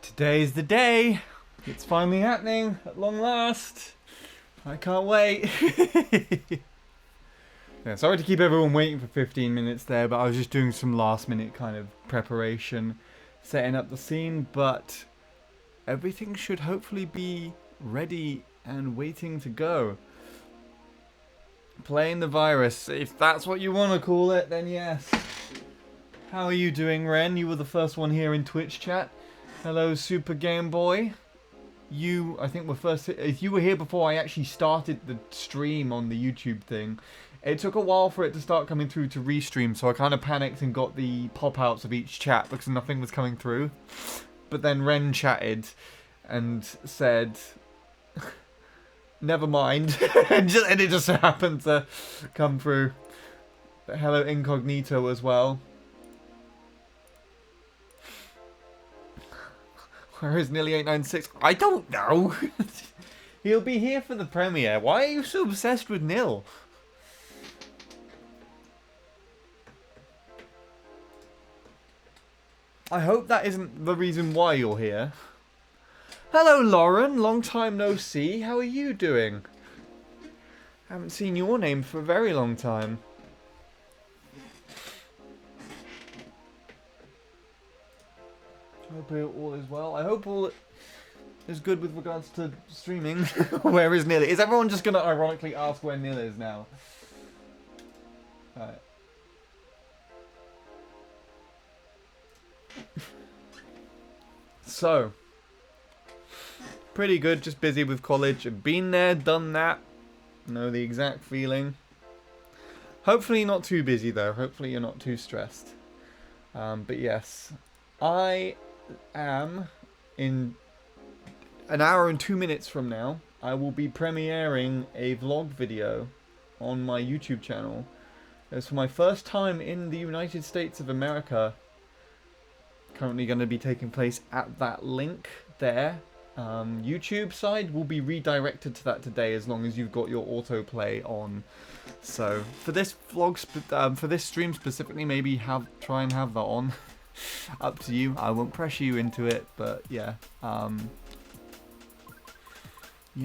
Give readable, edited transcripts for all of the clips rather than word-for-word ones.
Today's the day. It's finally happening at long last. I can't wait. Yeah, sorry to keep everyone waiting for 15 minutes there, but I was just doing some last minute kind of preparation, setting up the scene, but everything should hopefully be ready and waiting to go. Playing the virus, if that's what you want to call it, then yes. How are you doing, Ren? You were the first one here in Twitch chat. Hello, Super Game Boy. You, I think, were first. If you were here before I actually started the stream on the YouTube thing, it took a while for it to start coming through to restream, so I kind of panicked and got the pop-outs of each chat because nothing was coming through. But then Ren chatted and said, never mind, and it just happened to come through. But hello, Incognito, as well. Where is Nearly 896? I don't know. He'll be here for the premiere. Why are you so obsessed with Nil? I hope that isn't the reason why you're here. Hello, Lauren. Long time no see. How are you doing? Haven't seen your name for a very long time. Hope all is well. I hope all is good with regards to streaming. Where is Nil? Is everyone just going to ironically ask where Nil is now? Alright. So, pretty good, just busy with college. I've been there, done that. Know the exact feeling. Hopefully not too busy though. Hopefully you're not too stressed. But yes, I am in an hour and 2 minutes from now. I will be premiering a vlog video on my YouTube channel. It's for my first time in the United States of America. Currently going to be taking place at that link there. YouTube side will be redirected to that today as long as you've got your autoplay on. So for this vlog, for this stream specifically, maybe try and have that on. Up to you. I won't pressure you into it, but yeah. Yeah,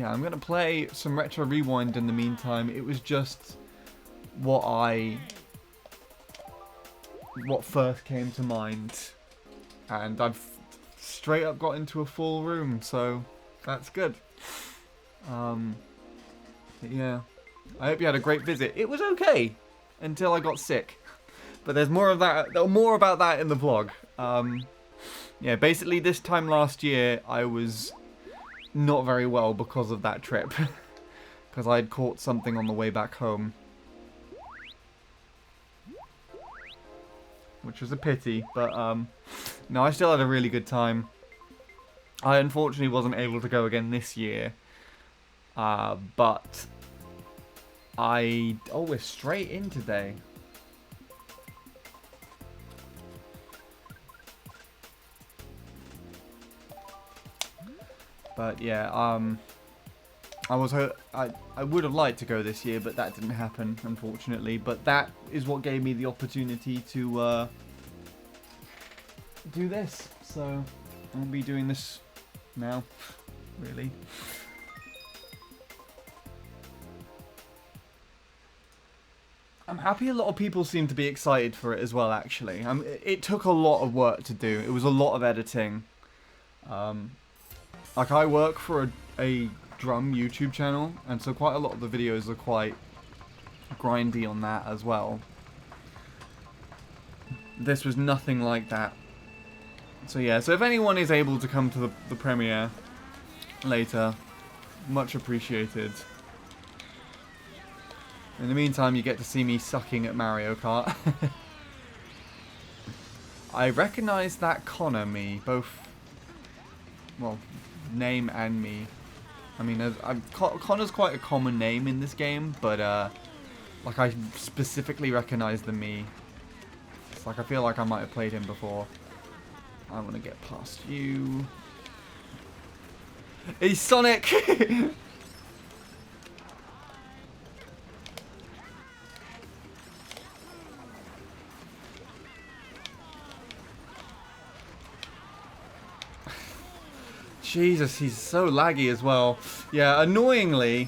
I'm gonna play some Retro Rewind in the meantime. It was just what first came to mind, and I've straight up got into a full room, so that's good. Yeah, I hope you had a great visit. It was okay until I got sick. But there's more of that, more about that in the vlog. Yeah, basically this time last year I was not very well because of that trip. Because I had caught something on the way back home. Which was a pity, but no, I still had a really good time. I unfortunately wasn't able to go again this year. But oh, we're straight in today. But yeah, I would have liked to go this year, but that didn't happen, unfortunately. But that is what gave me the opportunity to do this. So I'll be doing this now, really. I'm happy a lot of people seem to be excited for it as well, actually. It took a lot of work to do. It was a lot of editing. Like, I work for a drum YouTube channel, and so quite a lot of the videos are quite grindy on that as well. This was nothing like that. So yeah, so if anyone is able to come to the premiere later, much appreciated. In the meantime, you get to see me sucking at Mario Kart. I recognise that Connor me, both, well, name and me. I mean, Connor's quite a common name in this game, but like, I specifically recognise the me. It's like I feel like I might have played him before. I want to get past you. Hey, Sonic! Jesus, he's so laggy as well. Yeah, annoyingly,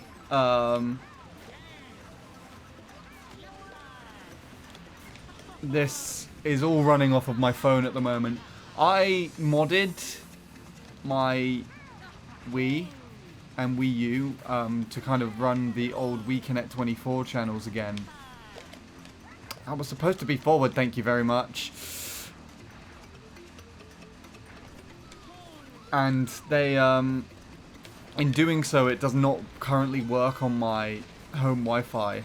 this is all running off of my phone at the moment. I modded my Wii and Wii U to kind of run the old Wii Connect 24 channels again. I was supposed to be forward, thank you very much. And they, in doing so, it does not currently work on my home Wi-Fi.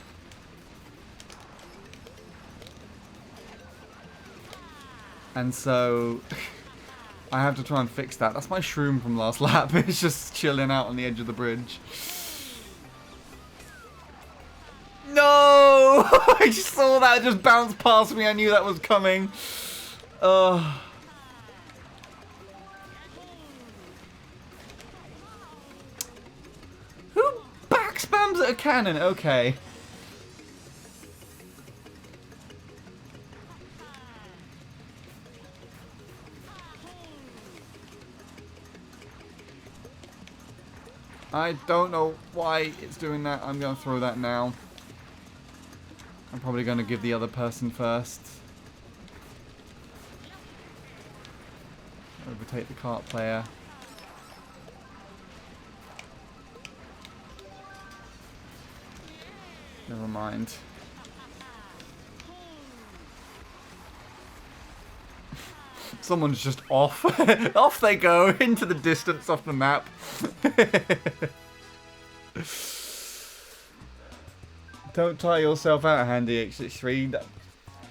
And so, I have to try and fix that. That's my shroom from last lap. It's just chilling out on the edge of the bridge. No! I just saw that just bounce past me. I knew that was coming. Who back spams at a cannon? Okay. I don't know why it's doing that. I'm going to throw that now. I'm probably going to give the other person first. Overtake the kart player. Never mind. Someone's just off. Off they go into the distance off the map. Don't tire yourself out, Handy H63.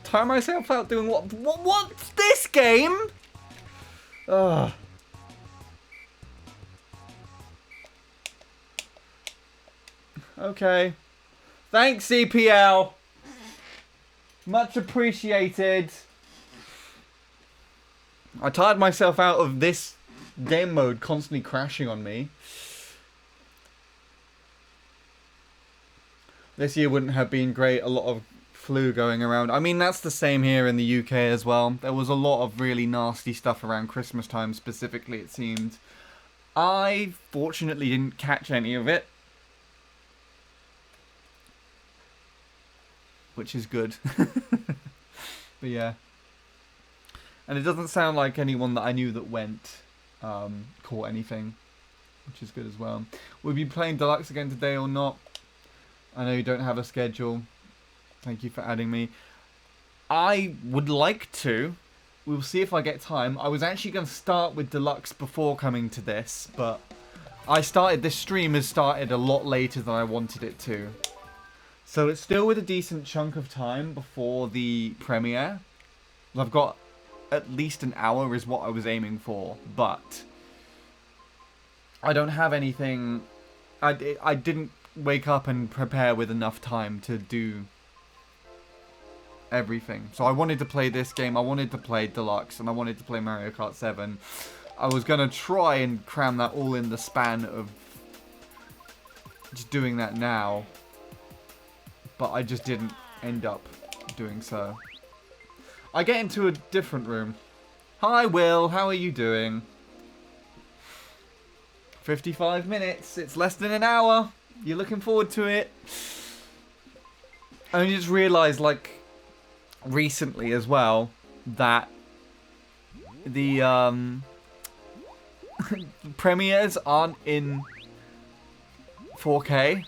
Tire myself out doing what? What's this game? Ugh. Okay. Thanks, CPL. Much appreciated. I tired myself out of this game mode constantly crashing on me. This year wouldn't have been great. A lot of flu going around. I mean, that's the same here in the UK as well. There was a lot of really nasty stuff around Christmas time specifically, it seemed. I fortunately didn't catch any of it. Which is good. But yeah. And it doesn't sound like anyone that I knew that went caught anything, which is good as well. Will you be playing Deluxe again today or not? I know you don't have a schedule. Thank you for adding me. I would like to. We'll see if I get time. I was actually going to start with Deluxe before coming to this, but this stream has started a lot later than I wanted it to. So it's still with a decent chunk of time before the premiere. I've got at least an hour is what I was aiming for, but I don't have anything. I didn't wake up and prepare with enough time to do everything. So I wanted to play this game, I wanted to play Deluxe, and I wanted to play Mario Kart 7. I was going to try and cram that all in the span of just doing that now, but I just didn't end up doing so. I get into a different room. Hi Will, how are you doing? 55 minutes, it's less than an hour. You're looking forward to it? I just realised, like, recently as well, that the premieres aren't in 4K.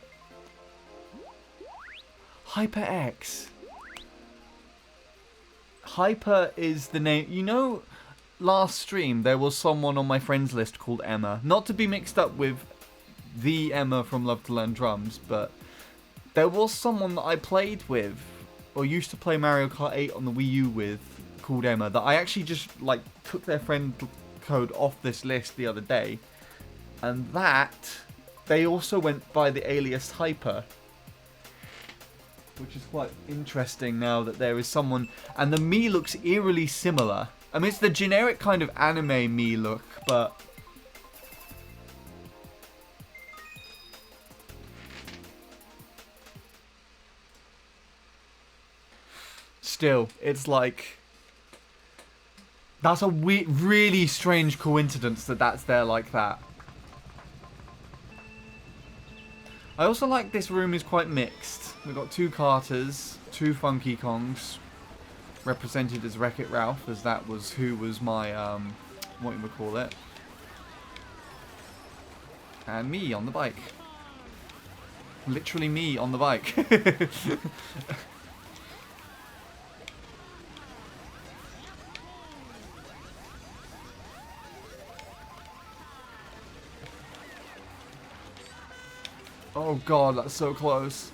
HyperX. Hyper is the name. You know, last stream there was someone on my friends list called Emma. Not to be mixed up with the Emma from Love to Learn Drums, but there was someone that I played with, or used to play Mario Kart 8 on the Wii U with, called Emma, that I actually just, like, took their friend code off this list the other day. And that, they also went by the alias Hyper. Which is quite interesting now that there is someone, and the Mii looks eerily similar. I mean, it's the generic kind of anime Mii look, but still, it's like, that's a really strange coincidence that that's there like that. I also like this room is quite mixed. We've got 2 Carters, 2 Funky Kongs, represented as Wreck-It Ralph, as that was who was my, what you would call it. And me on the bike. Literally me on the bike. Oh god, that's so close.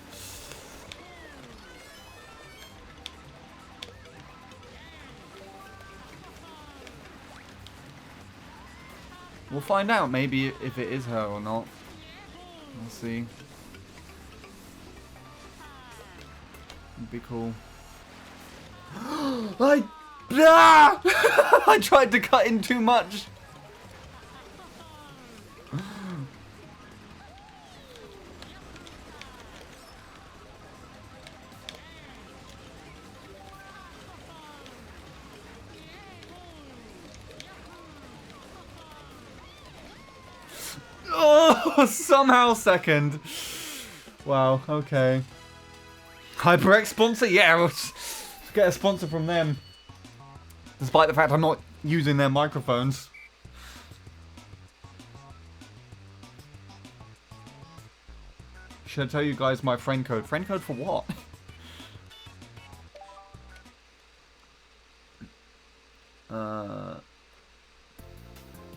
We'll find out maybe if it is her or not. We'll see. It'd be cool. I tried to cut in too much. Oh, somehow second. Wow, okay. HyperX sponsor? Yeah, we'll get a sponsor from them. Despite the fact I'm not using their microphones. Should I tell you guys my friend code? Friend code for what?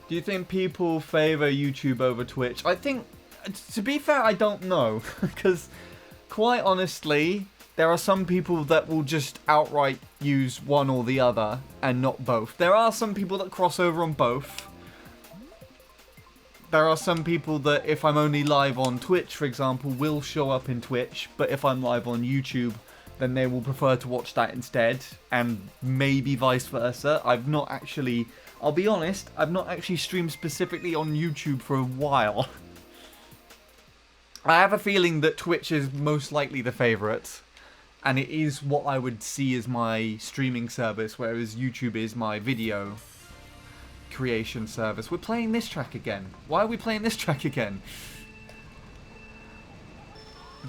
Do you think people favor YouTube over Twitch? I think, to be fair, I don't know. Because, quite honestly, there are some people that will just outright use one or the other and not both. There are some people that cross over on both. There are some people that, if I'm only live on Twitch, for example, will show up in Twitch. But if I'm live on YouTube, then they will prefer to watch that instead. And maybe vice versa. I've not actually... I'll be honest, I've not actually streamed specifically on YouTube for a while. I have a feeling that Twitch is most likely the favourite. And it is what I would see as my streaming service, whereas YouTube is my video creation service. We're playing this track again. Why are we playing this track again?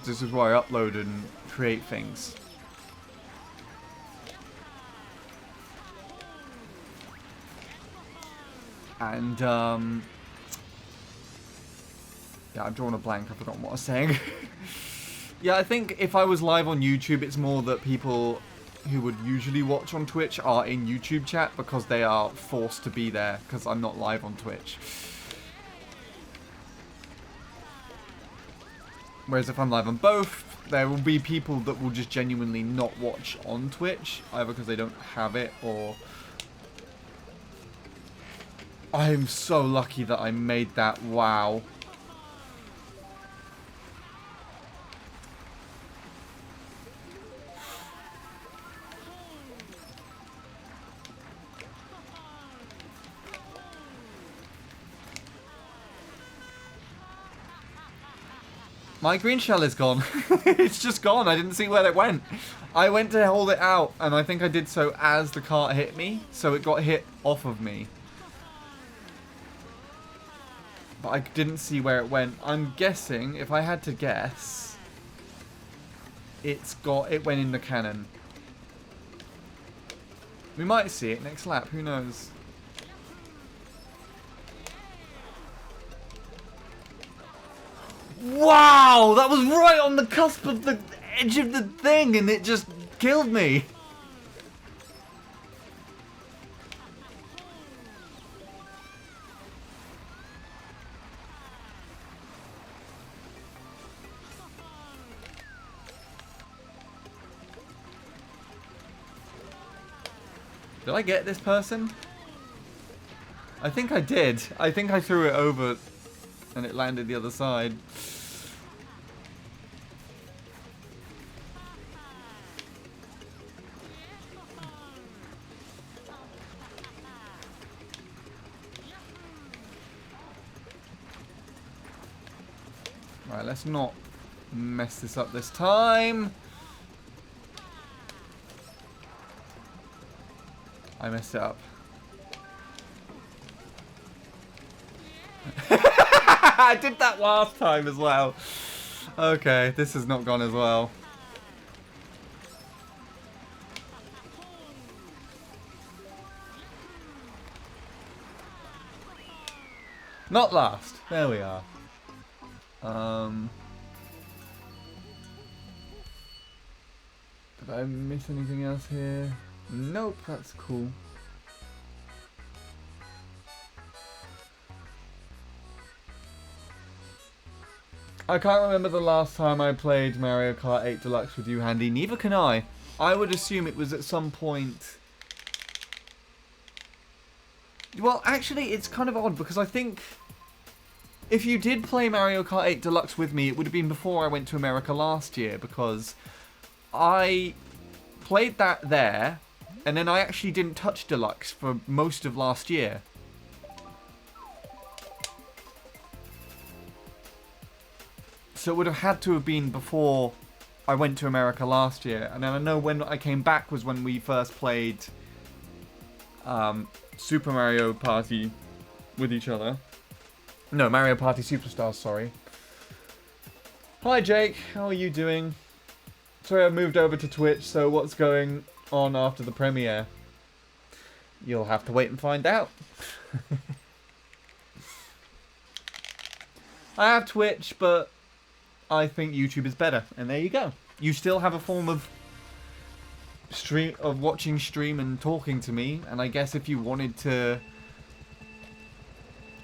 This is why I upload and create things. And, yeah, I'm drawing a blank. I've forgotten what I was saying. Yeah, I think if I was live on YouTube, it's more that people who would usually watch on Twitch are in YouTube chat because they are forced to be there because I'm not live on Twitch. Whereas if I'm live on both, there will be people that will just genuinely not watch on Twitch, either because they don't have it or... I'm so lucky that I made that. Wow. My green shell is gone. It's just gone. I didn't see where it went. I went to hold it out, and I think I did so as the cart hit me, so it got hit off of me. But I didn't see where it went. I'm guessing, if I had to guess, it went in the cannon. We might see it next lap, who knows? Wow, that was right on the cusp of the edge of the thing and it just killed me. Did I get this person? I think I did. I think I threw it over and it landed the other side. Right, let's not mess this up this time. I messed it up. I did that last time as well. Okay, this has not gone as well. Not last. There we are. Did I miss anything else here? Nope, that's cool. I can't remember the last time I played Mario Kart 8 Deluxe with you, Handy. Neither can I. I would assume it was at some point. Well, actually, it's kind of odd because I think if you did play Mario Kart 8 Deluxe with me, it would have been before I went to America last year because I played that there and then I actually didn't touch Deluxe for most of last year. So it would have had to have been before I went to America last year. And then I know when I came back was when we first played Super Mario Party with each other. No, Mario Party Superstars, sorry. Hi Jake, how are you doing? Sorry I moved over to Twitch, so what's going on after the premiere? You'll have to wait and find out. I have Twitch, but I think YouTube is better, and there you go. You still have a form of watching stream and talking to me, and I guess if you wanted to,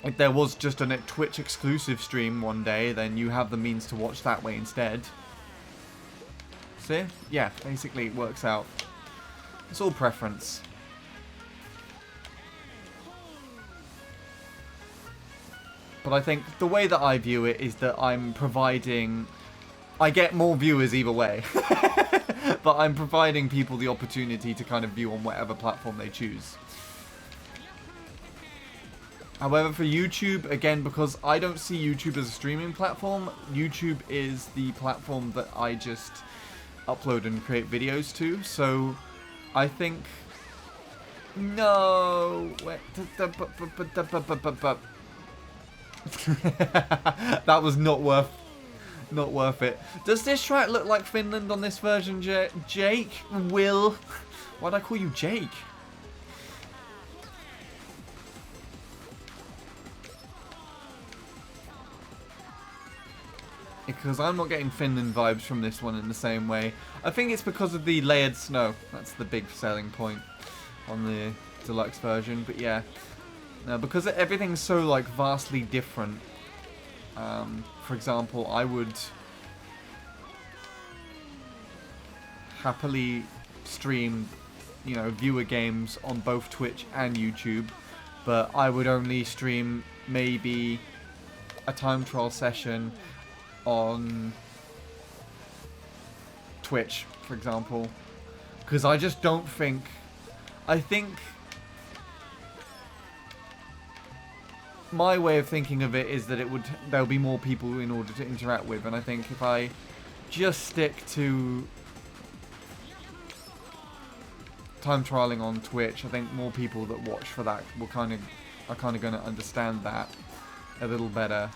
if there was just a Twitch exclusive stream one day, then you have the means to watch that way instead. See? Yeah, basically it works out. It's all preference. But I think the way that I view it is that I'm providing... I get more viewers either way. But I'm providing people the opportunity to kind of view on whatever platform they choose. However, for YouTube, again, because I don't see YouTube as a streaming platform, YouTube is the platform that I just upload and create videos to. So, I think... No... That was not worth it. Does this track look like Finland on this version, Jake? Will? Why'd I call you Jake? Because I'm not getting Finland vibes from this one in the same way. I think it's because of the layered snow. That's the big selling point on the deluxe version. But yeah, no, because everything's so like vastly different. For example, I would happily stream, you know, viewer games on both Twitch and YouTube, but I would only stream maybe a time trial session on Twitch, for example, because I just don't think... I think my way of thinking of it is that there'll be more people in order to interact with, and I think if I just stick to time trialing on Twitch, I think more people that watch for that are kind of going to understand that a little better.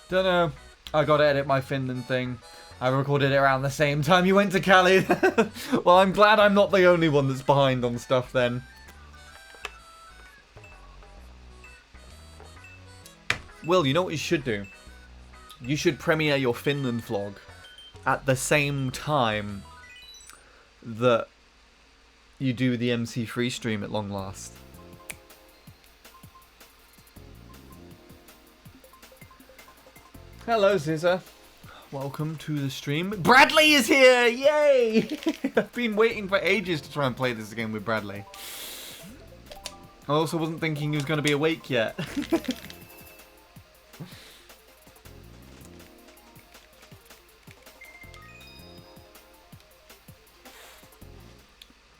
Don't know. I gotta edit my Finland thing. I recorded it around the same time you went to Cali. Well, I'm glad I'm not the only one that's behind on stuff then. Will, you know what you should do? You should premiere your Finland vlog at the same time that you do the MC3 stream at long last. Hello, Zizza. Welcome to the stream. Bradley is here! Yay! I've been waiting for ages to try and play this again with Bradley. I also wasn't thinking he was going to be awake yet.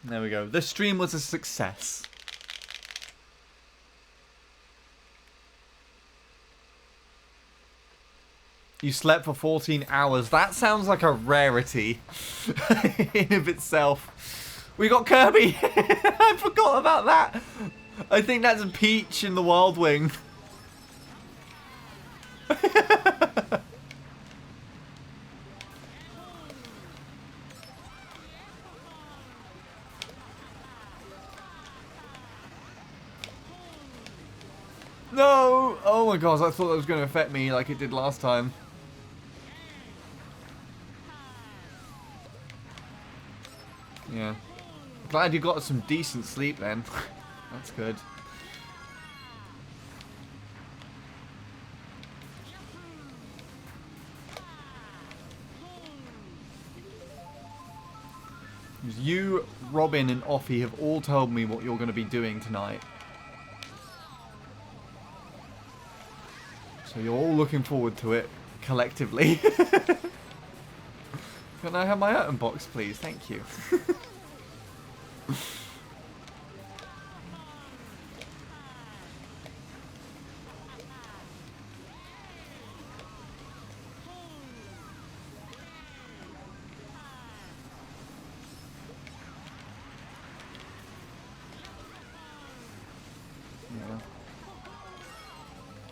There we go. The stream was a success. You slept for 14 hours. That sounds like a rarity in of itself. We got Kirby. I forgot about that. I think that's Peach in the Wild Wing. No! Oh my gosh, I thought that was going to affect me like it did last time. Yeah. Glad you got some decent sleep then. That's good. You, Robin, and Offie have all told me what you're going to be doing tonight. So you're all looking forward to it, collectively. Can I have my item box, please? Thank you. Yeah.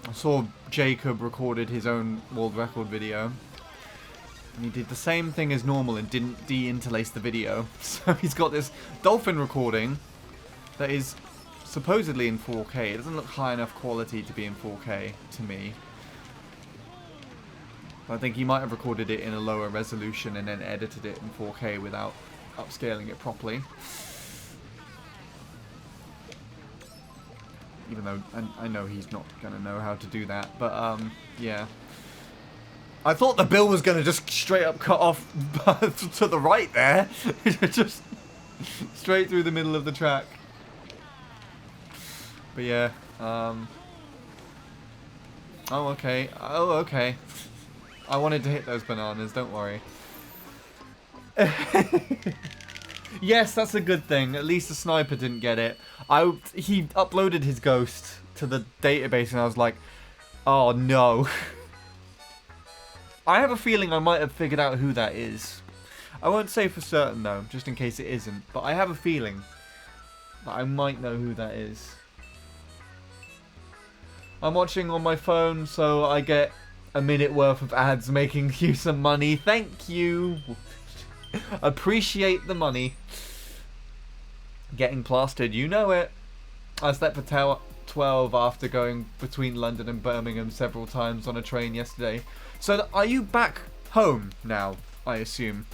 I saw Jacob recorded his own world record video. And he did the same thing as normal and didn't de-interlace the video. So he's got this dolphin recording that is supposedly in 4K. It doesn't look high enough quality to be in 4K to me. I think he might have recorded it in a lower resolution and then edited it in 4K without upscaling it properly. Even though I know he's not going to know how to do that. But, yeah. I thought the bill was going to just straight up cut off to the right there. Just straight through the middle of the track. But yeah. Oh, okay. Oh, okay. I wanted to hit those bananas, don't worry. Yes, that's a good thing. At least the sniper didn't get it. He uploaded his ghost to the database and I was like, oh no. I have a feeling I might have figured out who that is. I won't say for certain though, just in case it isn't. But I have a feeling that I might know who that is. I'm watching on my phone, so I get a minute worth of ads making you some money. Thank you. Appreciate the money. Getting plastered, you know it. I slept for 12 after going between London and Birmingham several times on a train yesterday. So are you back home now, I assume?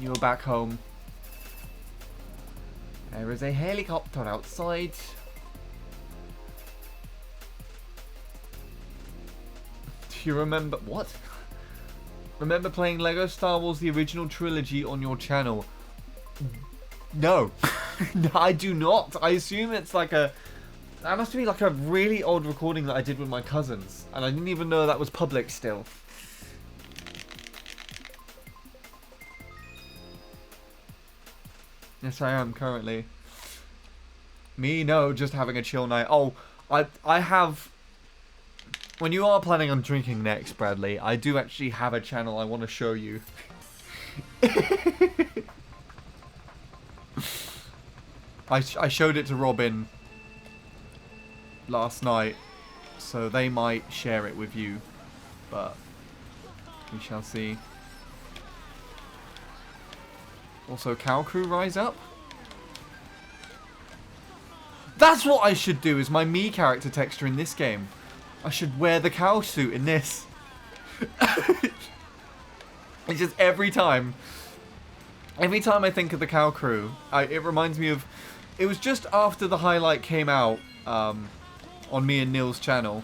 You're back home. There is a helicopter outside. Do you remember... What? Remember playing Lego Star Wars The Original Trilogy on your channel? No. No, I do not. I assume it's like a... That must be like a really old recording that I did with my cousins. And I didn't even know that was public still. Yes, I am currently. Me? No, just having a chill night. Oh, I have... When you are planning on drinking next, Bradley, I do actually have a channel I want to show you. I showed it to Robin last night, so they might share it with you, but we shall see. Also, Cow Crew Rise Up. That's what I should do, is my Mii character texture in this game. I should wear the cow suit in this. It's just every time I think of the Cow Crew, it reminds me of... It was just after the highlight came out on me and Neil's channel.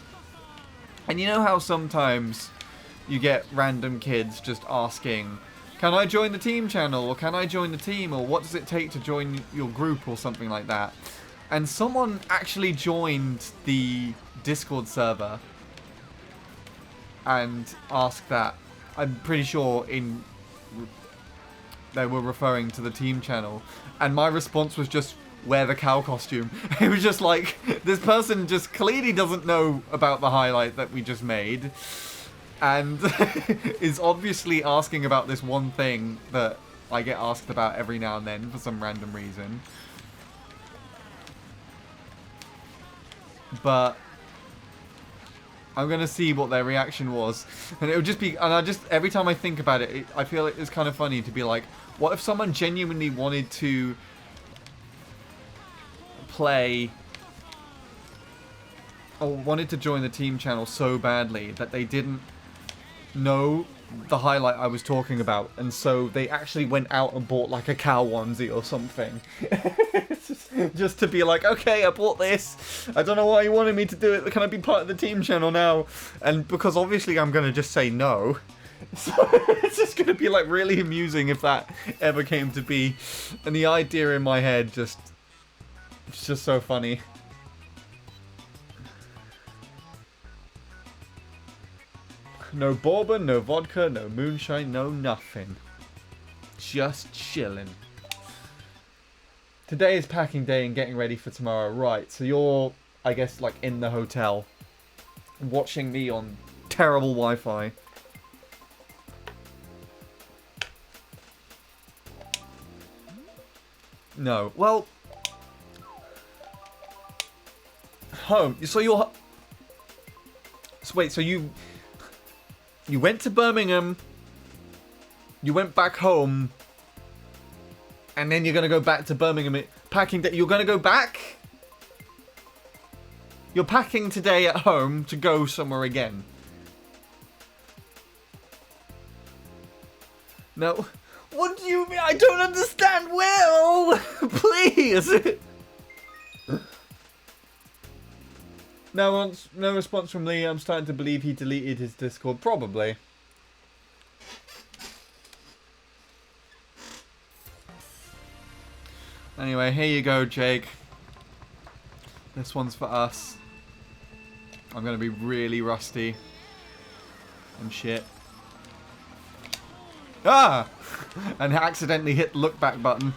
And you know how sometimes you get random kids just asking, can I join the team channel? Or can I join the team? Or what does it take to join your group? Or something like that. And someone actually joined the Discord server and asked that. I'm pretty sure they were referring to the team channel. And my response was just, wear the cow costume. It was just like, this person just clearly doesn't know about the highlight that we just made, and is obviously asking about this one thing that I get asked about every now and then for some random reason. But I'm gonna see what their reaction was, and it would just be, and I just, every time I think about it, I feel it's kind of funny to be like, what if someone genuinely wanted to play or wanted to join the team channel so badly that they didn't know the highlight I was talking about, and so they actually went out and bought like a cow onesie or something. just to be like, okay, I bought this, I don't know why you wanted me to do it, can I be part of the team channel now? And because obviously I'm gonna just say no, so it's just gonna be like really amusing if that ever came to be. And the idea in my head just, it's just so funny. No bourbon, no vodka, no moonshine, no nothing. Just chilling. Today is packing day and getting ready for tomorrow. Right, so you're, I guess, like in the hotel, watching me on terrible Wi-Fi. No. Well, home. So you're... So wait, so you went to Birmingham, you went back home, and then you're going to go back to Birmingham packing day. You're going to go back? You're packing today at home to go somewhere again. No. What do you mean? I don't understand. Will! Please! No response from Lee. I'm starting to believe he deleted his Discord. Probably. Anyway, here you go, Jake. This one's for us. I'm gonna be really rusty and shit. Ah! And accidentally hit the look back button.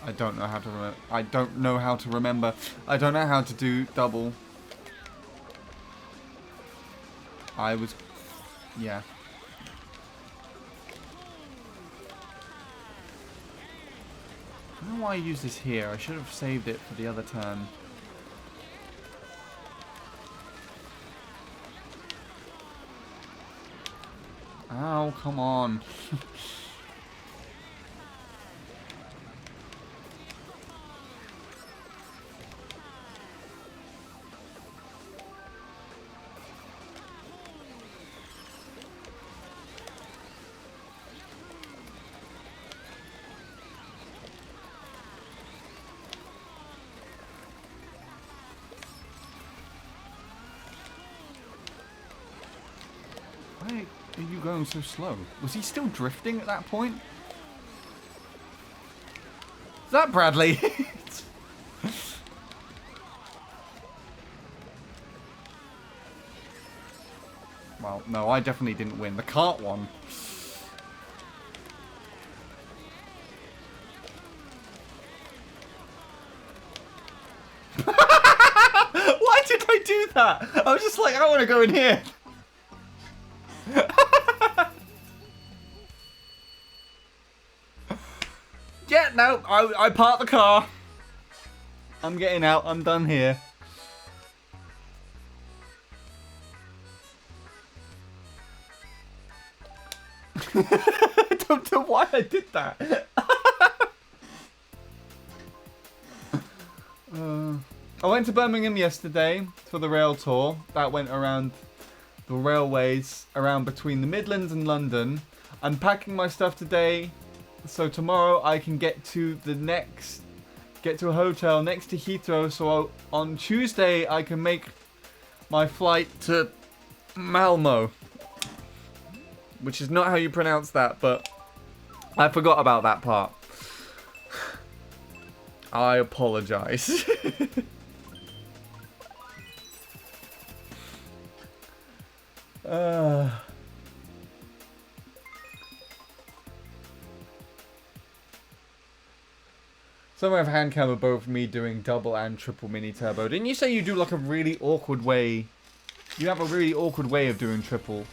I don't know how to remember. I don't know how to remember. I don't know how to do double. I was... Yeah. I don't know why I use this here. I should have saved it for the other turn. Ow, come on. Why are you going so slow? Was he still drifting at that point? Is that Bradley? Well, no, I definitely didn't win. The cart won. Why did I do that? I was just like, I want to go in here. Yeah, no, I parked the car. I'm getting out. I'm done here. I don't know why I did that. I went to Birmingham yesterday for the rail tour. That went around the railways around between the Midlands and London. I'm packing my stuff today, so tomorrow I can get to a hotel next to Heathrow, so on Tuesday I can make my flight to Malmo, which is not how you pronounce that, but I forgot about that part. I apologize. Somewhere of Handcam are both me doing double and triple mini turbo. Didn't you say you do like a really awkward way? You have a really awkward way of doing triple.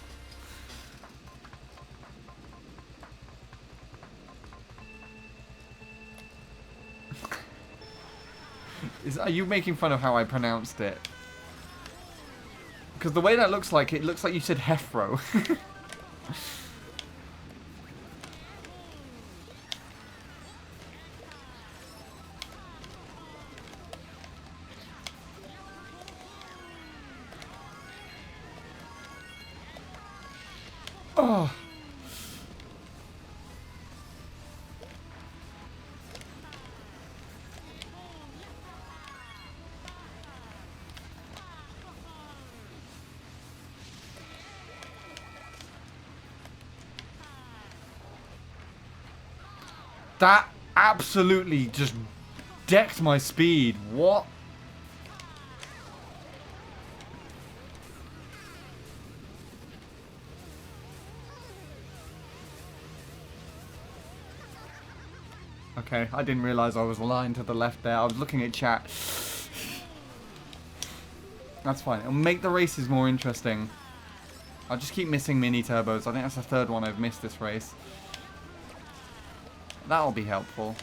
Are you making fun of how I pronounced it? Because the way that looks like, it looks like you said Hefro. Oh. That absolutely just decked my speed. What? Okay, I didn't realize I was aligned to the left there. I was looking at chat. That's fine. It'll make the races more interesting. I'll just keep missing mini turbos. I think that's the third one I've missed this race. That'll be helpful.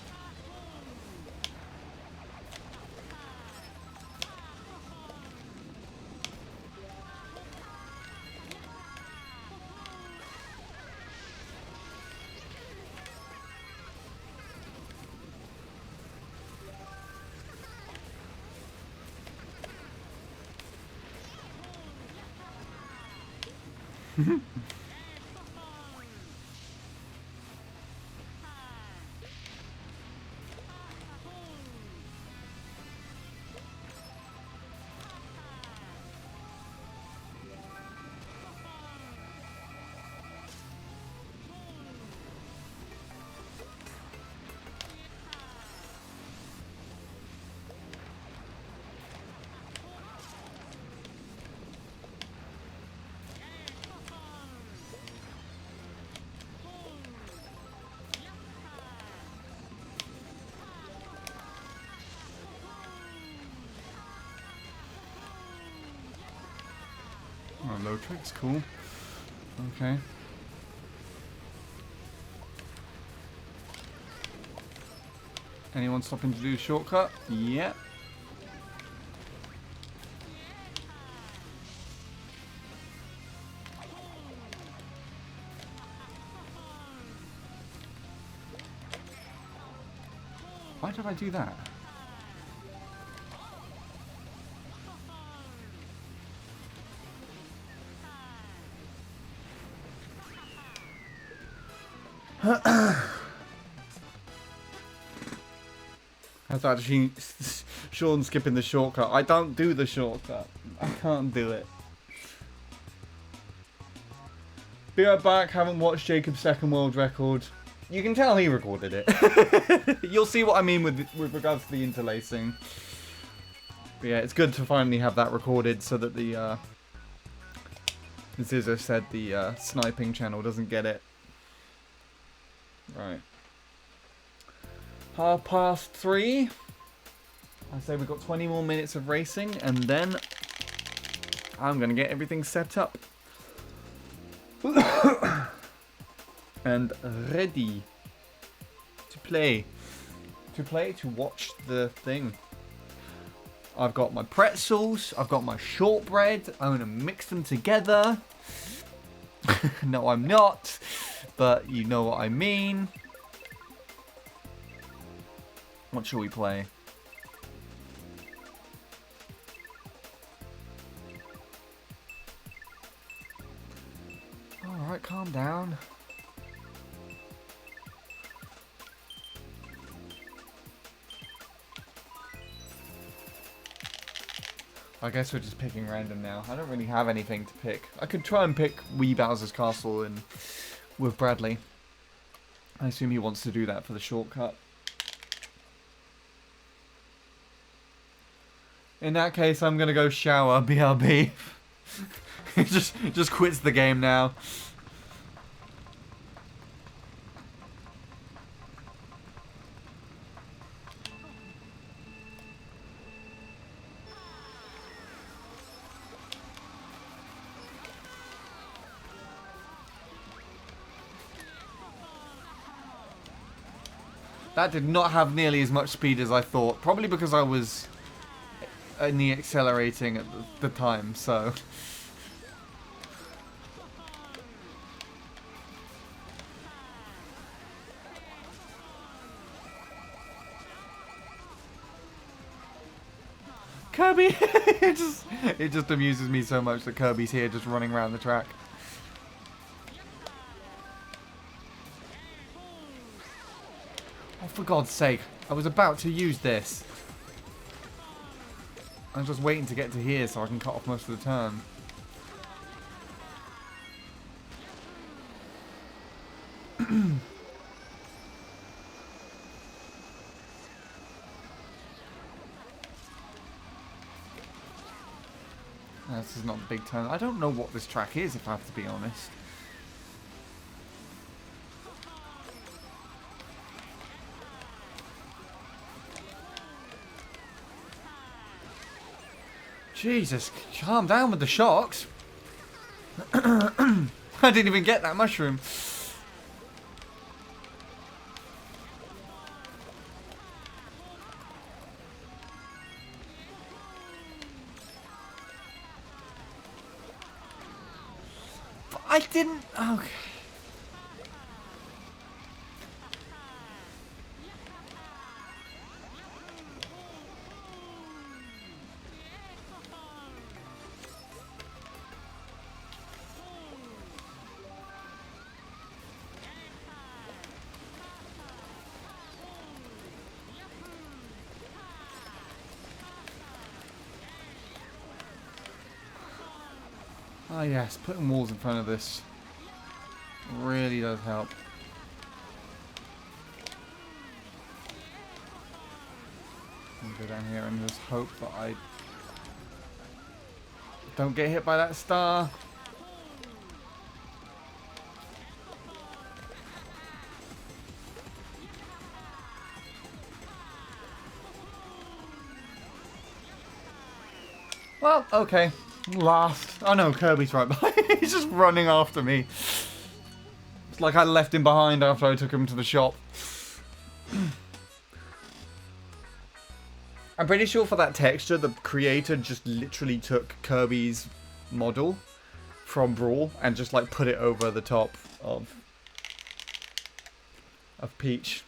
Oh, low trick's cool. Okay. Anyone stopping to do a shortcut? Yeah. Why did I do that? That's actually Sean skipping the shortcut. I don't do the shortcut. I can't do it. Be right back. Haven't watched Jacob's second world record. You can tell he recorded it. You'll see what I mean with regards to the interlacing. But yeah, it's good to finally have that recorded so that the, as Izzo said, the sniping channel doesn't get it. Right. 3:30. I say we've got 20 more minutes of racing, and then I'm going to get everything set up. And ready to play. To watch the thing. I've got my pretzels, I've got my shortbread, I'm going to mix them together. No, I'm not, but you know what I mean. What shall we play? Alright, calm down. I guess we're just picking random now. I don't really have anything to pick. I could try and pick Wee Bowser's Castle and with Bradley. I assume he wants to do that for the shortcut. In that case, I'm gonna go shower, BRB. just quits the game now. That did not have nearly as much speed as I thought. Probably because I was in the accelerating at the time, so... Kirby! it just amuses me so much that Kirby's here just running around the track. Oh, for God's sake. I was about to use this. I was just waiting to get to here so I can cut off most of the turn. This is not a big turn. I don't know what this track is, if I have to be honest. Jesus, calm down with the shocks. I didn't even get that mushroom. But I didn't... Okay. Oh yes, putting walls in front of this really does help. I'll go down here and just hope that I don't get hit by that star. Well, okay. Last. Oh no, Kirby's right behind. He's just running after me. It's like I left him behind after I took him to the shop. I'm pretty sure for that texture, the creator just literally took Kirby's model from Brawl and just like put it over the top of Peach.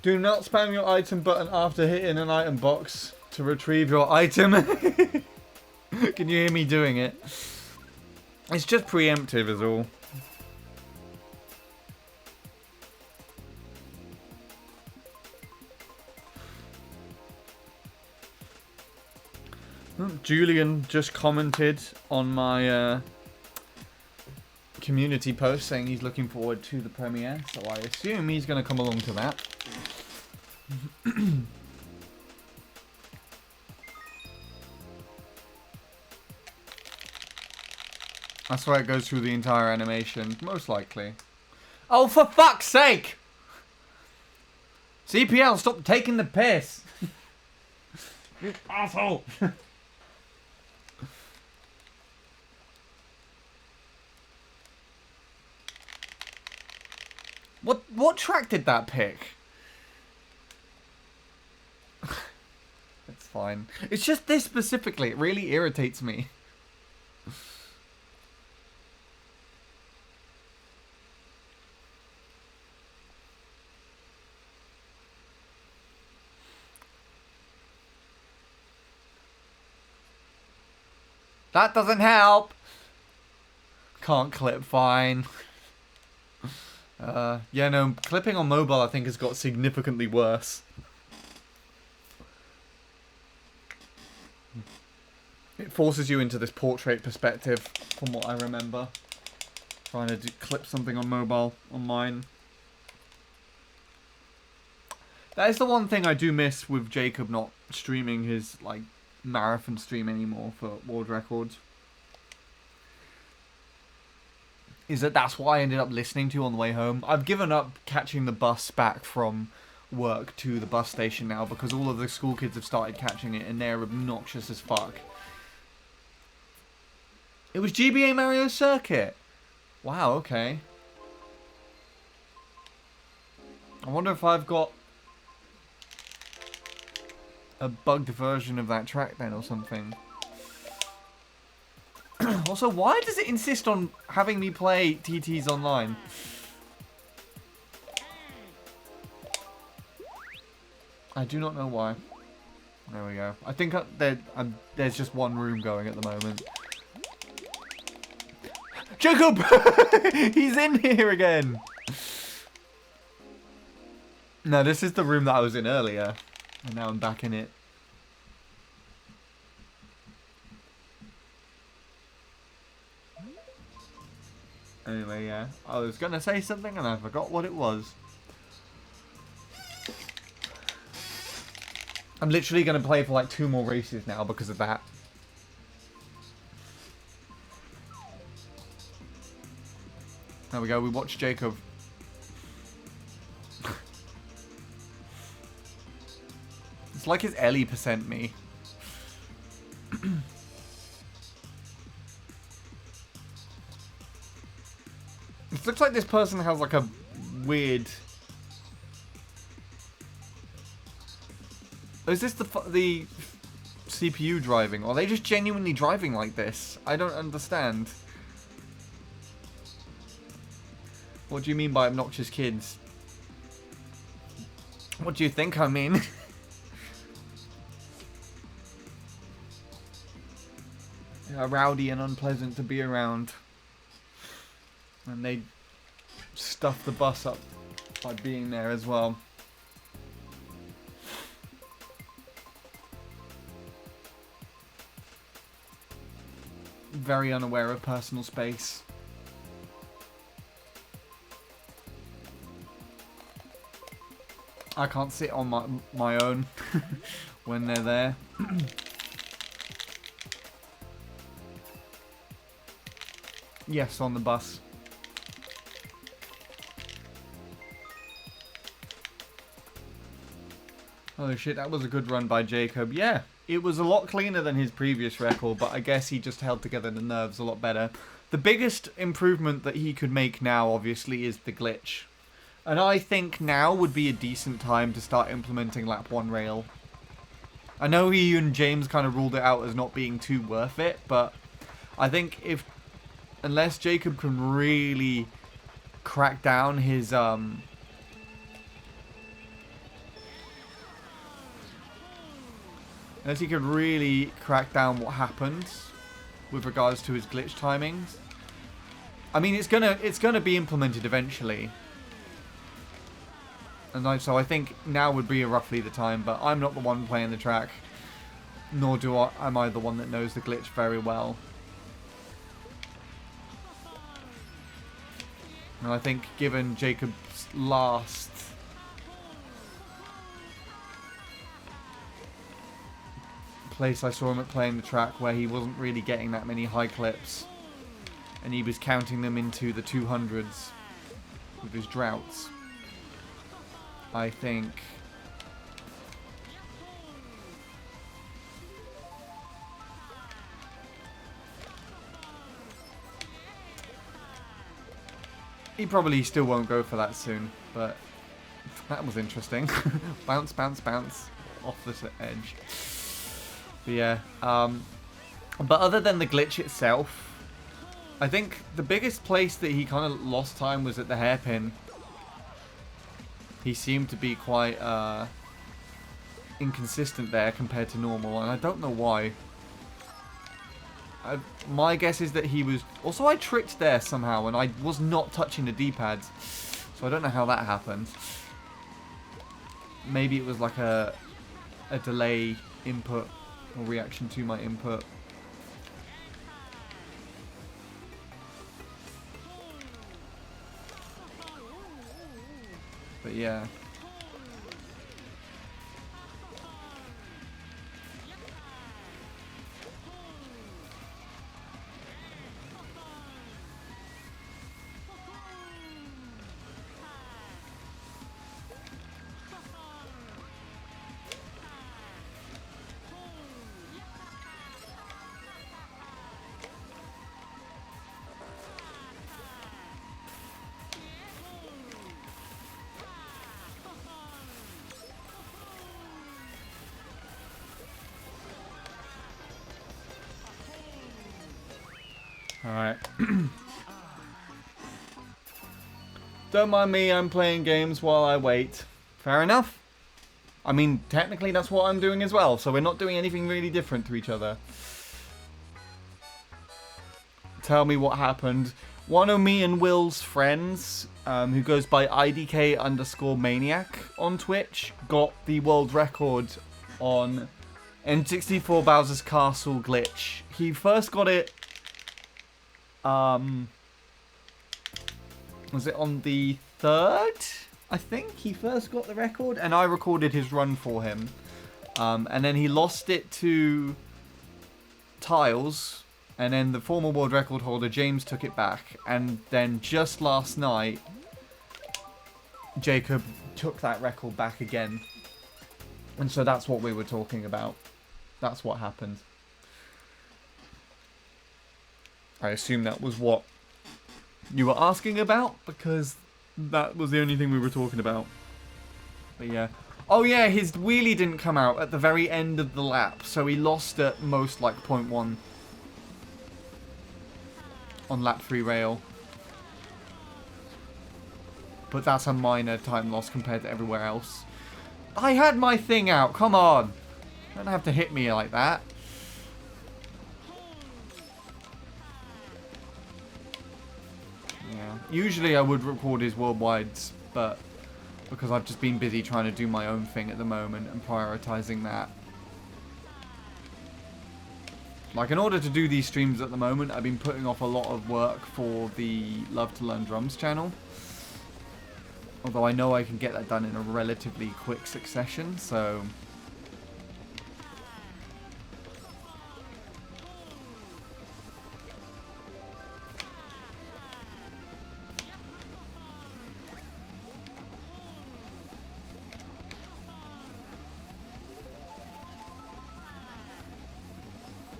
Do not spam your item button after hitting an item box to retrieve your item. Can you hear me doing it? It's just preemptive is all. Julian just commented on my community post saying he's looking forward to the premiere, so I assume he's going to come along to that. I swear it goes through the entire animation, most likely. Oh, for fuck's sake! CPL, stop taking the piss! You asshole! What track did that pick? It's fine. It's just this specifically. It really irritates me. That doesn't help. Can't clip fine. Yeah, no, clipping on mobile I think has got significantly worse. It forces you into this portrait perspective, from what I remember. Trying to clip something on mobile, on mine. That is the one thing I do miss with Jacob not streaming his, like, marathon stream anymore for World Records. Is that's what I ended up listening to on the way home. I've given up catching the bus back from work to the bus station now because all of the school kids have started catching it and they're obnoxious as fuck. It was GBA Mario Circuit. Wow, okay. I wonder if I've got a bugged version of that track then or something. Also, why does it insist on having me play TTs online? I do not know why. There we go. I think there's just one room going at the moment. Jacob! He's in here again! No, this is the room that I was in earlier. And now I'm back in it. Anyway, yeah. I was gonna say something and I forgot what it was. I'm literally gonna play for like 2 more races now because of that. There we go, we watched Jacob. It's like his Ellie percent me. It looks like this person has like a weird... Is this the CPU driving? Or are they just genuinely driving like this? I don't understand. What do you mean by obnoxious kids? What do you think I mean? Yeah, rowdy and unpleasant to be around. And they stuff the bus up by being there as well. Very unaware of personal space. I can't sit on my own when they're there. Yes, on the bus. Oh shit, that was a good run by Jacob. Yeah, it was a lot cleaner than his previous record, but I guess he just held together the nerves a lot better. The biggest improvement that he could make now, obviously, is the glitch. And I think now would be a decent time to start implementing lap 1 rail. I know he and James kind of ruled it out as not being too worth it, but I think unless Jacob can really crack down his unless he could really crack down what happens with regards to his glitch timings. I mean, it's gonna be implemented eventually. And so I think now would be roughly the time, but I'm not the one playing the track, nor am I the one that knows the glitch very well. And I think given Jacob's last place I saw him at playing the track where he wasn't really getting that many high clips, and he was counting them into the 200s with his droughts, I think he probably still won't go for that soon, but that was interesting. Bounce, bounce, bounce off the edge. But yeah, but other than the glitch itself, I think the biggest place that he kind of lost time was at the hairpin. He seemed to be quite inconsistent there compared to normal, and I don't know why. My guess is that he was... Also, I tricked there somehow, and I was not touching the D-pads, so I don't know how that happened. Maybe it was like a delay input or reaction to my input. But yeah. Alright. Don't mind me, I'm playing games while I wait. Fair enough. I mean, technically that's what I'm doing as well, so we're not doing anything really different to each other. Tell me what happened. One of me and Will's friends, who goes by IDK_maniac on Twitch, got the world record on N64 Bowser's Castle glitch. He first got it, was it on the 3rd? I think he first got the record, and I recorded his run for him. And then he lost it to Tiles, and then the former world record holder, James, took it back. And then just last night, Jacob took that record back again. And so that's what we were talking about. That's what happened. I assume that was what you were asking about, because that was the only thing we were talking about. But yeah. Oh yeah, his wheelie didn't come out at the very end of the lap, so he lost at most like 0.1 on lap 3 rail. But that's a minor time loss compared to everywhere else. I had my thing out, come on! You don't have to hit me like that. Yeah. Usually I would record his worldwides, but because I've just been busy trying to do my own thing at the moment and prioritizing that. Like, in order to do these streams at the moment, I've been putting off a lot of work for the Love to Learn Drums channel. Although I know I can get that done in a relatively quick succession, so...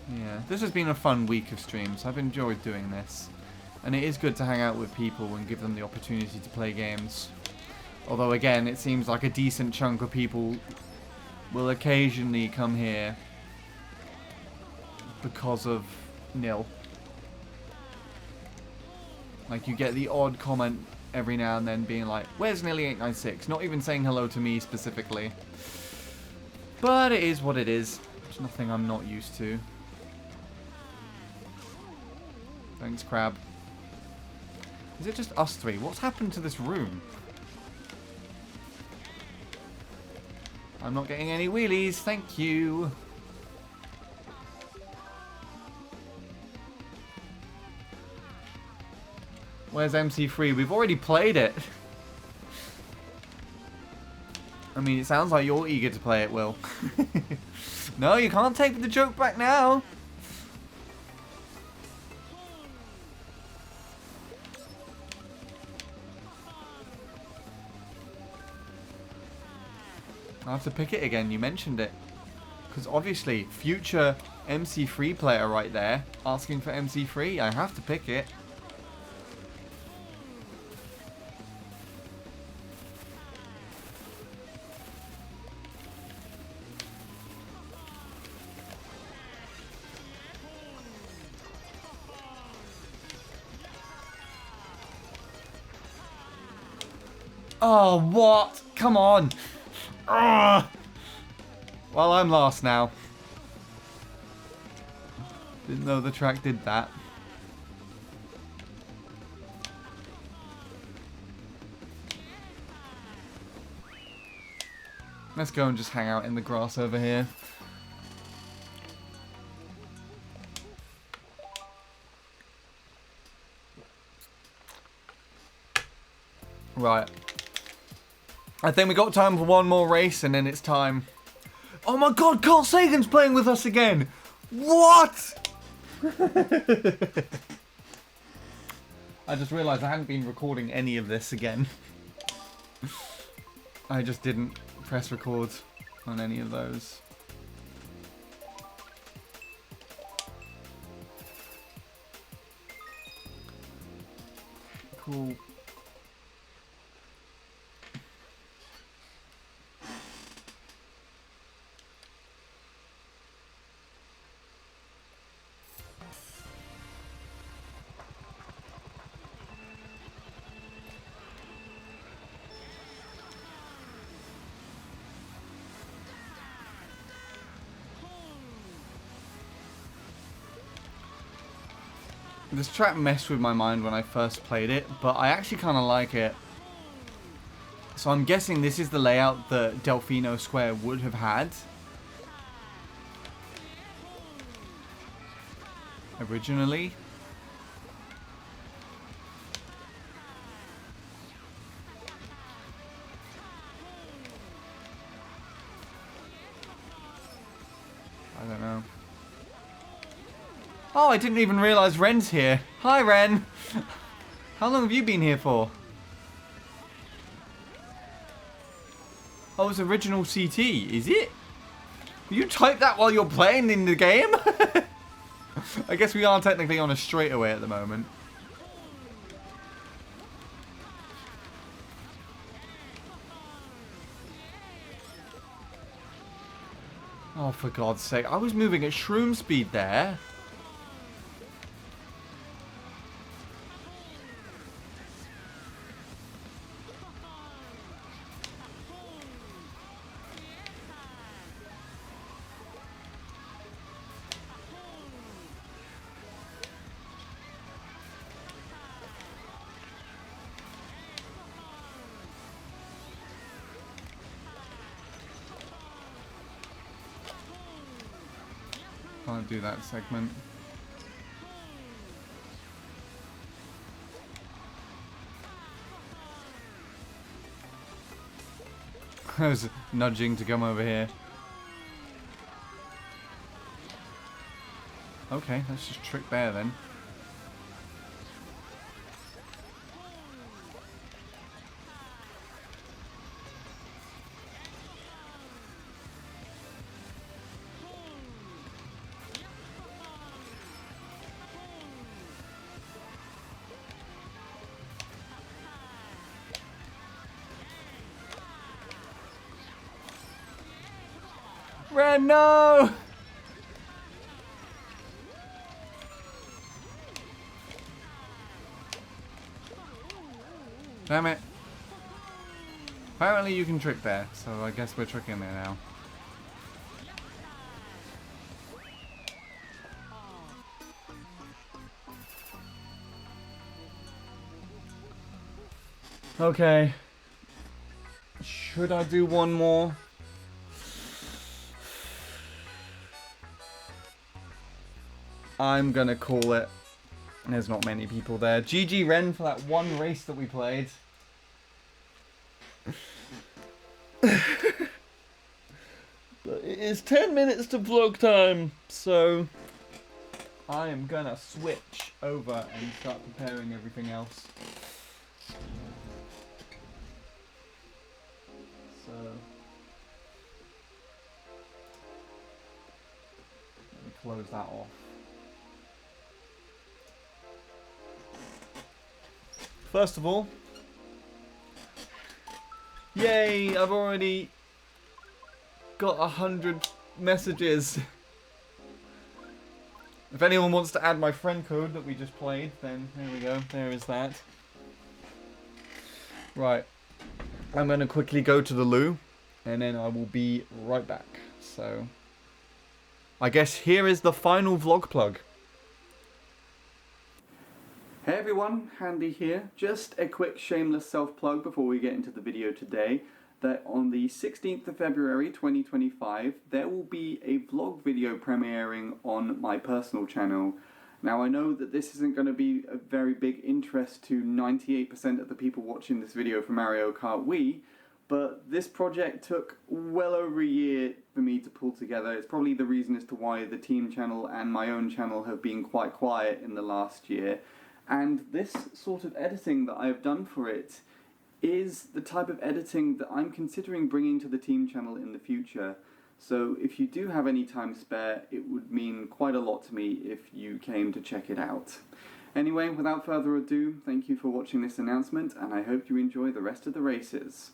yeah, this has been a fun week of streams. I've enjoyed doing this. And it is good to hang out with people and give them the opportunity to play games. Although again, it seems like a decent chunk of people will occasionally come here because of nil. Like, you get the odd comment every now and then being like, where's Nilly896? Not even saying hello to me specifically. But it is what it is. It's nothing I'm not used to. Thanks, Crab. Is it just us three? What's happened to this room? I'm not getting any wheelies, thank you. Where's MC3? We've already played it. I mean, it sounds like you're eager to play it, Will. No, you can't take the joke back now. I'll have to pick it again, you mentioned it. Because obviously, future MC3 player right there, asking for MC3, I have to pick it. Oh, what? Come on. Ugh. Well, I'm lost now. Didn't know the track did that. Let's go and just hang out in the grass over here. Right. I think we got time for one more race and then it's time. Oh my god, Carl Sagan's playing with us again! What?! I just realised I hadn't been recording any of this again. I just didn't press record on any of those. Cool. This track messed with my mind when I first played it, but I actually kind of like it. So I'm guessing this is the layout that Delfino Square would have had originally. I don't know. Oh, I didn't even realize Ren's here. Hi, Ren. How long have you been here for? Oh, it's original CT, is it? You type that while you're playing in the game? I guess we are technically on a straightaway at the moment. Oh, for God's sake. I was moving at shroom speed there. Can't do that segment. I was nudging to come over here. Okay, let's just trick there then. Ren, no! Damn it. Apparently you can trick there, so I guess we're tricking there now. Okay. Should I do one more? I'm gonna call it. There's not many people there. GG Ren for that one race that we played. But it is 10 minutes to vlog time, so I am gonna switch over and start preparing everything else. So let me close that off. First of all, yay, I've already got 100 messages. If anyone wants to add my friend code that we just played, then there we go, there is that. Right, I'm going to quickly go to the loo, and then I will be right back. So, I guess here is the final vlog plug. Hey everyone, Handy here. Just a quick shameless self-plug before we get into the video today, that on the 16th of February 2025, there will be a vlog video premiering on my personal channel. Now I know that this isn't going to be a very big interest to 98% of the people watching this video for Mario Kart Wii, but this project took well over a year for me to pull together. It's probably the reason as to why the team channel and my own channel have been quite quiet in the last year. And this sort of editing that I've done for it is the type of editing that I'm considering bringing to the team channel in the future. So if you do have any time spare, it would mean quite a lot to me if you came to check it out. Anyway, without further ado, thank you for watching this announcement, and I hope you enjoy the rest of the races.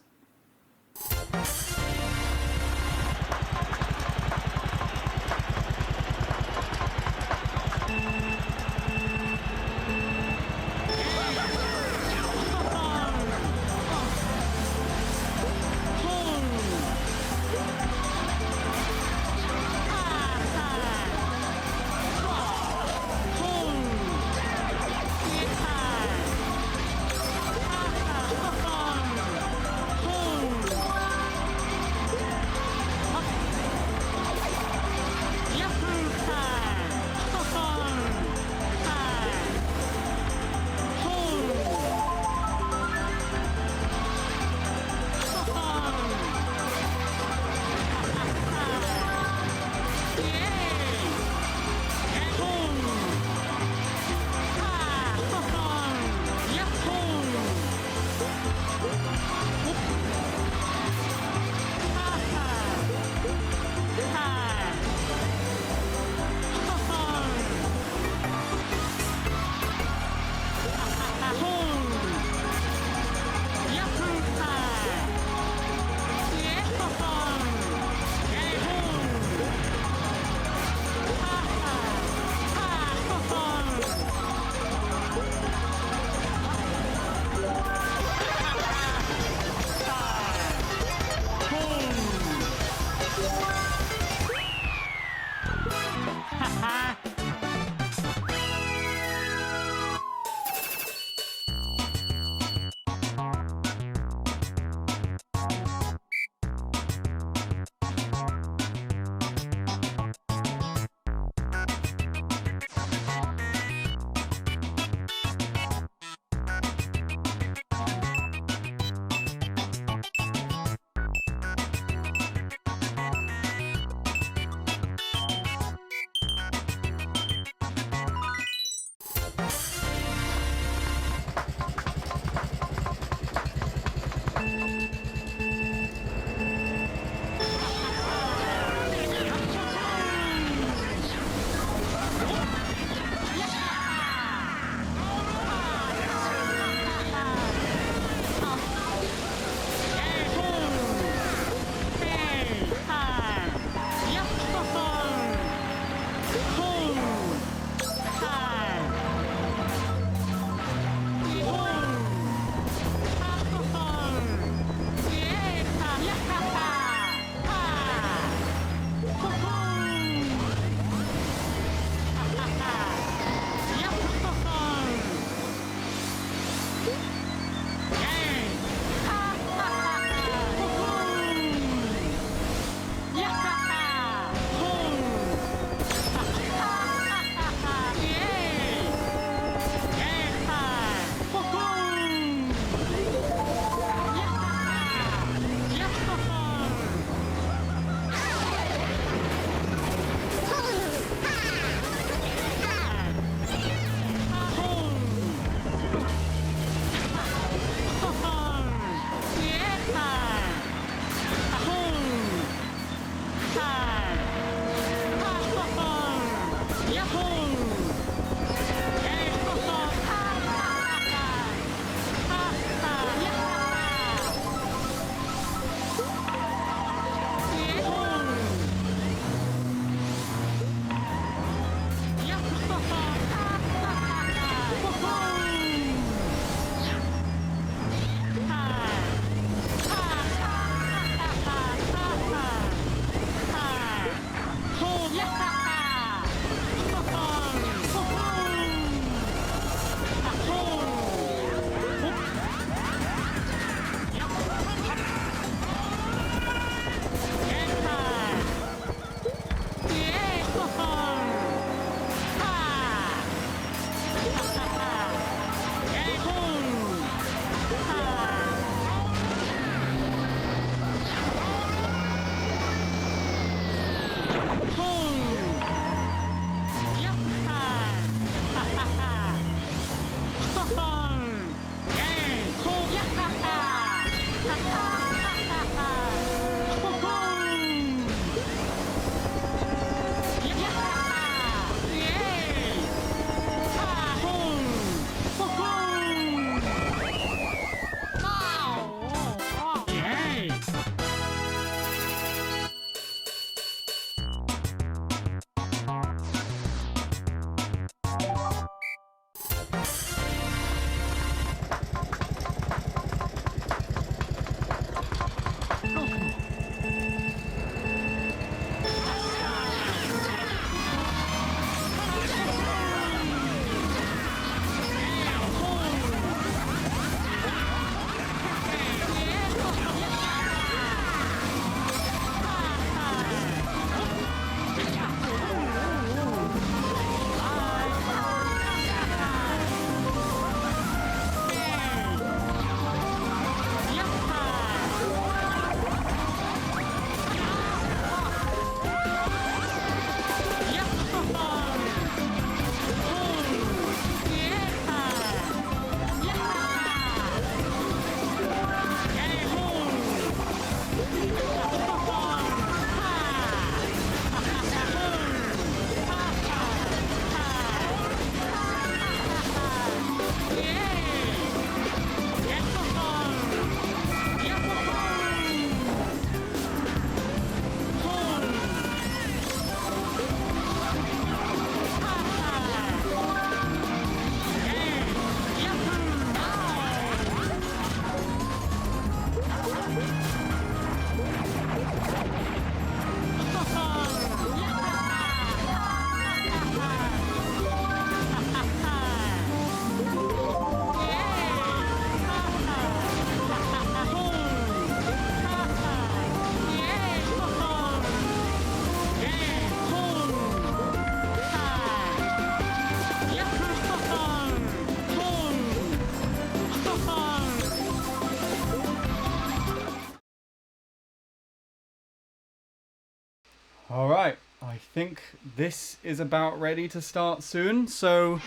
Alright, I think this is about ready to start soon. So,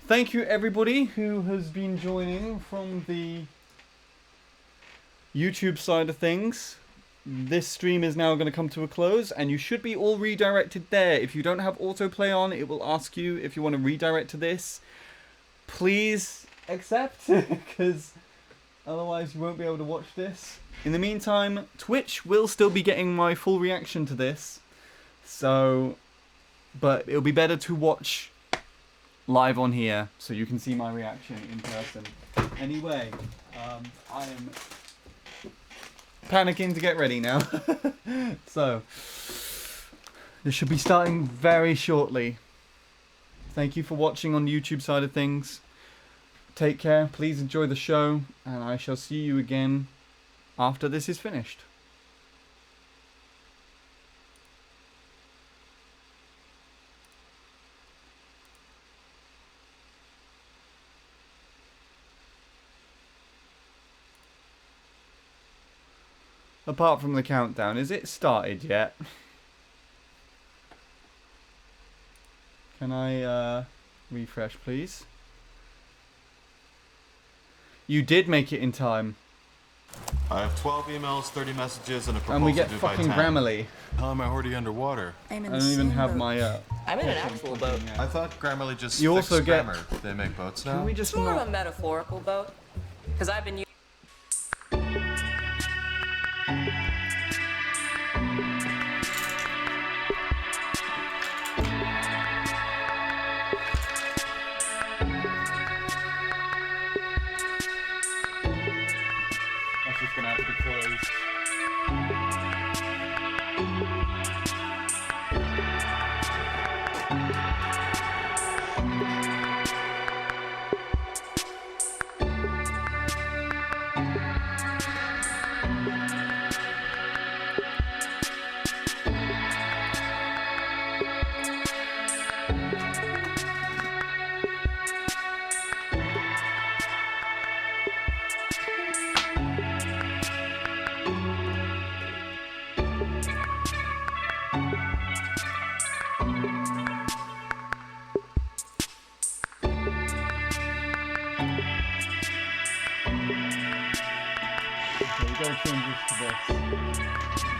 thank you everybody who has been joining from the YouTube side of things. This stream is now going to come to a close, and you should be all redirected there. If you don't have autoplay on, it will ask you if you want to redirect to this. Please accept, because otherwise you won't be able to watch this. In the meantime, Twitch will still be getting my full reaction to this. So, but it'll be better to watch live on here, so you can see my reaction in person. Anyway, I am panicking to get ready now. So, this should be starting very shortly. Thank you for watching on the YouTube side of things. Take care, please enjoy the show, and I shall see you again after this is finished. Apart from the countdown, is it started yet? Can I refresh, please? You did make it in time. I have 12 emails, 30 messages, and a proposal And we get due by fucking 10. Grammarly. How am I already underwater? I don't even have my I'm in an actual boat. I thought Grammarly just You fixed also get- grammar. They make boats now? Can we just It's more not... of a metaphorical boat. Because I've been That's just gonna have to be closed. Okay, we gotta change this to this.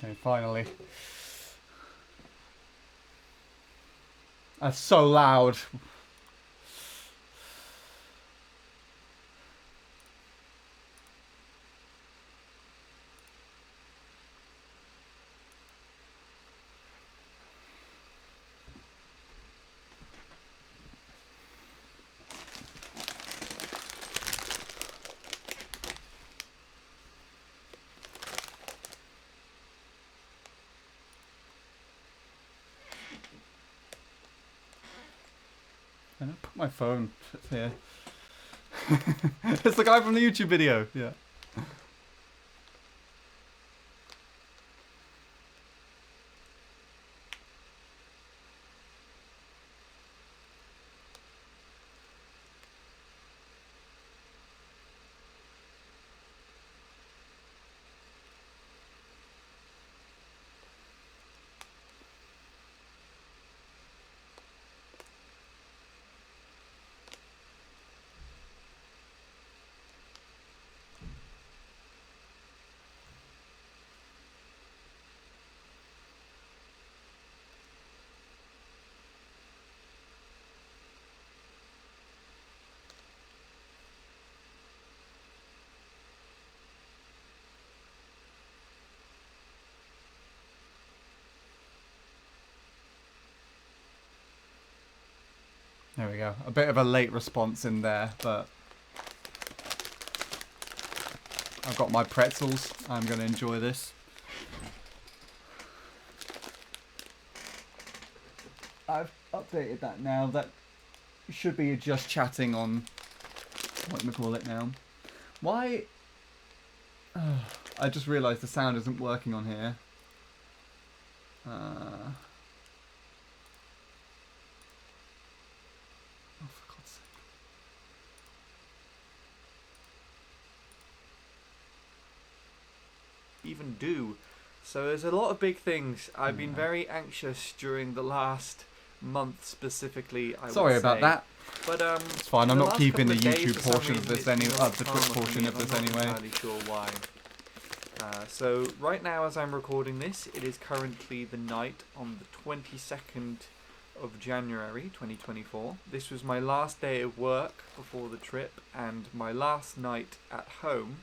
Okay, finally. That's so loud. And I put my phone here. It's the guy from the YouTube video. Yeah. There we go. A bit of a late response in there, but I've got my pretzels. I'm going to enjoy this. I've updated that now. That should be just chatting on, what do we call it now? Why I just realised the sound isn't working on here. Oh, for God's sake. Even do. So there's a lot of big things. I've been very anxious during the last month specifically, I Sorry would about say. that. But It's fine, I'm the not last keeping the couple of days, YouTube for some portion of reason, this it's been a lot the Twitch calmer for portion me. of this I'm not anyway. entirely sure why. So right now, as I'm recording this, it is currently the night on the 22nd of January 2024. This was my last day of work before the trip and my last night at home.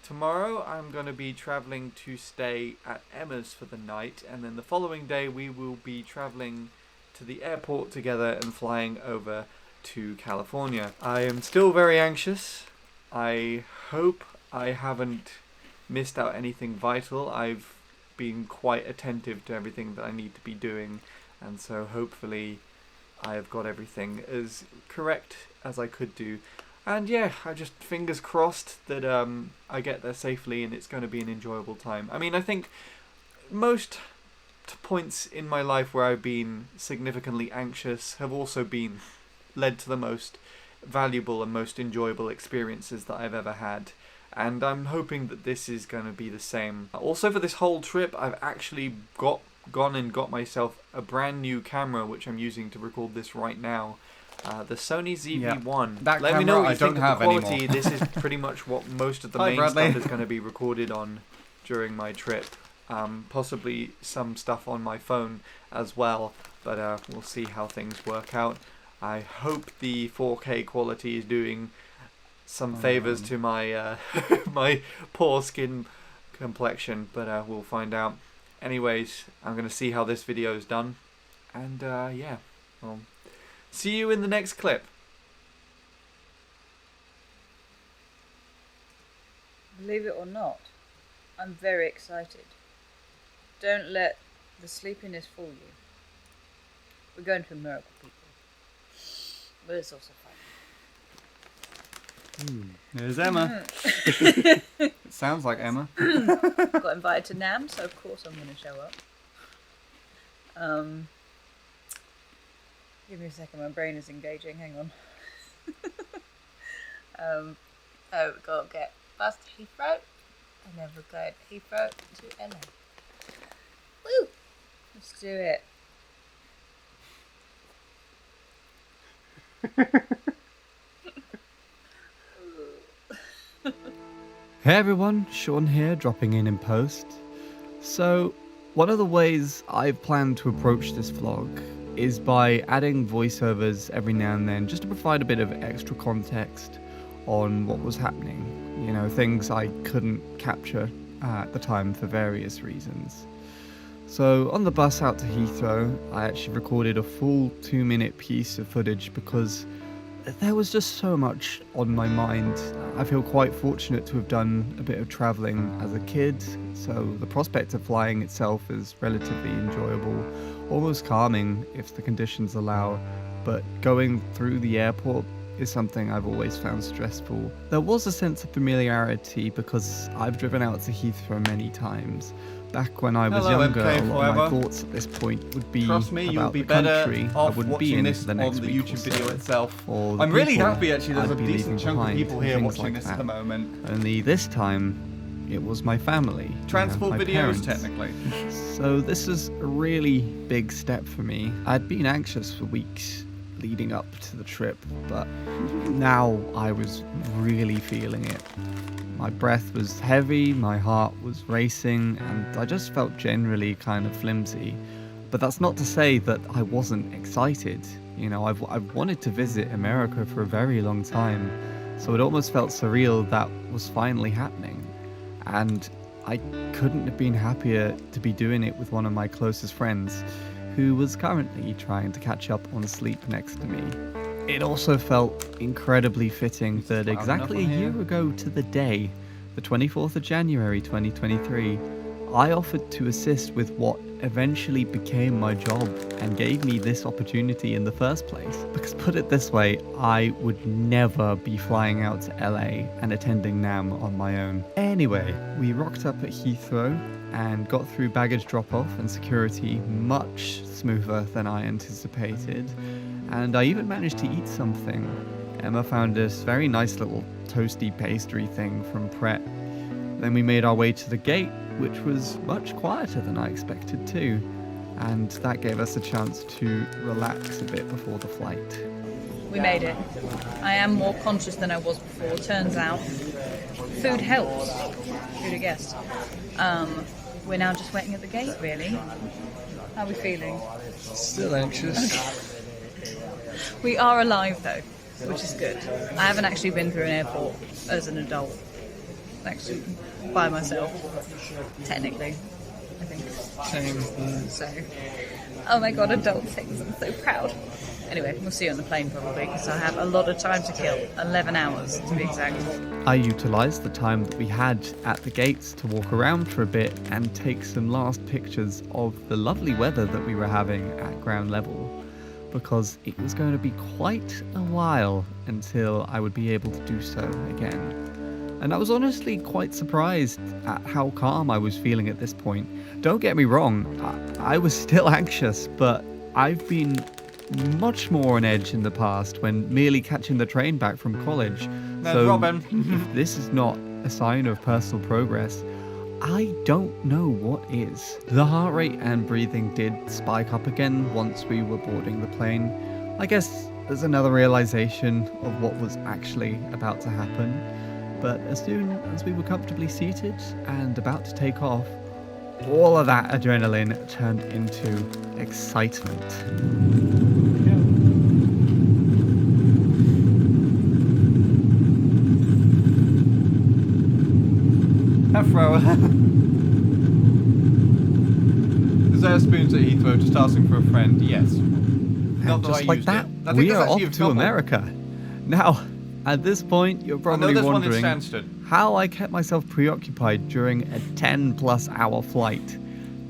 Tomorrow I'm going to be travelling to stay at Emma's for the night, and then the following day we will be travelling to the airport together and flying over to California. I am still very anxious. I hope I haven't missed out anything vital. I've been quite attentive to everything that I need to be doing, and so hopefully I have got everything as correct as I could do. And yeah, I just fingers crossed that I get there safely and it's going to be an enjoyable time. I mean, I think most points in my life where I've been significantly anxious have also been led to the most valuable and most enjoyable experiences that I've ever had. And I'm hoping that this is going to be the same. Also, for this whole trip, I've actually gone and got myself a brand new camera, which I'm using to record this right now. The Sony ZV-1. That Let me know camera what I you think don't of have the quality. anymore. This is pretty much what most of the Hi, main Bradley. stuff is going to be recorded on during my trip. Possibly some stuff on my phone as well, but we'll see how things work out. I hope the 4K quality is doing some favours to my my poor skin complexion, but we'll find out. Anyways, I'm going to see how this video is done, and yeah, well, see you in the next clip. Believe it or not, I'm very excited. Don't let the sleepiness fool you. We're going to a miracle, people. But it's also fun. There's Emma. It sounds like Emma. Got invited to NAMM, so of course I'm going to show up. Give me a second, my brain is engaging, hang on. Oh, we've got to get bus to Heathrow, and then we're going Heathrow to LA. Woo! Let's do it. Hey everyone, Sean here, dropping in post. So, one of the ways I've planned to approach this vlog is by adding voiceovers every now and then, just to provide a bit of extra context on what was happening. You know, things I couldn't capture at the time for various reasons. So, on the bus out to Heathrow, I actually recorded a full 2-minute piece of footage because there was just so much on my mind. I feel quite fortunate to have done a bit of travelling as a kid, so the prospect of flying itself is relatively enjoyable, almost calming if the conditions allow, but going through the airport is something I've always found stressful. There was a sense of familiarity because I've driven out to Heathrow many times. Back when I was Hello, younger, MK a lot of my forever. thoughts at this point would be Trust me, you'll about be the better country. I off wouldn't be watching in this for the on next the week or YouTube so. video itself. Or the I'm really people happy actually there's I'd a be decent leaving chunk of behind people and here things watching like this that. at the moment. Only this time, it was my family. Transport my videos, parents. technically. So this is a really big step for me. I'd been anxious for weeks leading up to the trip, but now I was really feeling it. My breath was heavy, my heart was racing, and I just felt generally kind of flimsy. But that's not to say that I wasn't excited. You know, I've wanted to visit America for a very long time, so it almost felt surreal that was finally happening. And I couldn't have been happier to be doing it with one of my closest friends, who was currently trying to catch up on sleep next to me. It also felt incredibly fitting that loud exactly a enough on year here? ago to the day, the 24th of January 2023, I offered to assist with what eventually became my job and gave me this opportunity in the first place. Because put it this way, I would never be flying out to LA and attending NAM on my own. Anyway, we rocked up at Heathrow and got through baggage drop-off and security much smoother than I anticipated. And I even managed to eat something. Emma found this very nice little toasty pastry thing from Pret. Then we made our way to the gate, which was much quieter than I expected too. And that gave us a chance to relax a bit before the flight. We made it. I am more conscious than I was before. Turns out, food helps. Who'd have guessed? We're now just waiting at the gate, really. How are we feeling? Still anxious. We are alive, though, which is good. I haven't actually been through an airport as an adult. Actually, by myself, technically, I think. Same. So, oh my god, adult things, I'm so proud. Anyway, we'll see you on the plane probably, because I have a lot of time to kill, 11 hours to be exact. I utilised the time that we had at the gates to walk around for a bit and take some last pictures of the lovely weather that we were having at ground level, because it was going to be quite a while until I would be able to do so again. And I was honestly quite surprised at how calm I was feeling at this point. Don't get me wrong, I was still anxious, but I've been much more on edge in the past when merely catching the train back from college. There's Robin. If this is not a sign of personal progress, I don't know what is. The heart rate and breathing did spike up again once we were boarding the plane. I guess there's another realization of what was actually about to happen. But as soon as we were comfortably seated and about to take off, all of that adrenaline turned into excitement. Afro. Is there spoons at Heathrow just asking for a friend? Yes. Not And that I just like used that, it. I think we that's are actually off a to couple. America. Now, at this point, you're I know probably there's one in wondering Stansted. how I kept myself preoccupied during a 10+ hour flight.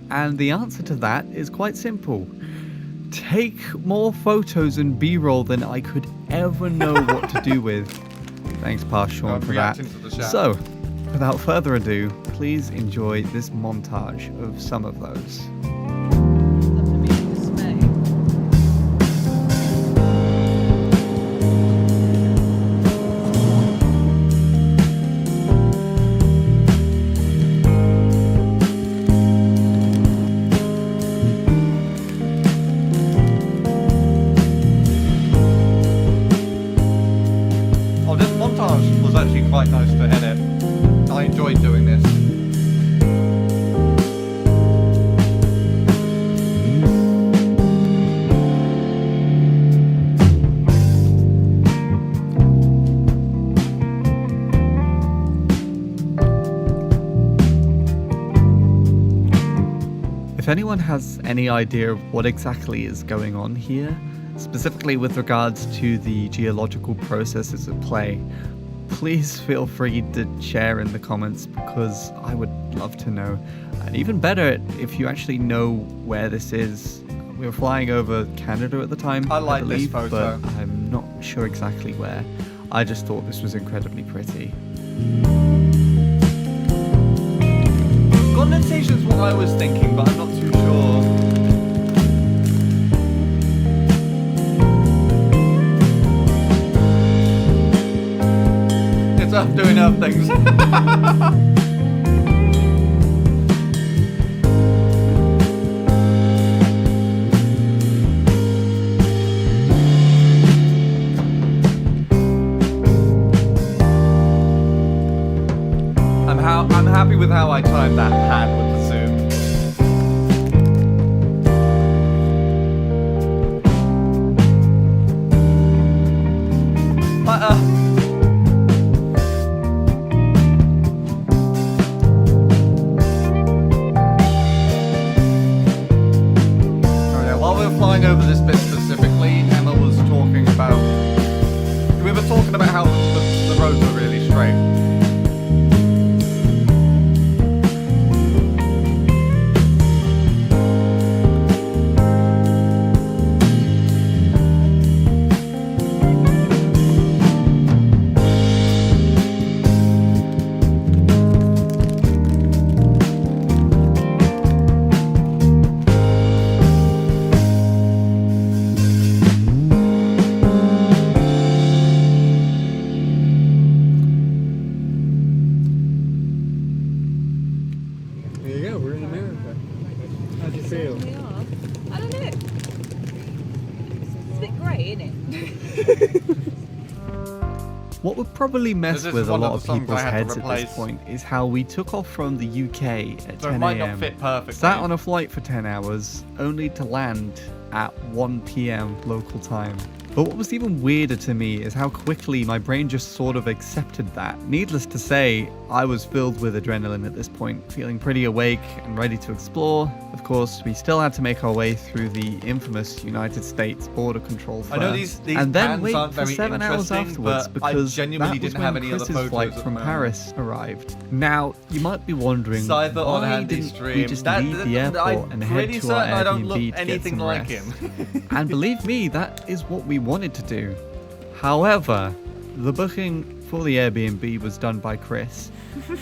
And the answer to that is quite simple. Take more photos and B-roll than I could ever know what to do with. Thanks, Past Sean, for that. reacting to the chat. So, without further ado, please enjoy this montage of some of those. Oh, this montage was actually quite nice to edit. I enjoyed doing this. If anyone has any idea of what exactly is going on here, specifically with regards to the geological processes at play, please feel free to share in the comments because I would love to know. And even better, if you actually know where this is. We were flying over Canada at the time, I like this believe, photo. but I'm not sure exactly where. I just thought this was incredibly pretty. Condensation's what I was thinking, but I'm not too sure. It's Earth doing Earth things. I'm happy with how I timed that pan with the zoom. While we were flying over this bit specifically, Emma was talking about. We were talking about how the roads were really straight. feel? Certainly are. I don't know. It's a bit grey, isn't it? What would probably mess This is with a one of lot the of songs people's I had to heads at replace. this point is how we took off from the UK at So it 10 might not a.m. fit perfectly. Sat on a flight for 10 hours, only to land at 1 p.m. local time. But what was even weirder to me is how quickly my brain just sort of accepted that. Needless to say, I was filled with adrenaline at this point, feeling pretty awake and ready to explore. Of course, we still had to make our way through the infamous United States border control first, I know these and then pans wait aren't for very 7 hours interesting, afterwards but I because genuinely that was didn't have when any other Chris's photos flight at the from moment. Paris arrived. Now, you might be wondering, Cyber on why Handy didn't Stream. we just leave the airport and head to our I don't look Airbnb to get anything some like rest? him. And believe me, that is what we wanted to do. However, the booking for the Airbnb was done by Chris,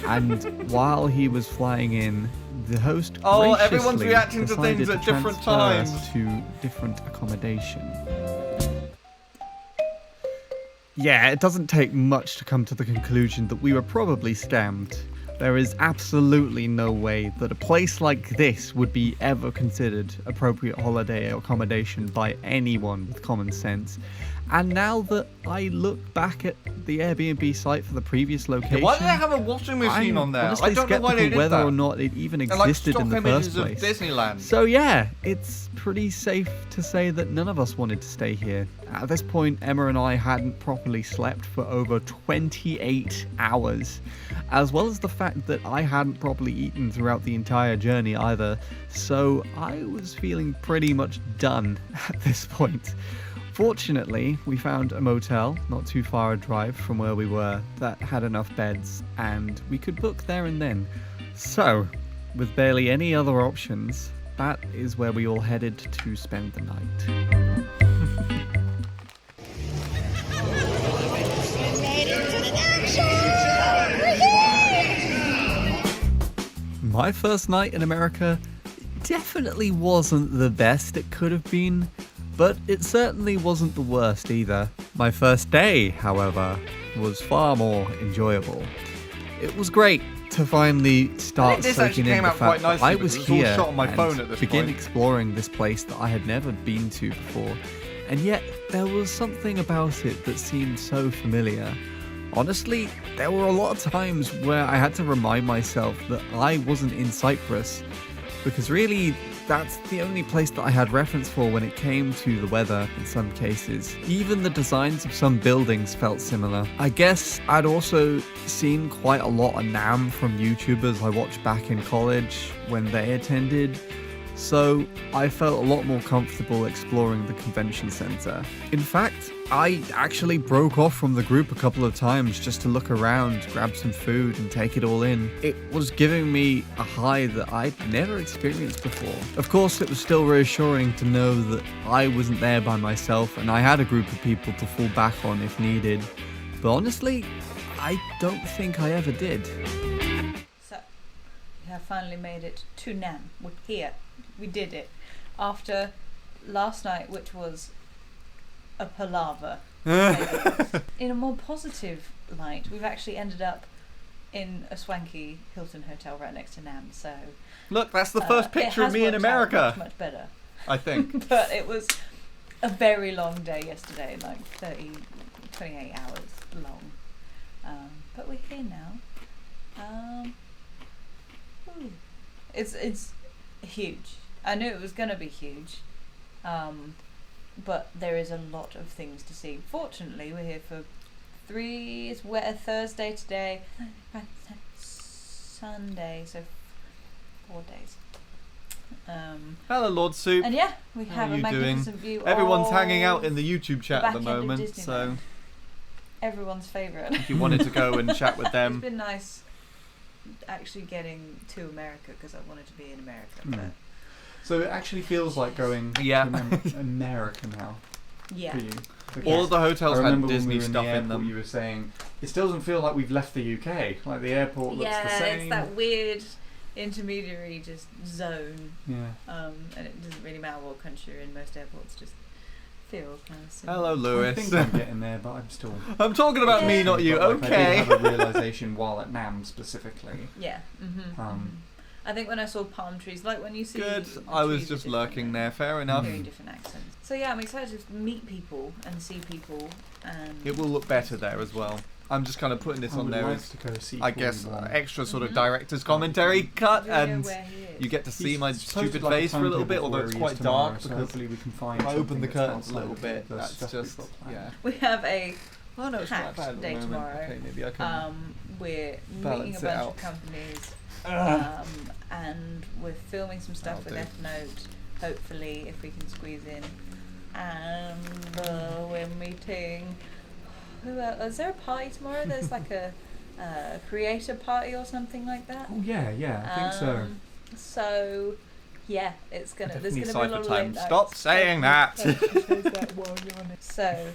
and while he was flying in, the host Oh, everyone's graciously reacting to things decided at different transfer us times. to different accommodation. Yeah, it doesn't take much to come to the conclusion that we were probably scammed. There is absolutely no way that a place like this would be ever considered appropriate holiday accommodation by anyone with common sense. And now that I look back at the Airbnb site for the previous location, Why do they have a washing machine I'm on there? honestly I don't know why they skeptical did whether that. or not it even They're like existed stock in the images first place. of Disneyland. So yeah, it's pretty safe to say that none of us wanted to stay here. At this point, Emma and I hadn't properly slept for over 28 hours, as well as the fact that I hadn't properly eaten throughout the entire journey either, so I was feeling pretty much done at this point. Fortunately, we found a motel not too far a drive from where we were that had enough beds, and we could book there and then. So, with barely any other options, that is where we all headed to spend the night. My first night in America definitely wasn't the best it could have been, but it certainly wasn't the worst either. My first day, however, was far more enjoyable. It was great to finally start this soaking actually in came the out quite fact that nicely I was because it's all here shot on my and phone at this begin point. exploring this place that I had never been to before, and yet there was something about it that seemed so familiar. Honestly, there were a lot of times where I had to remind myself that I wasn't in Cyprus, because really, that's the only place that I had reference for when it came to the weather in some cases. Even the designs of some buildings felt similar. I guess I'd also seen quite a lot of NAMM from YouTubers I watched back in college when they attended, so I felt a lot more comfortable exploring the convention center. In fact, I actually broke off from the group a couple of times just to look around, grab some food, and take it all in. It was giving me a high that I'd never experienced before. Of course, it was still reassuring to know that I wasn't there by myself and I had a group of people to fall back on if needed. But honestly, I don't think I ever did. So, we have finally made it to NAMM. We're here. We did it. After last night, which was a palaver. In a more positive light, we've actually ended up in a swanky Hilton hotel right next to NAMM, so... Look, that's the first it picture of has me in worked out America. much better. I think. But it was a very long day yesterday, like 28 hours long. But we're here now. Ooh. It's huge. I knew it was going to be huge. But there is a lot of things to see. Fortunately, we're here for it's a Thursday today. Sunday, so 4 days. Hello, Lord Soup. And yeah, we How have are a you doing? magnificent view. Everyone's of hanging out in the YouTube chat the at the back end of moment, so Disneyland. Everyone's favourite. if you wanted to go and chat with It's them, been nice actually getting to America because I wanted to be in America. Hmm. But So it actually feels like going Yeah. to America now yeah, for you. all of the I hotels had remember when Disney we were in the stuff in airport, them. you were saying it still doesn't feel like we've left the UK. Like the airport looks the yeah, same. it's that weird intermediary just zone, Yeah. and it doesn't really matter what country you're in. Most airports just feel kind of similar. Hello, I Lewis. think I'm getting there, but I'm still. I'm talking about me, Yeah. not you. But, like, I Okay. did have a realization while at NAMM specifically. Yeah. Mm-hmm. I think when I saw palm trees, like when you see Good. the I was trees just are lurking different, there. Fair enough. hearing different accents. So yeah, I'm excited to meet people and see people, and It will look better there as well. I'm just kind of putting this I on would there like as, to go see I guess, Corey Wong. extra sort of Mhm. director's commentary cut, video and where he is. you get to see He's my posted, stupid like, a face for a little bit, timetable although for it's where he quite is tomorrow, dark so because hopefully we can find if I open something the that's curtains a outside little of bit, the that's stuff just, we've got planned. yeah. We have a Oh no, it's not packed bad at the day moment. tomorrow. Okay, maybe I can We're balance meeting a it bunch out. of companies, and we're filming some stuff That'll with do. F-Note, hopefully, if we can squeeze in. And we're meeting... Who else? Is there a party tomorrow? There's like a creator party or something like that. Oh yeah, I think so. So, yeah, it's gonna. There's Definitely gonna be a lot of cipher time. late Stop nights. saying that. So,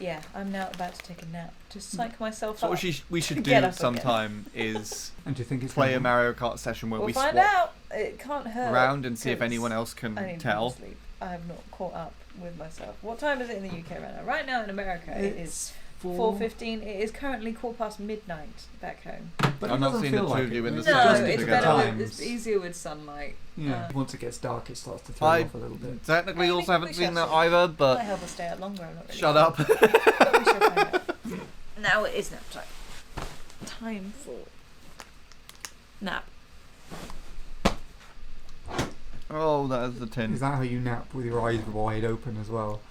yeah, I'm now about to take a nap to psych myself So up. what we should Get do up again. sometime is And do you think it's play a gonna- Mario Kart session where We'll we find swap out. It can't hurt. around and see if 'cause anyone else I can need to tell. sleep. I have not caught up with myself. What time is it in the UK right now? Right now in America, it is It's 4:15. It is currently midnight back home. But I'm it not doesn't seeing the feel two like of you it. in the It's same No, just room it's together. better. times. It's easier with sunlight. Yeah. Uh, Once it gets dark, it starts to throw I off a little bit. technically Maybe also haven't we seen shall that see. either, Might but help us stay out longer. I'm not really shut sure. up. We shall find out. Now it is nap time. Time for nap. Oh, that is the tin. Is that how you nap, with your eyes wide open as well?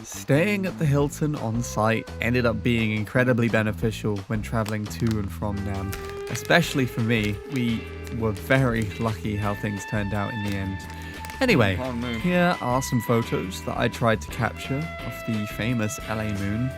Staying at the Hilton on site ended up being incredibly beneficial when traveling to and from Nam. Especially for me, we were very lucky how things turned out in the end. Anyway, here are some photos that I tried to capture of the famous LA moon.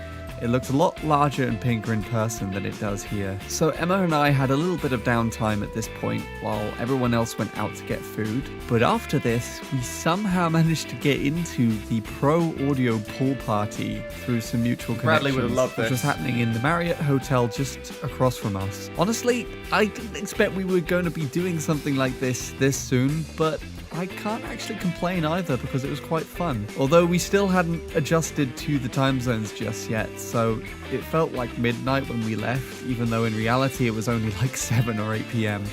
It looks a lot larger and pinker in person than it does here. So Emma and I had a little bit of downtime at this point while everyone else went out to get food. But after this, we somehow managed to get into the Pro Audio pool party through some mutual connections. Bradley would have loved which was this. happening in the Marriott Hotel just across from us. Honestly, I didn't expect we were going to be doing something like this soon, but I can't actually complain either because it was quite fun. Although we still hadn't adjusted to the time zones just yet, so it felt like midnight when we left, even though in reality it was only like 7 or 8 p.m.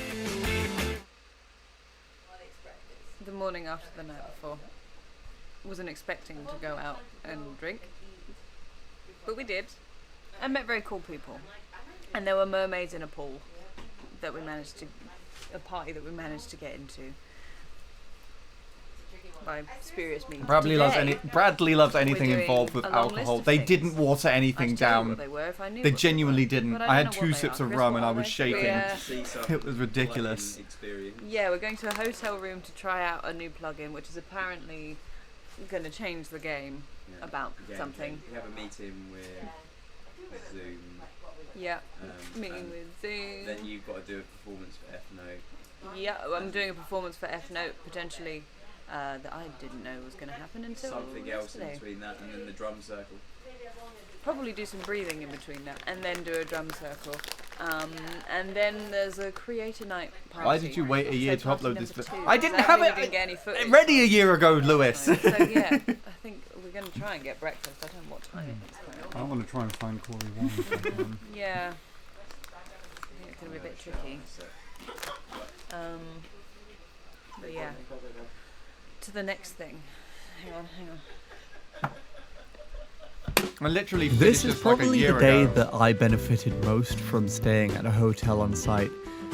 The morning after the night before. Wasn't expecting to go out and drink, but we did. I met very cool people, and there were mermaids in a pool that we managed to, a party that we managed to get into. By spurious means. Bradley loves anything doing involved with a long list alcohol. of They things. didn't water I anything should tell you down. what they were if I knew They what genuinely were, didn't. but I had don't know 2 what they sips are. of Chris, rum what and I are was they? shaking. It was ridiculous. Yeah, we're going to a hotel room to try out a new plugin, which is apparently going to change the game about something. We have a meeting with Zoom. Yeah, meeting and with Zoom. Then you've got to do a performance for F-Note. Yeah, I'm doing a performance for F-Note potentially that I didn't know was going to happen until Something else in yesterday. between that and then the drum circle. Probably do some breathing in between that, and then do a drum circle. And then there's a creator night party. Why did you wait a year So to party upload this? number 2, I didn't because have we it didn't get any footage. ready a year ago, Lewis. So yeah, I think we're going to try and get breakfast. I don't know what time it is. I want to try and find Corey Wong if I can. Yeah. I think it's going to be a bit tricky. But yeah. To the next thing. Hang on. I literally This finished is this like a probably year the day ago. that I benefited most from staying at a hotel on site.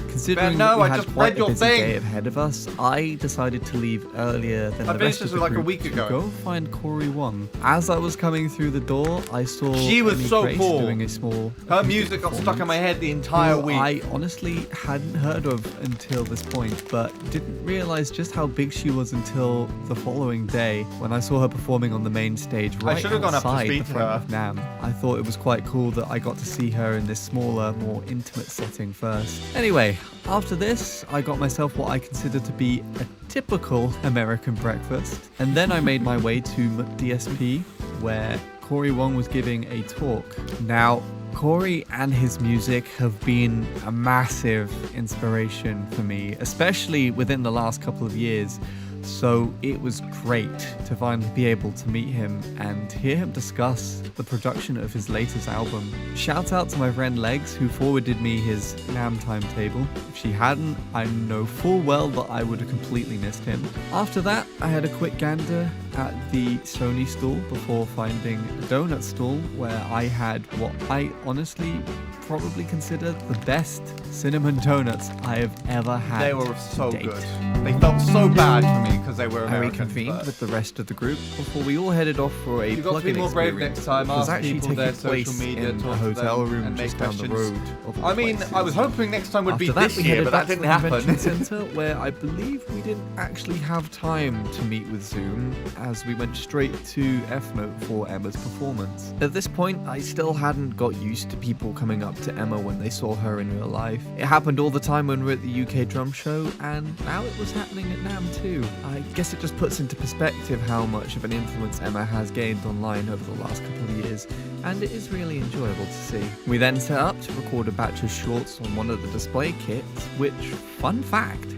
Considering no, that we I had just quite read a your busy thing. day ahead of us, I decided to leave earlier than I the finished rest of this the like a group week to ago. go find Corey Wong. As I was coming through the door, I saw She was Amy so Grace cool. doing a small Her music got stuck in my head the entire who week. I honestly hadn't heard of until this point, but didn't realize just how big she was until the following day when I saw her performing on the main stage right should have gone up to outside speak the to front her. of NAM. I thought it was quite cool that I got to see her in this smaller, more intimate setting first. Anyway, after this, I got myself what I consider to be a typical American breakfast, and then I made my way to DSP, where Corey Wong was giving a talk. Now, Corey and his music have been a massive inspiration for me, especially within the last couple of years. So it was great to finally be able to meet him and hear him discuss the production of his latest album. Shout out to my friend Legs, who forwarded me his NAMM timetable. If she hadn't, I know full well that I would have completely missed him. After that, I had a quick gander at the Sony stall before finding a donut stall where I had what I honestly probably consider the best cinnamon donuts I have ever had. They were so to date. good. They felt so bad for me because they were I American. reconvened but- with the rest of the group before we all headed off for a You've got to plug-in be more brave experience, next time. which was Ask actually people taking their social place media, in talk a to hotel them, room and make just down the questions. road. Of all I mean, places. I was hoping next time would After be that, this we year, headed but back that to didn't the happen. convention centre, where I believe we didn't actually have time to meet with Zoom, as we went straight to F Note for Emma's performance. At this point, I still hadn't got used to people coming up to Emma when they saw her in real life. It happened all the time when we were at the UK Drum Show, and now it was happening at NAMM too. I guess it just puts into perspective how much of an influence Emma has gained online over the last couple of years, and it is really enjoyable to see. We then set up to record a batch of shorts on one of the display kits, which, fun fact,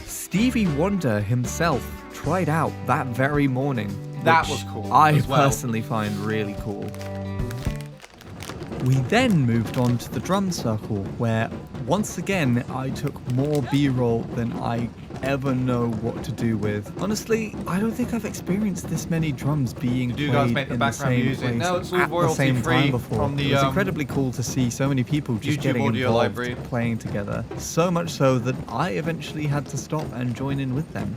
Stevie Wonder himself tried out that very morning. That which was cool I as well. personally find really cool. We then moved on to the drum circle, where once again I took more B-roll than I ever know what to do with. Honestly, I don't think I've experienced this many drums being Did you played guys make the in background the same music? place No, it's all at the same royalty-free time before. from the, It was incredibly cool to see so many people just YouTube getting audio involved, library. playing together. So much so that I eventually had to stop and join in with them.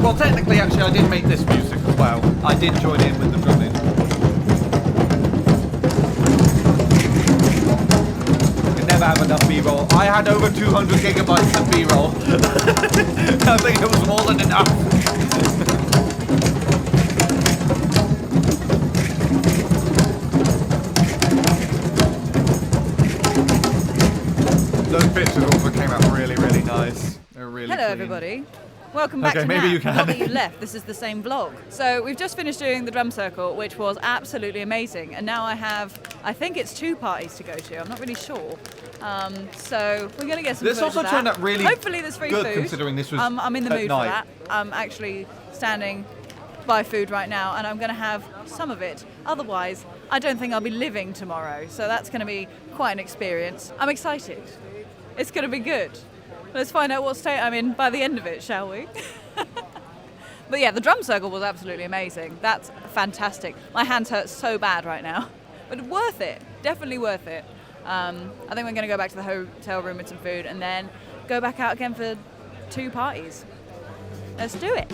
Well, technically, actually, I did make this music as well. I did join in with the drumming. Could never have enough B-roll. I had over 200 gigabytes of B-roll. I think it was more than enough. Those pictures also came out really, really nice. They're really Hello, clean. everybody. Welcome back Okay, to maybe NAMM. you can. Not that you left. This is the same vlog. So we've just finished doing the drum circle, which was absolutely amazing. And now I think it's 2 parties to go to. I'm not really sure. So we're going to get some This footage also of that. turned out really Hopefully there's free good, food. considering this was I'm in the at mood night. for that. I'm actually standing by food right now, and I'm going to have some of it. Otherwise, I don't think I'll be living tomorrow. So that's going to be quite an experience. I'm excited. It's going to be good. Let's find out what state I'm in by the end of it, shall we? But yeah, the drum circle was absolutely amazing. That's fantastic. My hands hurt so bad right now. But worth it. Definitely worth it. I think we're going to go back to the hotel room with some food and then go back out again for 2 parties. Let's do it.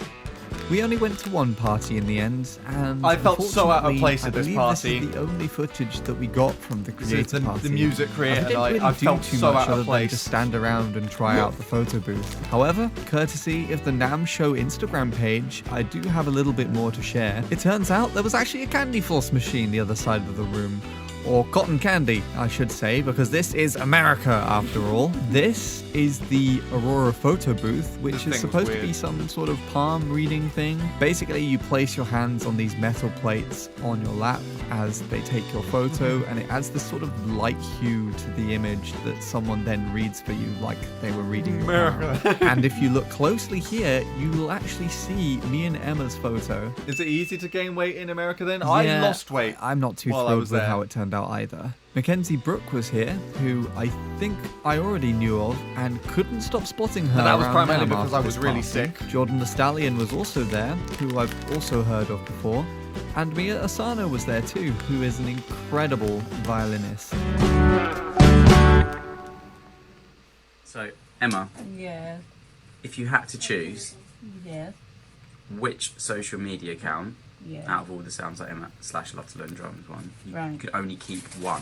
We only went to one party in the end, and I felt so out of unfortunately, place at I this believe party. This is the only footage that we got from the This is creator the party. music creator I didn't night. really I do felt too so much out other of than place. just stand around and try out the photo booth. However, courtesy of the NAMM Show Instagram page, I do have a little bit more to share. It turns out there was actually a candy floss machine the other side of the room. Or cotton candy, I should say, because this is America after all. This is the Aurora photo booth, which This is thing was supposed to weird. be some sort of palm reading thing. Basically, you place your hands on these metal plates on your lap as they take your photo, and it adds this sort of light hue to the image that someone then reads for you like they were reading your palm. And if you look closely here, you will actually see me and Emma's photo. Is it easy to gain weight in America then? I Yeah, lost weight. I'm not too while I thrilled was with there. how it turned out either. Mackenzie Brooke was here, who I think I already knew of and couldn't stop spotting her. And that was around primarily NAMM because after I was this really party. sick. Jordan the Stallion was also there, who I've also heard of before. And Mia Asano was there too, who is an incredible violinist. So, Emma, Yeah. if you had to choose Yes. which social media account Yeah. out of all the Sounds Like Emma / Love to Learn Drums one, you Right. could only keep one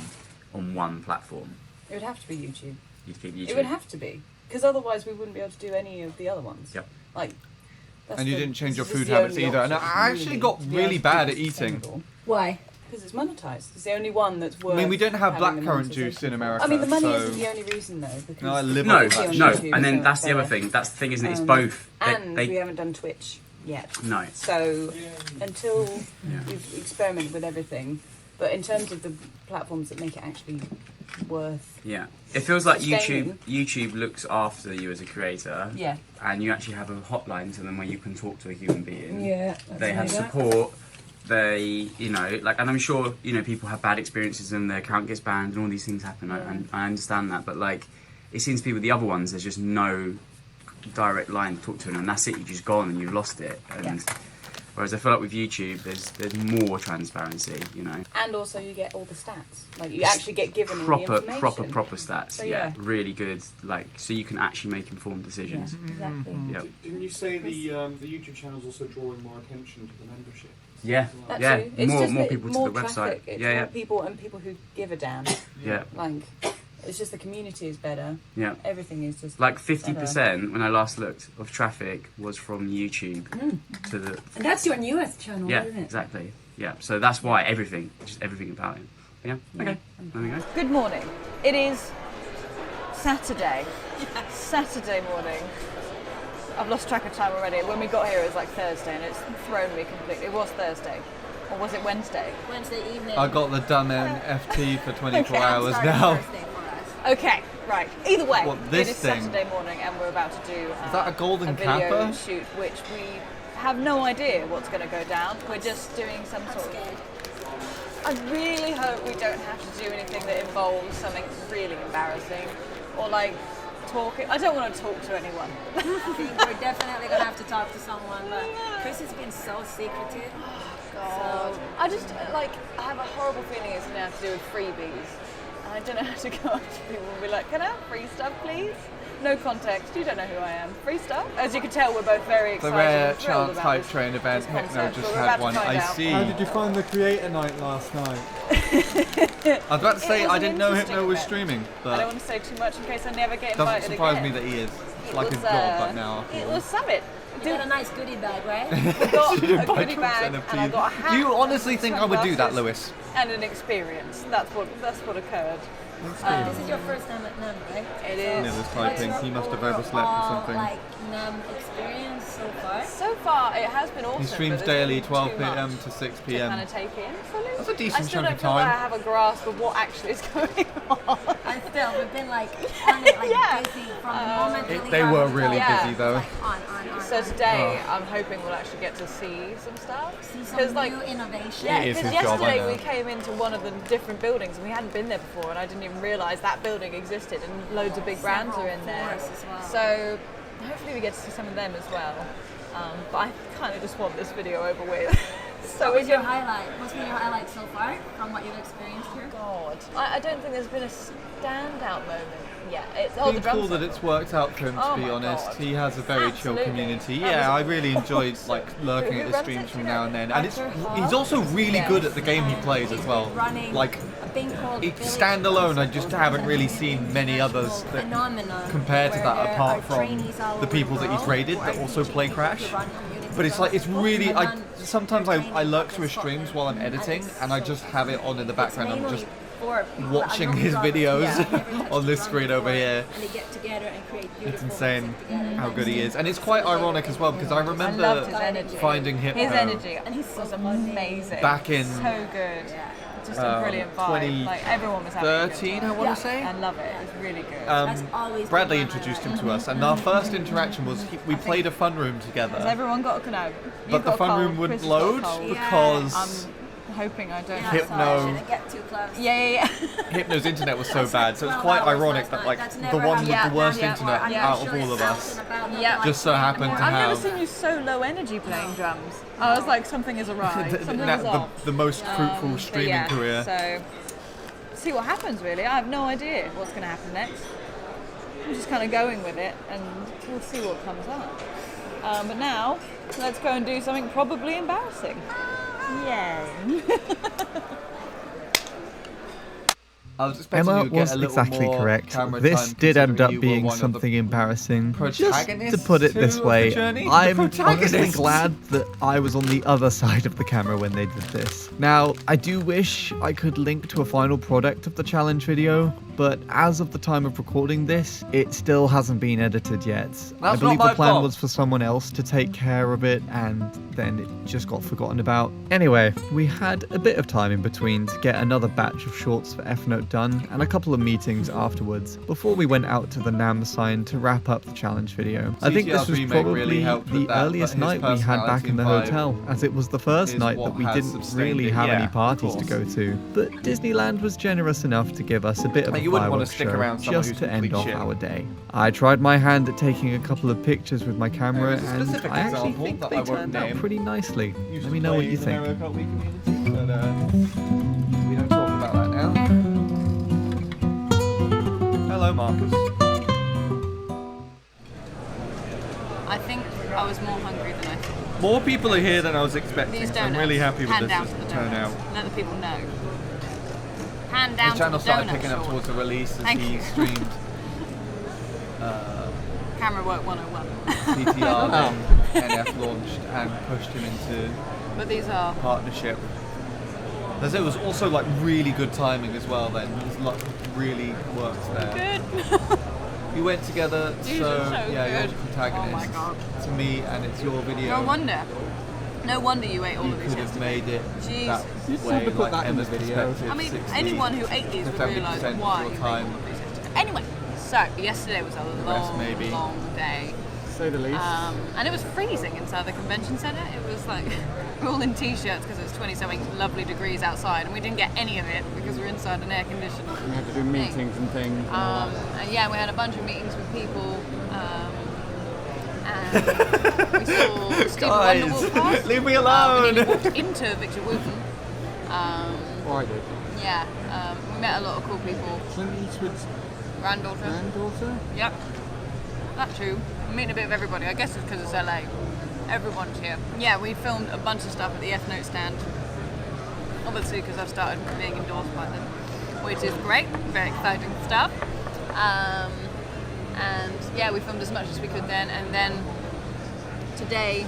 on one platform. It would have to be YouTube. You'd keep YouTube. It would have to be, because otherwise we wouldn't be able to do any of the other ones. Yep. Like, that's And you the- didn't change your this is food the habits only either, and option, I actually got to be really able to bad keep at it eating. sustainable. Why? Because it's monetized. It's the only one that's worth. I mean, we don't have having the blackcurrant juice monetization in for. America, I mean, the money so- isn't the only reason though. Because No, I live No, off that on no, YouTube, and then so that's the other fair. thing. That's the thing, isn't it? It's Um, both. And They, we haven't done Twitch yet. no. So until Yeah. we've experimented with everything, But in terms of the platforms that make it actually worth, Yeah, it feels like Sustaining. YouTube looks after you as a creator, yeah, and you actually have a hotline to them where you can talk to a human being. yeah, They have support. They, you know, like, and I'm sure, you know, people have bad experiences and their account gets banned and all these things happen. And I understand that, but like, it seems to be with the other ones, there's just no direct line to talk to them, and that's it. You've just gone and you've lost it. And whereas I feel like with YouTube, there's more transparency, you know. And also you get all the stats. Like you actually get given all the information. Proper stats. So, yeah, yeah. really good. Like, so you can actually make informed decisions. Yeah, exactly. Yeah. Didn't you say the YouTube channel's also drawing more attention to the membership? Yeah. That's Yeah. true. It's just More that people to more the website. traffic. It's Yeah, more yeah. people and people who give a damn. Yeah. Like, it's just the community is better. Yeah. Everything is just Like 50% when I last looked of traffic was from YouTube to the. And that's your newest channel, Yeah, isn't it? exactly. Yeah, so that's why everything, just everything about it. Yeah. Okay. There we go. Good morning. It is Saturday. Saturday morning. I've lost track of time already. When we got here, it was like Thursday, and it's thrown me completely. It was Thursday, or was it Wednesday? Wednesday evening. I got the dumb FT for 24 Okay, hours Started now. Thursday for us. Okay, right. Either way, What, this it is thing? Saturday morning, and we're about to do Is that a golden a video kappa? shoot, which we have no idea what's going to go down. We're just doing some sort of. Scared. I really hope we don't have to do anything that involves something really embarrassing, or like talking. I don't want to talk to anyone. I think we're definitely gonna have to talk to someone, but Chris has been so secretive. God. So I just like I have a horrible feeling it's going to have to do with freebies. And I don't know how to go up to people and be like, "Can I have free stuff, please?" No context. You don't know who I am. Free stuff. As you can tell, we're both very The excited. rare and thrilled chance about hype this- train event, this Hypno concept, just but we're had about to one. find I out. see. How did you find the creator night last night? I was about to say It was I an didn't know interesting Hypno was event. streaming, I don't but want to say too much in case I never get it doesn't invited surprise again. me that he is. It's It like was, his job right now. It was Summit. you got a nice goodie bag, right? We got She did a buy goodie Trump's bag, and I got a hat. Do you honestly and think I would do that, sunglasses, Lewis? And an experience. That's what occurred. This is your first time at NAM, right? It is. Neil was typing. He must have overslept or something. Like NAM experience so far. So far, it has been awesome. He streams but there's daily, been 12 too p.m. much to 6 to p.m. kind of take in fully. That's a decent I still chunk don't of feel like I time. have a grasp of what actually is going on. And still, we've been like on it, like Yeah. busy from the moment we leave They our were hotel. really Yeah. busy though. Like on. So today, I'm hoping we'll actually get to see some stuff. See some 'Cause, new innovation. Yeah, It is because his job, I yesterday know. we came into one of the different buildings and we hadn't been there before, and I didn't even realise that building existed, and loads of big brands are in there. Floors as well. So hopefully we get to see some of them as well. But I kind of just want this video over with. So What we was your can. highlight? What's been your highlight so far from what you've experienced here? God, I don't think there's been a standout moment yet. It's It's the been drum cool that set. it's worked out for him, Oh to be my honest. God. He has a very Absolutely. chill community. That Yeah, I was really enjoyed awesome. like lurking Who at his runs streams it, from you now know? and then. And it's Arthur he's Hart? also really Yeah. good at the game he And plays as he's well. been running Like a thing called it's Village standalone, I just Festival, haven't which is really a seen many others that phenomenon compare to where that there apart are from trainees all the over people that he's world raided who that are also teaching play people Crash. to run community But it's like it's service. really I've I done sometimes their I training lurk up to in his streams Scotland, while I'm and editing it's and I so just have it on in the background. I'm mainly just for watching like his non-drummers videos who've never touched on the drum screen over before, here. And they get together and create beautiful insane music together. how And good he so is. And it's quite ironic as well because I I loved remember his energy. finding Hypno His energy And he's so was funny. amazing. back in so good. Just a brilliant vibe. 2013, Like everyone was having a good 13, time. I want to say. I love it. It's really good. That's always Bradley been my introduced him highlight. to us, and our first interaction was we played a fun room Has together, everyone got a canoe? but the fun room wouldn't load because I'm hoping I don't. Yeah, have Hypno- so I shouldn't get too close. Yeah. Hypno's internet was so That's bad. like So it's 12 quite hours ironic last that night. like That's the never one with happened. the worst Yeah, internet I'm out of sure all of it's us out and about, Yeah. like just so 3 in the happened to morning. I've never have seen you so low energy playing drums. I was like, something is awry. Something is off. the most fruitful But streaming yeah, career. So, see what happens really. I have no idea what's going to happen next. I'm just kind of going with it and we'll see what comes up. But now, let's go and do something probably embarrassing. Yay. I was expecting Emma you to get was a little exactly more correct. camera This time did end considering up you were being one of the something embarrassing. Just to protagonists put it this of the way, journey? I'm The honestly protagonist. glad that I was on the other side of the camera when they did this. Now, I do wish I could link to a final product of the challenge video, but as of the time of recording this, it still hasn't been edited yet. I believe not my the plan fault. was for someone else to take care of it, and then it just got forgotten about. Anyway, we had a bit of time in between to get another batch of shorts for F-Note done, and a couple of meetings afterwards, before we went out to the NAM sign to wrap up the challenge video. I think this CTR's was remake probably really helped with the that, earliest but his night we had back in the personality hotel, as it was the first is night what that we has didn't sustained really it. have Yeah, any of parties to course. go to. But Disneyland was generous enough to give us a bit of a You wouldn't want to fireworks stick show around someone just who's to end complete off shit. our day. I tried my hand at taking a couple of pictures with my camera, There's a and specific I actually example think that they I won't turned out name. pretty nicely. Used Let to me know play what you in the think. Mario Kart Wii community, but we don't talk about that now. Hello, Marcus. I think I was more hungry than I thought. More people are here than I was expecting. These so donuts. I'm really happy with Hand this down to the turnout. donuts. Let the people know. Hand down The channel to the started donut picking up short. towards the release as Thank he you. streamed Camera work 101. PTR, then NF launched and pushed him into But these are partnership. As it was also like really good timing as well. Then his luck really worked there. good. You went together, These so are so yeah, you're good. the protagonist. Oh my God. To me, and it's your video. No wonder. No wonder you ate all You of these could have yesterday. made it Jeez. that You just way, have to put like that in the Emma's video. perspective. I mean, 60 anyone who ate these to would 70% realise of why your you ate time. all of these yesterday. Anyway, so yesterday was a rest long, maybe. long day. Say the least. And it was freezing inside the convention centre. It was like, we're all in t-shirts because it's 20-something lovely degrees outside, and we didn't get any of it because we're inside an air-conditioned We had to do meetings and things. and yeah, we had a bunch of meetings with people. And we saw Stevie Wonder walk past. leave me We alone. nearly walked into Victor Wooten. Or I did. Yeah, we met a lot of cool people. Clint Eastwood's Granddaughter. granddaughter? Yep. That's true. I'm meeting a bit of everybody. I guess it's because it's LA. Everyone's here. Yeah, we filmed a bunch of stuff at the F-Note stand. Obviously, because I've started being endorsed by them, which is great. Very exciting stuff. And yeah, we filmed as much as we could then. And then today,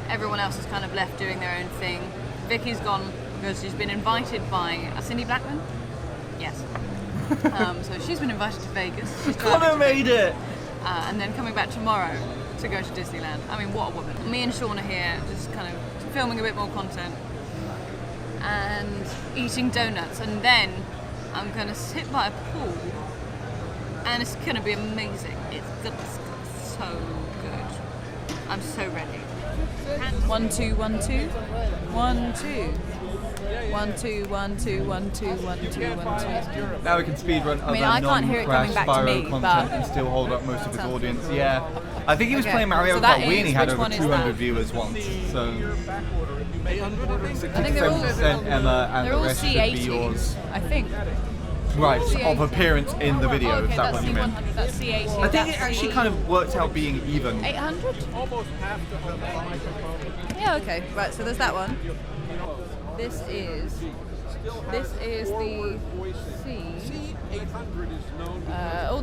everyone else has kind of left doing their own thing. Vicky's gone because she's been invited by Cindy Blackman. Yes. So she's been invited to Vegas. She's driving Connor to made it. and then coming back tomorrow to go to Disneyland. I mean, what a woman. Me and Sean are here just kind of filming a bit more content and eating donuts, and then I'm going to sit by a pool and it's going to be amazing. It's going to be so good. I'm so ready. 1 2 1 2 1 2 1 2 1 2 1 2 1 2 1 2. Now we can speedrun other mean, I can't hear it coming non-Crash back to Spyro me, content but- and still hold up most of his Sounds audience. good. Yeah, I think he was Okay, playing Mario so Kart that Wii and he is- had which over one is 200 that? viewers once. So I think they're all 67% Emma and they're the all rest should be C80, yours. I think. Right, C80. of appearance in the video, Oh, okay, if that's that's what you meant. C100, that's C80. I think it actually kind of worked out being even. 800? Yeah, okay. Right, so there's that one. This is the C.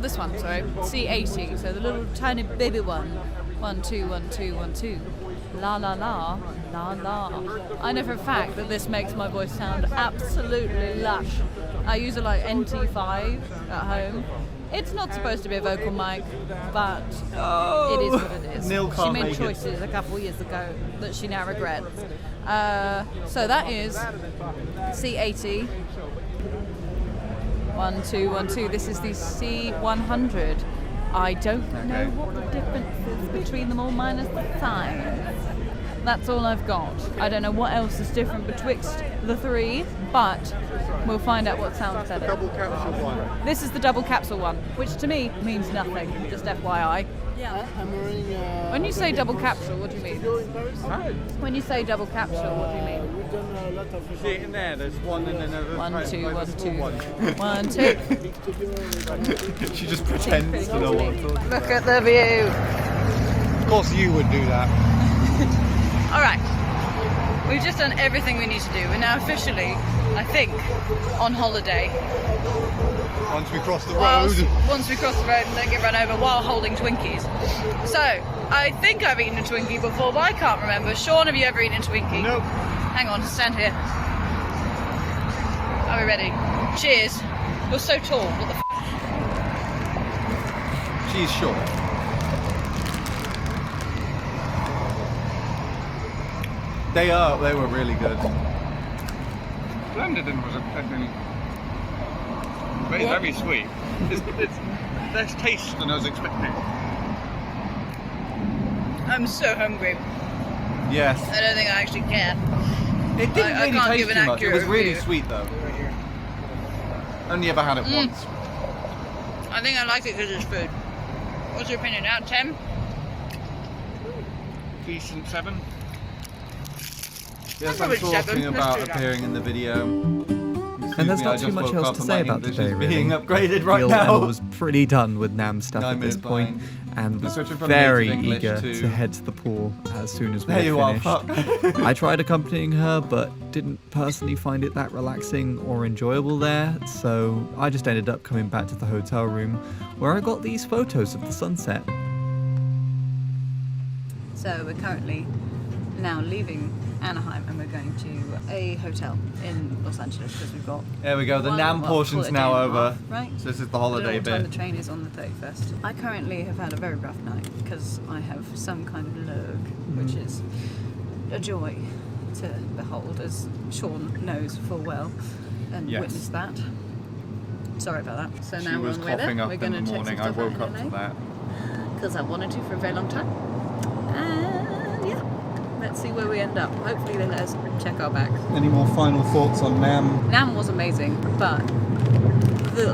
This one, sorry. C80. So the little tiny baby one. 1 2 1 2 1 2. La la la la la. I know for a fact that this makes my voice sound absolutely lush. I use a like NT5 at home. It's not supposed to be a vocal mic, but it is what it is. Neil She can't made make it. choices a couple of years ago that she now regrets. So that is C80. 1 2 1 2. This is the C100. I don't know what the difference is between them all minus the size. That's all I've got. I don't know what else is different betwixt the three, but we'll find out what sounds better. Double capsule one. This is the double capsule one, which to me means nothing, just FYI. I'm wearing. When you say double capsule, what do you mean? in Paris? When you say double capsule, what do you mean? We've done a lot of. See it in there, there's one and another. 1 2 1 2 one. 1 2. She just pretends to know what I'm talking about. Look at the view. Of course, you would do that. All right. We've just done everything we need to do. We're now officially, I think, on holiday. Once we cross the Once we cross the road and don't get run over while holding Twinkies. So, I think I've eaten a Twinkie before, but I can't remember. Sean, have you ever eaten a Twinkie? Nope. Hang on, stand here. Are we ready? Cheers. You're so tall. What the She's short. They were really good. Blendeden was very sweet. It's less taste than I was expecting. I'm so hungry. Yes. I don't think I actually can. It didn't I really can't taste give an too much. It was accurate really review. sweet though. Only ever had it once. I think I like it because it's food. What's your opinion? Out of 10? Decent 7. Yes, I'm probably talking 7. Let's about do that. appearing in the video. And there's not too much else to say about today, really. Being upgraded right Gil now. Emma was pretty done with Nam stuff 9 at this minutes point, behind. and was Switching from very native English eager to- to head to the pool as soon as we There had you are, finished. fuck. I tried accompanying her, but didn't personally find it that relaxing or enjoyable there, so I just ended up coming back to the hotel room, where I got these photos of the sunset. So we're currently now leaving Anaheim and we're going to a hotel in Los Angeles because we've got There we go. The one- NAM well, portion's call it a now day and a over. half, right? So this is the I don't know holiday what time bit. the train is on the 31st. I currently have had a very rough night because I have some kind of lurg, which is a joy to behold, as Sean knows full well and Yes. witnessed that. Sorry about that. So She now we're was on the way there. coughing up We're in going the to check morning. some I stuff woke out up in to LA that. because I wanted to for a very long time. And yeah, let's see where we end up. Hopefully they let us check our bags. Any more final thoughts on NAM? NAM was amazing, but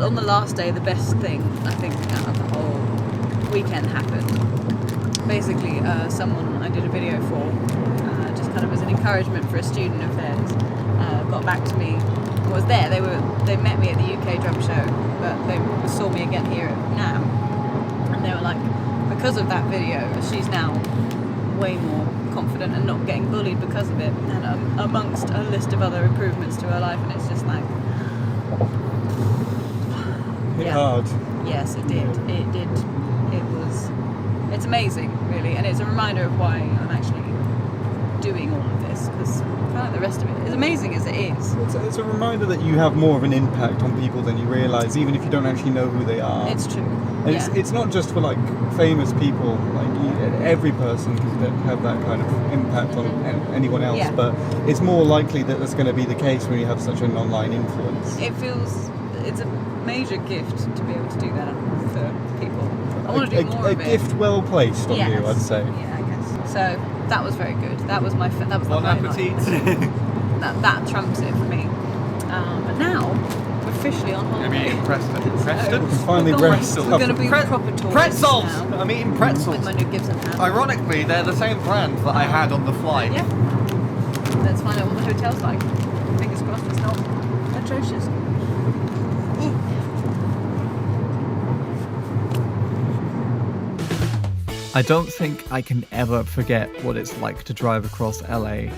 on the last day, the best thing I think out of the whole weekend happened. Basically, someone I did a video for, just kind of as an encouragement for a student of theirs, got back to me. Was there? They met me at the UK drum show, but they saw me again here at NAM, and they were like, because of that video, she's now way more confident and not getting bullied because of it, and amongst a list of other improvements to her life, and it's just like, Hit hard. yes, it did. It did. It's amazing, really, and it's a reminder of why I'm actually doing all of this, because the rest of it, as amazing as it is, It's a reminder that you have more of an impact on people than you realise, even if you don't actually know who they are. it's true. And Yeah. it's not just for like famous people, like every person can have that kind of impact on anyone else, Yeah. but it's more likely that that's going to be the case when you have such an online influence. It feels, it's a major gift to be able to do that for people. I want to do more a of it. gift well placed on Yes. you, I'd say. Yeah, I guess. So that was very good. That was my that was the Bon highlight. appetit. That trumps it for me. But now we're officially on I'm holiday. eating Preston. We can finally We're going- rest We're going to be proper tourists Pretzels! now. I'm eating With pretzels. my new Gibson hat. Ironically, they're the same brand that I had on the flight. Yeah. Let's find out what the hotel's like. Fingers crossed it's not atrocious. I don't think I can ever forget what it's like to drive across LA,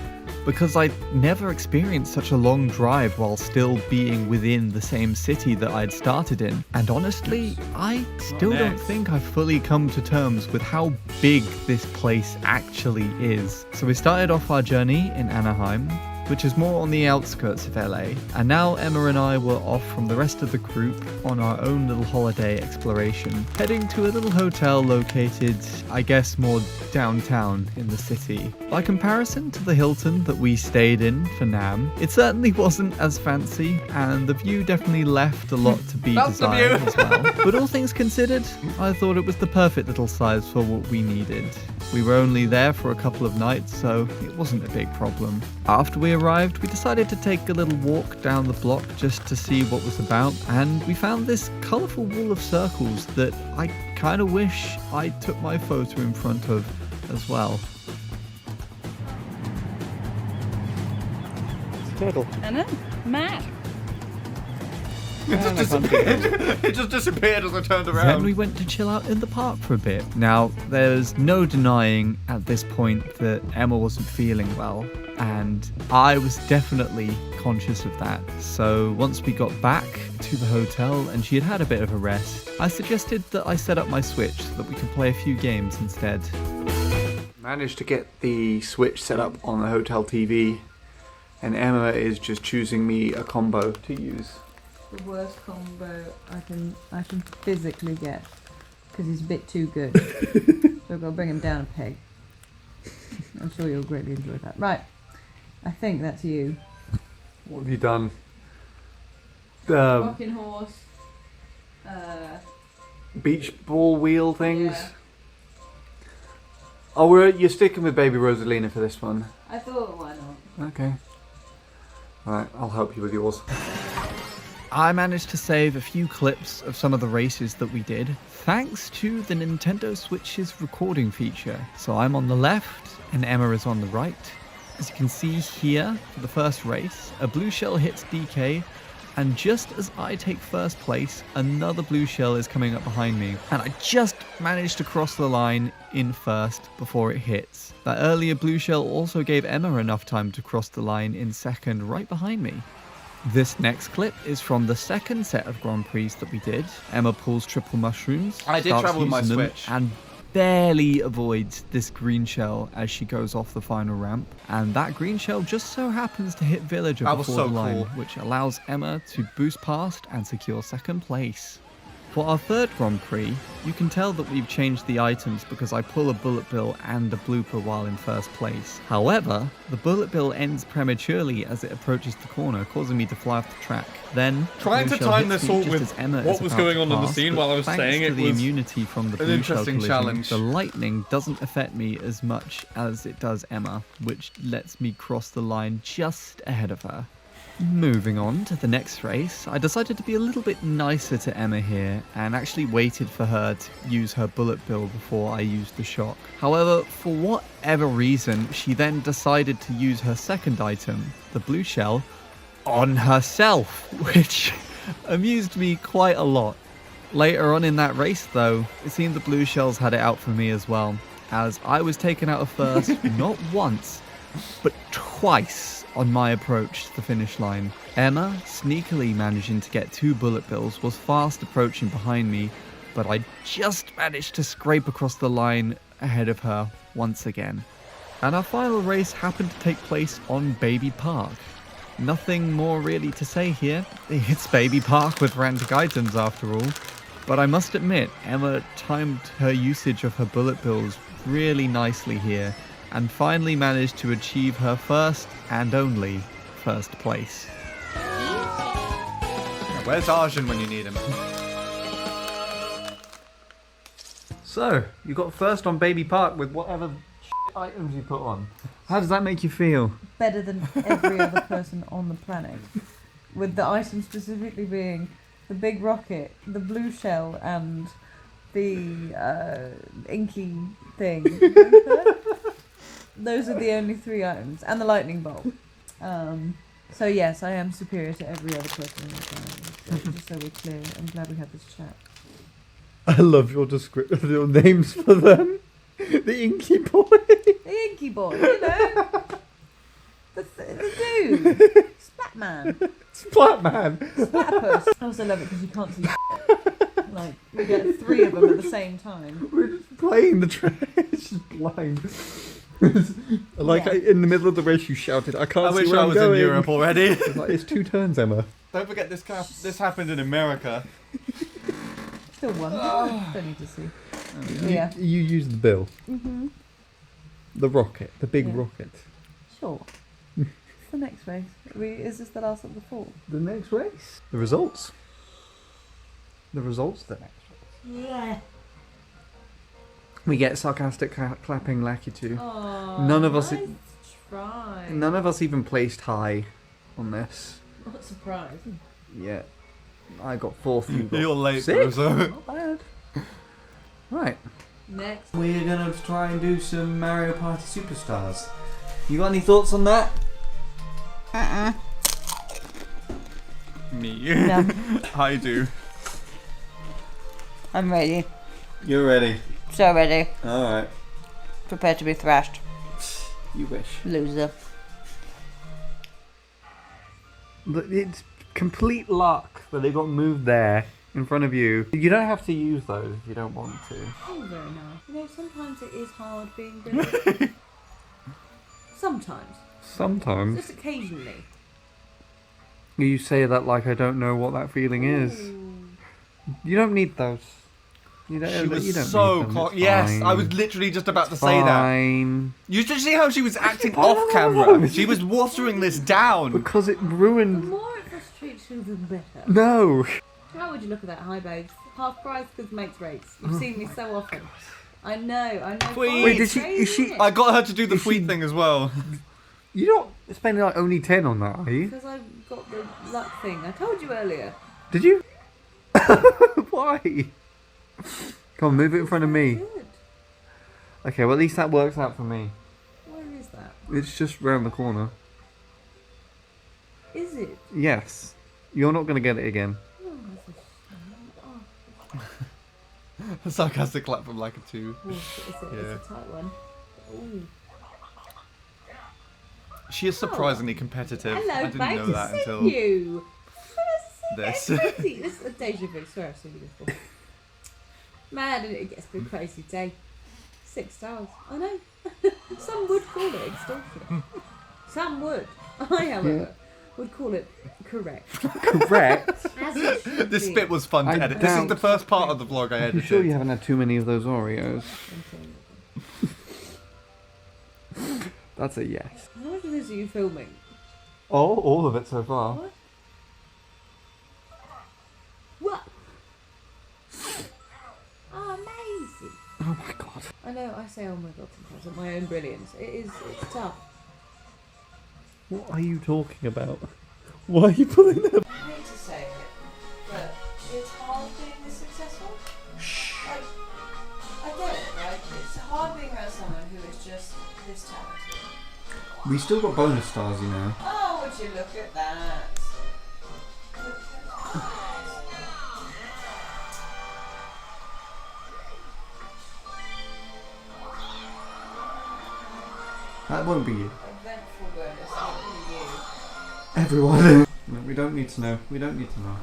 because I never experienced such a long drive while still being within the same city that I'd started in. And honestly, I still don't next. think I've fully come to terms with how big this place actually is. So we started off our journey in Anaheim, which is more on the outskirts of LA, and now Emma and I were off from the rest of the group on our own little holiday exploration, heading to a little hotel located, I guess, more downtown in the city. By comparison to the Hilton that we stayed in for NAM, it certainly wasn't as fancy, and the view definitely left a lot to be That's the desired view. as well. But all things considered, I thought it was the perfect little size for what we needed. We were only there for a couple of nights, so it wasn't a big problem. After we arrived, we decided to take a little walk down the block just to see what was about, and we found this colourful wall of circles that I kind of wish I took my photo in front of as well. Turtle. I know. Mad. It just disappeared. It just disappeared as I turned Then around. we went to chill out in the park for a bit. Now, there's no denying at this point that Emma wasn't feeling well, and I was definitely conscious of that. So once we got back to the hotel and she had had a bit of a rest, I suggested that I set up my Switch so that we could play a few games instead. Managed to get the Switch set up on the hotel TV, and Emma is just choosing me a combo to use. The worst combo I can physically get because he's a bit too good. So I've got to bring him down a peg. I'm sure you'll greatly enjoy that. Right, I think that's you. What have you done? Rocking horse. Beach ball wheel things. Yeah. Oh, you're sticking with Baby Rosalina for this one. I thought, why not? Okay. Alright, I'll help you with yours. I managed to save a few clips of some of the races that we did, thanks to the Nintendo Switch's recording feature. So I'm on the left and Emma is on the right. As you can see here, for the first race, a blue shell hits DK, and just as I take first place, another blue shell is coming up behind me, and I just managed to cross the line in first before it hits. That earlier blue shell also gave Emma enough time to cross the line in second right behind me. This next clip is from the second set of Grand Prix that we did. Emma pulls triple mushrooms, I did starts travel with my using them, Switch. and barely avoids this green shell as she goes off the final ramp. And that green shell just so happens to hit Villager That was before so the line, cool. which allows Emma to boost past and secure second place. For our third Grand Prix, you can tell that we've changed the items because I pull a bullet bill and a blooper while in first place. However, the bullet bill ends prematurely as it approaches the corner, causing me to fly off the track. Then, a Trying blue to shell time hits this me all just with as Emma what is was about going to on in the pass, scene but while I was thanks saying to it the was immunity from the an blue shell interesting collision, challenge. the lightning doesn't affect me as much as it does Emma, which lets me cross the line just ahead of her. Moving on to the next race, I decided to be a little bit nicer to Emma here and actually waited for her to use her bullet bill before I used the shock. However, for whatever reason, she then decided to use her second item, the blue shell, on herself, which amused me quite a lot. Later on in that race though, it seemed the blue shells had it out for me as well, as I was taken out of first not once, but twice on my approach to the finish line. Emma, sneakily managing to get 2 bullet bills, was fast approaching behind me, but I just managed to scrape across the line ahead of her once again. And our final race happened to take place on Baby Park. Nothing more really to say here. It's Baby Park with frantic items after all. But I must admit, Emma timed her usage of her bullet bills really nicely here, and finally managed to achieve her first and only first place. Where's Arjun when you need him? So, you got first on Baby Park with whatever items you put on. How does that make you feel? Better than every other person on the planet. With the items specifically being the big rocket, the blue shell, and the inky thing. Those are the only 3 items. And the lightning bolt. So yes, I am superior to every other person on the planet. So, just so we're clear, I'm glad we had this chat. I love your description, your names for them. The Inky Boy. The inky boy, you know? the dude. Splatman. Splatman. Splatterpuss. I also love it because you can't see like, we get 3 of them at the same time. We're just playing the track. It's just blind. Like Yeah. in the middle of the race, you shouted, "I can't I see wish where I I'm was in going." Europe already. It's like, it's 2 turns, Emma. Don't forget this happened in America. Still one. Don't need to see. Yeah. You use the bill. Mm-hmm. The rocket. The big Yeah. rocket. Sure. It's the next race. Is this the last of the 4? The next race. The results. The results of the next race. Yeah. We get sarcastic clapping Lakitu. Oh, None of us. nice try. None of us even placed high on this. What a surprise. Yeah. I got 4th. You got You're late, 6th. Rosa. Not bad. Right. Next. We're gonna try and do some Mario Party Superstars. You got any thoughts on that? me. No. I do. I'm ready. You're ready. So ready. Alright. Prepare to be thrashed. You wish. Loser. It's complete luck that they got moved there in front of you. You don't have to use those if you don't want to. Oh, very nice. You know, sometimes it is hard being British. Sometimes. Sometimes. Just occasionally. You say that like I don't know what that feeling is. You don't need those. You don't, She was you don't so need them. cocky. It's Yes, fine. I was literally just about to It's say that. fine. You should see how she was acting off camera. She was watering this down. Because it The ruined... more it frustrates you, the better. No. How would you look at that? Hi, babes. Half price because mates rates. You've seen me so often. I know. Wait, Wait, did she... Is she... I got her to do the tweet thing as well. You're not spending like only 10 on that, are you? Because I've got the luck thing. I told you earlier. Did you? Why? Come on, move it in front of me. Good. Okay, well at least that works out for me. Where is that? It's just round the corner. Is it? Yes. You're not going to get it again. Oh, that's a shame. Oh, A sarcastic clap from like a 2. it's a tight one. Ooh. She is surprisingly competitive. Hello, I didn't babe. know that to see until you. this. This is a deja vu. Swear I've seen you before. Mad and it gets a bit crazy day. 6 stars. I know. Some would call it extortion. Some would. I, however, would call it correct. Correct? As it should This be. bit was fun to I edit. This is the doubt- first part of the vlog I You edited. sure you haven't had too many of those Oreos? That's a yes. How much of this are you filming? Oh, all of it so far. What? What? Oh, amazing. Oh my god. I know, I say oh my god sometimes at my own brilliance. It's tough. What are you talking about? Why are you pulling them? I hate to say it, but it's hard being this successful. Like, I get it, right? It's hard being around someone who is just this talented. We still got bonus stars, you know. Oh, would you look at that? Look at that. That won't be you. Eventful bonus, not really you. Everyone. No, we don't need to know. We don't need to know.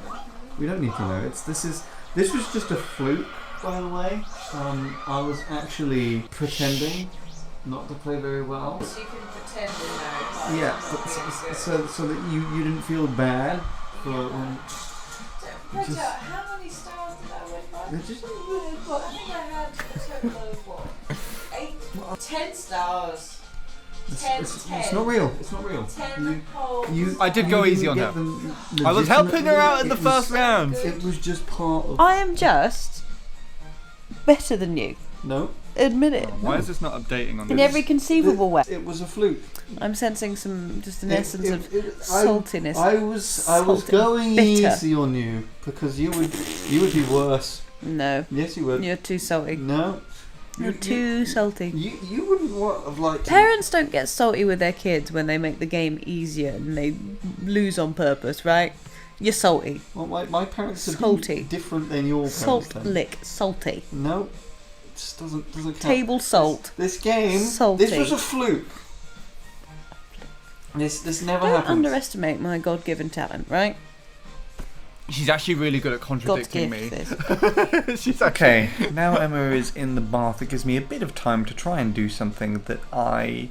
We don't need to know. This was just a fluke, by the way. I was actually pretending not to play very well. So you can pretend in married. Yeah, so that you didn't feel bad for just How many stars did I win by? just I think I had a total of what? 8? 10 stars. 10, it's not real. It's not real. 10 whole. I did go easy on her. I was helping her out in the first round. It was just part of. I am just better than you. No. Admit it. Why is this not updating on In this? every conceivable way. It was a fluke. I'm sensing just an It- essence of I saltiness. I was Salty, going bitter. easy on you because you would be worse. No, Yes, you would. you're too salty. No. You're too salty. You wouldn't want have liked. Parents don't get salty with their kids when they make the game easier and they lose on purpose, right? You're salty. Well, my parents are Salty. different than your parents. Salt then. lick. Salty. No, it just doesn't count. Table salt. This game. Salty. This was a fluke. This never Don't happened. underestimate my God-given talent, right? She's actually really good at God's contradicting gift. me. She's okay. Now Emma is in the bath. It gives me a bit of time to try and do something that I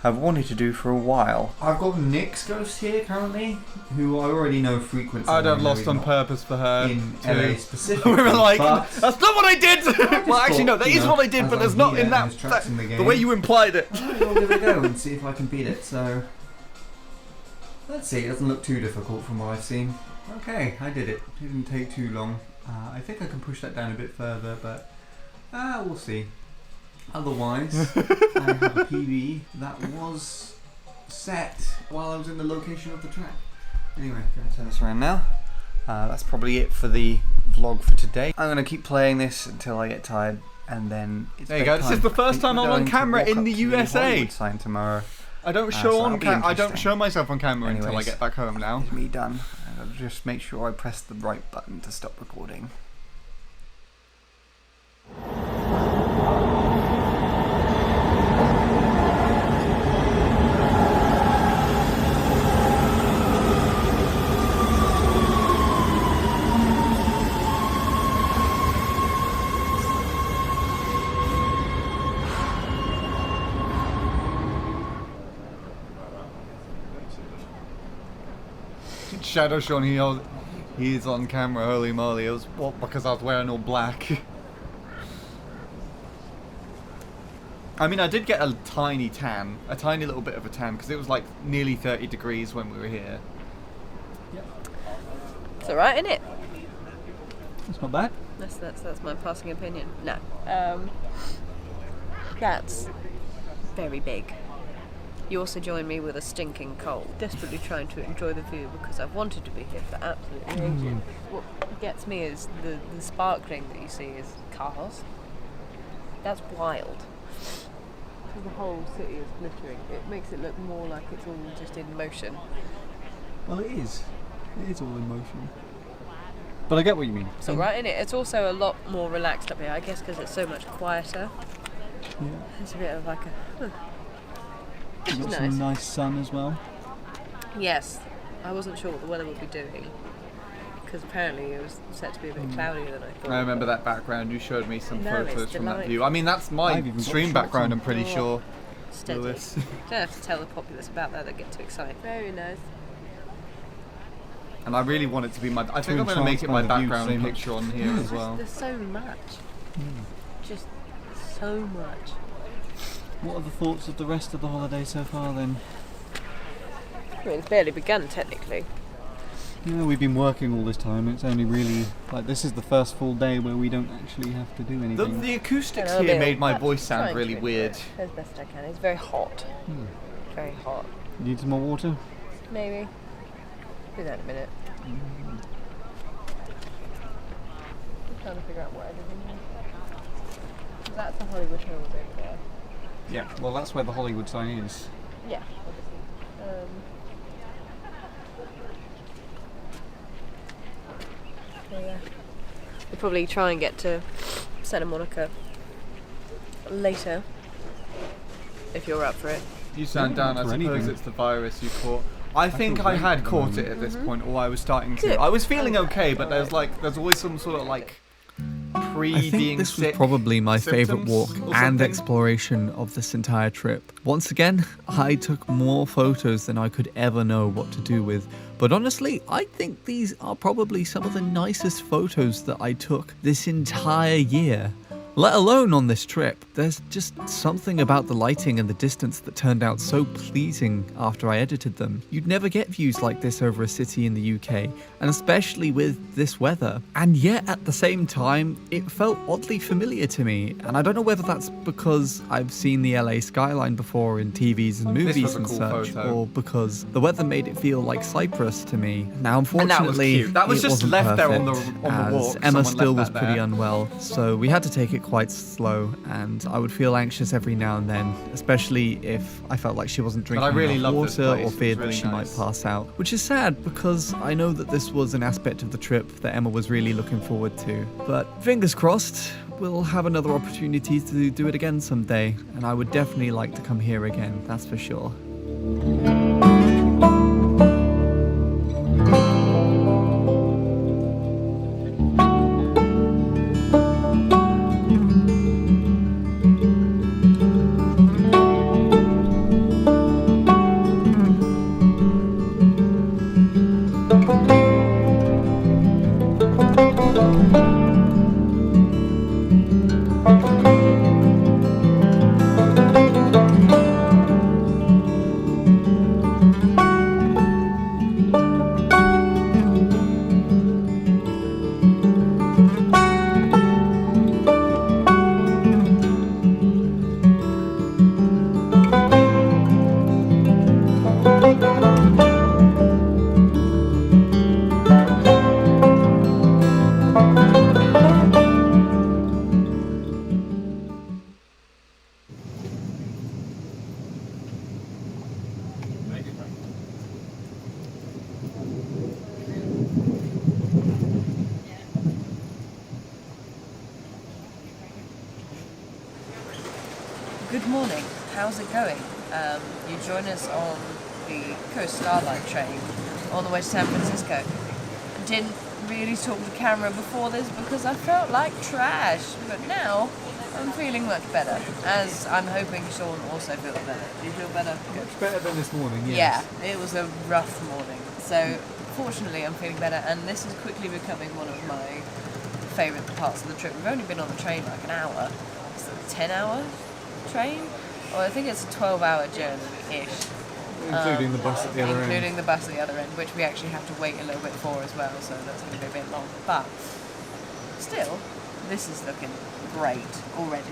have wanted to do for a while. I've got Nick's ghost here currently, who I already know frequently. I'd have lost on purpose for her. In too. LA specifically. We were like, but that's not what I did! Well, actually, no, that is what I did, but there's not in that. The way you implied it. We'll give it a go and see if I can beat it. So, let's see. It doesn't look too difficult from what I've seen. Okay, I did it. It didn't take too long. I think I can push that down a bit further, but we'll see. Otherwise, I have a PB that was set while I was in the location of the track. Anyway, I'm going to turn this around now. That's probably it for the vlog for today. I'm going to keep playing this until I get tired, and then it's There you go. This is the first time I'm on camera in the USA. Sign tomorrow. I don't So show that'll be I don't interesting. show myself on camera until I Anyways, get back home now. It's me done. I'll just make sure I press the right button to stop recording. Shadow Sean, he's on camera, holy moly. It was because I was wearing all black. I mean, I did get a tiny tan, a tiny little bit of a tan, because it was like nearly 30 degrees when we were here. It's alright, isn't it? That's not bad. That's my passing opinion. No. That's very big. You also join me with a stinking cold. Desperately trying to enjoy the view because I've wanted to be here for absolutely ages. What gets me is the sparkling that you see is cars. That's wild. Because the whole city is glittering. It makes it look more like it's all just in motion. Well, it is. It is all in motion. But I get what you mean. It's alright, isn't it? It's also a lot more relaxed up here, I guess, because it's so much quieter. Yeah. It's a bit of like a... You've got some nice sun as well. Yes, I wasn't sure what the weather would be doing because apparently it was set to be a bit cloudier than I thought. I remember that background. You showed me some No, photos it's from that delightful. view. I mean, that's my stream background, I'm pretty sure. Steady. Lewis. Don't have to tell the populace about that, they get too excited. Very nice. And I really want it to be my... I think Too I'm going to make it my entranced by the view background so much. picture on here as well. There's so much. Just so much. What are the thoughts of the rest of the holiday so far then? I mean, it's barely begun technically. You know, we've been working all this time. It's only really like this is the first full day where we don't actually have to do anything. The acoustics Hello, here Bill. made my That's voice sound trying really to weird. As best I can. It's very hot. Very hot. You need some more water? Maybe. Do that in a minute. I'm trying to figure out what everything is. That's the Hollywood Hills over there. Yeah. Well, that's where the Hollywood sign is. Yeah, obviously. Yeah. We'll probably try and get to Santa Monica later, if you're up for it. You sound down. I For suppose anything. it's the virus you caught. I think feel I great had at the caught moment. it at this point, or I was starting to. Good. I was feeling okay, but there's always some sort of like I think being this was sick probably my favourite symptoms walk or and something. exploration of this entire trip. Once again, I took more photos than I could ever know what to do with. But honestly, I think these are probably some of the nicest photos that I took this entire year. Let alone on this trip. There's just something about the lighting and the distance that turned out so pleasing after I edited them. You'd never get views like this over a city in the UK, and especially with this weather. And yet at the same time, it felt oddly familiar to me, and I don't know whether that's because I've seen the LA skyline before in TVs and This movies was a and cool such, photo. or because the weather made it feel like Cyprus to me. Now And that was unfortunately, cute. That was it just wasn't left there on the perfect, walk. as Emma Someone still was left that pretty there. unwell, so we had to take it quite slow, and I would feel anxious every now and then, especially if I felt like she wasn't But I drinking really enough love this water place. or It was feared really that she nice. might pass out, which is sad because I know that this was an aspect of the trip that Emma was really looking forward to. But fingers crossed, we'll have another opportunity to do it again someday, and I would definitely like to come here again, that's for sure. morning. How's it going? You join us on the Coast Starlight train all the way to San Francisco. Didn't really talk to camera before this because I felt like trash, but now I'm feeling much better, as I'm hoping Sean also feels better. Do you feel better? Much better than this morning, yes. Yeah, it was a rough morning. So fortunately I'm feeling better, and this is quickly becoming one of my favourite parts of the trip. We've only been on the train like an hour. It's a 10-hour train? Or I think it's a 12-hour journey-ish. Including the bus at the other end. Including the bus at the other end, which we actually have to wait a little bit for as well, so that's going to be a bit long. But still, this is looking great already,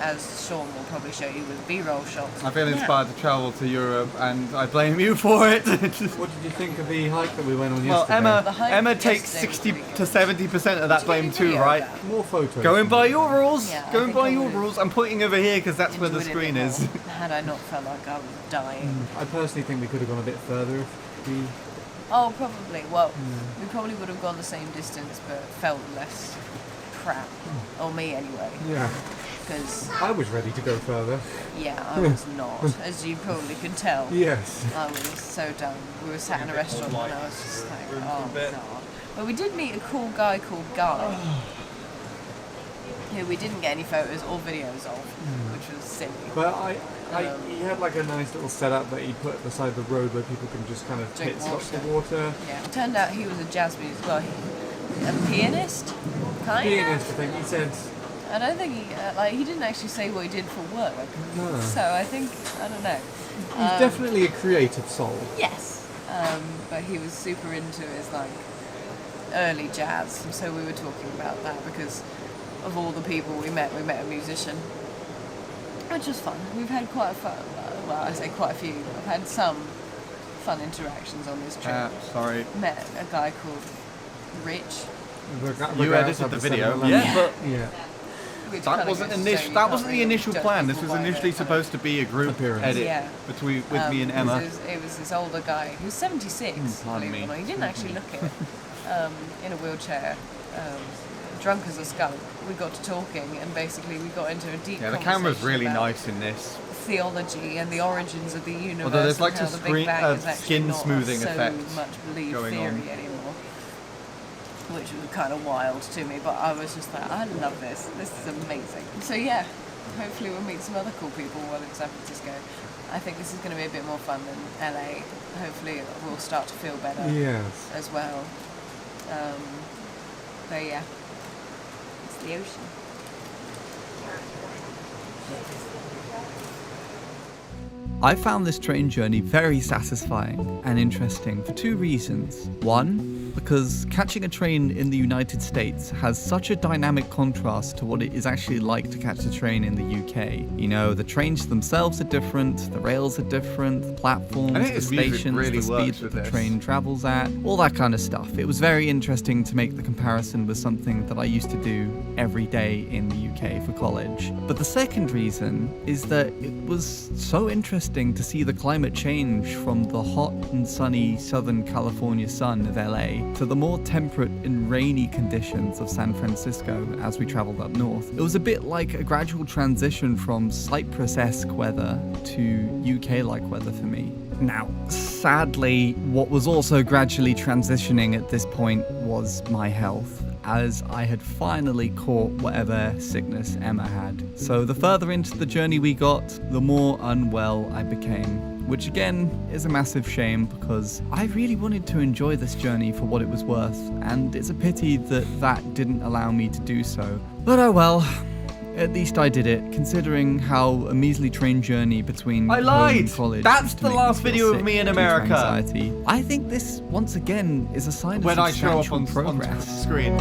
as Sean will probably show you with B-roll shots. I feel Yeah. inspired to travel to Europe, and I blame you for it. What did you think of the hike that we went on Well, yesterday? Emma takes 60 to 70% of that blame too, right? More photos. Going by your rules. Yeah, I Going think by I your would've rules. I'm pointing over here because that's where the enjoyed it a screen bit is. more, had I not felt like I was dying. I personally think we could have gone a bit further if we... Oh, probably. Well, we probably would have gone the same distance, but felt less crap. Or me, anyway. Yeah. Because, I was ready to go further. yeah, I was not, as you probably could tell. Yes. I was so done. We were sat in a restaurant and I was just like, oh, God. But we did meet a cool guy called Guy, who we didn't get any photos or videos of, which was silly. But he had like a nice little setup that he put at the side of the road where people can just kind of Drink pit stop the water. water. Yeah, it turned out he was a jazz musician. Well, a pianist, kind Pianist, of. I think he said. I don't think he didn't actually say what he did for work. No. So I think, I don't know. He's definitely a creative soul. Yes. But he was super into his like early jazz, so we were talking about that because of all the people we met a musician, which was fun. We've had quite a fun, well, I say quite a few. I've had some fun interactions on this trip. Sorry. Met a guy called Rich. You edited the video. Yeah, but Which that kinda wasn't goes to show initial. you That can't wasn't the really initial judge plan. This people was by initially their supposed to be a group appearance. edit Yeah. with me and Emma. It was this older guy who's 76. pardon believe it or me. not. He didn't actually look it. In a wheelchair, drunk as a skunk. We got to talking, and basically we got into a deep. Yeah, the camera's conversation really about nice in this. theology and the origins of the universe. Although there's like and how some the Big Bang is actually skin not smoothing so effect much believed going theory on. anymore, which was kind of wild to me. But I was just like, I love this. This is amazing. So yeah, hopefully we'll meet some other cool people while in San Francisco. I think this is going to be a bit more fun than LA. Hopefully we'll start to feel better Yes. as well. But yeah, it's the ocean. I found this train journey very satisfying and interesting for two reasons. One, because catching a train in the United States has such a dynamic contrast to what it is actually like to catch a train in the UK. You know, the trains themselves are different, the rails are different, the platforms, I think the his music stations, really the speed works that with the this. train travels at, all that kind of stuff. It was very interesting to make the comparison with something that I used to do every day in the UK for college. But the second reason is that it was so interesting to see the climate change from the hot and sunny Southern California sun of LA to the more temperate and rainy conditions of San Francisco as we traveled up north. It was a bit like a gradual transition from Cyprus-esque weather to UK-like weather for me. Now, sadly, what was also gradually transitioning at this point was my health, as I had finally caught whatever sickness Emma had. So the further into the journey we got, the more unwell I became, which again is a massive shame because I really wanted to enjoy this journey for what it was worth, and it's a pity that that didn't allow me to do so. But oh well. At least I did it, considering how a measly train journey between I home lied! and college That's used to the make last me feel video of sick me in due to America. anxiety. I think this, once again, is a sign When of I show up substantial on progress. screen.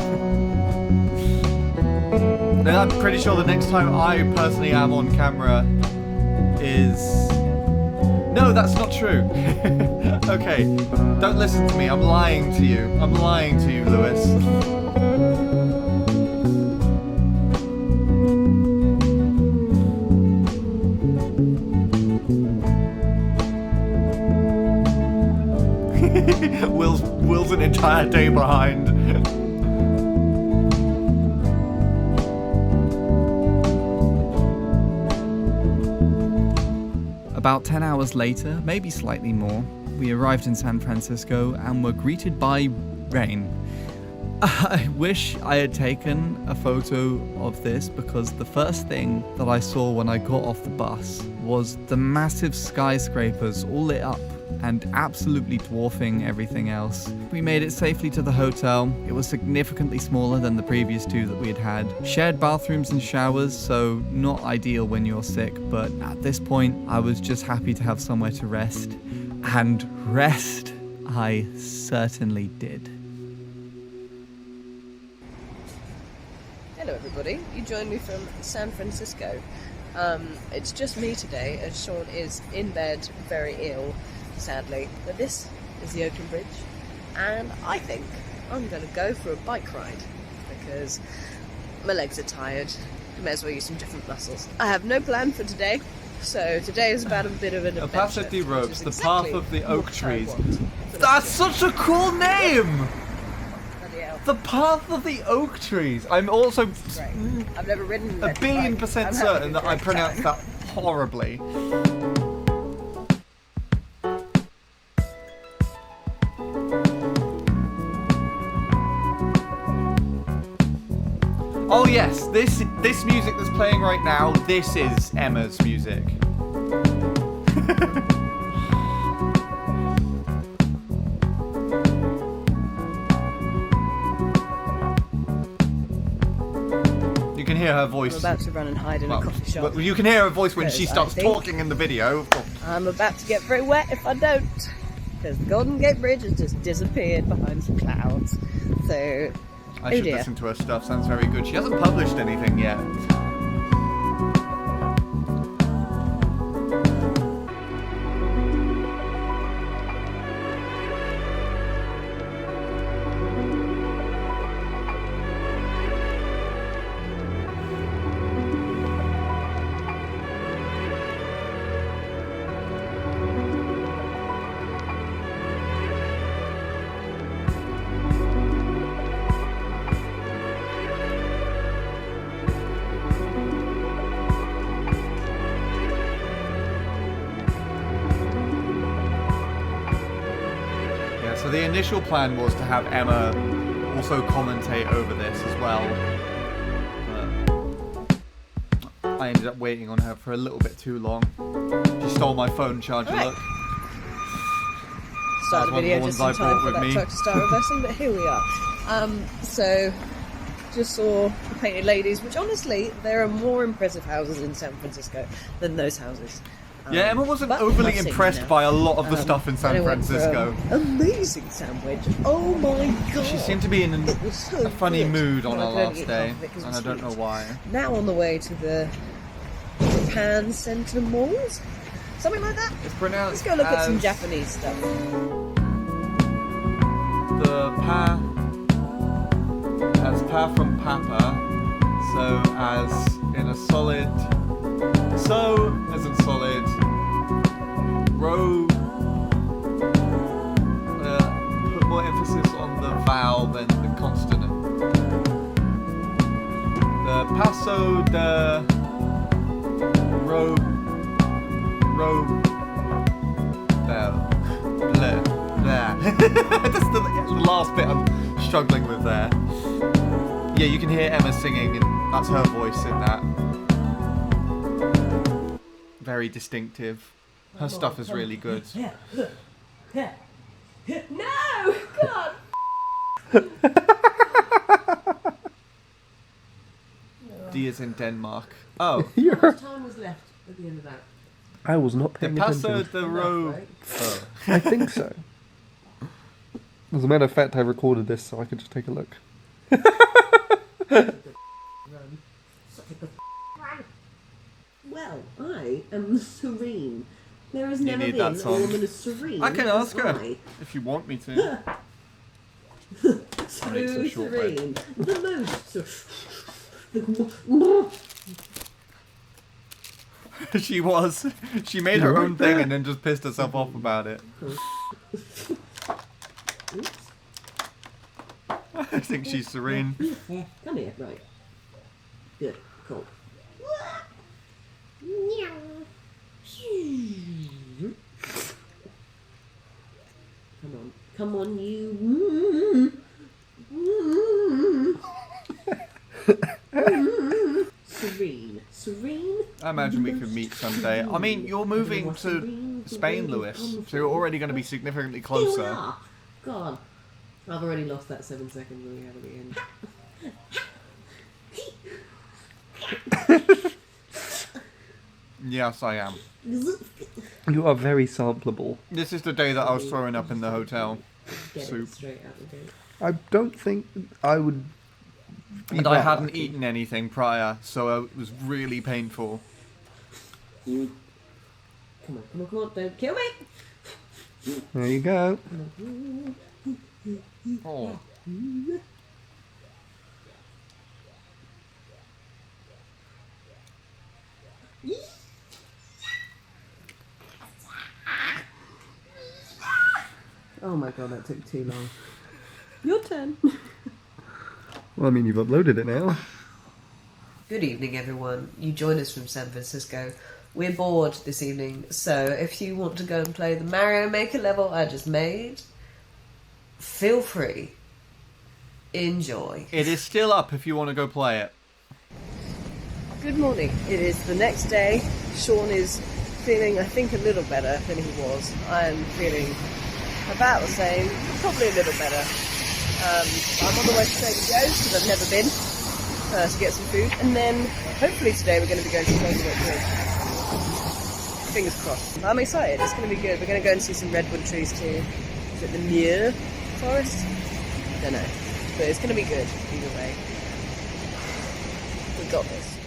Then I'm pretty sure the next time I personally am on camera is... No, that's not true. Okay, don't listen to me. I'm lying to you. I'm lying to you, Lewis. Will's an entire day behind. About 10 hours later, maybe slightly more, we arrived in San Francisco and were greeted by rain. I wish I had taken a photo of this because the first thing that I saw when I got off the bus was the massive skyscrapers all lit up and absolutely dwarfing everything else. We made it safely to the hotel. It was significantly smaller than the previous two that we had had. Shared bathrooms and showers, so not ideal when you're sick, but at this point I was just happy to have somewhere to rest. And rest I certainly did. Hello everybody, you joined me from San Francisco. It's just me today as Sean is in bed, very ill, sadly. But this is the Oakland Bridge and I think I'm going to go for a bike ride because my legs are tired. I may as well use some different muscles. I have no plan for today, so today is about a bit of an adventure. El Paso de Ropes, the exactly path of the oak what I trees. want. That's such a cool name! Bloody hell. The path of the oak trees. I'm also Great. I've never ridden a billion bike. percent I'm having certain a that I great pronounced time. that horribly. Oh yes, this music that's playing right now, this is Emma's music. You can hear her voice. I'm about to run and hide in a coffee shop. Well, you can hear her voice when she Because I starts think talking in the video. Of course. I'm about to get very wet if I don't, because the Golden Gate Bridge has just disappeared behind some clouds. So, I should dear. listen to her stuff. Sounds very good. She hasn't published anything yet. So the initial plan was to have Emma also commentate over this as well, but I ended up waiting on her for a little bit too long. She stole my phone charger, Right. look. Start That's the one of video the just ones in I time brought for with that me. truck to start reversing, but here we are. So, just saw the Painted Ladies, which honestly, there are more impressive houses in San Francisco than those houses. Yeah, Emma wasn't but overly I've seen impressed them by a lot of the now. stuff in San And I went for Francisco. an amazing sandwich. Oh my god! She seemed to be in It was so a funny good. mood on But I our could only last eat day, half of it 'cause it and I was don't know huge. why. Now on the way to the Japan Center Malls, something like that. It's pronounced Let's go look at some as Japanese stuff. the pa from Papa, so as in a solid, so as in solid, row, put more emphasis on the vowel than the consonant. The Paso de Ro, bleh. That's the last bit I'm struggling with there. Yeah, you can hear Emma singing, and that's her voice in that. Very distinctive. Her stuff is really good. No! God! D is in Denmark. Oh. How much time was left at the end of that? I was not The paying Paso attention. de Ro. Right? Oh. I think so. As a matter of fact, I recorded this so I could just take a look. Well, I am serene. There has You never need been that a song. woman as serene. I can as ask her I. if you want me to. So Only it's a short break. serene. The most. She was. She made her own thing and then just pissed herself off about it. I think she's serene. Yeah, come here, right. Good, cool. Come on, you. Serene. Serene. I imagine we could meet someday. I mean, you're moving to Spain, Lewis, so you're already going to be significantly closer. God, I've already lost that 7 seconds when we have at the end. Yes, I am. You are very sampleable. This is the day that I was throwing up in the hotel. Get Soup. it straight out the gate. I don't think I would. And I hadn't eaten anything prior, so it was really painful. Come on, come on, come on, don't kill me! There you go. Oh. Oh my god, that took too long. Your turn. Well, I mean, you've uploaded it now. Good evening, everyone. You join us from San Francisco. We're bored this evening, so if you want to go and play the Mario Maker level I just made, feel free. Enjoy. It is still up if you want to go play it. Good morning. It is the next day. Sean is feeling, I think, a little better than he was. I am feeling about the same, probably a little better. I'm on the way to Trader Joe's because I've never been to get some food, and then hopefully today we're going to be going to Golden Gate Bridge. Fingers crossed. I'm excited. It's going to be good. We're going to go and see some redwood trees too. Is it the Muir Forest? I don't know, but it's going to be good either way. We got this.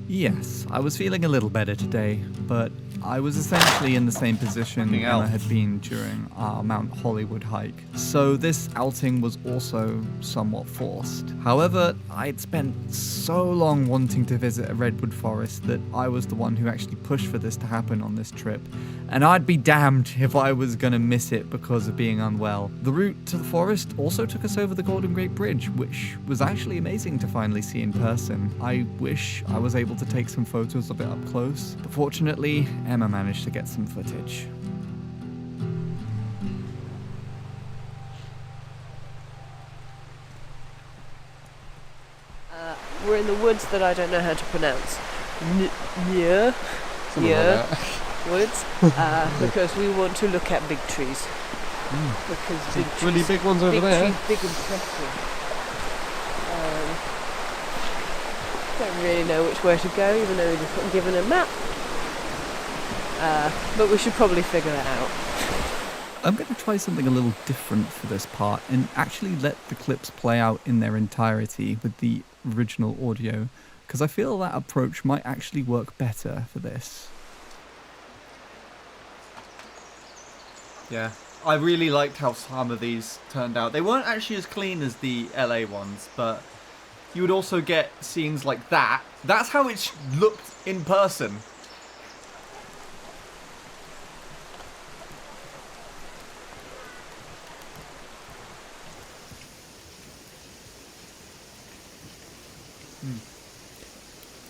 Yes, I was feeling a little better today, but I was essentially in the same position Emma had been during our Mount Hollywood hike, so this outing was also somewhat forced. However, I'd spent so long wanting to visit a redwood forest that I was the one who actually pushed for this to happen on this trip, and I'd be damned if I was gonna miss it because of being unwell. The route to the forest also took us over the Golden Gate Bridge, which was actually amazing to finally see in person. I wish I was able to take some photos of it up close, but fortunately, Emma managed to get some footage. We're in the woods that I don't know how to pronounce. Muir woods, because we want to look at big trees. Because big trees, really big ones over there. Trees, big and pressing. Don't really know which way to go, even though we've just been given a map. But we should probably figure that out. I'm going to try something a little different for this part and actually let the clips play out in their entirety with the original audio, because I feel that approach might actually work better for this. Yeah, I really liked how some of these turned out. They weren't actually as clean as the LA ones, but you would also get scenes like that. That's how it looked in person.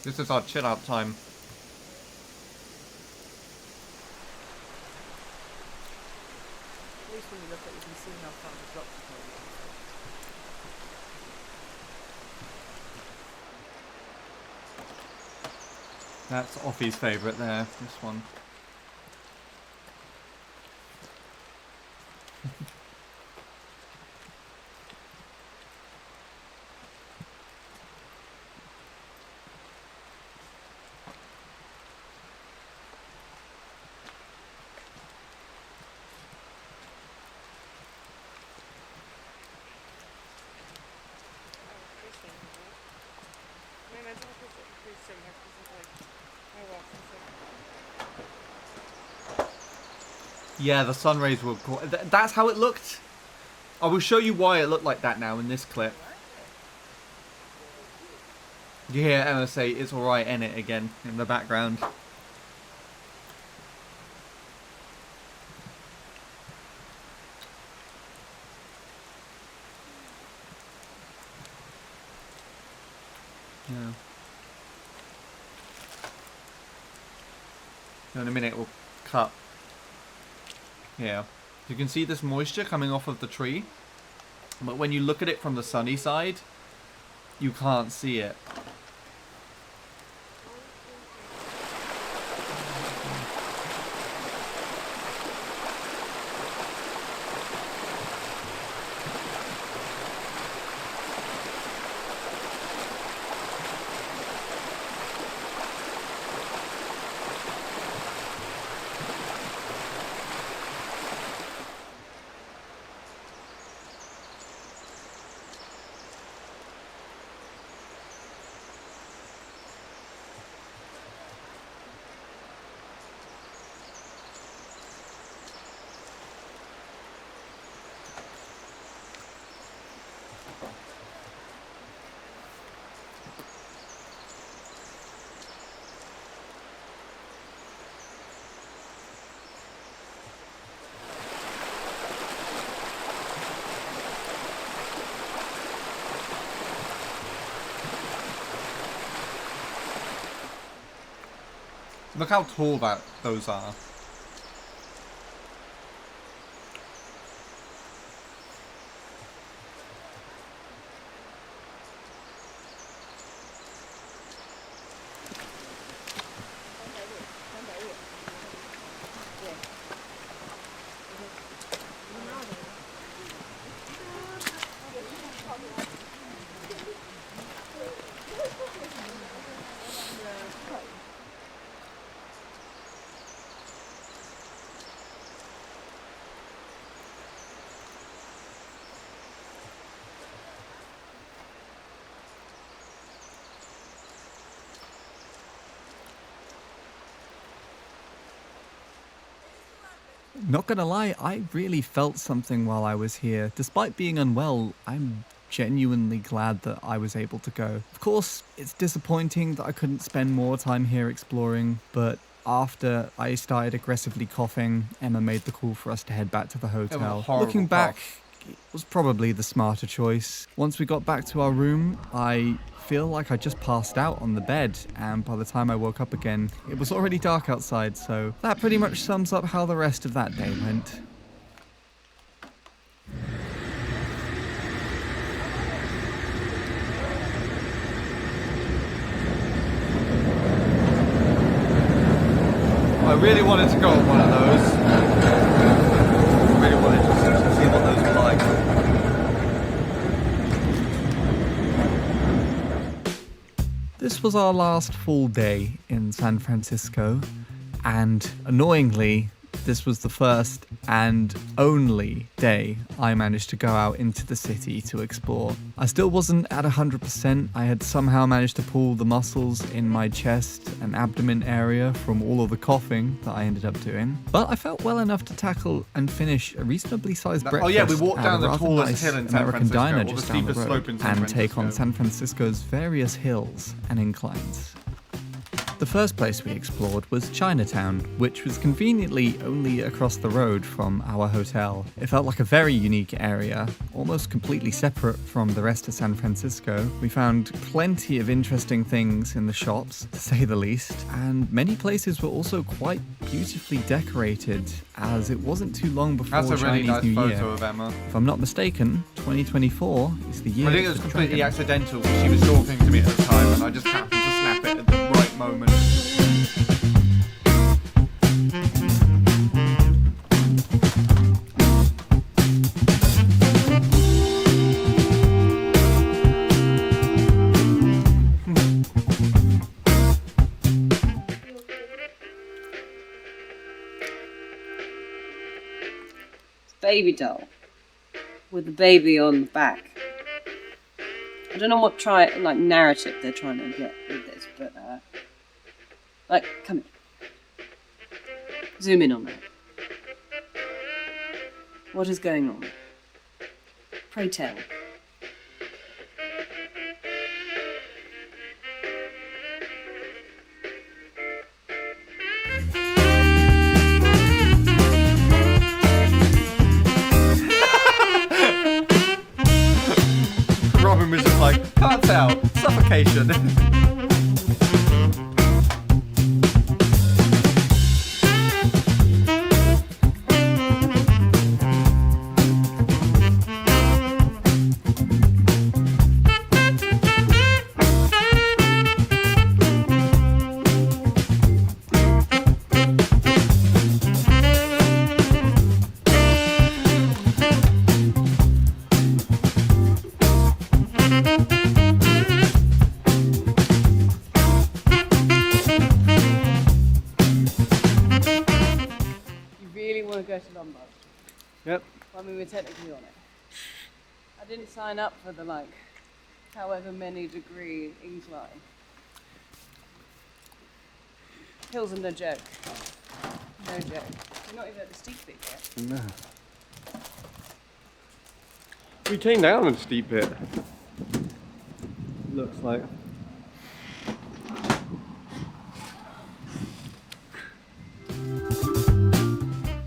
This is our chill out time. At least when you look at it, you can see how far the drops are. That's Offie's favourite there, this one. Yeah, the sun rays were cool. That's how it looked. I will show you why it looked like that now in this clip. You hear Emma say it's alright in it again in the background. Yeah. In a minute we'll cut. Yeah. You can see this moisture coming off of the tree, but when you look at it from the sunny side, you can't see it. Look how tall those are. Not gonna lie, I really felt something while I was here. Despite being unwell, I'm genuinely glad that I was able to go. Of course, it's disappointing that I couldn't spend more time here exploring, but after I started aggressively coughing, Emma made the call for us to head back to the hotel. Looking back, it was probably the smarter choice. Once we got back to our room, I feel like I just passed out on the bed, and by the time I woke up again, it was already dark outside, so that pretty much sums up how the rest of that day went. I really wanted to go on one of those. I really wanted to see what those were like. This was our last full day in San Francisco, and annoyingly, this was the first and only day I managed to go out into the city to explore. I still wasn't at 100%. I had somehow managed to pull the muscles in my chest and abdomen area from all of the coughing that I ended up doing. But I felt well enough to tackle and finish a reasonably sized breakfast. Oh yeah, we walked down the rather tallest nice hill in San American Francisco, diner or the just down the steepest slope road, in San and take on Francisco. San Francisco's various hills and inclines. The first place we explored was Chinatown, which was conveniently only across the road from our hotel. It felt like a very unique area, almost completely separate from the rest of San Francisco. We found plenty of interesting things in the shops, to say the least, and many places were also quite beautifully decorated, as it wasn't too long before That's a really Chinese nice New photo Year. of Emma. If I'm not mistaken, 2024 is the year I think it of was the completely dragon. accidental. She was talking to me at the time, and I just happened to snap it at the right moment. Baby doll with the baby on the back. I don't know what narrative they're trying to get with this, but come in. Zoom in on that. What is going on? Pray tell. Robin was just like, can't tell, suffocation. really want to go to Lombard. Yep. I mean, we're technically on it. I didn't sign up for the, like, however many degree incline. Hills are no joke. No joke. We're not even at the steep bit yet. No. We came down a steep bit. Looks like.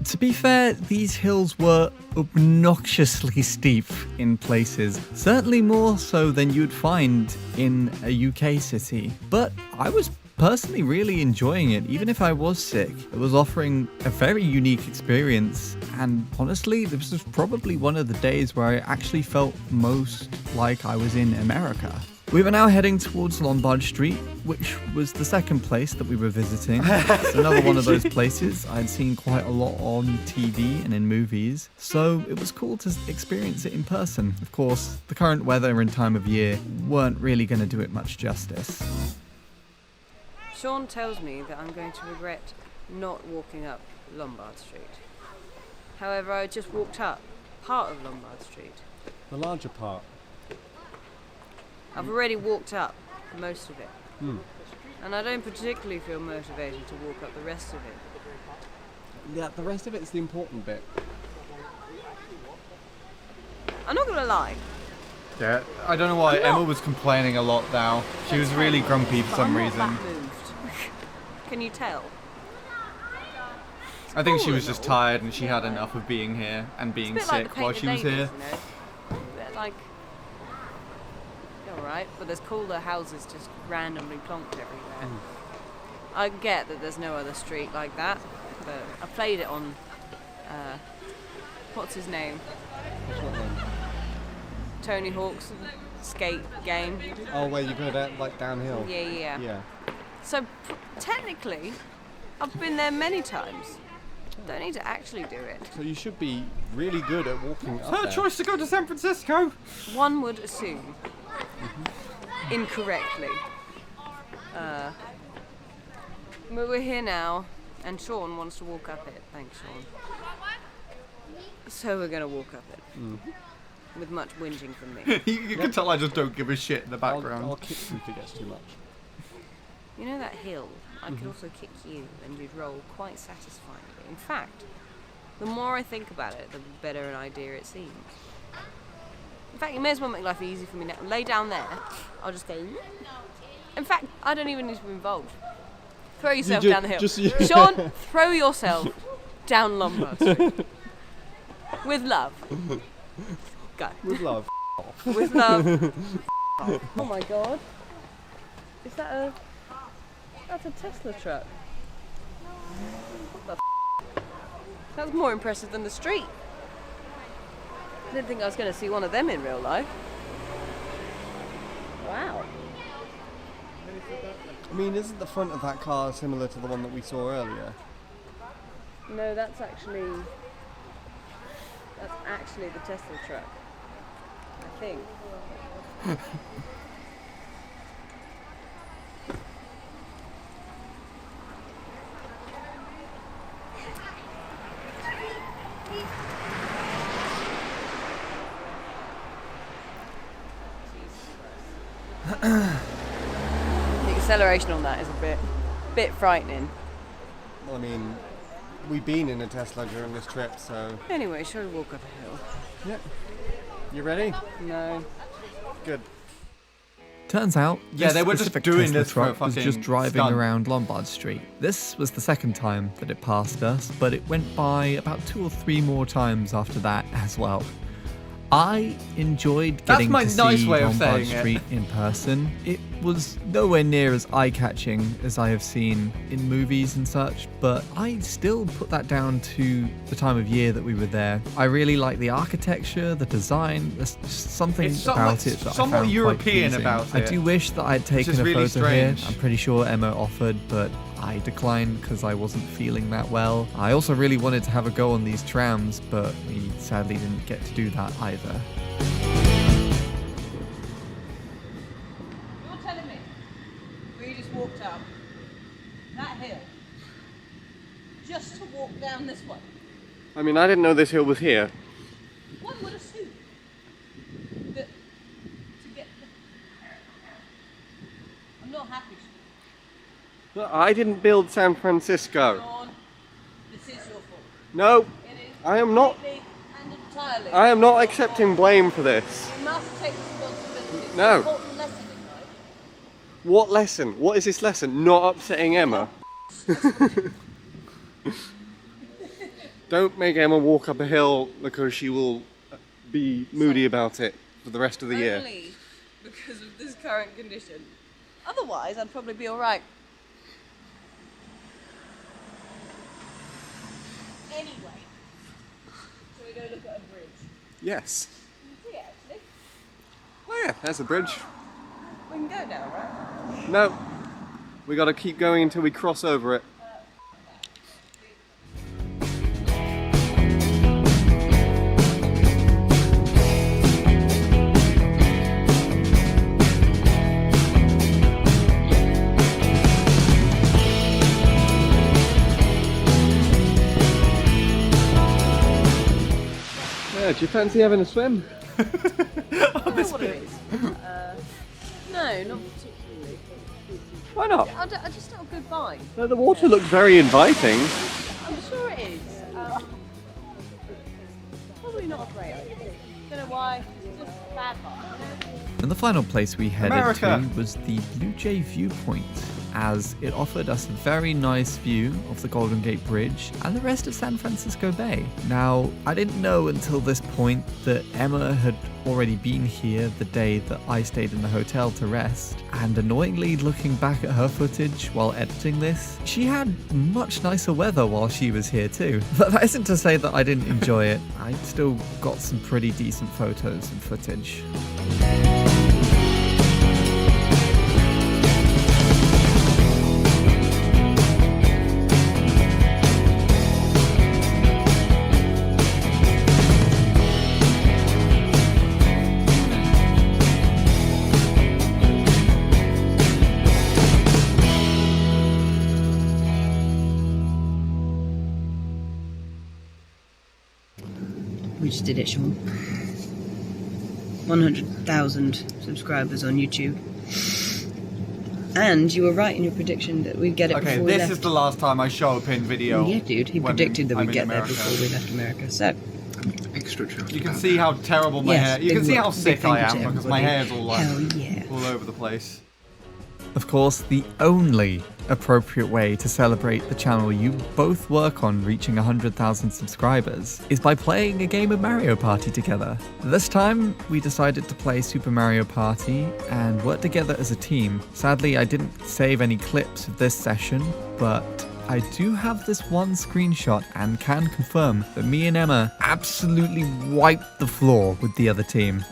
To be fair, these hills were obnoxiously steep in places, certainly more so than you'd find in a UK city. But I was personally really enjoying it, even if I was sick. It was offering a very unique experience, and honestly, this was probably one of the days where I actually felt most like I was in America. We were now heading towards Lombard Street, which was the second place that we were visiting. It's another one of those places I'd seen quite a lot on TV and in movies, so it was cool to experience it in person. Of course, the current weather and time of year weren't really going to do it much justice. Sean tells me that I'm going to regret not walking up Lombard Street. However, I just walked up part of Lombard Street. The larger part. I've already walked up most of it. Hmm. And I don't particularly feel motivated to walk up the rest of it. Yeah, the rest of it's the important bit. I'm not gonna lie. Yeah, I don't know why Emma was complaining a lot now. She was really grumpy for but some I'm not reason. that moved. Can you tell? I think she cool was and just all. tired and she had enough of being here and being It's a bit like sick the while Painted she was Ladies, here. you know? They're like, alright, but there's cooler houses just randomly plonked everywhere. I get that there's no other street like that, but I played it on, what's his name? Tony Hawk's skate game. Oh, where you go down, like downhill. Yeah. Yeah. So technically, I've been there many times. Don't need to actually do it. So you should be really good at walking up Her there. choice to go to San Francisco. One would assume incorrectly. But we're here now, and Sean wants to walk up it. Thanks, Sean. So we're gonna walk up it. With much whinging from me. You can tell I just don't give a shit in the background. I'll kick you if he gets too much. You know that hill? I could also kick you, and you'd roll quite satisfyingly. In fact, the more I think about it, the better an idea it seems. In fact, you may as well make life easy for me now. Lay down there. I'll just go. In fact, I don't even need to be involved. Throw yourself down the hill. Sean, throw yourself down Lombard Street. With love. Go. With love. With love. Oh my god. Is that a... That's a Tesla truck. What the That's more impressive than the street. I didn't think I was going to see one of them in real life. Wow. I mean, isn't the front of that car similar to the one that we saw earlier? No, that's actually the Tesla truck. I think. The acceleration on that is a bit frightening. I mean, we've been in a Tesla during this trip, so... Anyway, shall we walk up a hill? Yep. You ready? No. Good. Turns out, Yeah, this they were just specific doing Tesla this for a truck was just fucking driving stunt. around Lombard Street. This was the second time that it passed us, but it went by about 2 or 3 more times after that as well. I enjoyed That's getting my to nice see way of Lombard saying it. Street in person. It was nowhere near as eye-catching as I have seen in movies and such, but I still put that down to the time of year that we were there. I really like the architecture, the design. There's just something It's somewhat- about it that I somewhat found European quite pleasing. about I it, do wish that I had which taken is a really photo here. strange. I'm pretty sure Emma offered, but I declined because I wasn't feeling that well. I also really wanted to have a go on these trams, but we sadly didn't get to do that either. You're telling me we just walked up that hill just to walk down this one? I mean, I didn't know this hill was here. One would assume that to get I'm not happy. Well, I didn't build San Francisco. Sean, this is your fault. No, It is I am not. completely and entirely. I am not accepting blame for this. You must take responsibility. It's No. an important lesson in life. What lesson? What is this lesson? Not upsetting Emma. Don't make Emma walk up a hill because she will be moody about it for the rest of the year. Only because of this current condition. Otherwise, I'd probably be alright. Anyway, shall we go look at a bridge? Yes. Can you see it, actually? Oh yeah, there's a bridge. We can go now, right? No, we gotta keep going until we cross over it. Yeah, do you fancy having a swim? I don't know what it is. No, not particularly. Why not? I just not a good vibe. No, the water looks very inviting. I'm sure it is. Probably not a great idea. Don't know why. It's just a bad vibe. And the final place we headed America. to was the Blue Jay Viewpoint, as it offered us a very nice view of the Golden Gate Bridge and the rest of San Francisco Bay. Now, I didn't know until this point that Emma had already been here the day that I stayed in the hotel to rest, and annoyingly looking back at her footage while editing this, she had much nicer weather while she was here too. But that isn't to say that I didn't enjoy it. I still got some pretty decent photos and footage. We just did it, Sean. 100,000 subscribers on YouTube. And you were right in your prediction that we'd get it Okay, before we this left. is the last time I show up in video. Yeah, dude, he when predicted that I'm we'd in get there America. before we left America. So, Extra joke. You can see how terrible my Yes, hair. You big can see look, how big sick I thank you am to because my everybody. hair's all like Hell yeah. all over the place. Of course, the only appropriate way to celebrate the channel you both work on reaching 100,000 subscribers is by playing a game of Mario Party together. This time, we decided to play Super Mario Party and work together as a team. Sadly, I didn't save any clips of this session, but I do have this one screenshot and can confirm that me and Emma absolutely wiped the floor with the other team.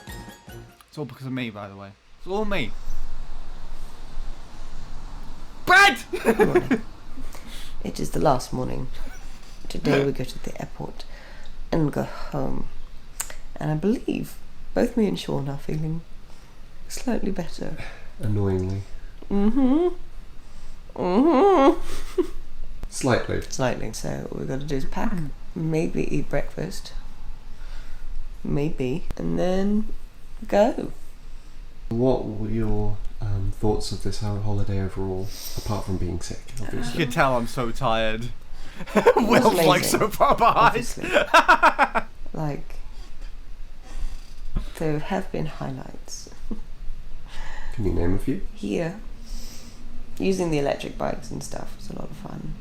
It's all because of me, by the way. It's all me. Brad! good morning. It is the last morning. Today we go to the airport and go home. And I believe both me and Sean are feeling slightly better. Annoyingly. Slightly. Slightly. So what we've got to do is pack, maybe eat breakfast, maybe, and then go. What were your thoughts of this holiday overall, apart from being sick, You obviously? can tell I'm so tired. was Will's like amazing, so far behind. obviously. Like, there have been highlights. Can you name a few? Here, using the electric bikes and stuff was a lot of fun.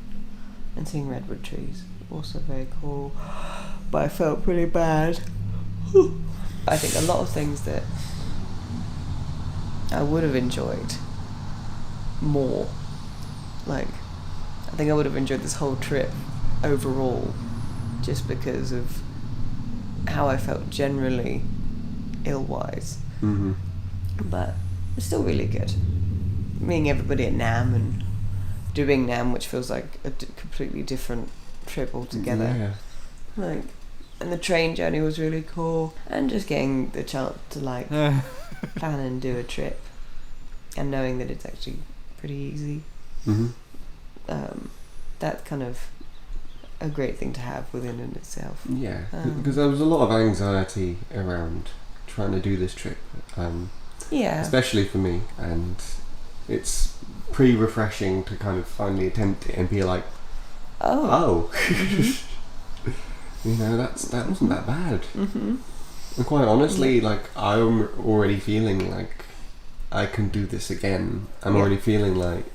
And seeing redwood trees, also very cool. But I felt pretty bad. I think a lot of things that I would have enjoyed more. Like, I think I would have enjoyed this whole trip overall, just because of how I felt generally ill-wise. Mm-hmm. But it's still really good. Meeting everybody at NAM and doing NAM, which feels like a completely different trip altogether. Yeah. Like, and the train journey was really cool, and just getting the chance to like plan and do a trip, and knowing that it's actually pretty easy. Mm-hmm. That kind of a great thing to have within in itself. Yeah, because there was a lot of anxiety around trying to do this trip. Yeah. Especially for me, and it's pretty refreshing to kind of finally attempt it and be like, oh. You know, that wasn't that bad. Mm-hmm. And quite honestly, like, I'm already feeling like I can do this again. I'm already feeling like,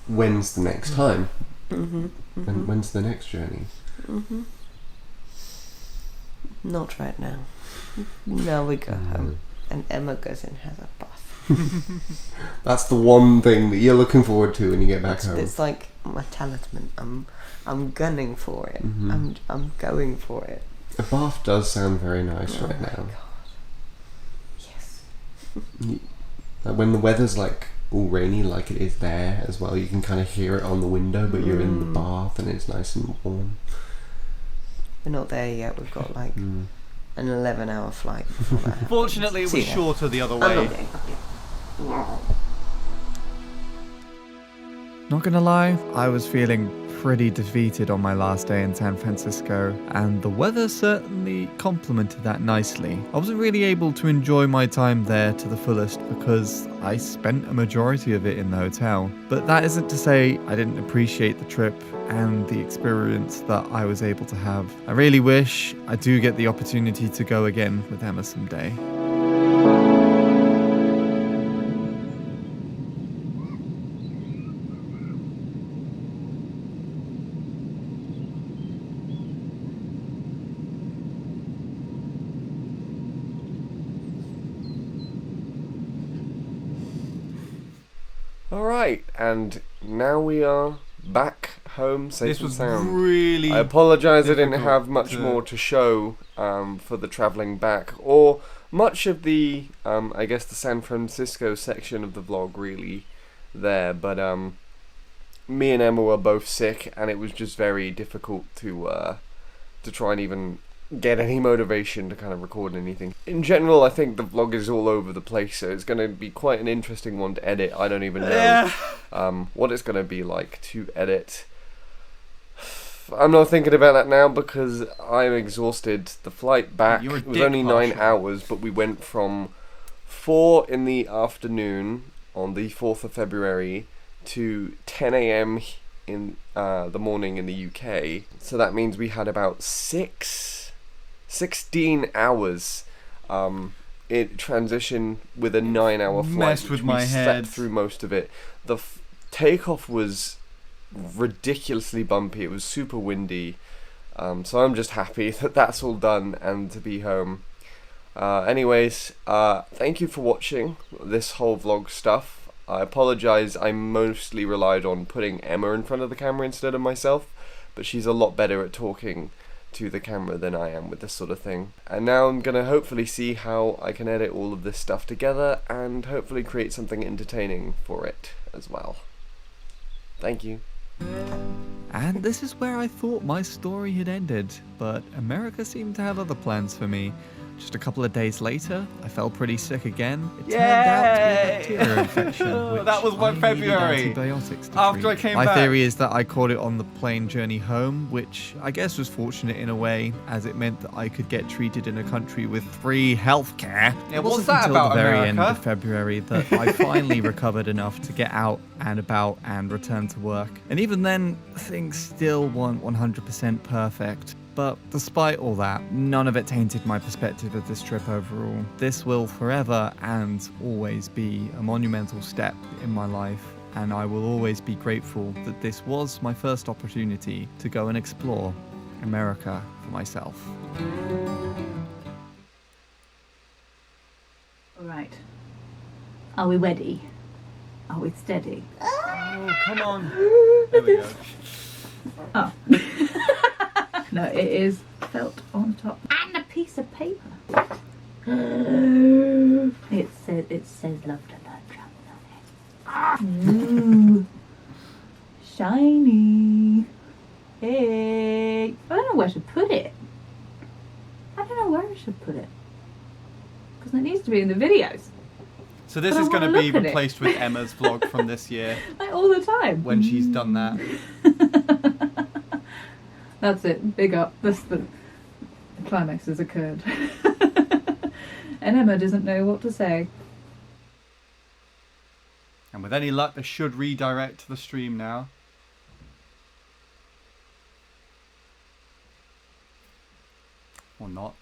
when's the next time? Mm-hmm. And when's the next journey? Mm-hmm. Not right now. Now we go home, and Emma goes and has a bath. That's the one thing that you're looking forward to when you get back home. It's like my talisman. I'm gunning for it. I'm going for it. A bath does sound very nice right now. God. Yes. Like when the weather's like all rainy, like it is there as well, you can kind of hear it on the window, but you're in the bath and it's nice and warm. We're not there yet. We've got like an 11-hour flight before that happens. Fortunately, it was shorter the other way. Not gonna lie, I was feeling pretty defeated on my last day in San Francisco, and the weather certainly complemented that nicely. I wasn't really able to enjoy my time there to the fullest because I spent a majority of it in the hotel. But that isn't to say I didn't appreciate the trip and the experience that I was able to have. I really wish I do get the opportunity to go again with Emma someday. Alright, and now we are back home safe This and was sound. really I apologise I didn't difficult have much more to show for the travelling back, or much of the, I guess the San Francisco section of the vlog really there, but me and Emma were both sick and it was just very difficult to try and even get any motivation to kind of record anything. In general, I think the vlog is all over the place, so it's going to be quite an interesting one to edit. I don't even know what it's going to be like to edit. I'm not thinking about that now because I'm exhausted. The flight back was only 9 hours, but we went from 4 in the afternoon on the 4th of February to 10 a.m. in the morning in the UK. So that means we had about 16 hours in transition with a 9-hour flight. Messed with my head. Slept through most of it. The takeoff was ridiculously bumpy. It was super windy. So I'm just happy that that's all done and to be home. Anyways, thank you for watching this whole vlog stuff. I apologise, I mostly relied on putting Emma in front of the camera instead of myself, but she's a lot better at talking to the camera than I am with this sort of thing. And now I'm gonna hopefully see how I can edit all of this stuff together and hopefully create something entertaining for it as well. Thank you. And this is where I thought my story had ended, but America seemed to have other plans for me. Just a couple of days later, I fell pretty sick again. It turned out to be a bacteria infection, which That was my I needed February. antibiotics to After treat. I came My back. theory is that I caught it on the plane journey home, which I guess was fortunate in a way, as it meant that I could get treated in a country with free healthcare. Yeah, It what's wasn't that until about the very end America? of February that I finally recovered enough to get out and about and return to work. And even then, things still weren't 100% perfect. But despite all that, none of it tainted my perspective of this trip overall. This will forever and always be a monumental step in my life, and I will always be grateful that this was my first opportunity to go and explore America for myself. All right. Are we ready? Are we steady? Oh, come on. There we go. Oh. No, it is felt on top and a piece of paper. It says love to learn travel on it. Ooh. Shiny. Hey. I don't know where I should put it. I don't know where I should put it. Because it needs to be in the videos. So this But I is going to wanna be look at it. replaced with Emma's vlog from this year Like all the time. when she's done that. That's it. Big up. The climax has occurred. And Emma doesn't know what to say. And with any luck, this should redirect to the stream now. Or not.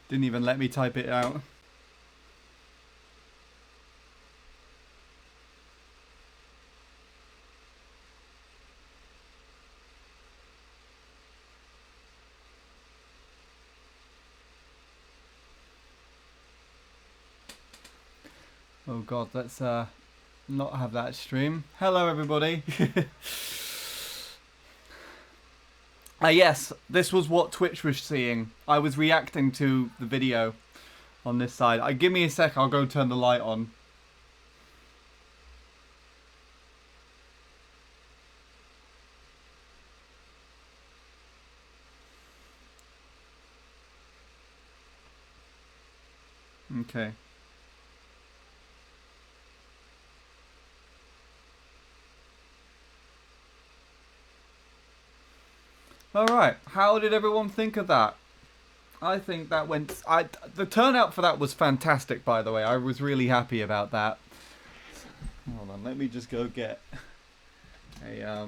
Didn't even let me type it out. Oh god, let's not have that stream. Hello everybody. Yes, this was what Twitch was seeing. I was reacting to the video on this side. Give me a sec, I'll go turn the light on. Okay. Alright, how did everyone think of that? I think that went... the turnout for that was fantastic, by the way. I was really happy about that. Hold on, let me just go get a... go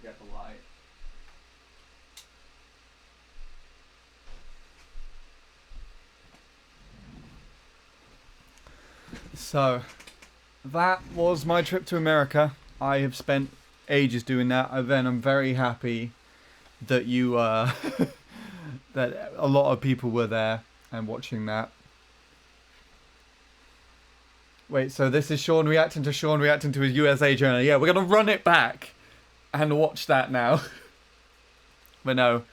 get the light. So, that was my trip to America. I have spent ages doing that. I'm very happy that you that a lot of people were there and watching that. Wait, so this is Sean reacting to his USA journey. Yeah, we're gonna run it back and watch that now. But no,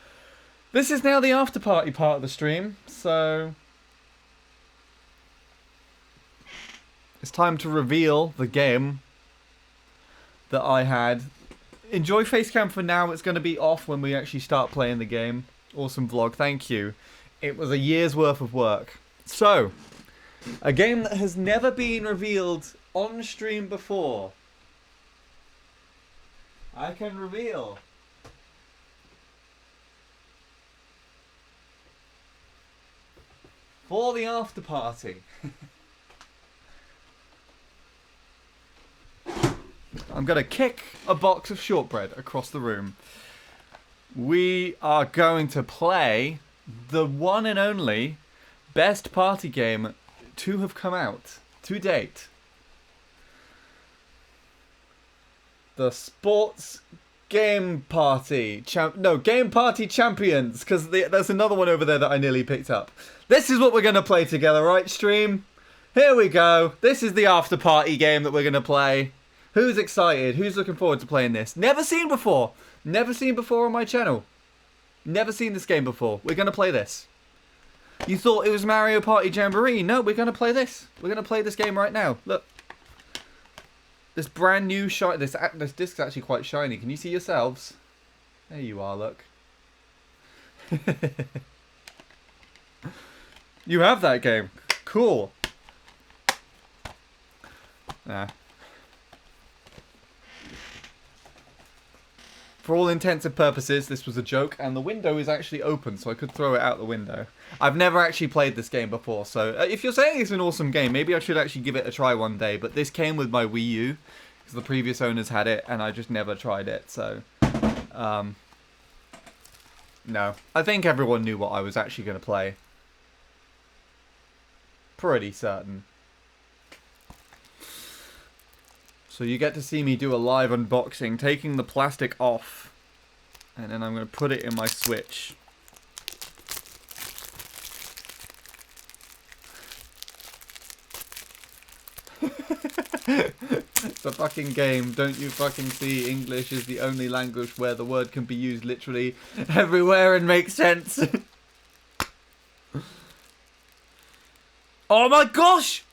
this is now the after party part of the stream, so it's time to reveal the game that I had. Enjoy Facecam for now. It's going to be off when we actually start playing the game. Awesome vlog. Thank you. It was a year's worth of work. So, a game that has never been revealed on stream before. I can reveal. For the after party. I'm going to kick a box of shortbread across the room. We are going to play the one and only best party game to have come out to date. The Sports Game Party Game Party Champions, because there's another one over there that I nearly picked up. This is what we're going to play together, right, stream? Here we go. This is the after party game that we're going to play. Who's excited? Who's looking forward to playing this? Never seen before. Never seen before on my channel. Never seen this game before. We're going to play this. You thought it was Mario Party Jamboree. No, we're going to play this. We're going to play this game right now. Look. This brand new shiny... This disc's actually quite shiny. Can you see yourselves? There you are, look. You have that game. Cool. Nah. For all intents and purposes, this was a joke, and the window is actually open, so I could throw it out the window. I've never actually played this game before, so if you're saying it's an awesome game, maybe I should actually give it a try one day, but this came with my Wii U, because the previous owners had it, and I just never tried it, so... no. I think everyone knew what I was actually going to play. Pretty certain. So you get to see me do a live unboxing, taking the plastic off, and then I'm going to put it in my Switch. It's a fucking game. Don't you fucking see English is the only language where the word can be used literally everywhere and make sense? Oh my gosh!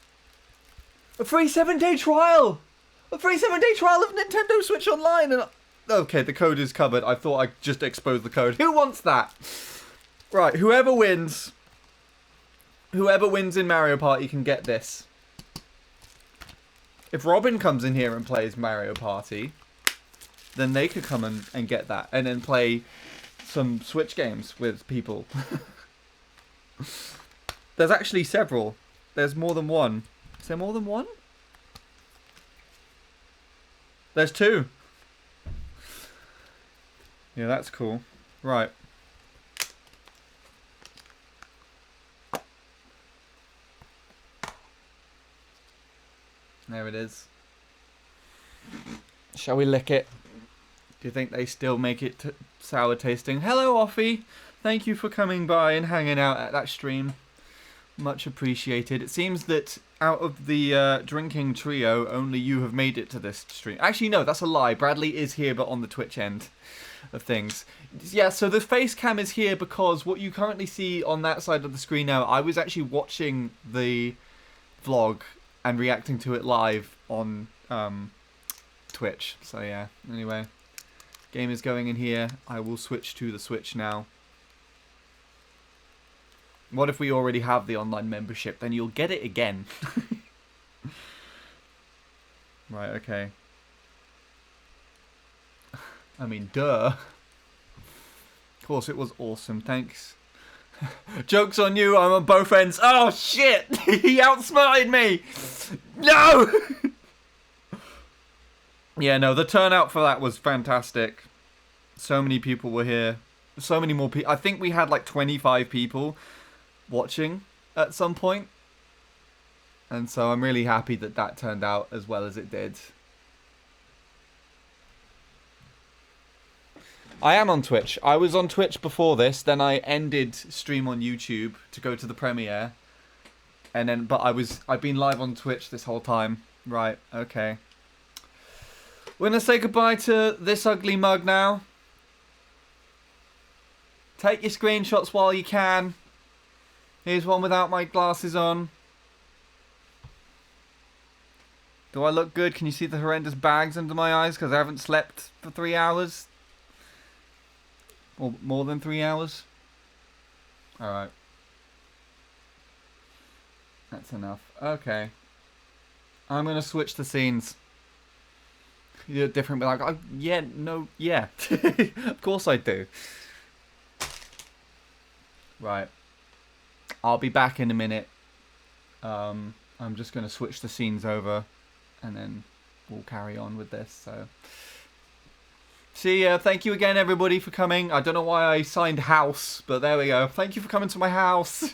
A free 7-day trial! A free 7-day trial of Nintendo Switch Online! And okay, the code is covered. I thought I just exposed the code. Who wants that? Right, whoever wins in Mario Party can get this. If Robin comes in here and plays Mario Party, then they could come and get that. And then play some Switch games with people. There's actually several. There's more than one. Is there more than one? There's 2. Yeah, that's cool. Right. There it is. Shall we lick it? Do you think they still make it sour tasting? Hello, Offie. Thank you for coming by and hanging out at that stream. Much appreciated. It seems that out of the drinking trio, only you have made it to this stream. Actually, no, that's a lie. Bradley is here, but on the Twitch end of things. Yeah, so the face cam is here because what you currently see on that side of the screen now, I was actually watching the vlog and reacting to it live on Twitch. So yeah, anyway. Game is going in here. I will switch to the Switch now. What if we already have the online membership? Then you'll get it again. Right, okay. I mean, duh. Of course, it was awesome. Thanks. Joke's on you. I'm on both ends. Oh, shit. He outsmarted me. No. Yeah, no, the turnout for that was fantastic. So many people were here. So many more people. I think we had like 25 people watching at some point. And so I'm really happy that that turned out as well as it did. I am on Twitch. I was on Twitch before this, then I ended stream on YouTube to go to the premiere. And then, but I've been live on Twitch this whole time. Right, okay. We're gonna say goodbye to this ugly mug now. Take your screenshots while you can. Here's one without my glasses on. Do I look good? Can you see the horrendous bags under my eyes because I haven't slept for 3 hours? Or more than 3 hours? Alright. That's enough. Okay. I'm gonna switch the scenes. You do it different, but like, oh, yeah, no, yeah. Of course I do. Right. I'll be back in a minute. I'm just going to switch the scenes over and then we'll carry on with this. So, see ya. Thank you again, everybody, for coming. I don't know why I signed house, but there we go. Thank you for coming to my house.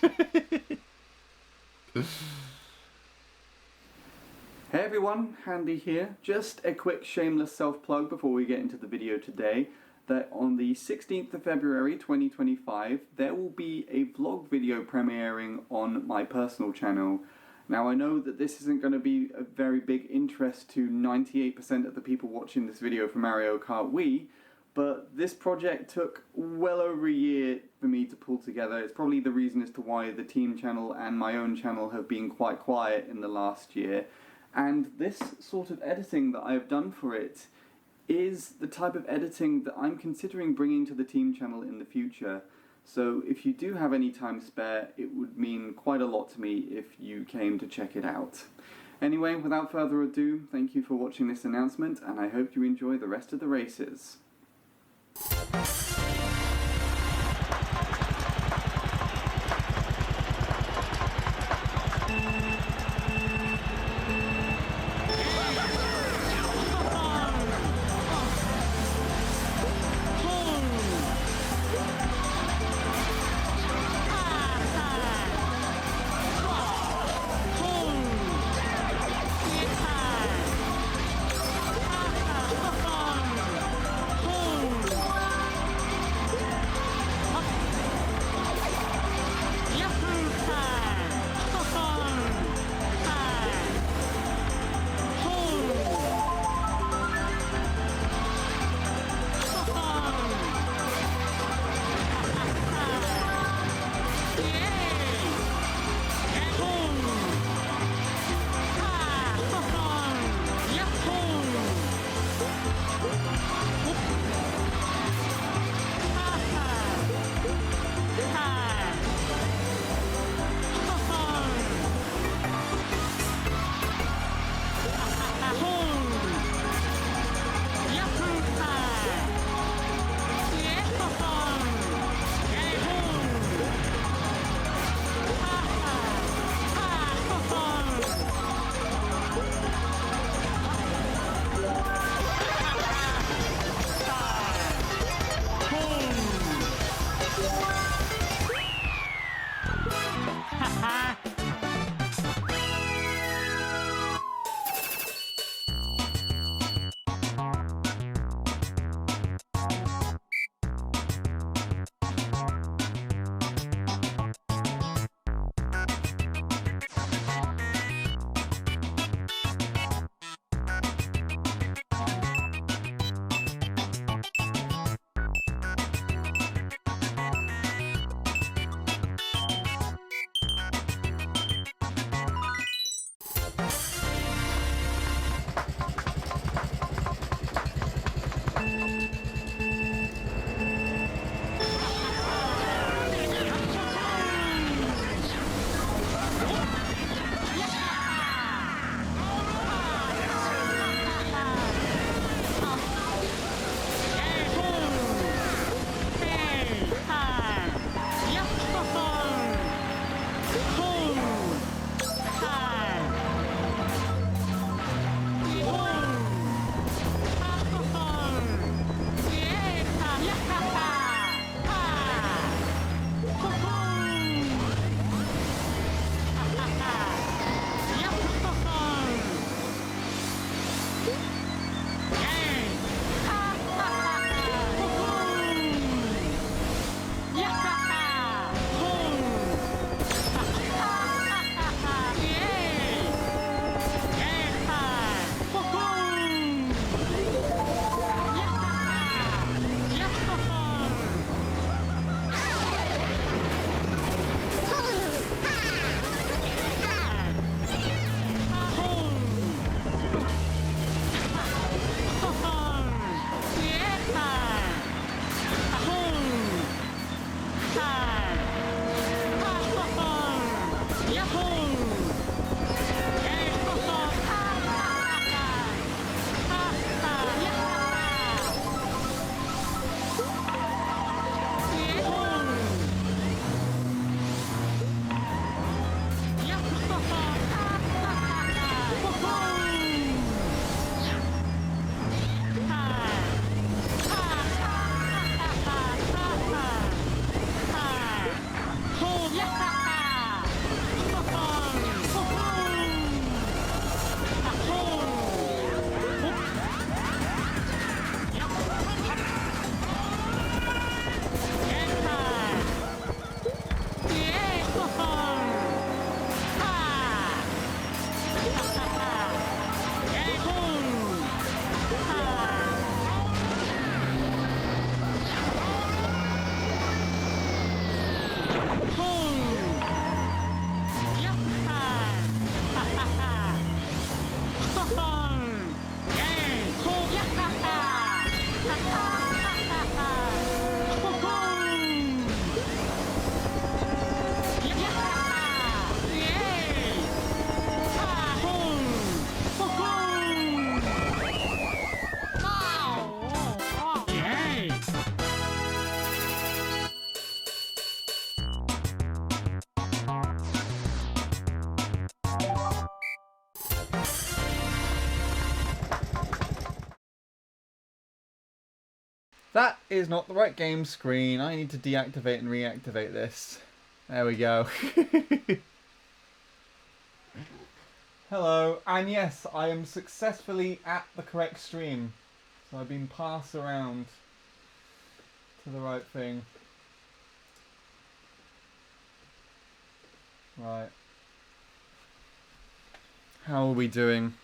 Hey everyone, Handy here. Just a quick shameless self-plug before we get into the video today. That on the 16th of February 2025, there will be a vlog video premiering on my personal channel. Now I know that this isn't going to be a very big interest to 98% of the people watching this video for Mario Kart Wii, but this project took well over a year for me to pull together. It's probably the reason as to why the team channel and my own channel have been quite quiet in the last year. And this sort of editing that I've done for it is the type of editing that I'm considering bringing to the team channel in the future. So if you do have any time spare, it would mean quite a lot to me if you came to check it out. Anyway, without further ado, thank you for watching this announcement, and I hope you enjoy the rest of the races. That is not the right game screen. I need to deactivate and reactivate this. There we go. Hello, and yes, I am successfully at the correct stream. So I've been passed around to the right thing. Right. How are we doing?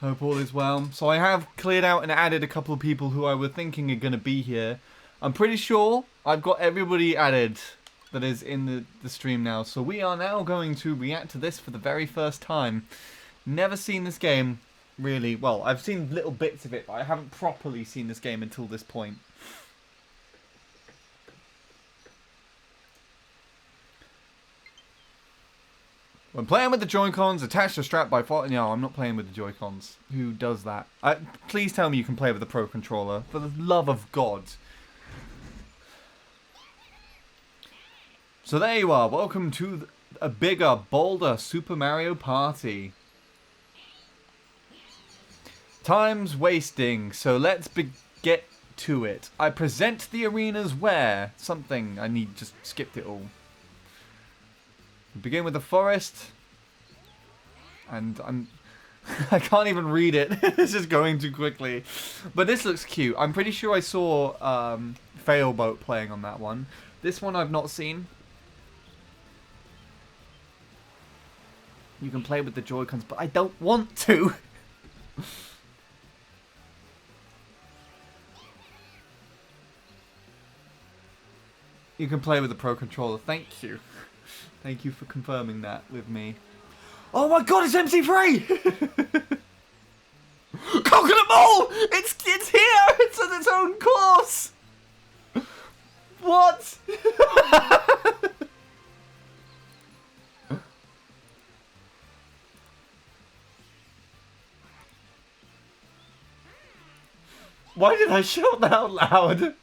Hope all is well. So I have cleared out and added a couple of people who I were thinking are going to be here. I'm pretty sure I've got everybody added that is in the stream now. So we are now going to react to this for the very first time. Never seen this game, really. Well, I've seen little bits of it, but I haven't properly seen this game until this point. When playing with the Joy-Cons, attach the strap by fault. No, I'm not playing with the Joy-Cons. Who does that? Please tell me you can play with the Pro Controller. For the love of God. So there you are. Welcome to a bigger, bolder Super Mario Party. Time's wasting, so let's get to it. I present the arenas where... Something. I just skipped it all. Begin with the forest, and I can't even read it. It's just going too quickly. But this looks cute. I'm pretty sure I saw Failboat playing on that one. This one I've not seen. You can play with the Joy-Cons, but I don't want to. You can play with the Pro Controller. Thank you. Thank you for confirming that with me. Oh my god, it's MC3! Coconut Mall! It's here! It's on its own course! What? Why did I shout that out loud?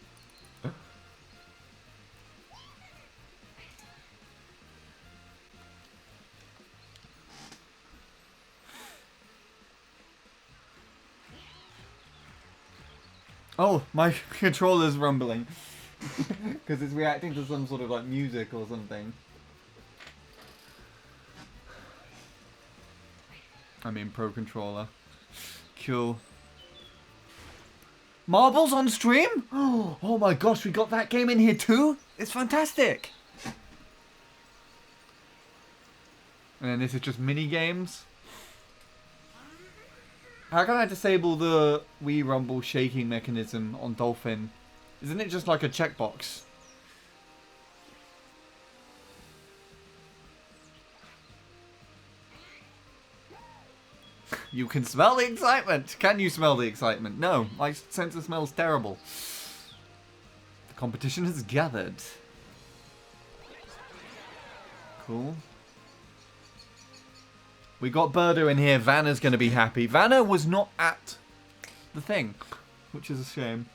Oh, my controller's rumbling. Because it's reacting to some sort of like music or something. I mean Pro Controller. Cool. Marbles on stream? Oh my gosh, we got that game in here too? It's fantastic! And then this is just mini games. How can I disable the Wii Rumble shaking mechanism on Dolphin? Isn't it just like a checkbox? You can smell the excitement! Can you smell the excitement? No, my sense of smell is terrible. The competition has gathered. Cool. We got Birdo in here. Vanna's going to be happy. Vanna was not at the thing, which is a shame.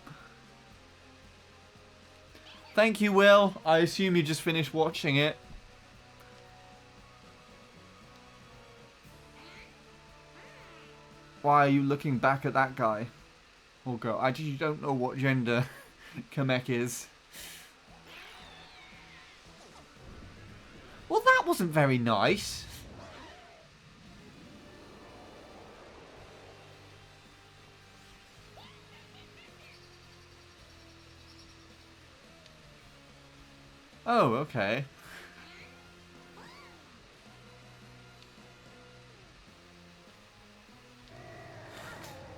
Thank you, Will. I assume you just finished watching it. Why are you looking back at that guy? Or girl? I just don't know what gender Kamek is. Well, that wasn't very nice. Oh, okay.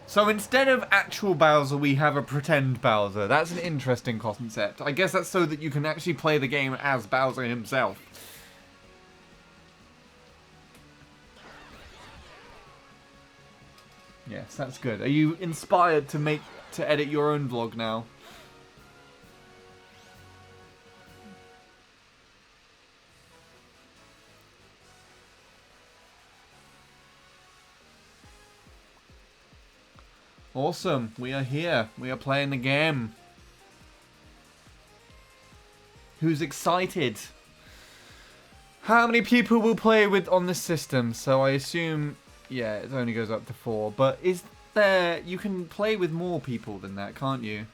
So instead of actual Bowser, we have a pretend Bowser. That's an interesting concept. I guess that's so that you can actually play the game as Bowser himself. Yes, that's good. Are you inspired to edit your own vlog now? Awesome. We are here. We are playing the game. Who's excited? How many people will play with on this system? So I assume, yeah, it only goes up to 4. But is there... You can play with more people than that, can't you?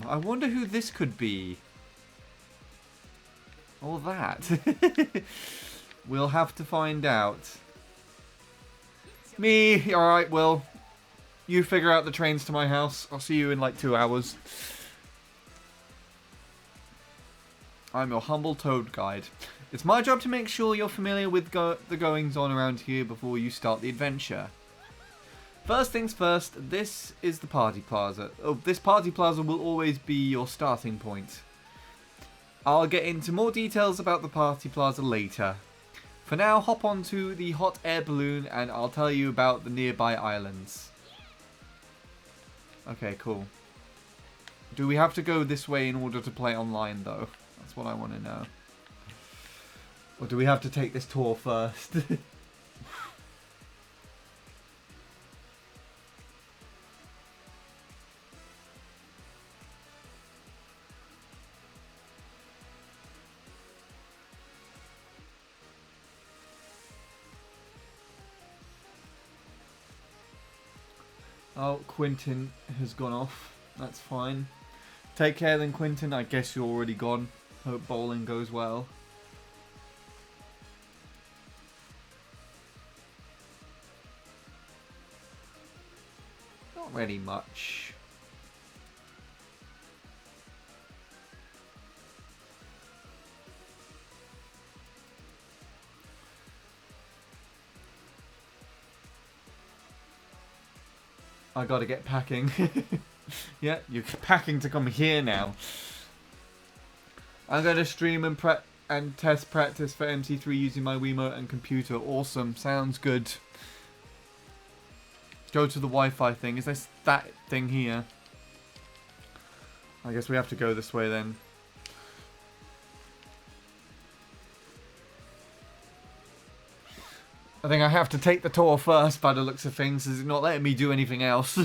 I wonder who this could be. Or that. We'll have to find out. Me! Alright, Will. You figure out the trains to my house. I'll see you in like 2 hours. I'm your humble toad guide. It's my job to make sure you're familiar with the goings-on around here before you start the adventure. First things first, this is the party plaza. Oh, this party plaza will always be your starting point. I'll get into more details about the party plaza later. For now, hop onto the hot air balloon and I'll tell you about the nearby islands. Okay, cool. Do we have to go this way in order to play online though? That's what I want to know. Or do we have to take this tour first? Oh, Quentin has gone off. That's fine. Take care then, Quentin. I guess you're already gone. Hope bowling goes well. Not really much. I gotta get packing. Yeah, you're packing to come here now. I'm gonna stream and test practice for MC3 using my Wiimote and computer. Awesome, sounds good. Go to the Wi-Fi thing. Is this that thing here? I guess we have to go this way then. I think I have to take the tour first by the looks of things. Is it not letting me do anything else?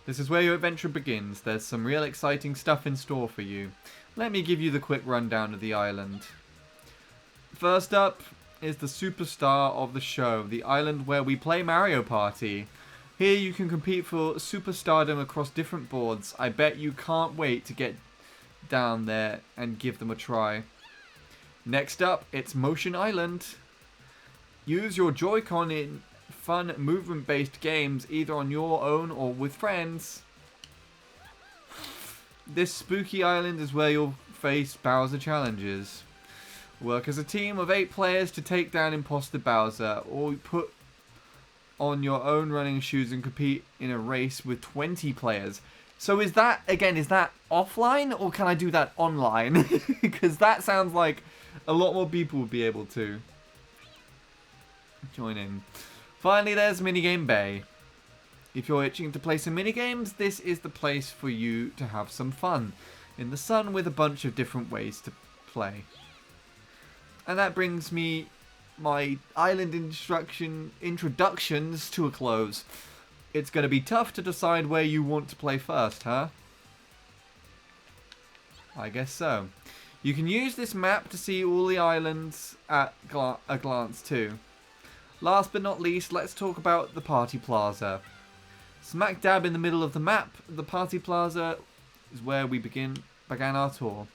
This is where your adventure begins. There's some real exciting stuff in store for you. Let me give you the quick rundown of the island. First up is the superstar of the show, the island where we play Mario Party. Here you can compete for superstardom across different boards. I bet you can't wait to get down there and give them a try. Next up, it's Motion Island. Use your Joy-Con in fun movement-based games, either on your own or with friends. This spooky island is where you'll face Bowser challenges. Work as a team of 8 players to take down Imposter Bowser, or put on your own running shoes and compete in a race with 20 players. So is that, again, is that offline, or can I do that online? Because that sounds like a lot more people would be able to join in. Finally, there's Minigame Bay. If you're itching to play some minigames, this is the place for you to have some fun in the sun with a bunch of different ways to play. And that brings me my island introductions to a close. It's going to be tough to decide where you want to play first, huh? I guess so. You can use this map to see all the islands at a glance too. Last but not least, let's talk about the Party Plaza. Smack dab in the middle of the map, the Party Plaza is where we began our tour.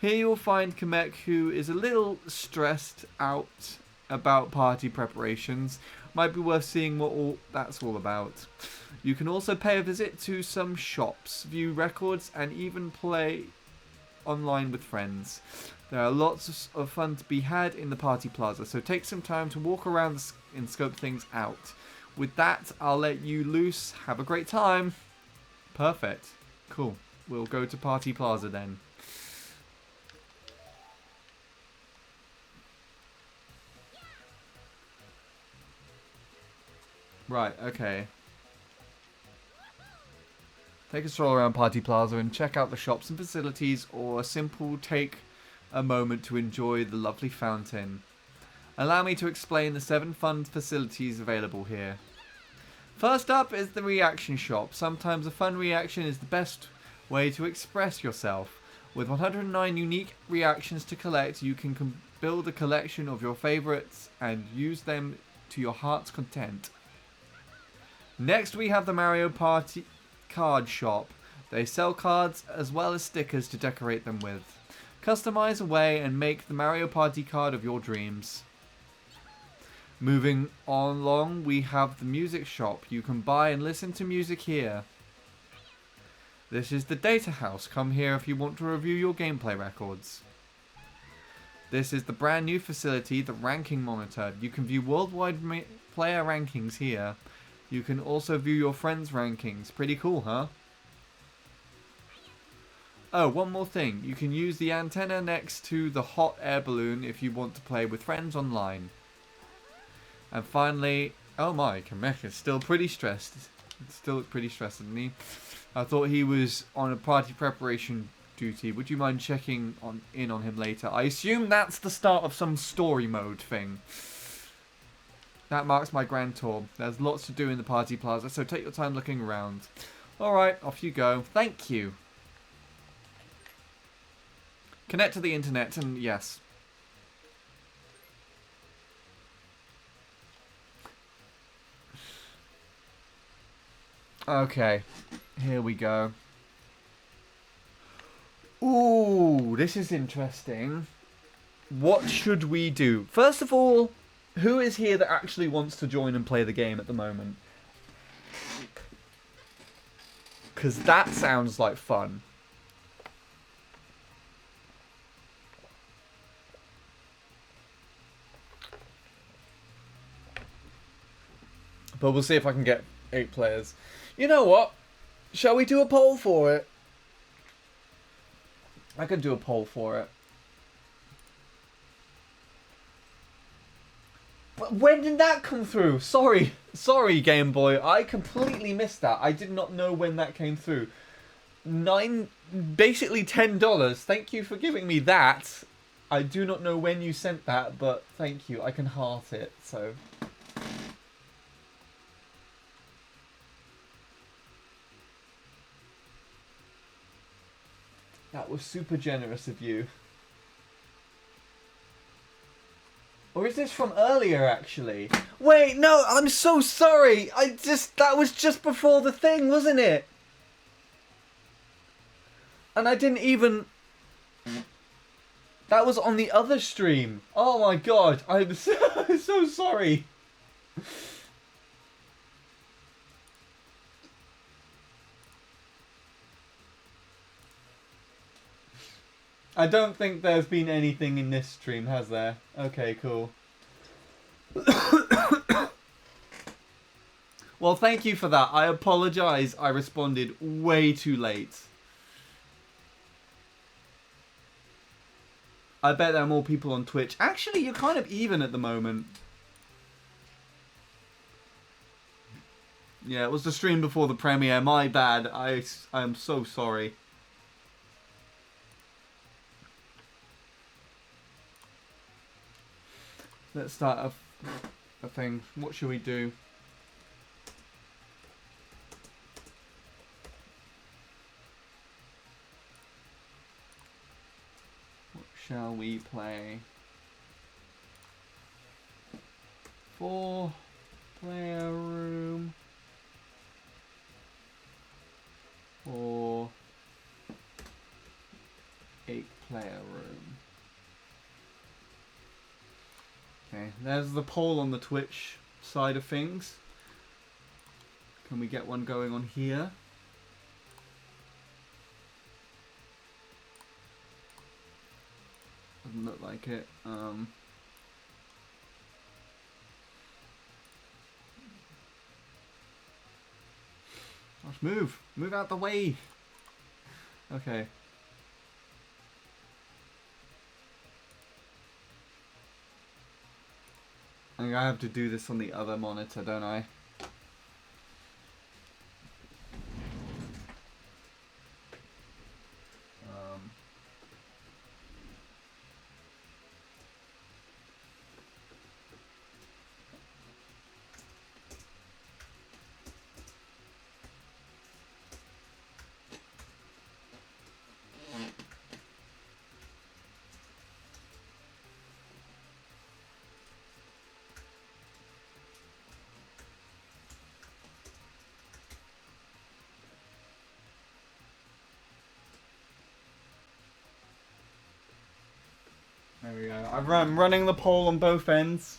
Here you'll find Kamek, who is a little stressed out about party preparations. Might be worth seeing what that's all about. You can also pay a visit to some shops, view records, and even play online with friends. There are lots of fun to be had in the Party Plaza, so take some time to walk around and scope things out. With that, I'll let you loose. Have a great time. Perfect. Cool. We'll go to Party Plaza then. Right, okay. Take a stroll around Party Plaza and check out the shops and facilities, or take a moment to enjoy the lovely fountain. Allow me to explain the 7 fun facilities available here. First up is the reaction shop. Sometimes a fun reaction is the best way to express yourself. With 109 unique reactions to collect, you can build a collection of your favorites and use them to your heart's content. Next we have the Mario Party card shop. They sell cards as well as stickers to decorate them with. Customize away and make the Mario Party card of your dreams. Moving on along, we have the music shop. You can buy and listen to music here. This is the data house. Come here if you want to review your gameplay records. This is the brand new facility, the ranking monitor. You can view worldwide player rankings here. You can also view your friends' rankings. Pretty cool, huh? Oh, one more thing. You can use the antenna next to the hot air balloon if you want to play with friends online. And finally, oh my, Kamek is still pretty stressed. Still pretty stressed, isn't he? I thought he was on a party preparation duty. Would you mind checking in on him later? I assume that's the start of some story mode thing. That marks my grand tour. There's lots to do in the party plaza, so take your time looking around. Alright, off you go. Thank you. Connect to the internet and yes. Okay, here we go. Ooh, this is interesting. What should we do? First of all, who is here that actually wants to join and play the game at the moment? Because that sounds like fun. But we'll see if I can get 8 players. You know what? Shall we do a poll for it? I can do a poll for it. But when did that come through? Sorry, Game Boy. I completely missed that. I did not know when that came through. Basically $10. Thank you for giving me that. I do not know when you sent that, but thank you. I can heart it, so... That was super generous of you. Or is this from earlier, actually? Wait, no, I'm so sorry. That was just before the thing, wasn't it? And I didn't even... That was on the other stream. Oh my god, I'm so sorry. I don't think there's been anything in this stream, has there? Okay, cool. Well, thank you for that. I apologise. I responded way too late. I bet there are more people on Twitch. Actually, you're kind of even at the moment. Yeah, it was the stream before the premiere. My bad. I am so sorry. Let's start a thing. What should we do? What shall we play? 4-player room. Or 8-player room. Okay, there's the poll on the Twitch side of things. Can we get one going on here? Doesn't look like it. Let's move. Move out the way. Okay. I think I have to do this on the other monitor, don't I? I'm running the poll on both ends.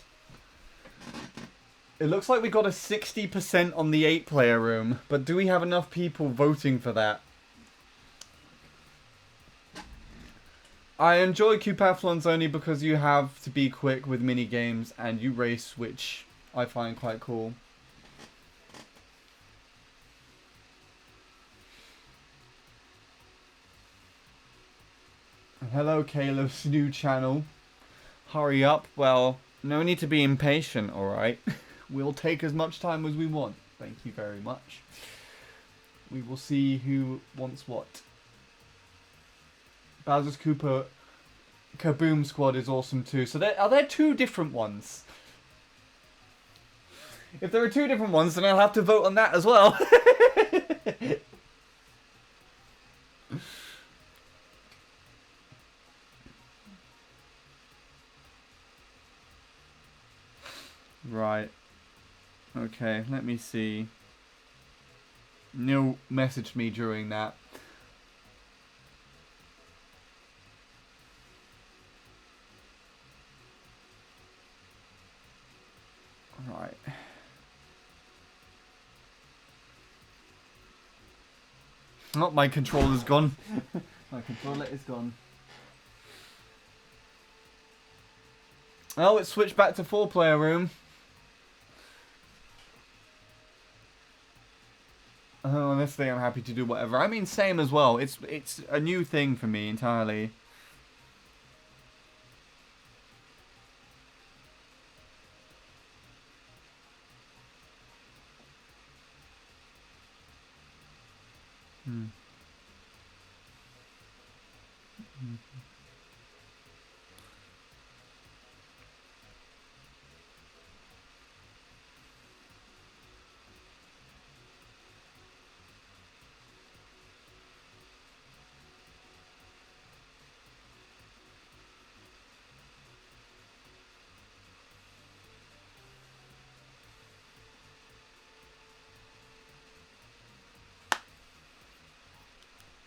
It looks like we got a 60% on the 8-player room, but do we have enough people voting for that? I enjoy Cupathlons only because you have to be quick with mini games and you race, which I find quite cool. Hello, Caleb's new channel. Hurry up. Well, no need to be impatient, alright? We'll take as much time as we want. Thank you very much. We will see who wants what. Bowser's Cooper Kaboom Squad is awesome too. So are there two different ones? If there are two different ones, then I'll have to vote on that as well. Right. Okay, let me see. Neil messaged me during that. Right. Oh, my controller's gone. My controller is gone. Oh, it switched back to 4-player room. Honestly, I'm happy to do whatever. I mean, same as well. It's a new thing for me entirely.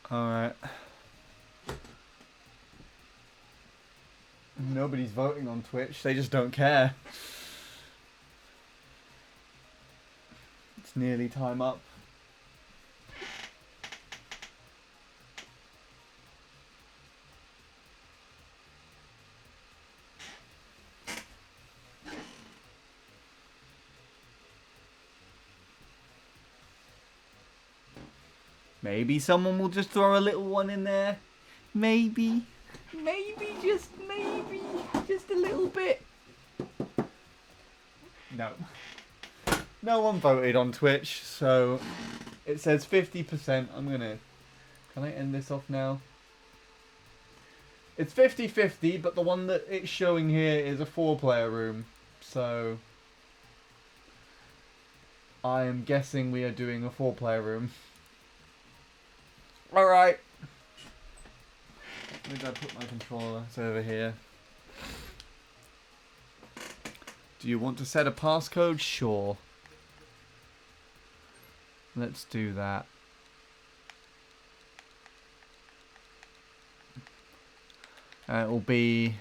Alright. Nobody's voting on Twitch, they just don't care. It's nearly time up. Maybe someone will just throw a little one in there. Maybe. Maybe, just maybe. Just a little bit. No. No one voted on Twitch, so it says 50%. I'm gonna... Can I end this off now? It's 50-50, but the one that it's showing here is a 4-player room. So... I am guessing we are doing a 4-player room. Alright. Where did I put my controller? It's over here. Do you want to set a passcode? Sure. Let's do that. It will be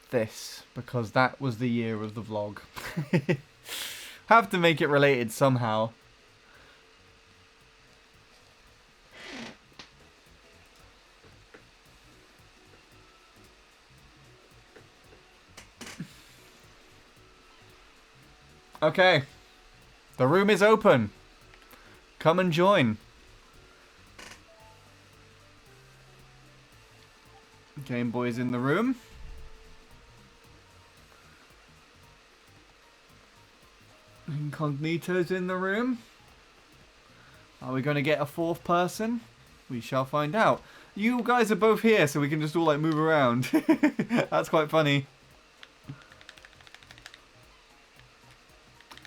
this, because that was the year of the vlog. Have to make it related somehow. Okay. The room is open. Come and join. Game Boy's in the room. Incognito's in the room. Are we going to get a 4th person? We shall find out. You guys are both here, so we can just all like move around. That's quite funny.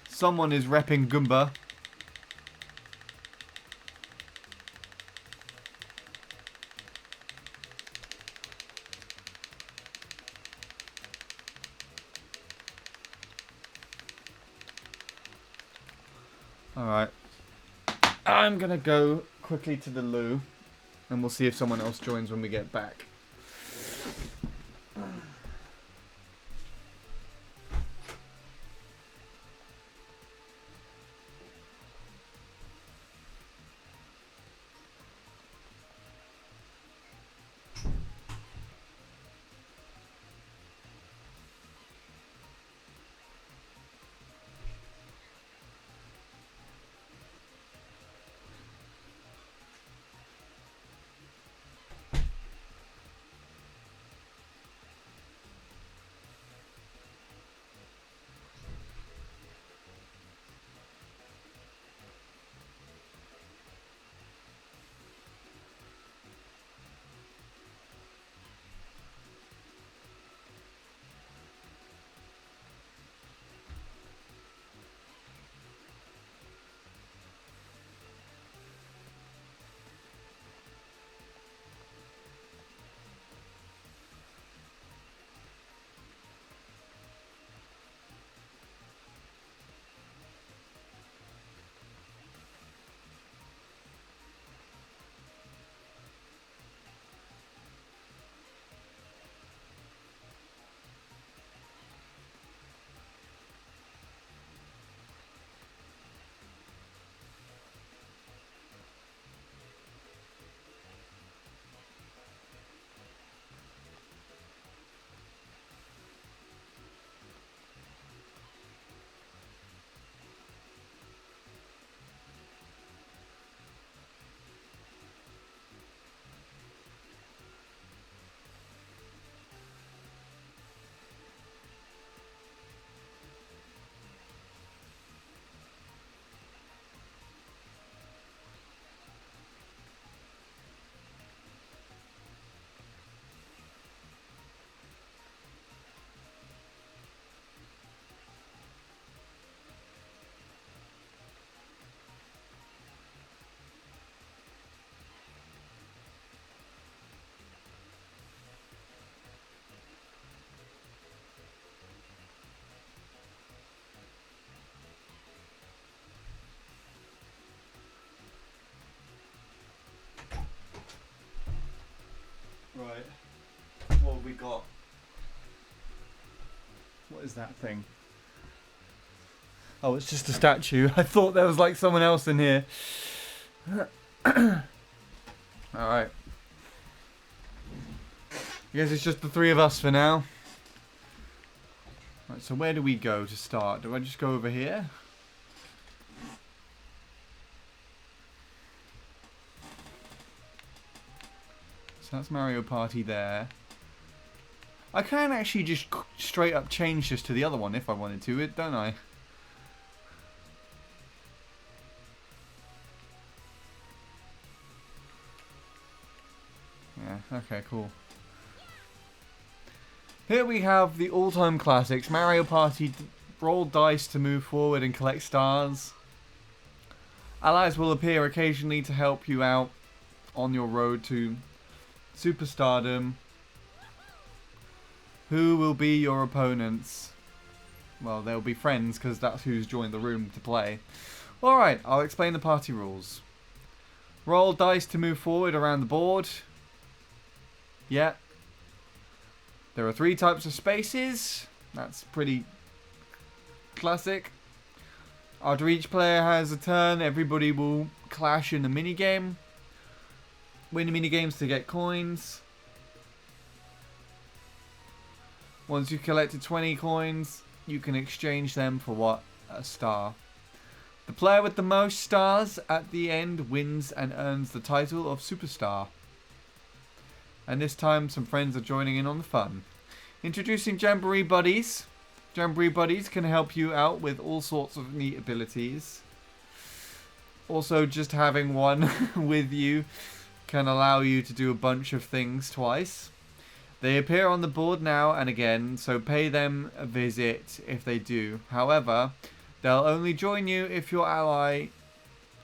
Someone is repping Goomba. Alright. I'm gonna go quickly to the loo, and we'll see if someone else joins when we get back. is that thing? Oh, it's just a statue. I thought there was like someone else in here. Alright. I guess it's just the three of us for now. Right, so where do we go to start? Do I just go over here? So that's Mario Party there. I can actually just straight up change this to the other one if I wanted to, don't I? Yeah, okay, cool. Here we have the all-time classics. Mario Party, roll dice to move forward and collect stars. Allies will appear occasionally to help you out on your road to superstardom. Who will be your opponents? Well, they'll be friends because that's who's joined the room to play. Alright, I'll explain the party rules. Roll dice to move forward around the board. Yeah. There are 3 types of spaces. That's pretty classic. After each player has a turn, everybody will clash in a minigame. Win the minigames to get coins. Once you've collected 20 coins, you can exchange them for what? A star. The player with the most stars at the end wins and earns the title of Superstar. And this time some friends are joining in on the fun. Introducing Jamboree Buddies. Jamboree Buddies can help you out with all sorts of neat abilities. Also, just having one with you can allow you to do a bunch of things twice. They appear on the board now and again, so pay them a visit if they do. However, they'll only join you if your ally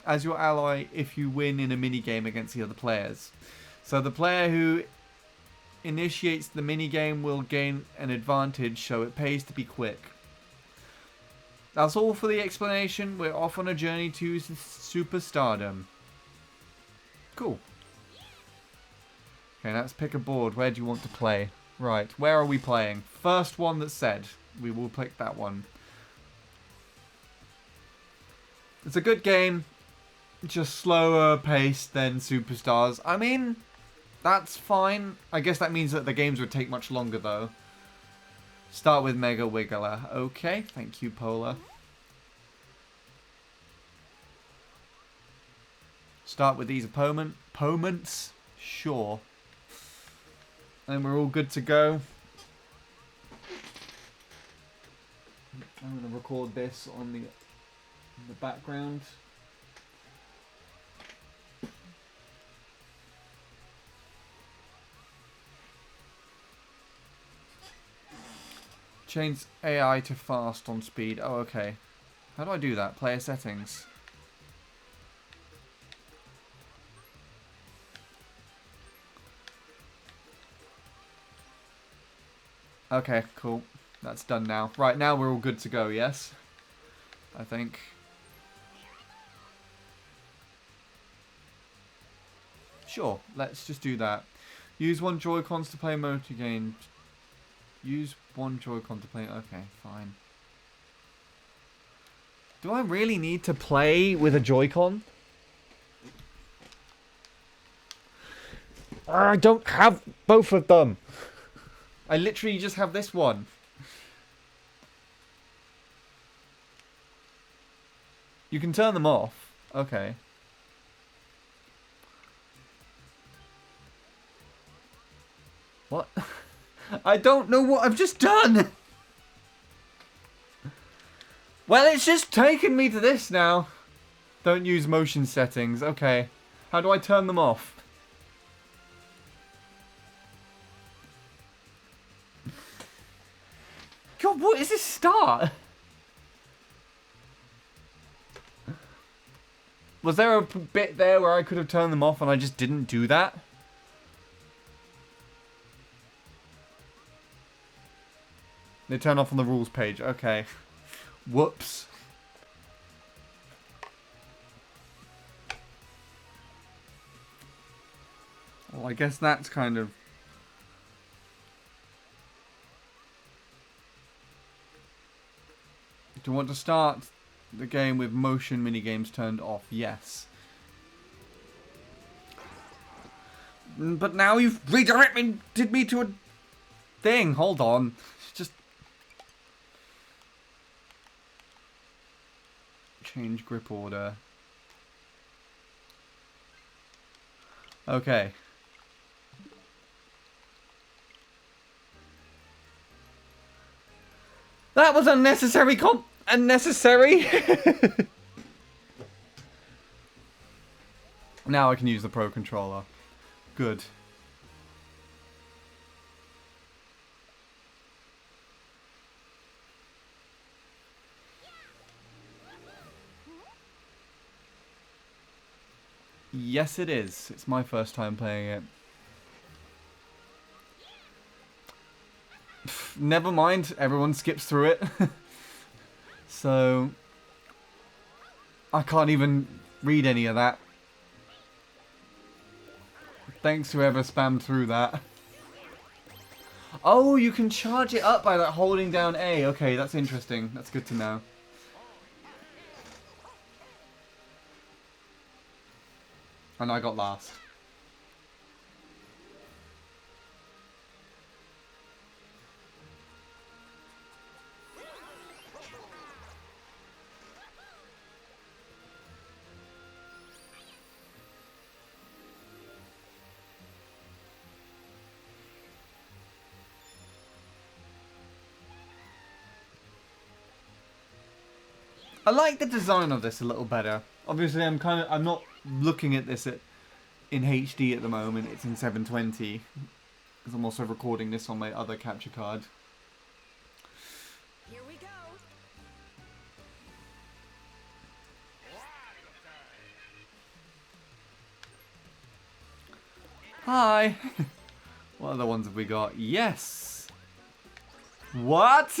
if you win in a minigame against the other players. So the player who initiates the minigame will gain an advantage, so it pays to be quick. That's all for the explanation. We're off on a journey to superstardom. Cool. Okay, let's pick a board. Where do you want to play? Right, where are we playing? First one that said. We will pick that one. It's a good game. Just slower paced than Superstars. I mean, that's fine. I guess that means that the games would take much longer, though. Start with Mega Wiggler. Okay, thank you, Polar. Start with these opponents. Sure. And we're all good to go. I'm going to record this on the background. Change AI to fast on speed. Oh, okay. How do I do that? Player settings. Okay, cool. That's done now. Right, now we're all good to go, yes? I think. Sure, let's just do that. Use one Joy-Cons to play multi-game. Use one Joy-Con to play... Okay, fine. Do I really need to play with a Joy-Con? I don't have both of them. I literally just have this one. You can turn them off. Okay. What? I don't know what I've just done. Well, it's just taken me to this now. Don't use motion settings. Okay. How do I turn them off? God, what is this start? Was there a bit there where I could have turned them off and I just didn't do that? They turn off on the rules page. Okay. Whoops. Well, I guess that's kind of... Do you want to start the game with motion minigames turned off? Yes. But now you've redirected me to a thing. Hold on. Just change grip order. Okay. That was unnecessary unnecessary. Now I can use the Pro Controller. Good. Yes, it is. It's my first time playing it. Pff, never mind. Everyone skips through it. So I can't even read any of that. Thanks to whoever spammed through that. Oh, you can charge it up by like holding down A. Okay, that's interesting. That's good to know. And I got last. I like the design of this a little better. Obviously, I'm not looking at this in HD at the moment. It's in 720 because I'm also recording this on my other capture card. Here we go. Hi. What other ones have we got? Yes. What?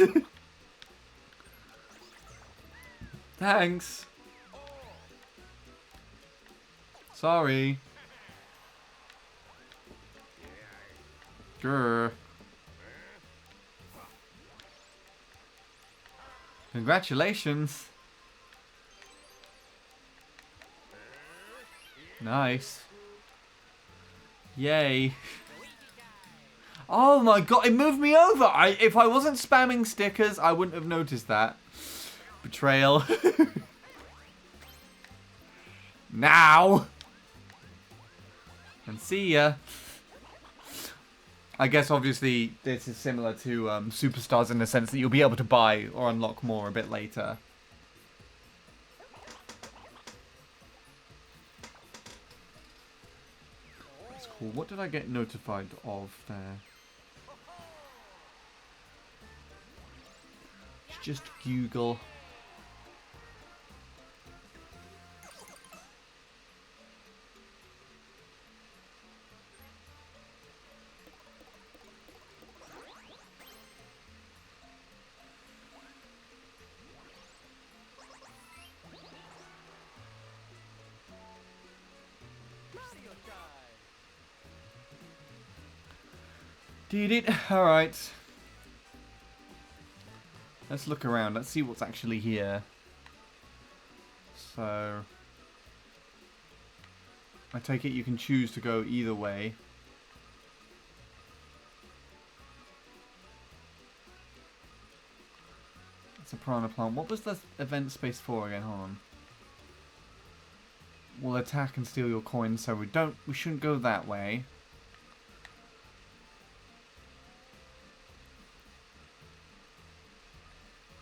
Thanks. Sorry. Grr. Congratulations. Nice. Yay. Oh my god, it moved me over. If I wasn't spamming stickers, I wouldn't have noticed that. Betrayal. Now. And see ya. I guess obviously this is similar to Superstars in the sense that you'll be able to buy or unlock more a bit later. That's cool. What did I get notified of there? It's just Google. Did it? Alright. Let's look around. Let's see what's actually here. So I take it you can choose to go either way. It's a piranha plant. What was the event space for again? Hold on. We'll attack and steal your coins, so we shouldn't go that way.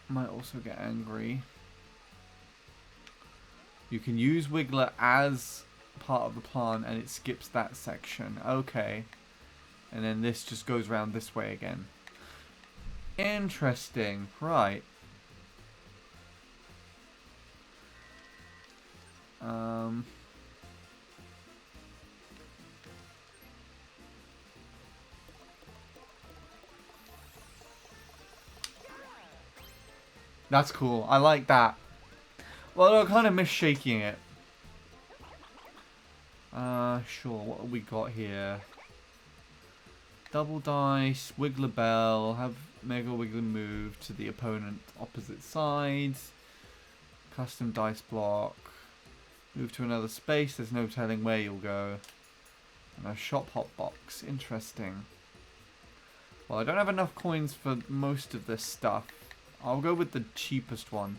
Might also get angry. You can use Wiggler as part of the plan and it skips that section. Okay. And then this just goes around this way again. Interesting. Right. That's cool. I like that. Well, I kind of miss shaking it. Sure. What have we got here? Double dice, Wiggler Bell. Mega Wiggly move to the opponent opposite side. Custom dice block. Move to another space. There's no telling where you'll go. And a shop hop box. Interesting. Well, I don't have enough coins for most of this stuff. I'll go with the cheapest one.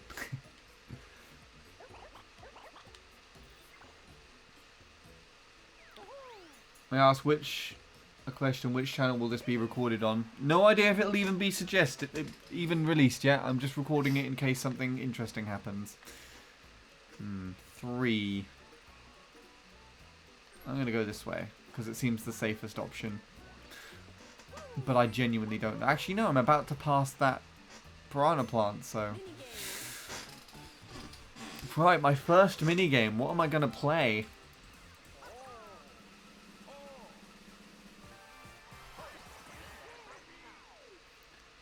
May I ask a question, which channel will this be recorded on? No idea if it'll even be even released yet. I'm just recording it in case something interesting happens. 3. I'm going to go this way, because it seems the safest option. But I genuinely don't. Actually, no, I'm about to pass that piranha plant, so... Right, my first minigame. What am I going to play?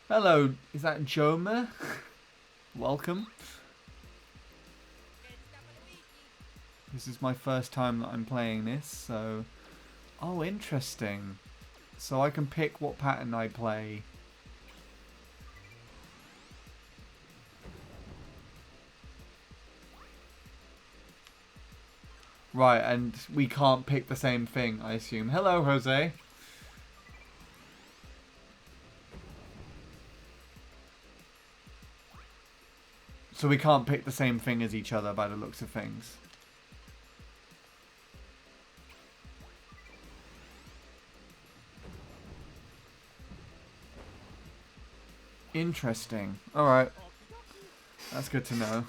Hello, is that Joma? Welcome. This is my first time that I'm playing this, so... Oh, interesting. So I can pick what pattern I play. Right, and we can't pick the same thing, I assume. Hello, Jose. So we can't pick the same thing as each other by the looks of things. Interesting. Alright. That's good to know.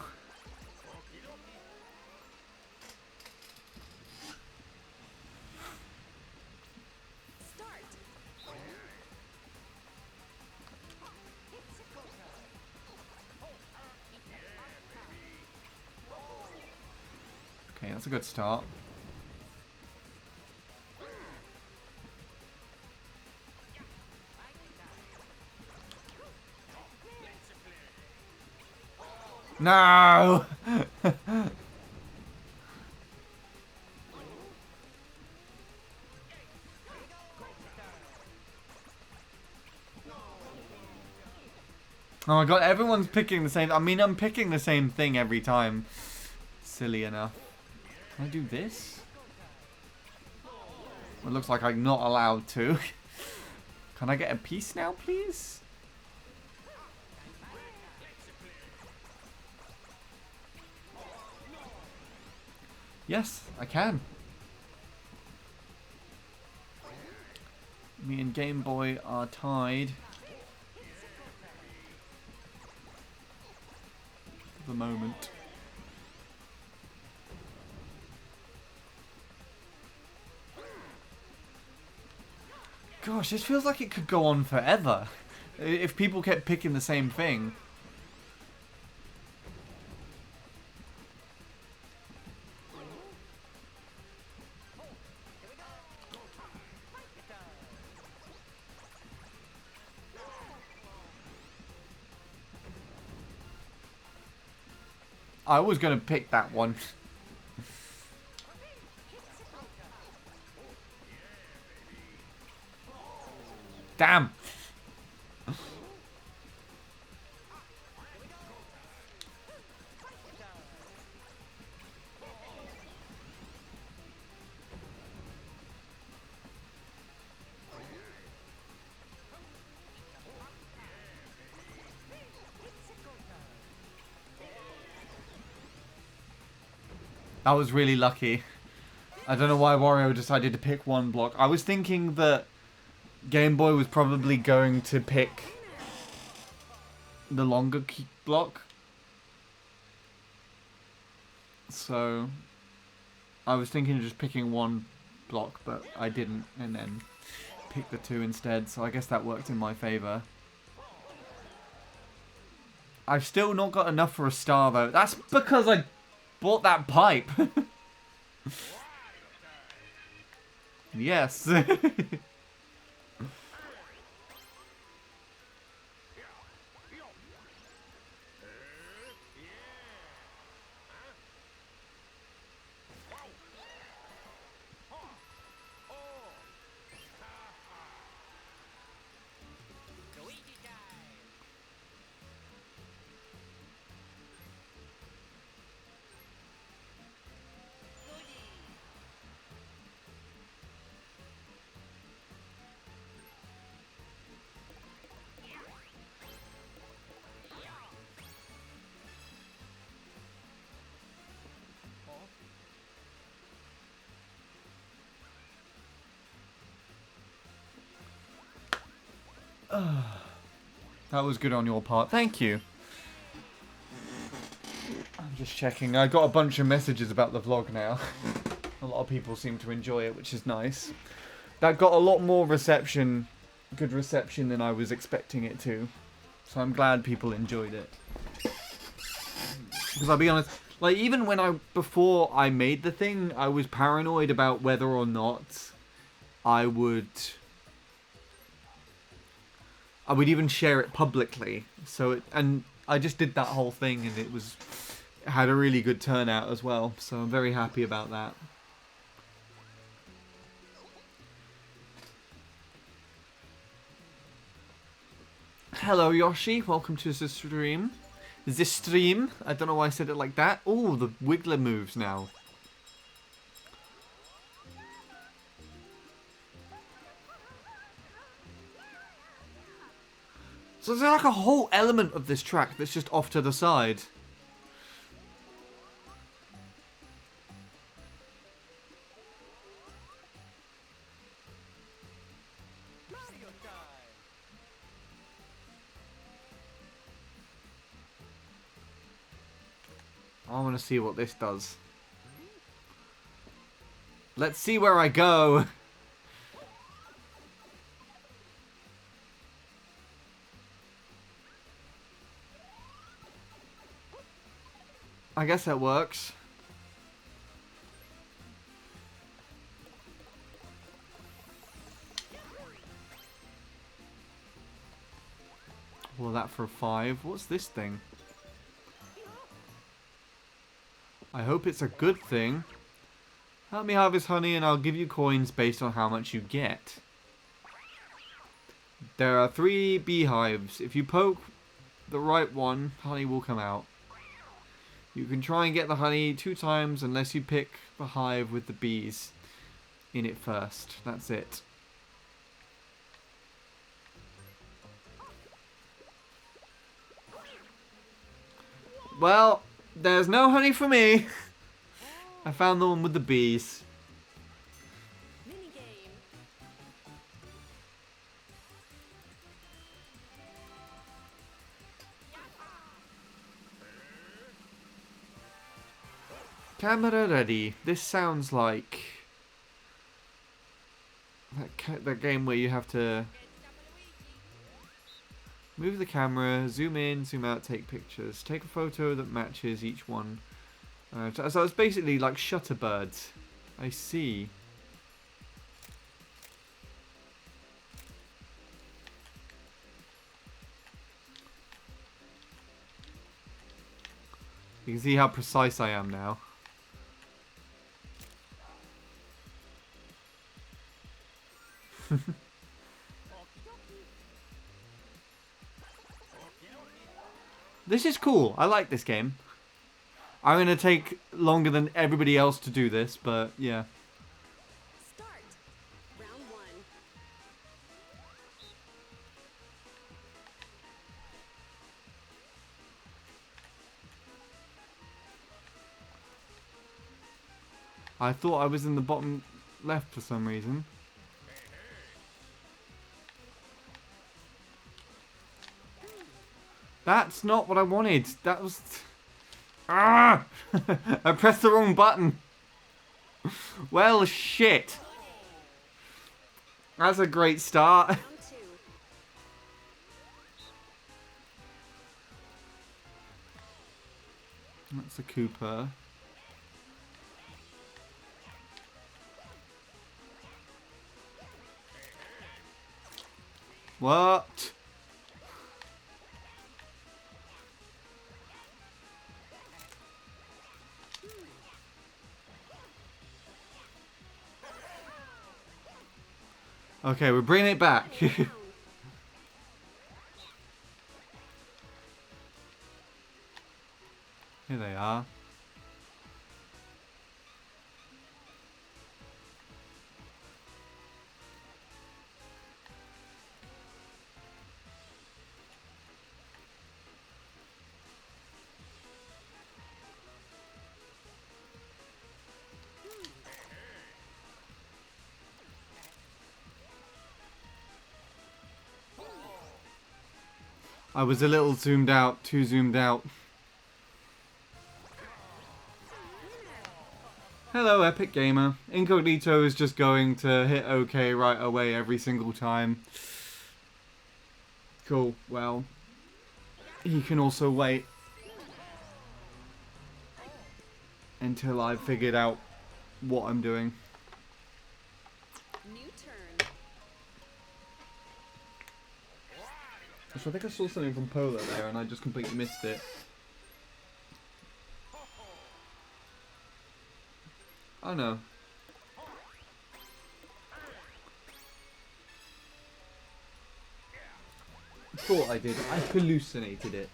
Okay, that's a good start. No! Oh my god, everyone's picking the same... I mean, I'm picking the same thing every time. Silly enough. Can I do this? It looks like I'm not allowed to. Can I get a piece now, please? Yes, I can. Me and Game Boy are tied. For the moment. Gosh, this feels like it could go on forever. If people kept picking the same thing. I was going to pick that one. Damn. That was really lucky. I don't know why Wario decided to pick one block. I was thinking that Game Boy was probably going to pick the longer key block. So I was thinking of just picking one block, but I didn't, and then picked the two instead. So I guess that worked in my favor. I've still not got enough for a star though. That's because I bought that pipe. Yes. That was good on your part. Thank you. I'm just checking. I got a bunch of messages about the vlog now. A lot of people seem to enjoy it, which is nice. That got a lot more reception, good reception than I was expecting it to. So I'm glad people enjoyed it. Because I'll be honest, like even when before I made the thing, I was paranoid about whether or not I would even share it publicly. And I just did that whole thing, and it had a really good turnout as well. So I'm very happy about that. Hello Yoshi, welcome to the stream. I don't know why I said it like that. Oh, the Wiggler moves now. So there's like a whole element of this track that's just off to the side. I want to see what this does. Let's see where I go. I guess that works. Well, that for 5. What's this thing? I hope it's a good thing. Help me harvest honey and I'll give you coins based on how much you get. There are 3 beehives. If you poke the right one, honey will come out. You can try and get the honey 2 times unless you pick the hive with the bees in it first. That's it. Well, there's no honey for me. I found the one with the bees. Camera ready. This sounds like that game where you have to move the camera, zoom in, zoom out, take pictures. Take a photo that matches each one. So it's basically like Shutterbirds. I see. You can see how precise I am now. This is cool. I like this game. I'm going to take longer than everybody else to do this, but yeah. I thought I was in the bottom left for some reason. That's not what I wanted. That was... Ah! I pressed the wrong button. Well, shit. That's a great start. That's a Koopa. What? Okay, we're bringing it back. Here they are. I was a little zoomed out, too zoomed out. Hello, Epic Gamer. Incognito is just going to hit OK right away every single time. Cool, well, he can also wait until I've figured out what I'm doing. New turn. So I think I saw something from Polo there and I just completely missed it. Oh no. Thought I did. I hallucinated it.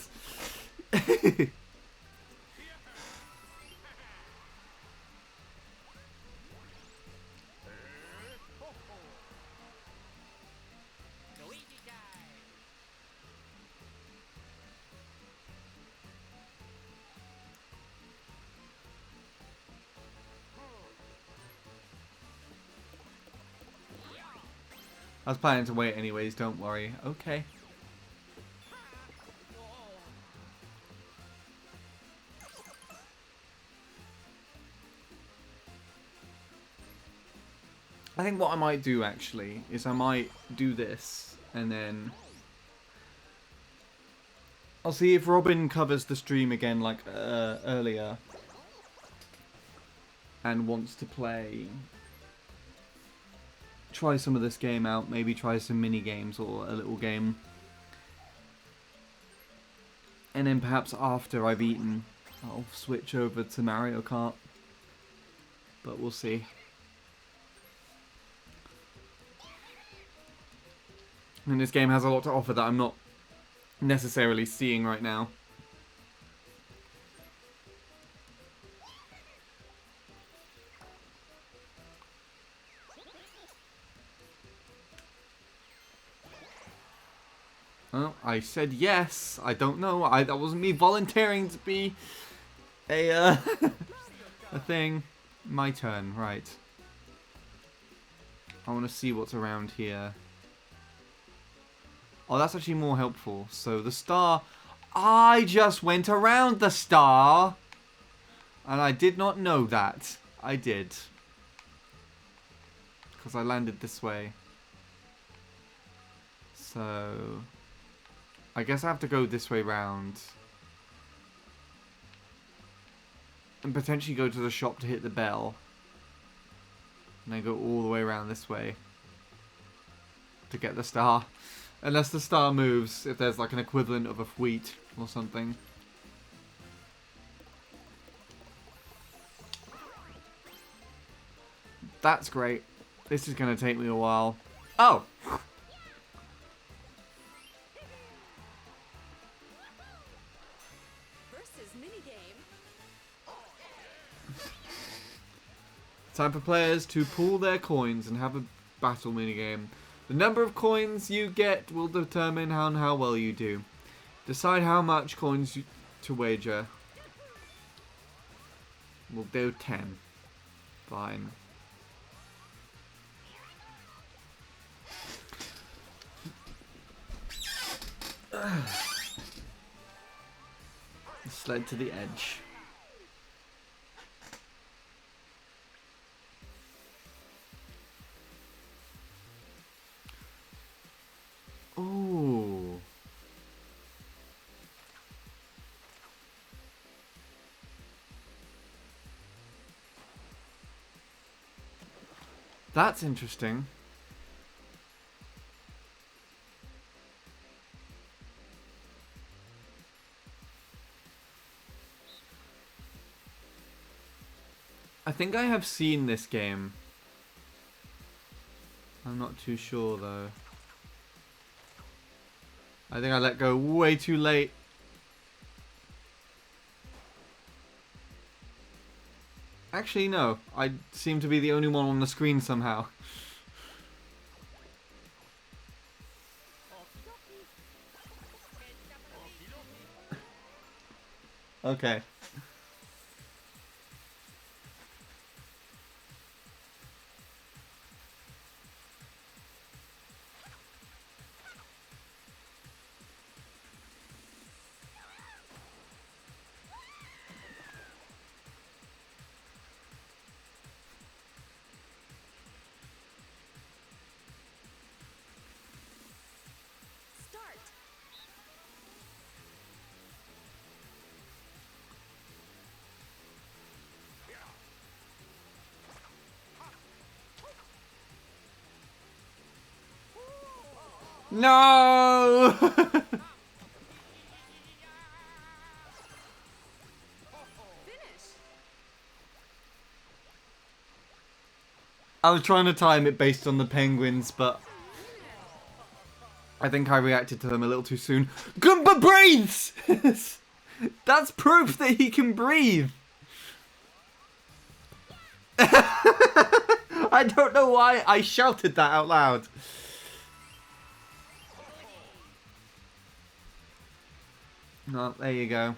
I was planning to wait anyways, don't worry. Okay. I think what I might do actually is I might do this and then I'll see if Robin covers the stream again like earlier and wants to try some of this game out, maybe try some mini games or a little game. And then perhaps after I've eaten, I'll switch over to Mario Kart. But we'll see. And this game has a lot to offer that I'm not necessarily seeing right now. Well, I said yes. I don't know. That wasn't me volunteering to be a a thing. My turn, right. I want to see what's around here. Oh, that's actually more helpful. So the star, I just went around the star, and I did not know that. I did, because I landed this way. So I guess I have to go this way round. And potentially go to the shop to hit the bell. And then go all the way around this way. To get the star. Unless the star moves, if there's like an equivalent of a wheat or something. That's great. This is going to take me a while. Oh! Time for players to pool their coins and have a battle minigame. The number of coins you get will determine how well you do. Decide how much coins to wager. We'll do 10. Fine. Sled to the edge. Ooh. That's interesting. I think I have seen this game. I'm not too sure though. I think I let go way too late. Actually, no. I seem to be the only one on the screen somehow. Okay. No! I was trying to time it based on the penguins, but I think I reacted to them a little too soon. Goomba breathes! That's proof that he can breathe. I don't know why I shouted that out loud. No, there you go.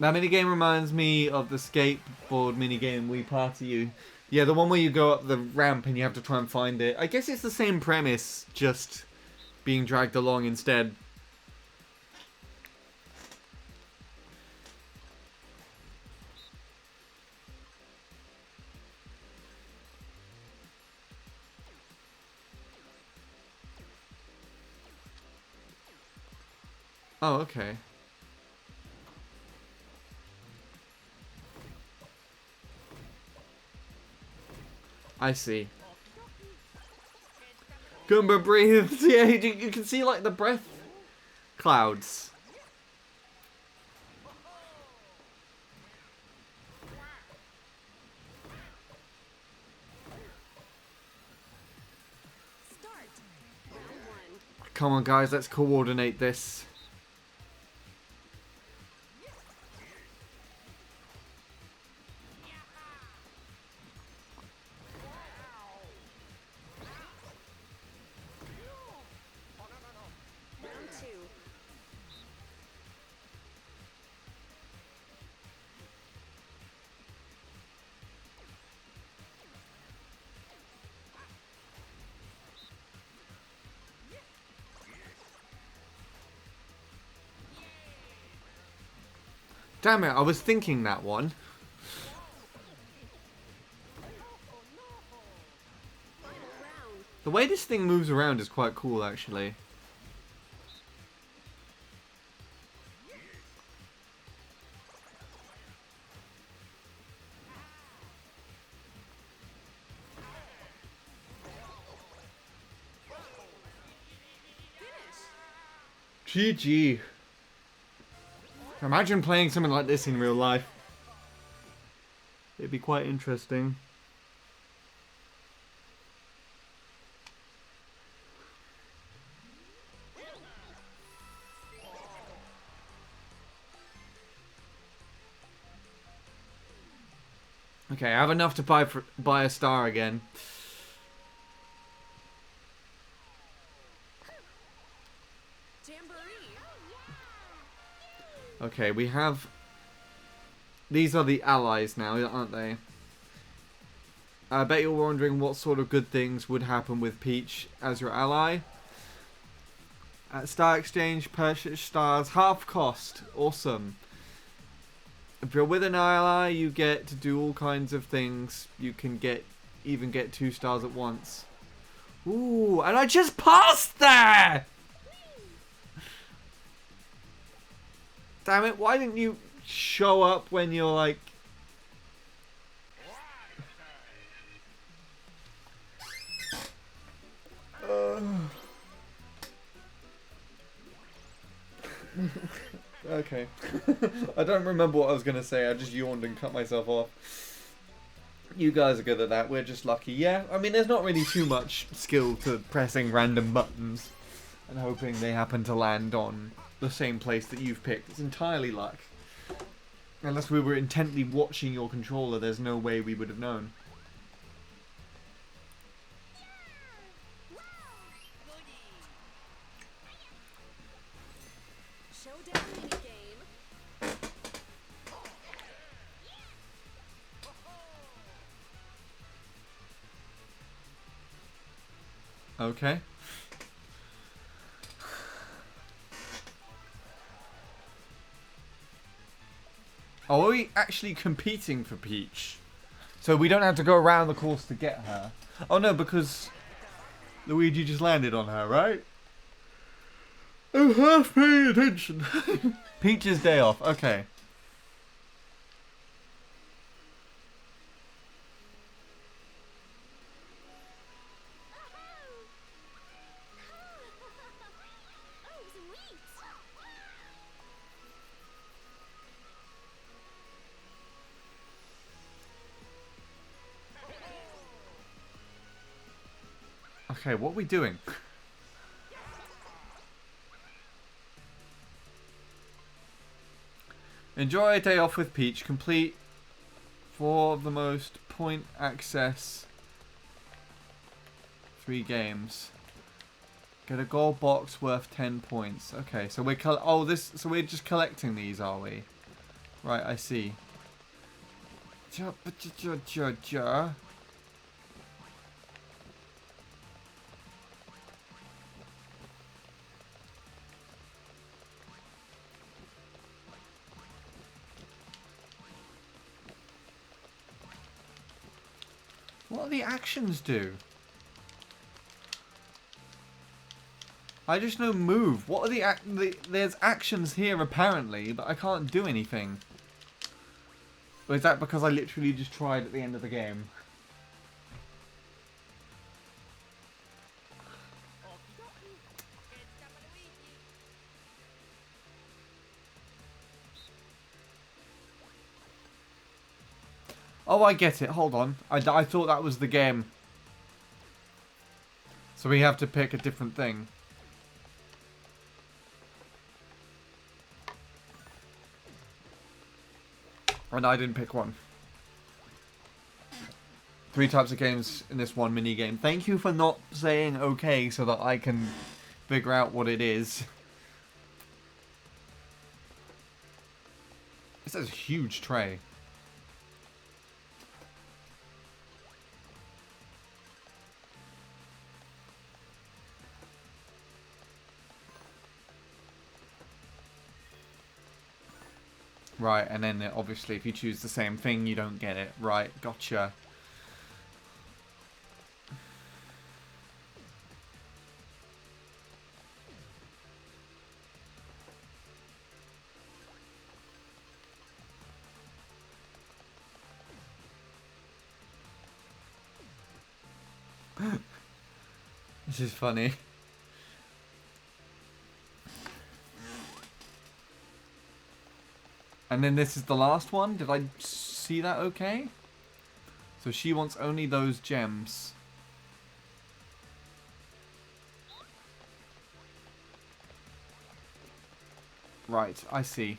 That minigame reminds me of the skateboard minigame We Party You. Yeah, the one where you go up the ramp and you have to try and find it. I guess it's the same premise, just being dragged along instead. Oh, okay. I see. Goomba breathes. Yeah, you can see like the breath clouds. Come on, guys, let's coordinate this. Damn it, I was thinking that one. The way this thing moves around is quite cool, actually. GG. Imagine playing something like this in real life. It'd be quite interesting. Okay, I have enough to buy a star again. Okay, we have... These are the allies now, aren't they? I bet you're wondering what sort of good things would happen with Peach as your ally. At Star Exchange, purchase stars half cost. Awesome. If you're with an ally, you get to do all kinds of things. You can even get 2 stars at once. Ooh, and I just passed there! Damn it, why didn't you show up when you're like... Okay. I don't remember what I was going to say, I just yawned and cut myself off. You guys are good at that, we're just lucky. Yeah, I mean, there's not really too much skill to pressing random buttons and hoping they happen to land on the same place that you've picked. It's entirely luck. Unless we were intently watching your controller, there's no way we would have known. Okay. Oh, are we actually competing for Peach? So we don't have to go around the course to get her? Oh no, because Luigi just landed on her, right? I'm half paying attention. Peach's day off. Okay. Okay, what are we doing? Enjoy a day off with Peach. Complete for the most point access 3 games. Get a gold box worth 10 points. Okay, so we're so we're just collecting these, are we? Right, I see. What do the actions do? I just know move. What are there's actions here apparently, but I can't do anything. Or is that because I literally just tried at the end of the game? Oh, I get it. Hold on. I thought that was the game. So we have to pick a different thing. And I didn't pick one. 3 types of games in this one mini game. Thank you for not saying okay so that I can figure out what it is. This is a huge tray. Right, and then obviously if you choose the same thing, you don't get it. Right, gotcha. This is funny. And then this is the last one. Did I see that okay? So she wants only those gems. Right, I see.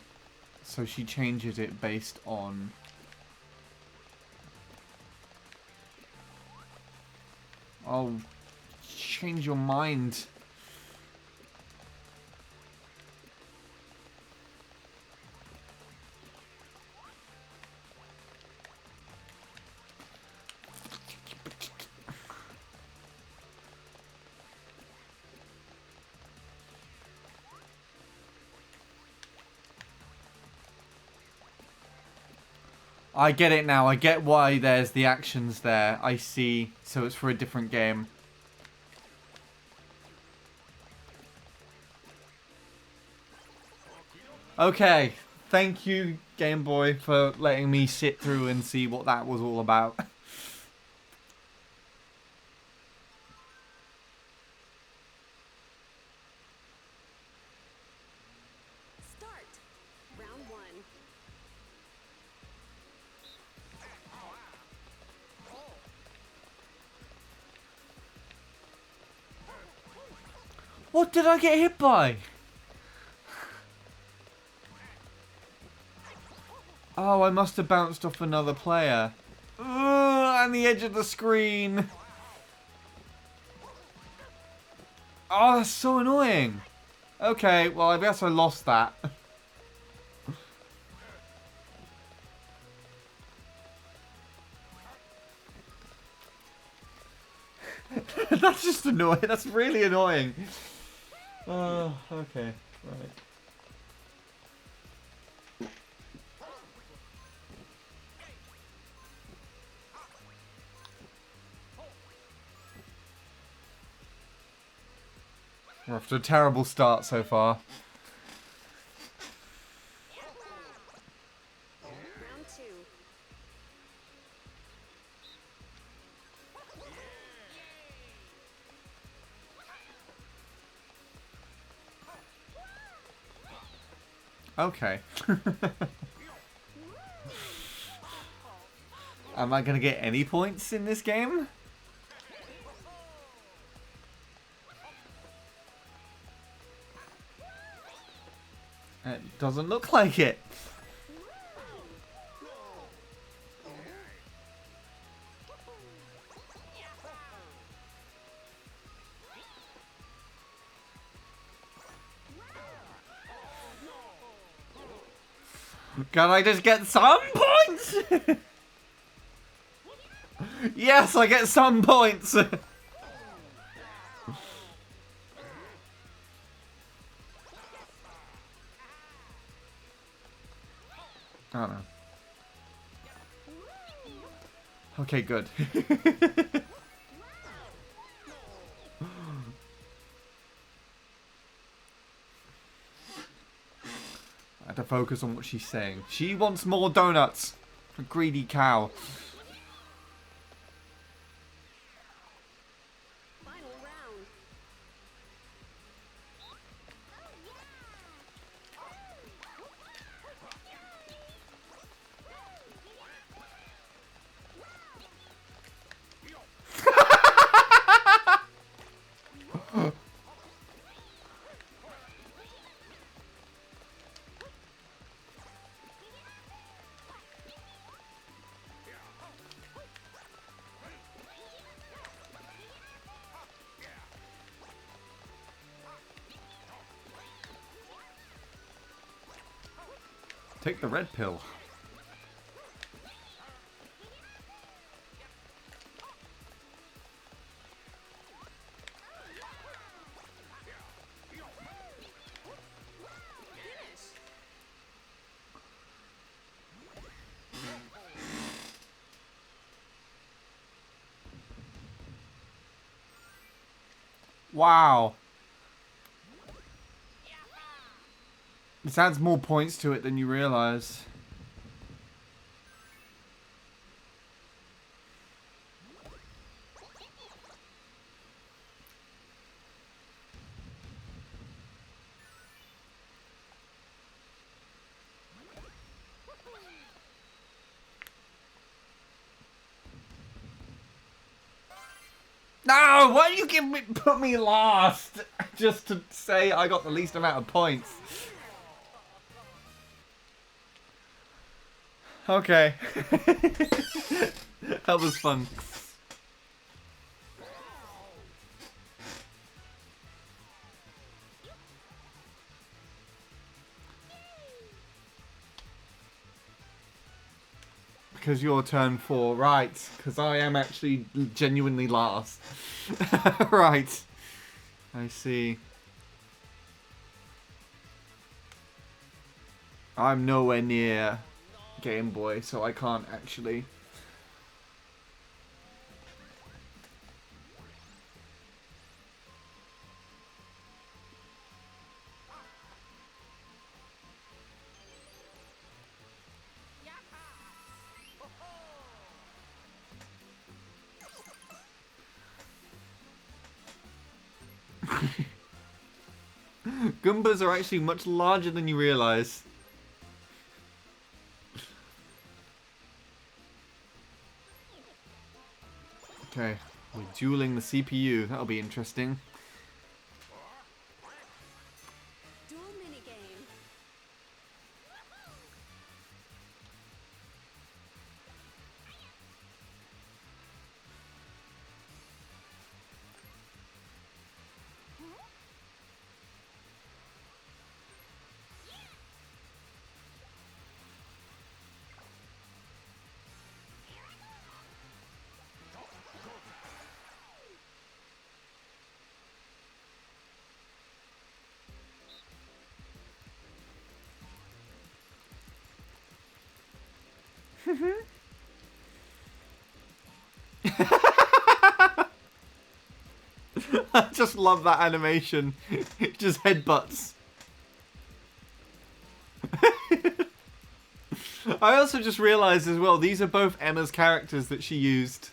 So she changes it based on... Oh, change your mind. I get it now. I get why there's the actions there. I see. So it's for a different game. Okay. Thank you, Game Boy, for letting me sit through and see what that was all about. Start. Round 1. What did I get hit by? Oh, I must have bounced off another player. Ugh, on the edge of the screen. Oh, that's so annoying. Okay, well, I guess I lost that. That's just annoying. That's really annoying. Oh, okay. Right. We're off to a terrible start so far. Round 2. Okay. Am I gonna get any points in this game? It doesn't look like it. Can I just get some points? Yes, I get some points. I don't know. Okay, good. I have to focus on what she's saying. She wants more donuts. A greedy cow. Final round. Take the red pill. Wow. This adds more points to it than you realise. No, why do you put me last? Just to say I got the least amount of points. Okay. That was fun. Because you're turn 4, right? Because I am actually genuinely last. Right. I see. I'm nowhere near Game Boy, so I can't actually. Goombas are actually much larger than you realise. Okay, we're dueling the CPU. That'll be interesting. Dual minigame. I just love that animation. Just headbutts. I also just realised as well, these are both Emma's characters that she used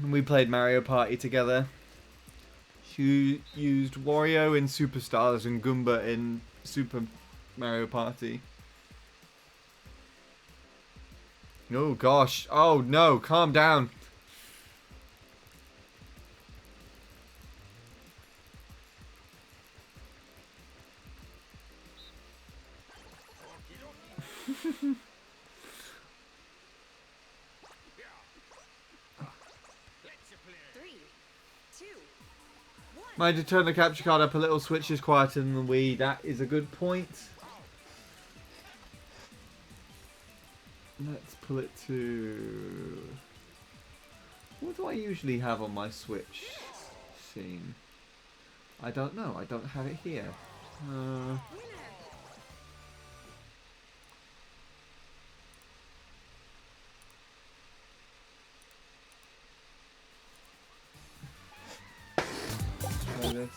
when we played Mario Party together. She used Wario in Superstars and Goomba in Super Mario Party. Oh gosh. Oh no, calm down. Might have to turn the capture card up a little. Switch is quieter than the Wii. That is a good point. Let's pull it to... What do I usually have on my Switch scene? I don't know. I don't have it here. This.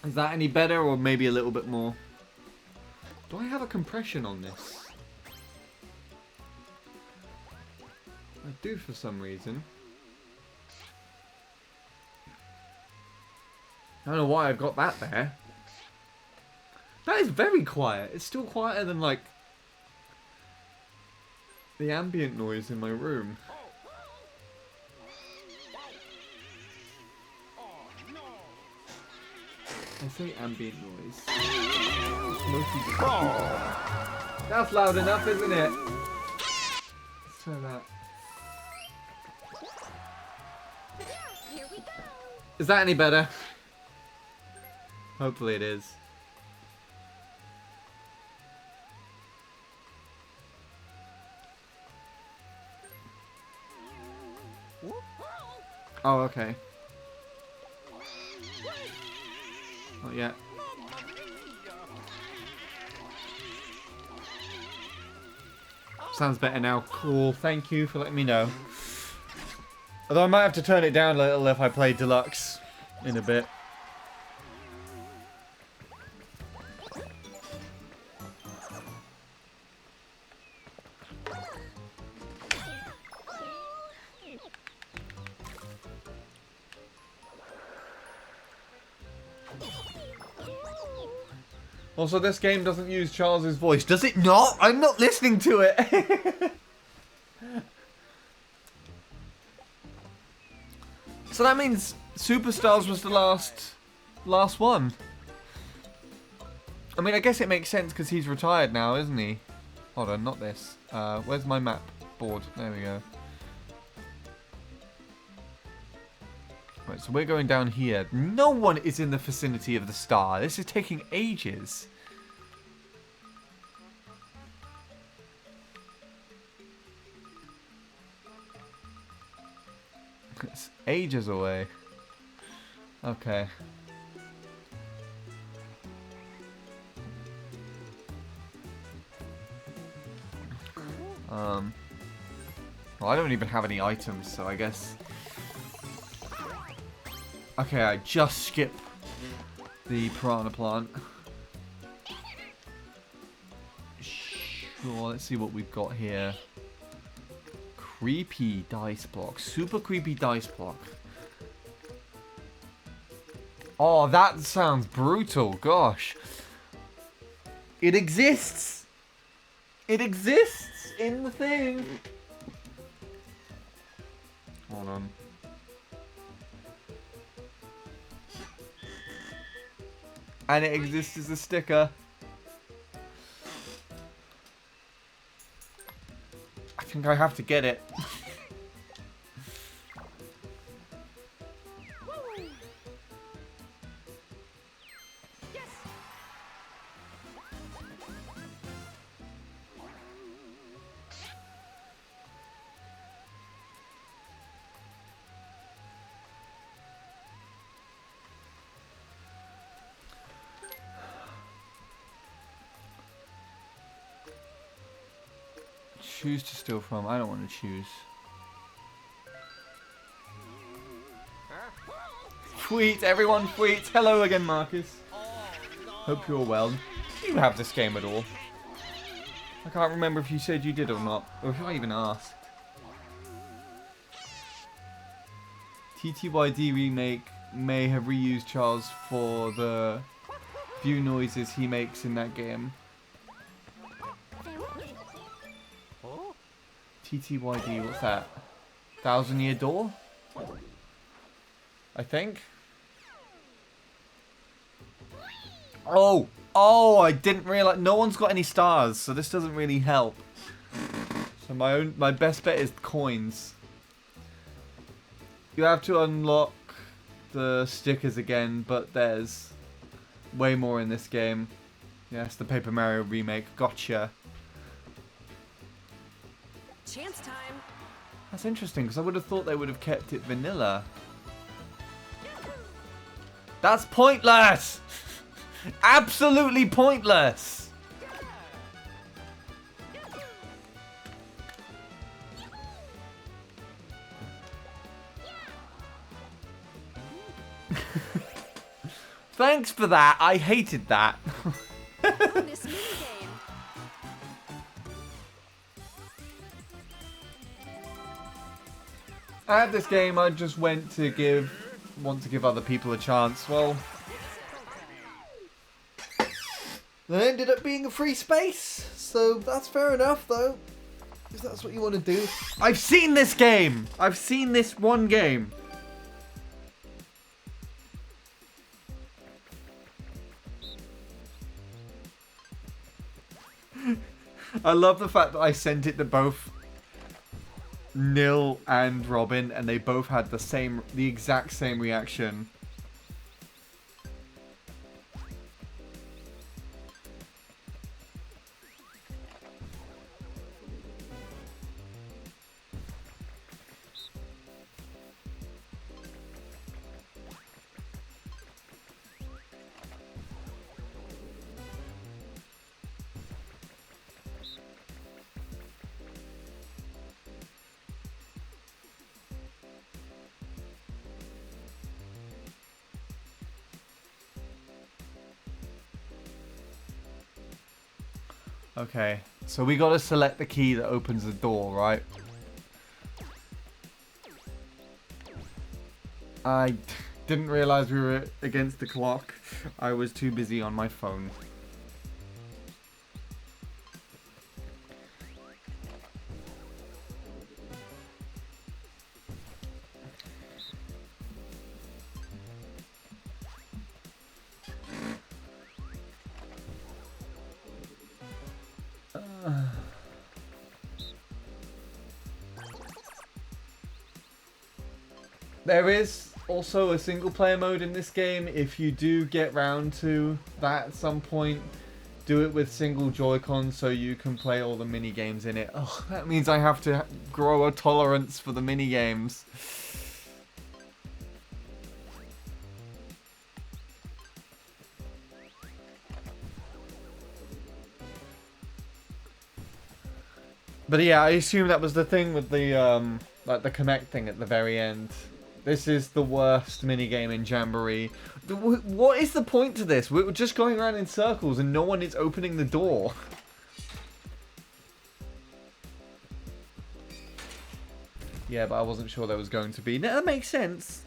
Is that any better, or maybe a little bit more? Do I have a compression on this? I do for some reason. I don't know why I've got that there. That is very quiet. It's still quieter than, like, the ambient noise in my room. I say ambient noise. It's mostly just That's loud enough, isn't it? Let's try that. Here we go. Is that any better? Hopefully it is. Oh, okay. Not yet. Sounds better now. Cool. Thank you for letting me know. Although I might have to turn it down a little if I play Deluxe in a bit. Also, this game doesn't use Charles's voice. Does it not? I'm not listening to it. So that means Superstars was the last one. I mean, I guess it makes sense because he's retired now, isn't he? Hold on, not this. Where's my map board? There we go. Right, so we're going down here. No one is in the vicinity of the star. This is taking ages. It's ages away. Okay. Well, I don't even have any items, so I guess... Okay, I just skip the piranha plant. Sure, let's see what we've got here. Creepy dice block. Super creepy dice block. Oh, that sounds brutal. Gosh. It exists. It exists in the thing. Hold on. And it exists as a sticker. I think I have to get it. Choose to steal from. I don't want to choose. tweet. Everyone tweets. Hello again, Marcus. Hope you're well. Do you have this game at all? I can't remember if you said you did or not, or if I even asked. TTYD remake may have reused Charles for the view noises he makes in that game. TTYD, what's that? 1,000 Year Door? I think. Oh, I didn't realize. No one's got any stars, so this doesn't really help. So my best bet is coins. You have to unlock the stickers again, but there's way more in this game. Yes, the Paper Mario remake. Gotcha. Chance time. That's interesting, because I would have thought they would have kept it vanilla. That's pointless! Absolutely pointless! Thanks for that. I hated that. Bonus minigame. I had this game. I just want to give other people a chance. Well, that ended up being a free space, so that's fair enough, though. If that's what you want to do. I've seen this game. I've seen this one game. I love the fact that I sent it to both Nil and Robin, and they both had the exact same reaction. Okay, so we gotta select the key that opens the door, right? I didn't realize we were against the clock. I was too busy on my phone. There is also a single player mode in this game. If you do get round to that at some point, do it with single Joy-Con so you can play all the mini games in it. Oh, that means I have to grow a tolerance for the mini games. But yeah, I assume that was the thing with the like the Connect thing at the very end. This is the worst minigame in Jamboree. What is the point to this? We're just going around in circles and no one is opening the door. Yeah, but I wasn't sure there was going to be. No, that makes sense.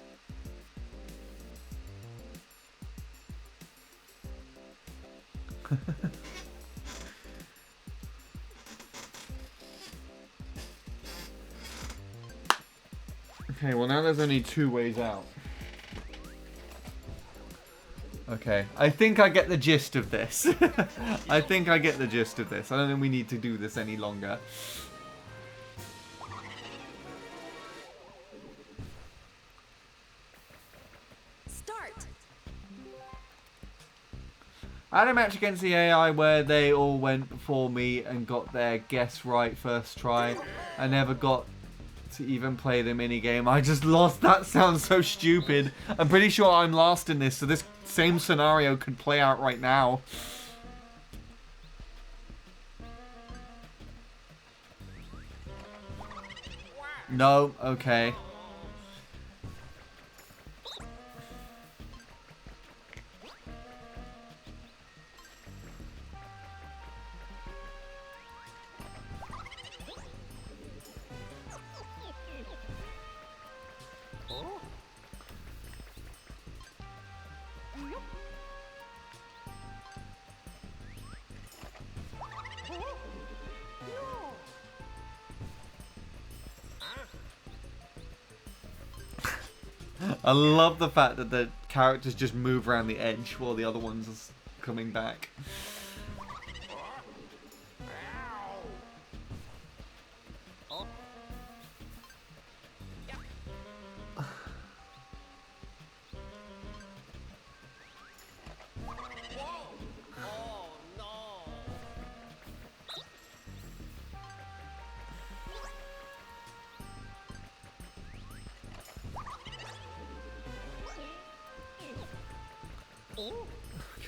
Okay, well now there's only 2 ways out. Okay, I think I get the gist of this. I think I get the gist of this. I don't think we need to do this any longer. Start. I had a match against the AI where they all went before me and got their guess right first try. I never got to even play the minigame. I just lost. That sounds so stupid. I'm pretty sure I'm last in this, so this same scenario could play out right now. No, okay. I love the fact that the characters just move around the edge while the other one's are coming back.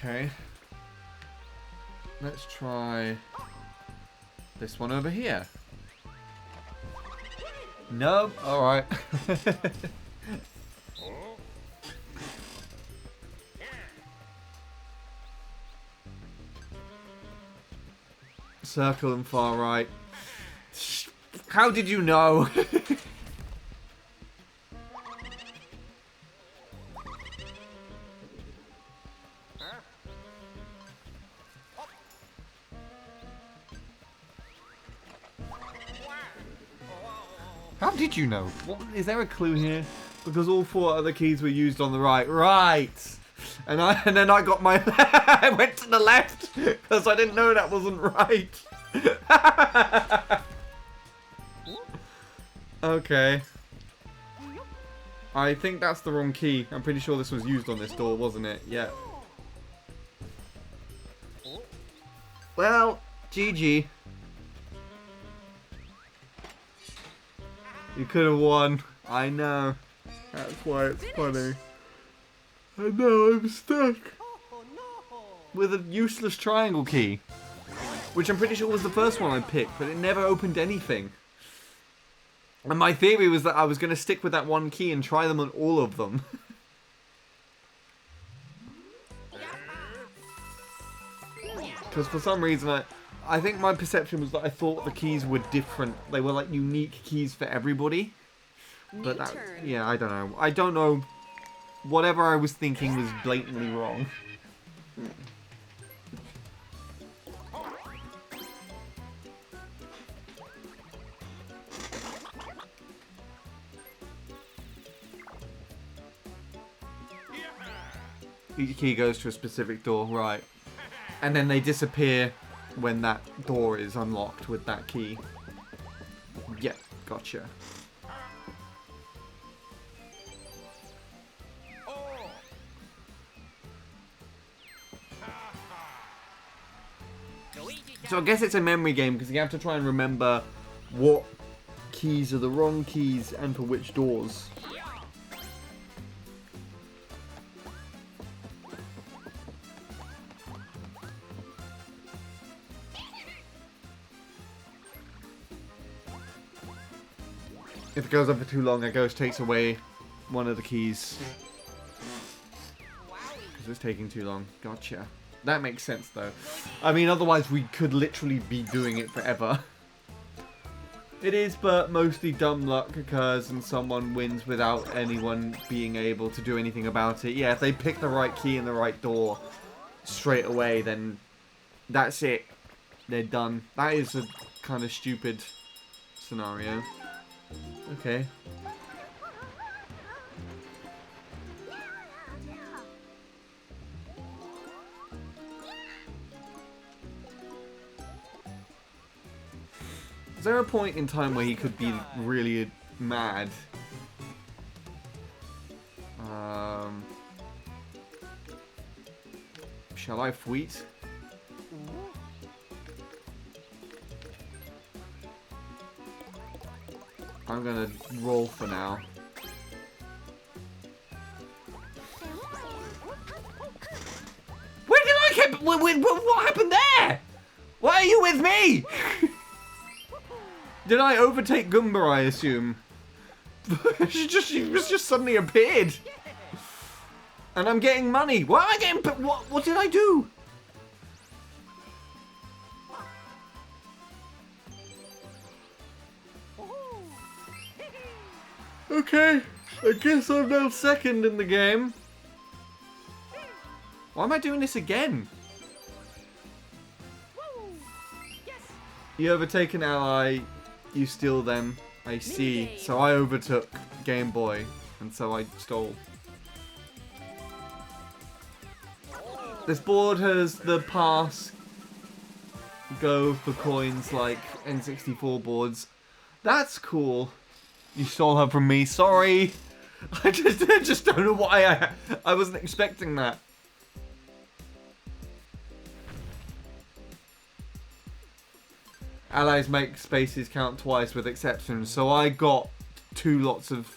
Okay. Let's try this one over here. Nope. Alright. Circle and far right. How did you know? How did you know? What, is there a clue here? Because all 4 other keys were used on the right. Right! And then I got my... I went to the left! Because I didn't know that wasn't right. Okay. I think that's the wrong key. I'm pretty sure this was used on this door, wasn't it? Yeah. Well, GG. You could have won. I know. That's why it's funny. I know, I'm stuck. With a useless triangle key. Which I'm pretty sure was the first one I picked, but it never opened anything. And my theory was that I was going to stick with that one key and try them on all of them. Because for some reason I think my perception was that I thought the keys were different. They were like unique keys for everybody. But that, yeah, I don't know. I don't know. Whatever I was thinking was blatantly wrong. Each key goes to a specific door, right. And then they disappear when that door is unlocked with that key. Yeah, gotcha. So I guess it's a memory game because you have to try and remember what keys are the wrong keys and for which doors. If it goes on for too long, a ghost takes away one of the keys. Because it's taking too long. Gotcha. That makes sense, though. I mean, otherwise we could literally be doing it forever. It is, but mostly dumb luck occurs and someone wins without anyone being able to do anything about it. Yeah, if they pick the right key in the right door straight away, then that's it. They're done. That is a kind of stupid scenario. Okay. Is there a point in time where he could be really mad? Shall I fweet? I'm gonna roll for now. Where did I get? What happened there? Why are you with me? Did I overtake Goomba, I assume? she just suddenly appeared. And I'm getting money. Why am I getting... What did I do? Okay. I guess I'm now second in the game. Why am I doing this again? You overtake an ally... You steal them. I see. So I overtook Game Boy. and so I stole. This board has the pass go for coins like N64 boards. That's cool. You stole her from me. Sorry. I just don't know why I wasn't expecting that. Allies make spaces count twice with exceptions, so I got 2 lots of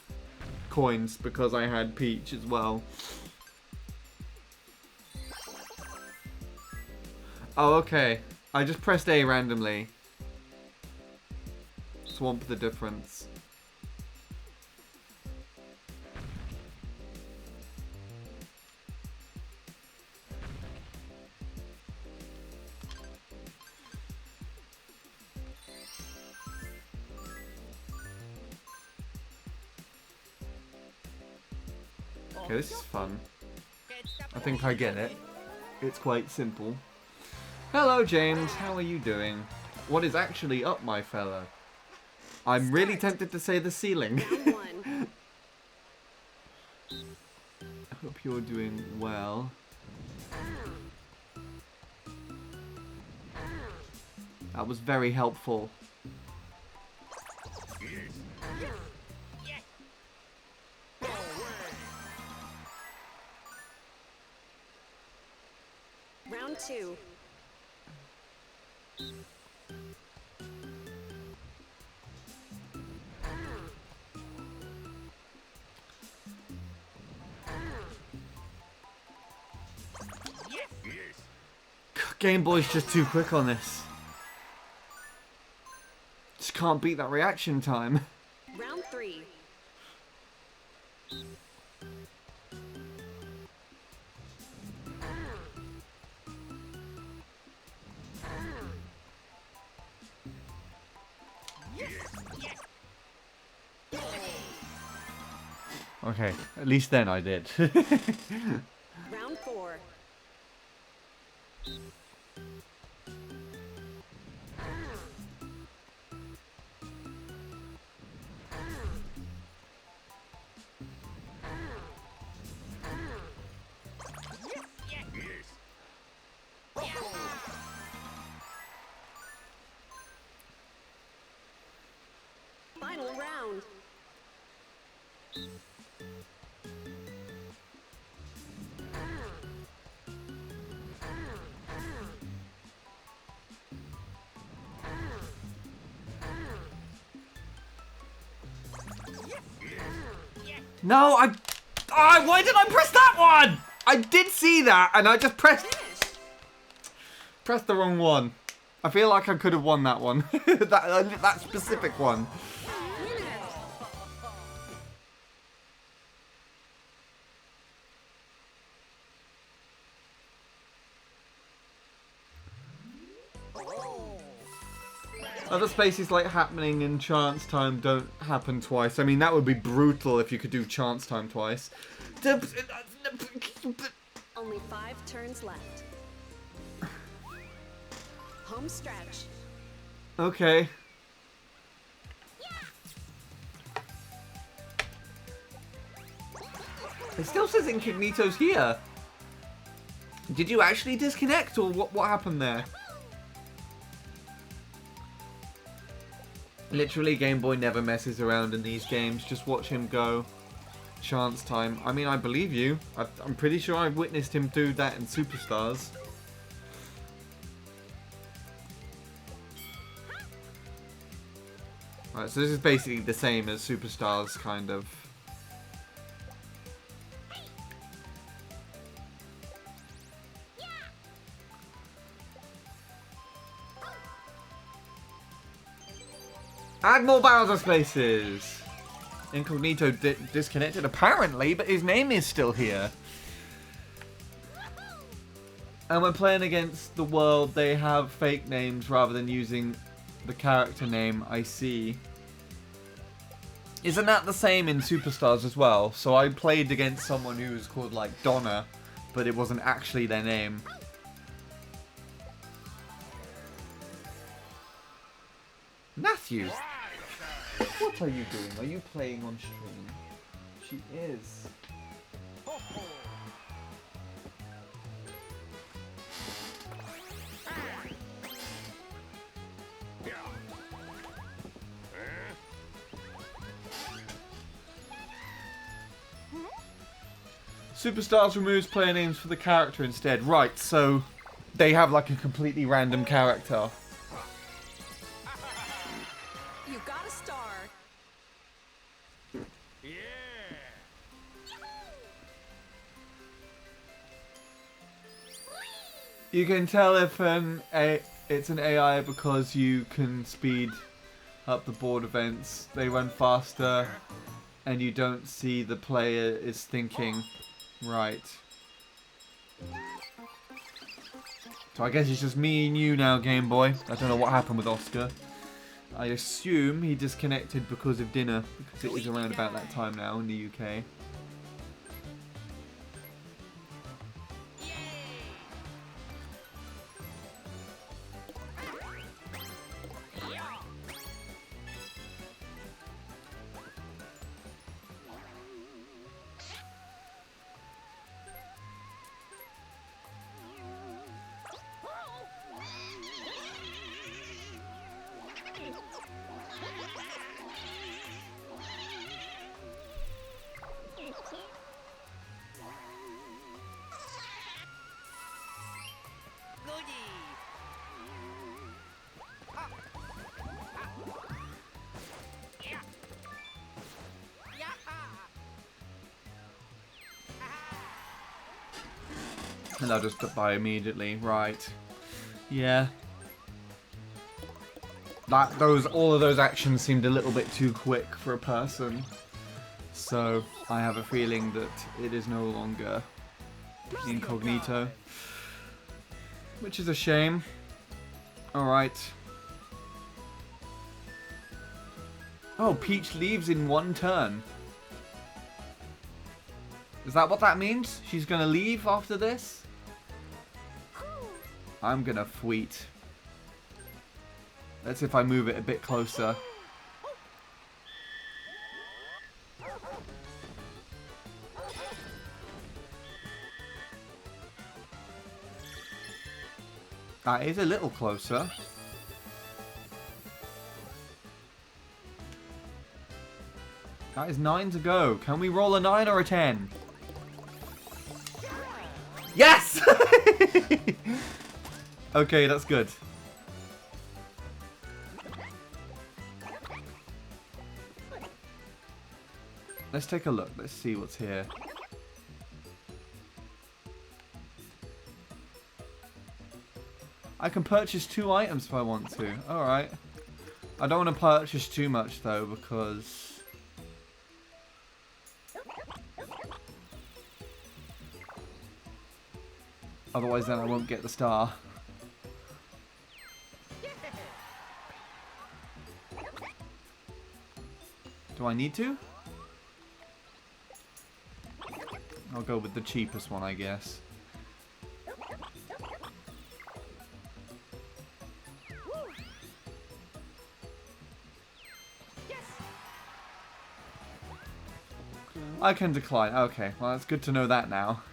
coins because I had Peach as well. Oh, okay. I just pressed A randomly. Swamp the difference. Okay, this is fun. I think I get it. It's quite simple. Hello, James. How are you doing? What is actually up, my fella? I'm really tempted to say the ceiling. I hope you're doing well. That was very helpful. Round 2. Game Boy's just too quick on this. Just can't beat that reaction time. Round 3. Okay, at least then I did. Round 4. Final round. No, why did I press that one? I did see that, and I just pressed the wrong one. I feel like I could have won that one. that specific one. Other spaces like happening and chance time don't happen twice. I mean, that would be brutal if you could do chance time twice. Only 5 turns left. Home stretch. Okay. It still says Incognito's here. Did you actually disconnect, or what happened there? Literally, Game Boy never messes around in these games. Just watch him go. Chance time. I mean, I believe you. I'm pretty sure I've witnessed him do that in Superstars. Right, so this is basically the same as Superstars, kind of. Add more Bowser spaces! Incognito disconnected apparently, but his name is still here. And when playing against the world, they have fake names rather than using the character name. I see. Isn't that the same in Superstars as well? So I played against someone who was called like Donna, but it wasn't actually their name. Matthew, what are you doing? Are you playing on stream? She is. Superstars removes player names for the character instead. Right, so they have like a completely random character. You got a star. You can tell if it's an AI because you can speed up the board events. They run faster and you don't see the player is thinking. Right. So I guess it's just me and you now, Game Boy. I don't know what happened with Oscar. I assume he disconnected because of dinner, because it is around about that time now in the UK. And I'll just by immediately, right? Yeah. All of those actions seemed a little bit too quick for a person. So I have a feeling that it is no longer incognito, which is a shame. All right. Oh, Peach leaves in one turn. Is that what that means? She's gonna leave after this? I'm gonna fweet. Let's see if I move it a bit closer. That is a little closer. That is 9 to go. Can we roll a 9 or a 10? Yes! Okay, that's good. Let's take a look. Let's see what's here. I can purchase 2 items if I want to. Alright. I don't want to purchase too much though because... otherwise then I won't get the star. Do I need to? I'll go with the cheapest one, I guess. I can decline. Okay, well that's good to know that now.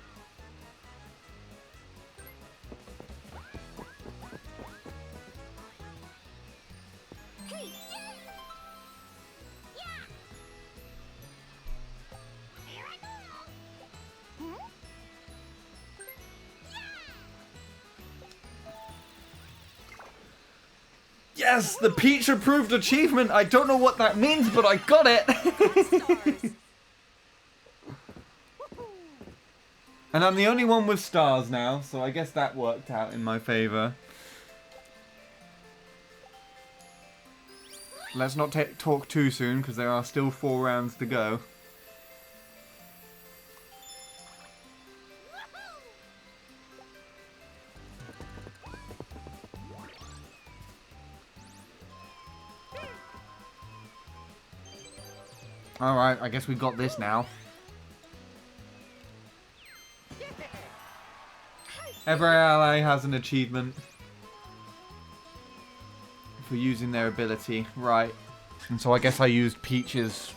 Yes, the Peach approved achievement. I don't know what that means, but I got it. And I'm the only one with stars now, so I guess that worked out in my favor. Let's not talk too soon, because there are still 4 rounds to go. Alright, I guess we got this now. Every ally has an achievement for using their ability. Right. And so I guess I used Peach's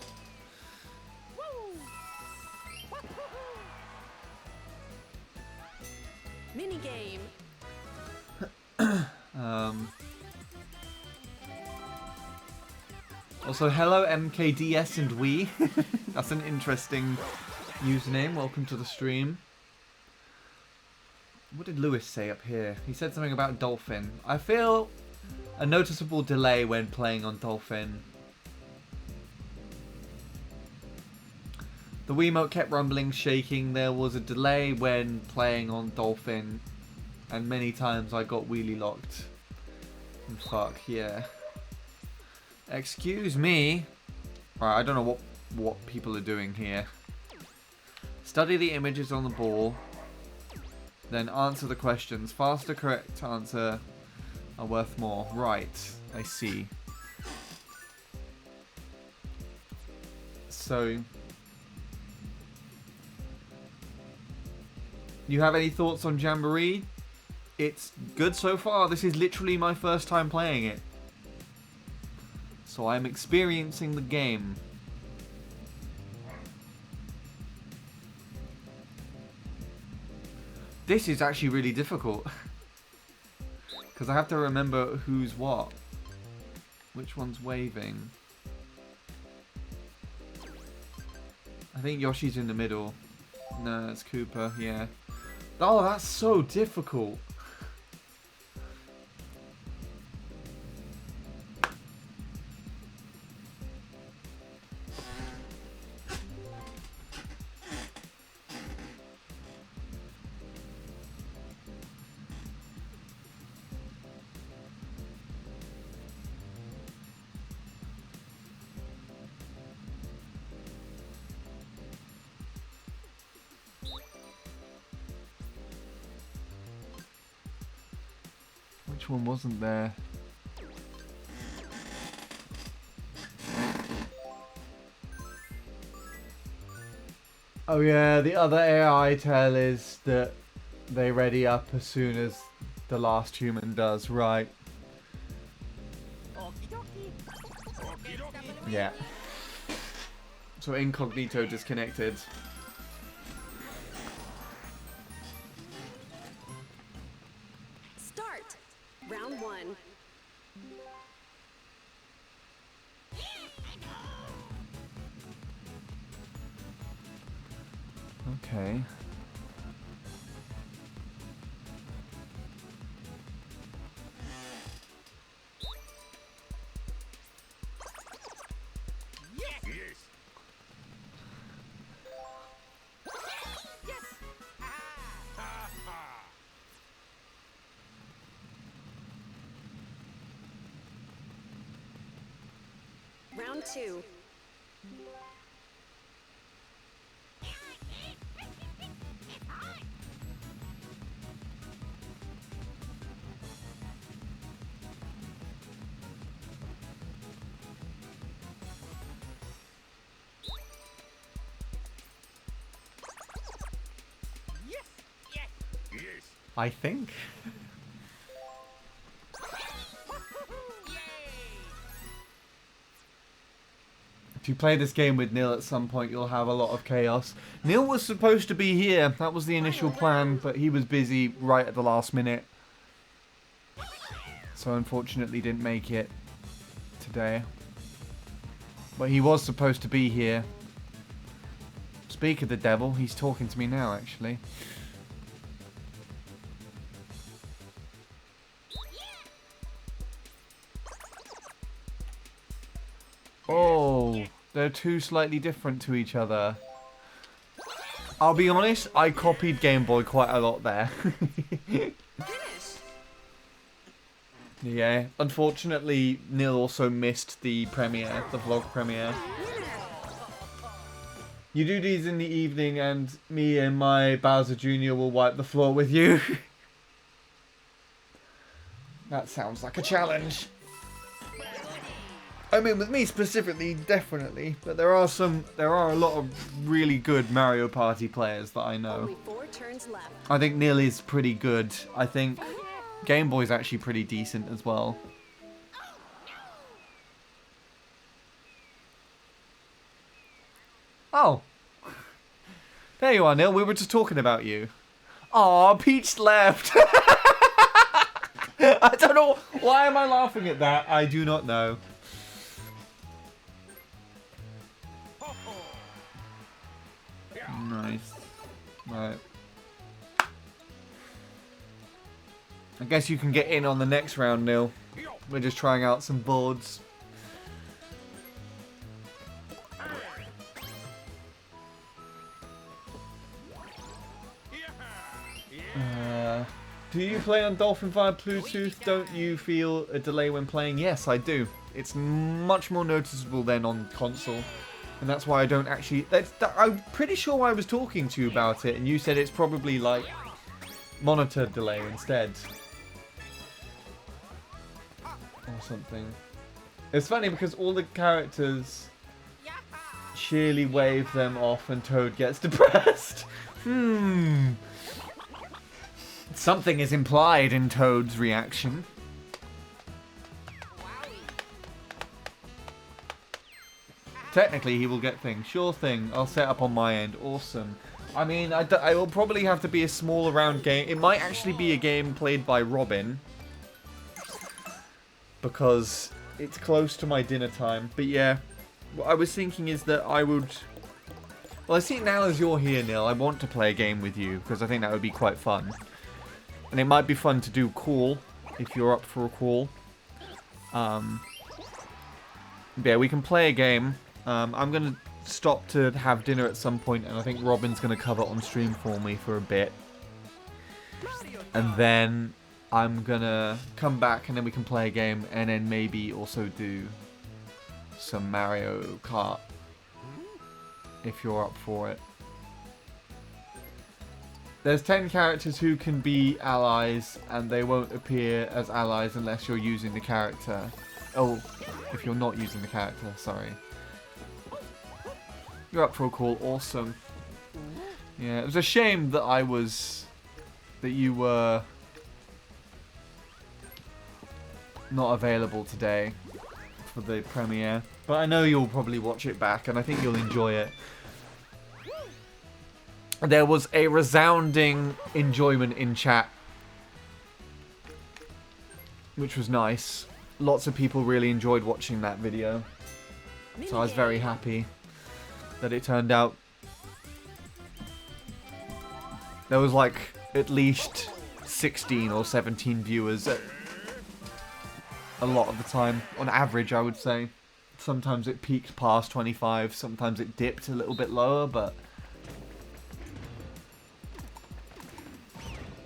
Also, hello MKDS and we. That's an interesting username. Welcome to the stream. What did Lewis say up here? He said something about Dolphin. I feel a noticeable delay when playing on Dolphin. The Wiimote kept rumbling, shaking. There was a delay when playing on Dolphin, and many times I got wheelie locked. And fuck, yeah. Excuse me. Alright, I don't know what people are doing here. Study the images on the ball. Then answer the questions. Faster correct answer are worth more. Right, I see. So, you have any thoughts on Jamboree? It's good so far. This is literally my first time playing it. So I'm experiencing the game. This is actually really difficult. Because I have to remember who's what. Which one's waving? I think Yoshi's in the middle. No, it's Koopa, yeah. Oh, that's so difficult. Which one wasn't there? Oh yeah, the other AI tell is that they ready up as soon as the last human does, right? Yeah. So Incognito disconnected. Start. Round 1. Okay. Round 2. I think. If you play this game with Neil at some point, you'll have a lot of chaos. Neil was supposed to be here. That was the initial plan, but he was busy right at the last minute. So unfortunately didn't make it today. But he was supposed to be here. Speak of the devil, he's talking to me now, actually. Oh, they're two slightly different to each other. I'll be honest, I copied Game Boy quite a lot there. Yeah, unfortunately, Neil also missed the premiere, the vlog premiere. You do these in the evening and me and my Bowser Jr. will wipe the floor with you. That sounds like a challenge. I mean, with me specifically, definitely. But there are a lot of really good Mario Party players that I know. Only 4 turns left. I think Neil is pretty good. I think Game Boy's actually pretty decent as well. Oh. There you are, Neil. We were just talking about you. Aw, Peach left. I don't know. Why am I laughing at that? I do not know. Nice. Right. I guess you can get in on the next round, Neil. We're just trying out some boards. Do you play on Dolphin via Bluetooth? Don't you feel a delay when playing? Yes, I do. It's much more noticeable than on console. And that's why I don't actually... I'm pretty sure I was talking to you about it, and you said it's probably like monitor delay instead. Or something. It's funny because all the characters cheerily wave them off and Toad gets depressed. Something is implied in Toad's reaction. Technically, he will get things. Sure thing. I'll set up on my end. Awesome. I mean, I will probably have to be a small round game. It might actually be a game played by Robin. Because it's close to my dinner time. But yeah, what I was thinking is that I would... Well, I see now as you're here, Neil, I want to play a game with you. Because I think that would be quite fun. And it might be fun to do call, if you're up for a call. Yeah, we can play a game. I'm going to stop to have dinner at some point, and I think Robin's going to cover on stream for me for a bit. And then I'm going to come back, and then we can play a game, and then maybe also do some Mario Kart, if you're up for it. There's 10 characters who can be allies, and they won't appear as allies unless you're using the character. Oh, if you're not using the character, sorry. You're up for a call, awesome. Yeah, it was a shame that that you were not available today for the premiere. But I know you'll probably watch it back, and I think you'll enjoy it. There was a resounding enjoyment in chat, which was nice. Lots of people really enjoyed watching that video, so I was very happy that it turned out. There was like at least 16 or 17 viewers a lot of the time, on average I would say. Sometimes it peaked past 25, sometimes it dipped a little bit lower, but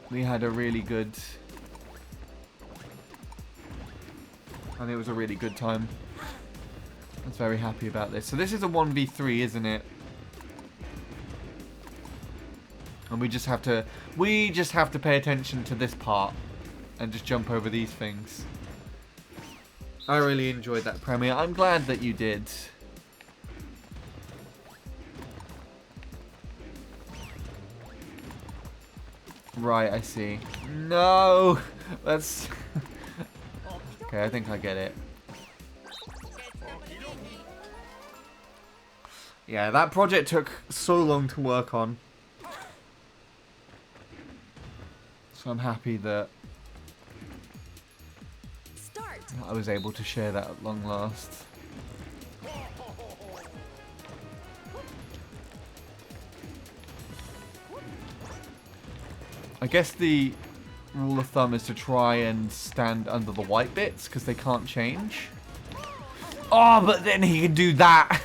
we had a really good... I think it was a really good time. I was very happy about this. So this is a 1v3, isn't it? And we just have to pay attention to this part and just jump over these things. I really enjoyed that premiere. I'm glad that you did. Right, I see. No! That's... Okay, I think I get it. Yeah, that project took so long to work on. So I'm happy that I was able to share that at long last. I guess the rule of thumb is to try and stand under the white bits, because they can't change. Oh, but then he can do that!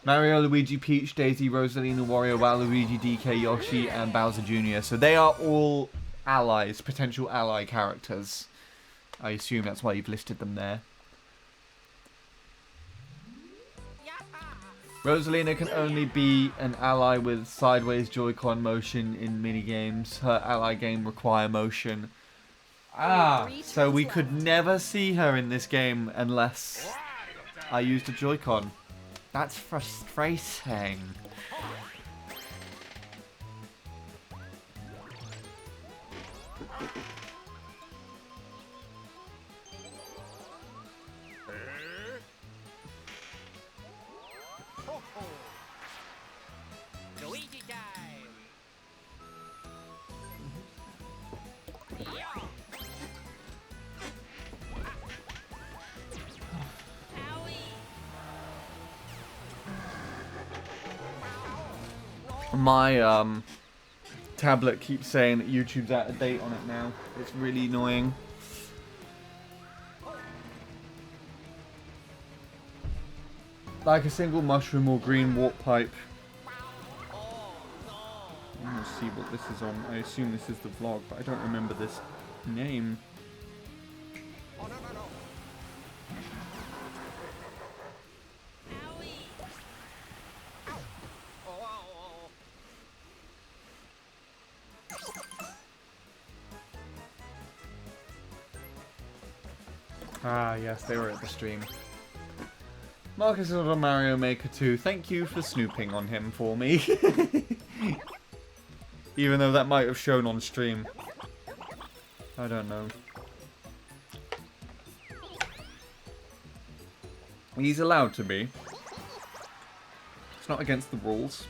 Mario, Luigi, Peach, Daisy, Rosalina, Wario, Waluigi, DK, Yoshi, and Bowser Jr. So they are all allies, potential ally characters. I assume that's why you've listed them there. Rosalina can only be an ally with sideways Joy-Con motion in minigames. Her ally game require motion. Ah, so we could never see her in this game unless I used a Joy-Con. That's frustrating. Luigi time. My tablet keeps saying that YouTube's out of date on it now. It's really annoying. Like a single mushroom or green warp pipe. I'm gonna see what this is on. I assume this is the vlog, but I don't remember this name. Ah, yes, they were at the stream. Marcus is on Mario Maker 2. Thank you for snooping on him for me. Even though that might have shown on stream. I don't know. He's allowed to be. It's not against the rules.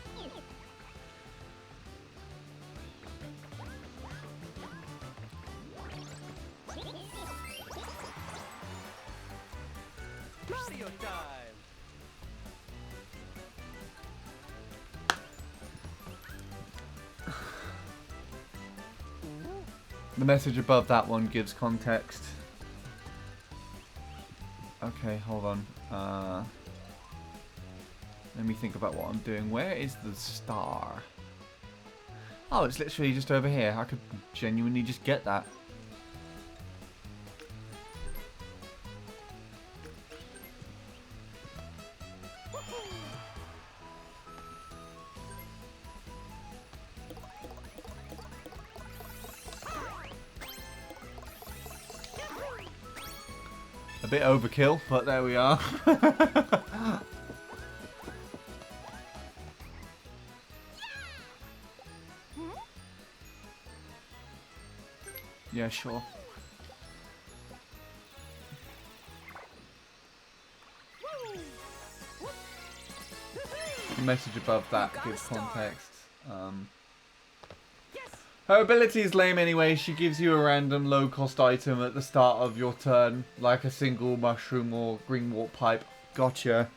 Mario time! The message above that one gives context. Okay, hold on. Let me think about what I'm doing. Where is the star? Oh, it's literally just over here. I could genuinely just get that. A bit overkill, but there we are. Yeah, sure. The message above that gives context. Her ability is lame anyway. She gives you a random low-cost item at the start of your turn, like a single mushroom or green warp pipe. Gotcha.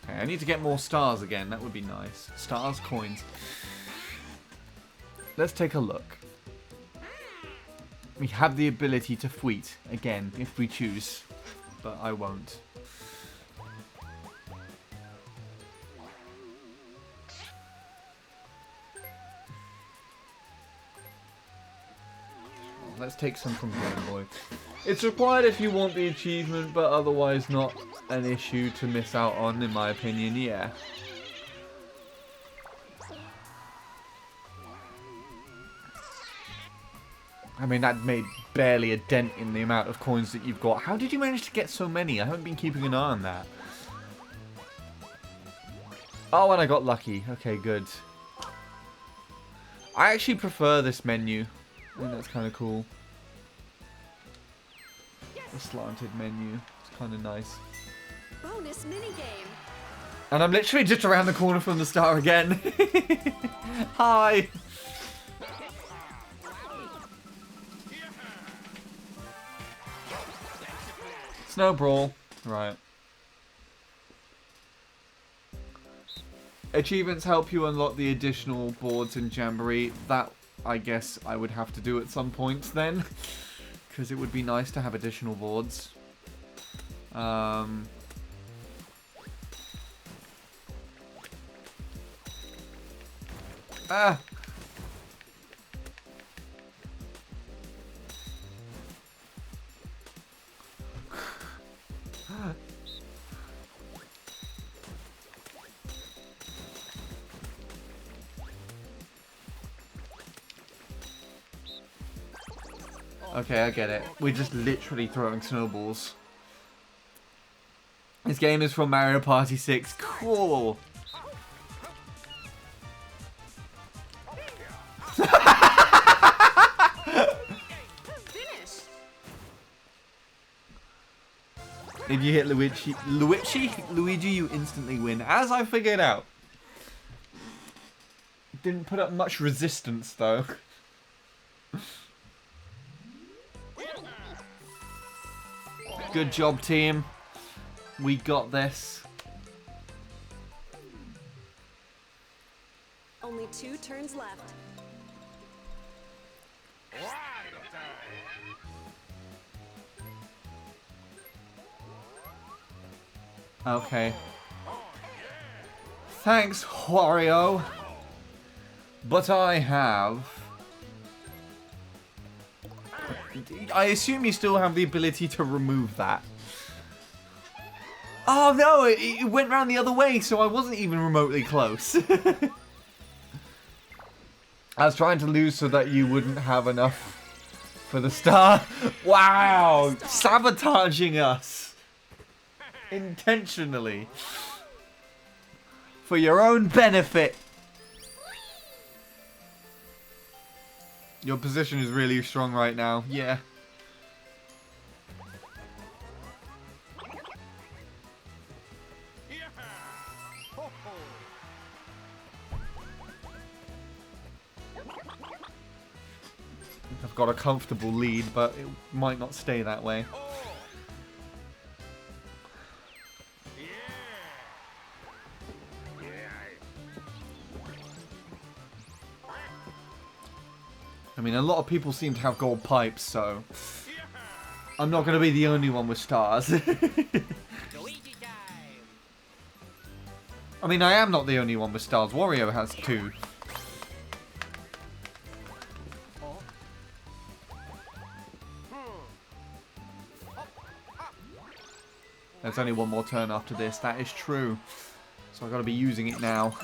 Okay, I need to get more stars again. That would be nice. Stars, coins. Let's take a look. We have the ability to fweet again if we choose, but I won't. Let's take some from Game Boy. It's required if you want the achievement, but otherwise not an issue to miss out on, in my opinion, yeah. I mean, that made barely a dent in the amount of coins that you've got. How did you manage to get so many? I haven't been keeping an eye on that. Oh, and I got lucky. Okay, good. I actually prefer this menu. I think that's kind of cool. The slanted menu. It's kind of nice. Bonus minigame. And I'm literally just around the corner from the star again. Hi. Snow Brawl. Right. Achievements help you unlock the additional boards in Jamboree. That, I guess, I would have to do at some point then. Because it would be nice to have additional boards. Ah! Okay, I get it. We're just literally throwing snowballs. This game is from Mario Party 6. Cool! If you hit Luigi, you instantly win, as I figured out. Didn't put up much resistance though. Good job, team. We got this. Only 2 turns left. Okay. Thanks, Wario. But I have... I assume you still have the ability to remove that. Oh no, it went round the other way, so I wasn't even remotely close. I was trying to lose so that you wouldn't have enough for the star. Wow, sabotaging us. Intentionally. For your own benefit. Your position is really strong right now. Yeah. I've got a comfortable lead, but it might not stay that way. I mean, a lot of people seem to have gold pipes, so I'm not going to be the only one with stars. I mean, I am not the only one with stars. Wario has 2. There's only one more turn after this. That is true. So I've got to be using it now.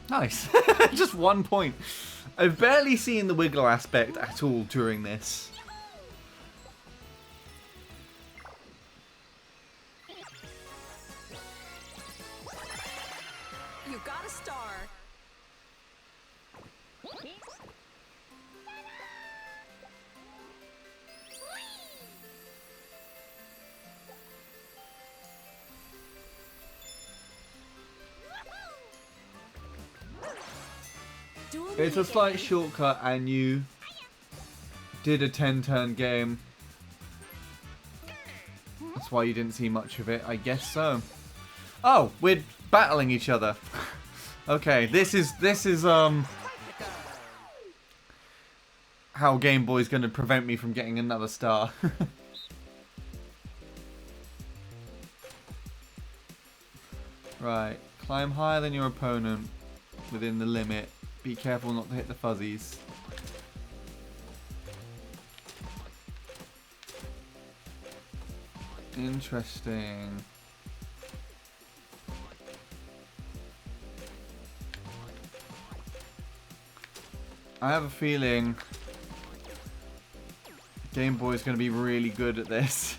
Nice. Just 1 point. I've barely seen the Wiggler aspect at all during this. You got a star. It's a slight shortcut and you did a 10-turn game. That's why you didn't see much of it, I guess so. Oh, we're battling each other. Okay, this is how Game Boy's gonna prevent me from getting another star. Right, climb higher than your opponent within the limit. Be careful not to hit the fuzzies. Interesting. I have a feeling Game Boy is going to be really good at this.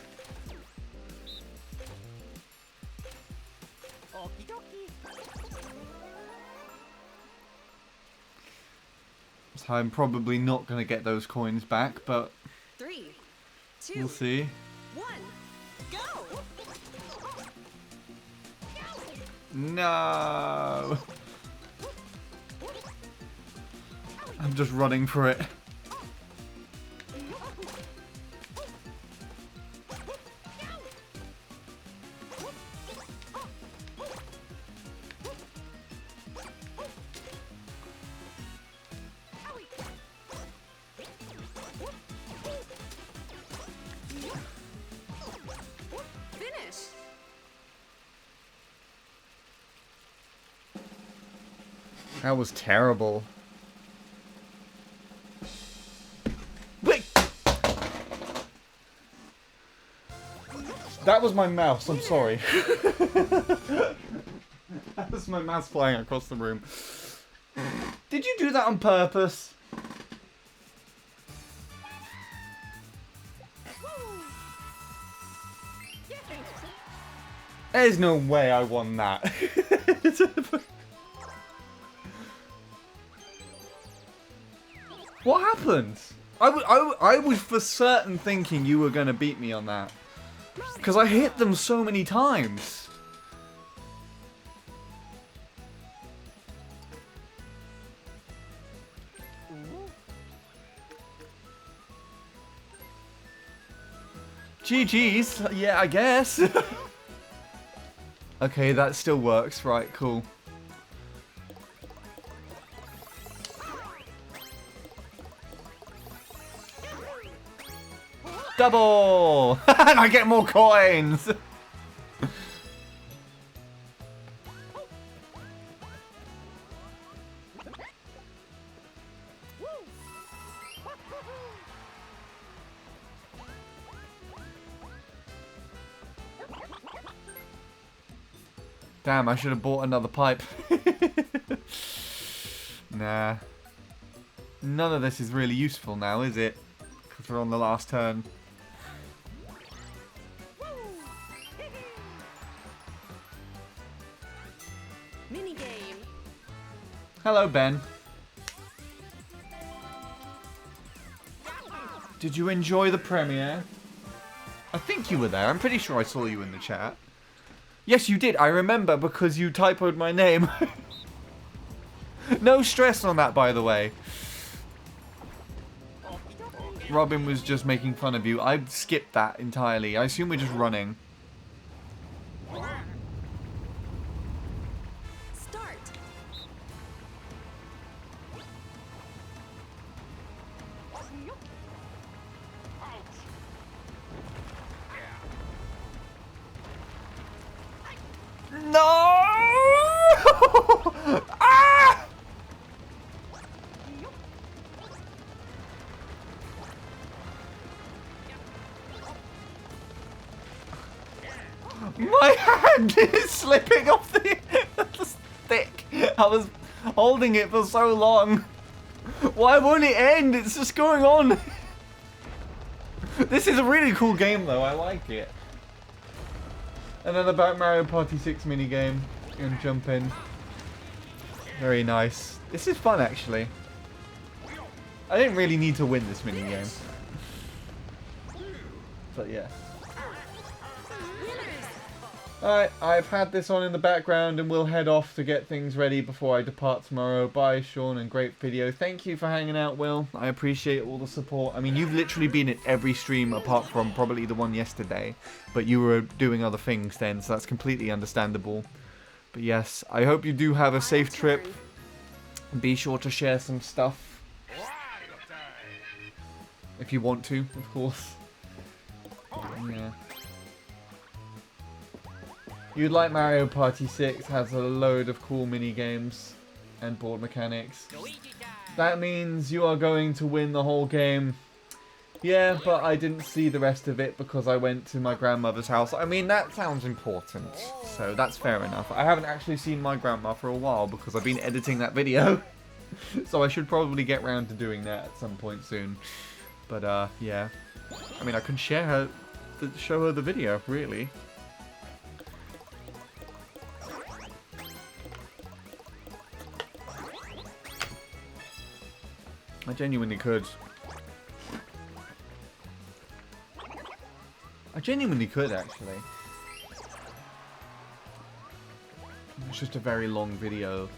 So I'm probably not going to get those coins back, but 3, 2, we'll see. 1, go! No! I'm just running for it. Finish! That was terrible. That was my mouse, I'm sorry. That was my mouse flying across the room. Did you do that on purpose? There's no way I won that. What happened? I was for certain thinking you were going to beat me on that. Because I hit them so many times. GG's. Yeah, I guess. Okay, that still works. Right, cool. Double! And I get more coins! Damn, I should have bought another pipe. Nah. None of this is really useful now, is it? Because we're on the last turn. Minigame. Hello, Ben. Did you enjoy the premiere? I think you were there. I'm pretty sure I saw you in the chat. Yes, you did. I remember because you typoed my name. No stress on that, by the way. Robin was just making fun of you. I skipped that entirely. I assume we're just running. Start. No! Ah! My hand is slipping off the stick. I was holding it for so long. Why won't it end? It's just going on. This is a really cool game though. I like it. And then about Mario Party 6 minigame. And jump in. Very nice. This is fun actually. I didn't really need to win this minigame. But yeah. Alright, I've had this on in the background and we'll head off to get things ready before I depart tomorrow. Bye, Sean, and great video. Thank you for hanging out, Will. I appreciate all the support. I mean, you've literally been at every stream apart from probably the one yesterday. But you were doing other things then, so that's completely understandable. But yes, I hope you do have a safe trip. Be sure to share some stuff. If you want to, of course. Yeah. You'd like Mario Party 6, has a load of cool mini games and board mechanics. That means you are going to win the whole game. Yeah, but I didn't see the rest of it because I went to my grandmother's house. I mean, that sounds important, so that's fair enough. I haven't actually seen my grandma for a while because I've been editing that video. So I should probably get round to doing that at some point soon. But, yeah. I mean, I can show her the video, really. I genuinely could. I genuinely could, actually. It's just a very long video.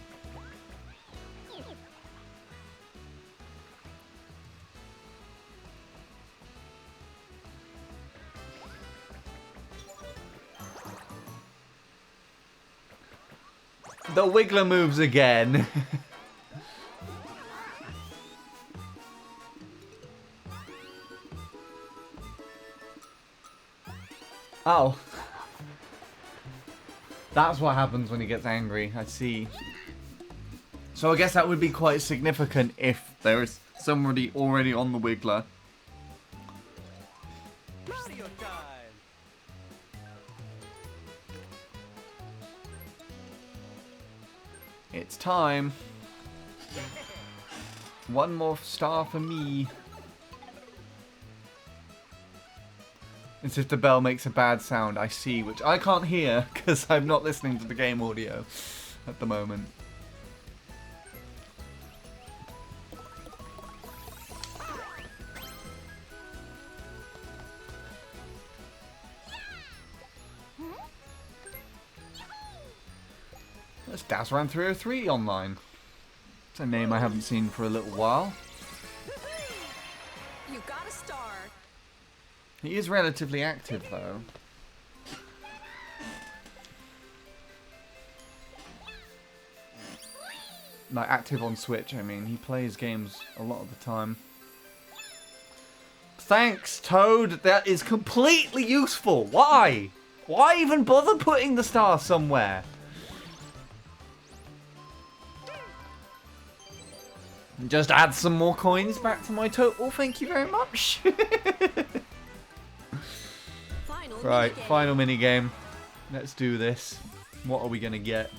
The Wiggler moves again. Oh. That's what happens when he gets angry, I see. So I guess that would be quite significant if there is somebody already on the Wiggler. Mario time. It's time. One more star for me. It's if the bell makes a bad sound, I see, which I can't hear because I'm not listening to the game audio at the moment. There's Dazran 303 online. It's a name I haven't seen for a little while. You got a star. He is relatively active, though. Like, active on Switch, I mean. He plays games a lot of the time. Thanks, Toad! That is completely useful! Why? Why even bother putting the star somewhere? Just add some more coins back to my total, thank you very much. Right, final minigame. Let's do this. What are we gonna get?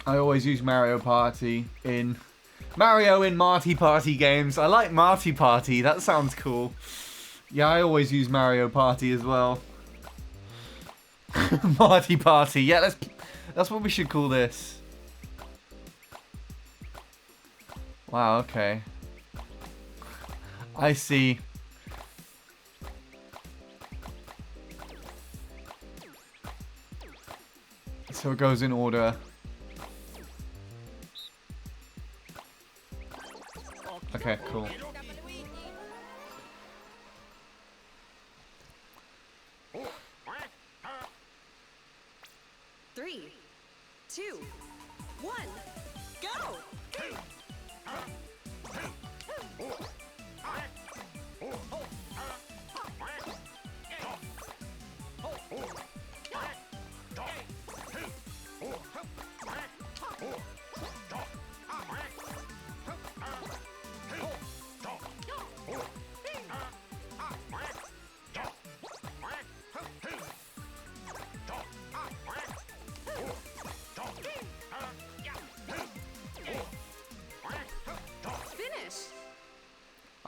I always use Mario Party in Marty Party games. I like Marty Party. That sounds cool. Yeah, I always use Mario Party as well. Marty Party. Yeah, that's what we should call this. Wow, okay. I see. So it goes in order. Okay, cool. Three, two, one, go!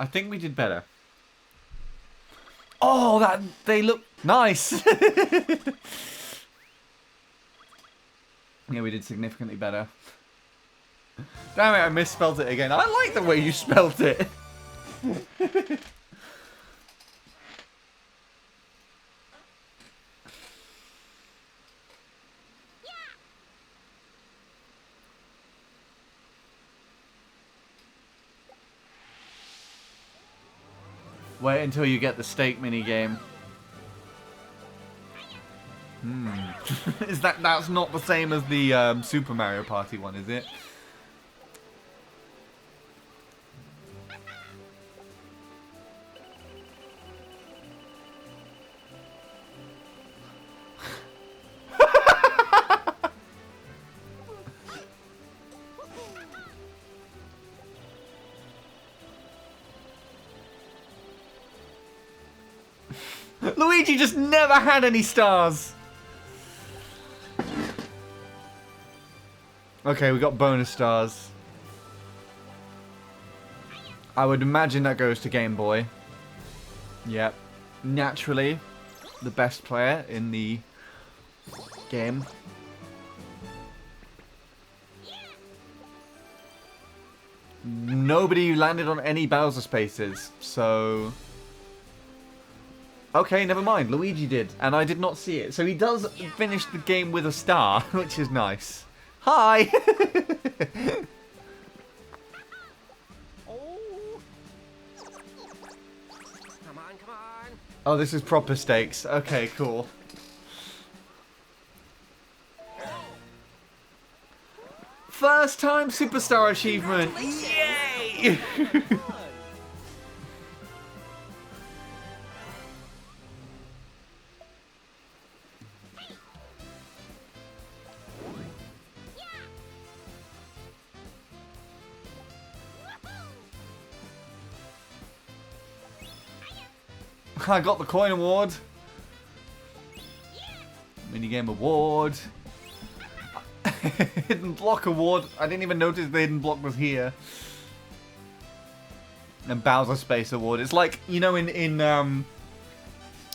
I think we did better. Oh, they look nice. Yeah, we did significantly better. Damn it, I misspelled it again. I like the way you spelled it. Wait until you get the steak minigame. Is that's not the same as the Super Mario Party one, is it? Luigi just never had any stars. Okay, we got bonus stars. I would imagine that goes to Game Boy. Yep. Naturally, the best player in the game. Nobody landed on any Bowser spaces, so... Okay, never mind. Luigi did, and I did not see it. So he does finish the game with a star, which is nice. Hi! Come on. Oh, this is proper stakes. Okay, cool. First time superstar achievement! Yay! I got the coin award. Minigame award. Hidden block award. I didn't even notice the hidden block was here. And Bowser Space award. It's like, you know, in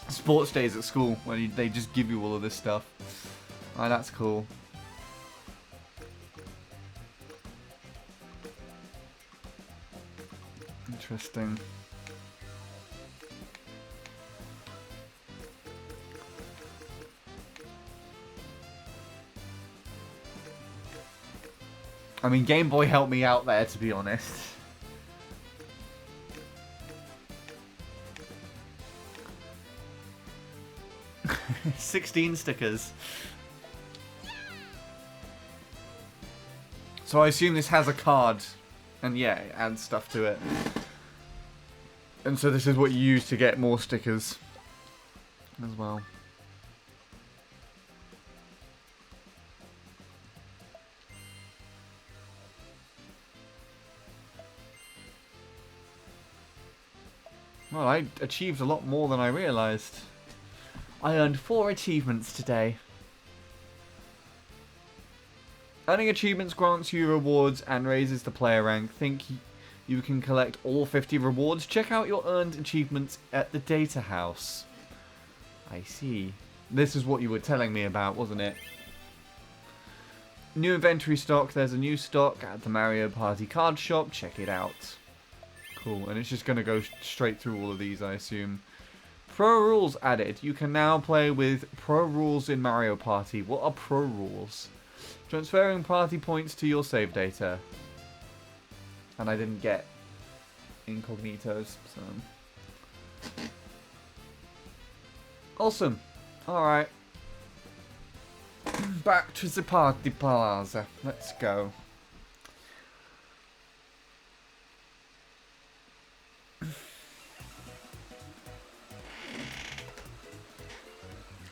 sports days at school when they just give you all of this stuff. Oh, that's cool. Interesting. I mean, Game Boy helped me out there, to be honest. $16 stickers. So I assume this has a card. And yeah, it adds stuff to it. And so this is what you use to get more stickers as well. Well, I achieved a lot more than I realised. I earned 4 achievements today. Earning achievements grants you rewards and raises the player rank. Think you can collect all 50 rewards? Check out your earned achievements at the Data House. I see. This is what you were telling me about, wasn't it? New inventory stock. There's a new stock at the Mario Party card shop. Check it out. Cool, and it's just going to go straight through all of these, I assume. Pro rules added. You can now play with pro rules in Mario Party. What are pro rules? Transferring party points to your save data. And I didn't get incognitos, so... Awesome. Alright. Back to the party plaza. Let's go.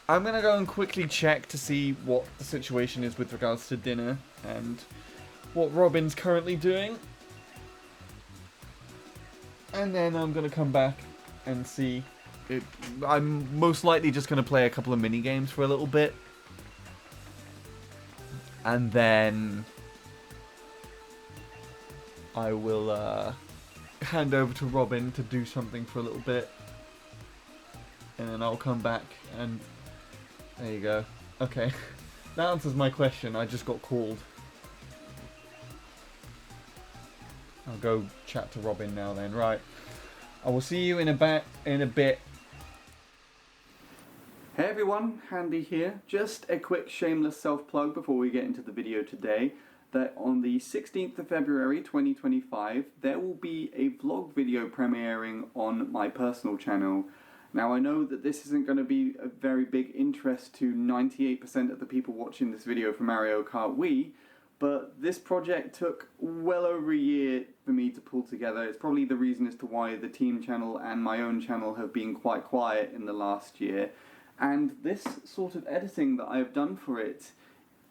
I'm going to go and quickly check to see what the situation is with regards to dinner and what Robin's currently doing. And then I'm going to come back and see. I'm most likely just going to play a couple of mini games for a little bit. And then I will hand over to Robin to do something for a little bit. And then I'll come back and... There you go. Okay. That answers my question. I just got called. I'll go chat to Robin now then. Right. I will see you in a bit. Hey everyone, Handy here. Just a quick shameless self-plug before we get into the video today. That on the 16th of February 2025, there will be a vlog video premiering on my personal channel. Now I know that this isn't going to be a very big interest to 98% of the people watching this video for Mario Kart Wii, but this project took well over a year for me to pull together. It's probably the reason as to why the team channel and my own channel have been quite quiet in the last year. And this sort of editing that I have done for it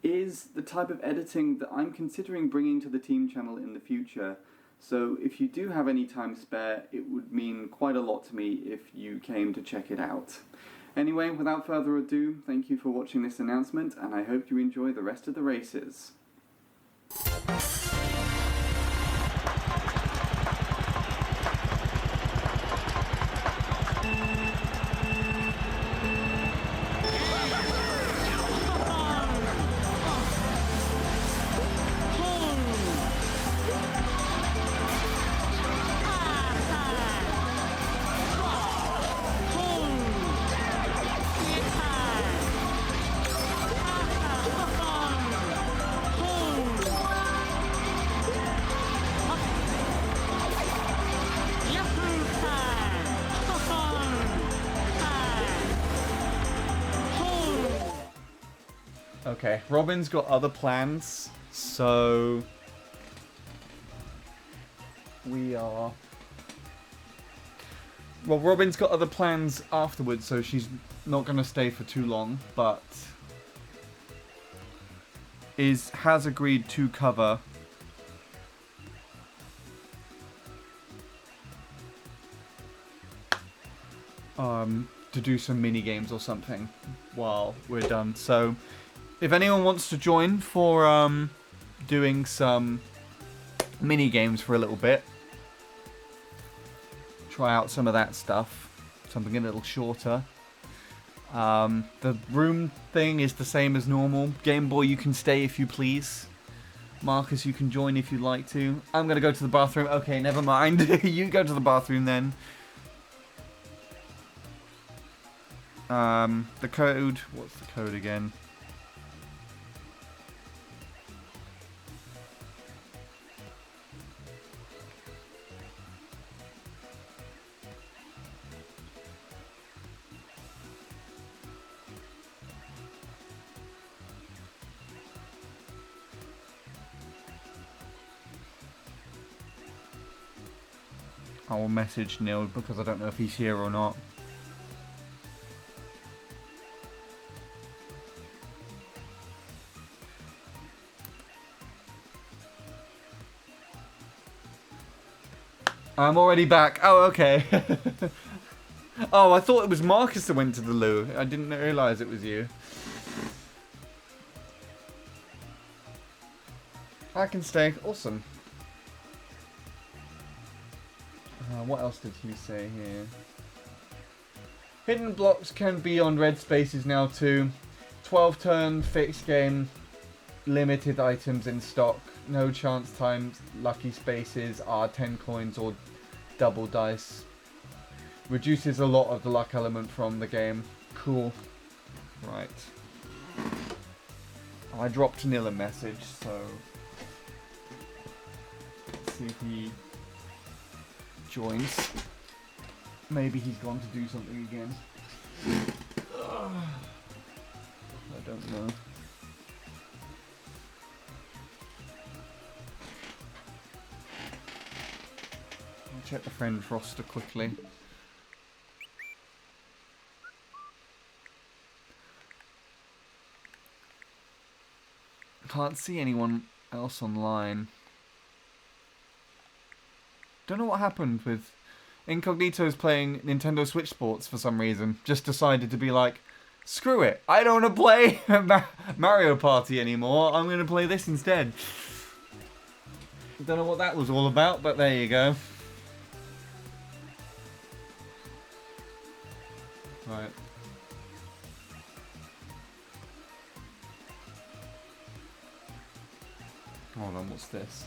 is the type of editing that I'm considering bringing to the team channel in the future. So if you do have any time spare, it would mean quite a lot to me if you came to check it out. Anyway, without further ado, thank you for watching this announcement, and I hope you enjoy the rest of the races. Okay, Robin's got other plans, so we are... Well, Robin's got other plans afterwards, so she's not going to stay for too long, but has agreed to cover to do some mini games or something while we're done. So if anyone wants to join for doing some mini games for a little bit, try out some of that stuff, something a little shorter. The room thing is the same as normal. Game Boy, you can stay if you please. Marcus, you can join if you'd like to. I'm gonna go to the bathroom. Okay, never mind. You go to the bathroom then. The code. What's the code again? I will message Neil because I don't know if he's here or not. I'm already back. Oh, okay. Oh, I thought it was Marcus that went to the loo. I didn't realise it was you. I can stay. Awesome. What else did he say here? Hidden blocks can be on red spaces now too. 12 turn fixed game. Limited items in stock. No chance times. Lucky spaces are 10 coins or double dice. Reduces a lot of the luck element from the game. Cool. Right. I dropped Neil a message, so let's see if he joins. Maybe he's gone to do something again. I don't know. I'll check the friends roster quickly. Can't see anyone else online. Don't know what happened with Incognito's playing Nintendo Switch Sports for some reason. Just decided to be like, screw it. I don't want to play Mario Party anymore. I'm going to play this instead. Don't know what that was all about, but there you go. Right. Hold on, what's this?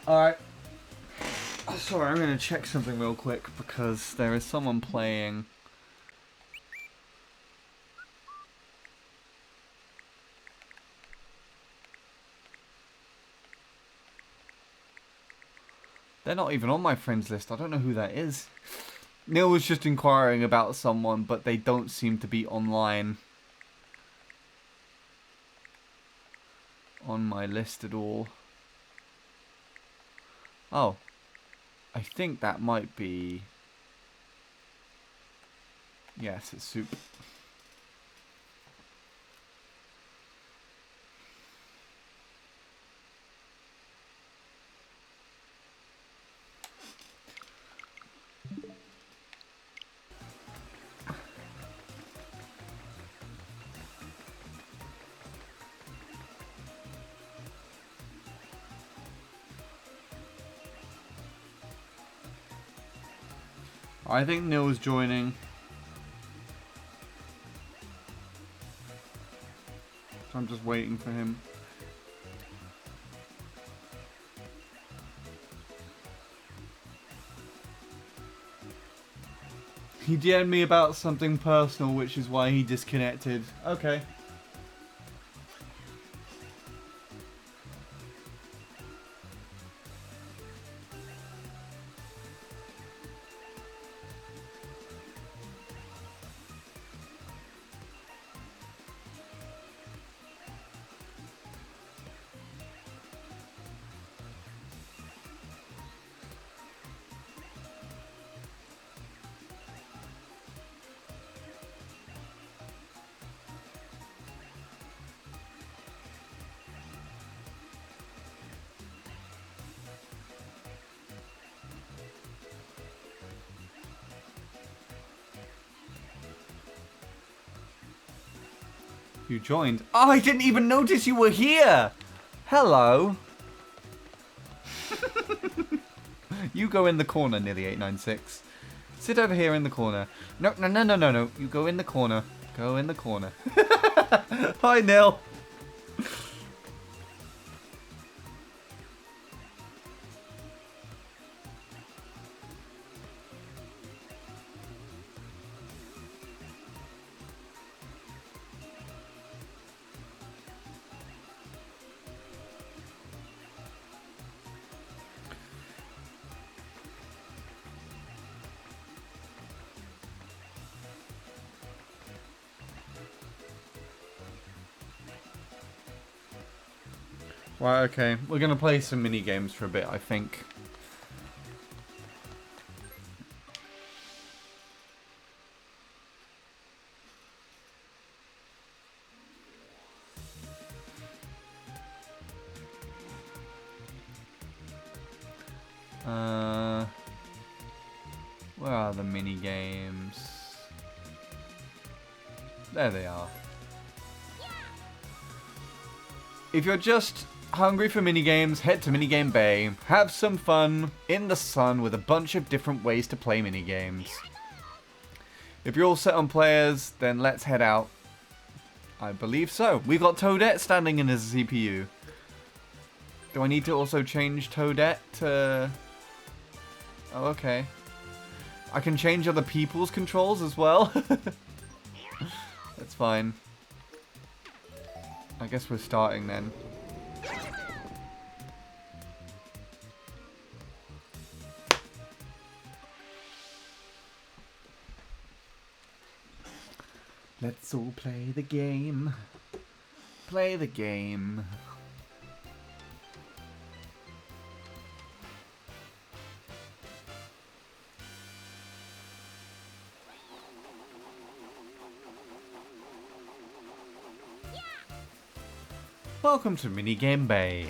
Alright. Sorry, I'm going to check something real quick because there is someone playing. They're not even on my friends list. I don't know who that is. Neil was just inquiring about someone, but they don't seem to be online. on my list at all. Oh, I think that might be... Yes, it's soup. I think Neil's joining. So I'm just waiting for him. He DM'd me about something personal, which is why he disconnected. Okay. You joined. Oh, I didn't even notice you were here. Hello. You go in the corner, nearly 896. Sit over here in the corner. No. You go in the corner. Go in the corner. Hi, Neil. Right, okay. We're going to play some mini games for a bit, I think. Where are the mini games? There they are. If you're just hungry for minigames, head to Minigame Bay. Have some fun in the sun with a bunch of different ways to play minigames. If you're all set on players, then let's head out. I believe so. We've got Toadette standing in as a CPU. Do I need to also change Toadette to... Oh, okay. I can change other people's controls as well. That's fine. I guess we're starting then. Let's all play the game. Play the game. Welcome to Minigame Bay.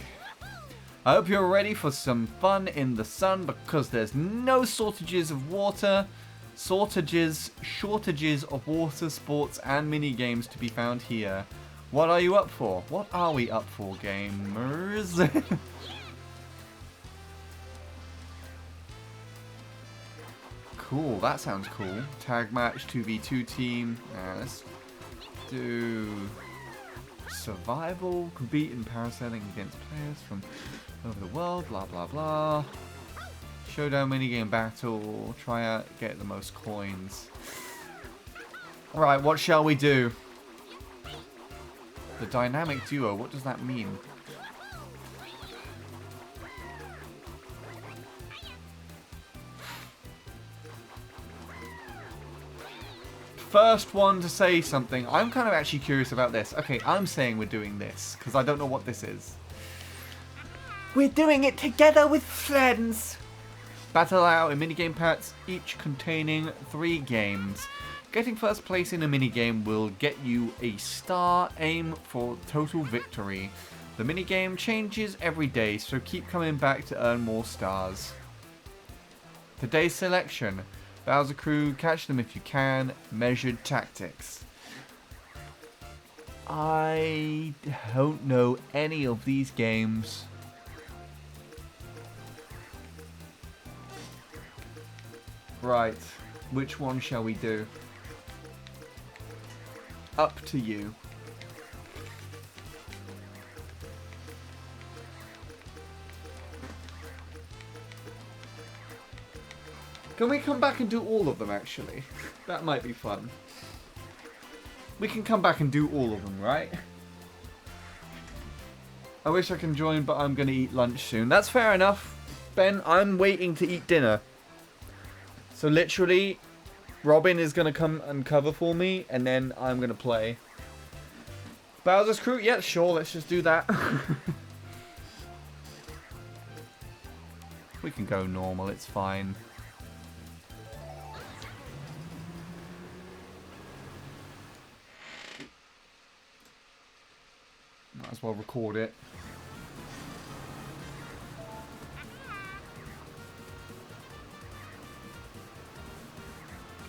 I hope you're ready for some fun in the sun because there's no shortages of water, shortages of water sports and minigames to be found here. What are you up for? What are we up for, gamers? Cool, that sounds cool. Tag match, 2v2 team. Let's do... survival, compete in parasailing against players from over the world, blah blah blah. Showdown minigame battle, try out, get the most coins. Alright, what shall we do? The dynamic duo, what does that mean? first one to say something. I'm kind of actually curious about this. Okay, I'm saying we're doing this, because I don't know what this is. We're doing it together with friends! Battle out in minigame packs, each containing 3 games. Getting first place in a minigame will get you a star. Aim for total victory. The minigame changes every day, so keep coming back to earn more stars. Today's selection. Bowser Crew, catch them if you can. Measured tactics. I don't know any of these games. Right, which one shall we do? Up to you. Can we come back and do all of them, actually? That might be fun. We can come back and do all of them, right? I wish I can join, but I'm going to eat lunch soon. That's fair enough. Ben, I'm waiting to eat dinner. So literally, Robin is going to come and cover for me, and then I'm going to play. Bowser's Crew? Yeah, sure, let's just do that. We can go normal, it's fine. Might as well record it.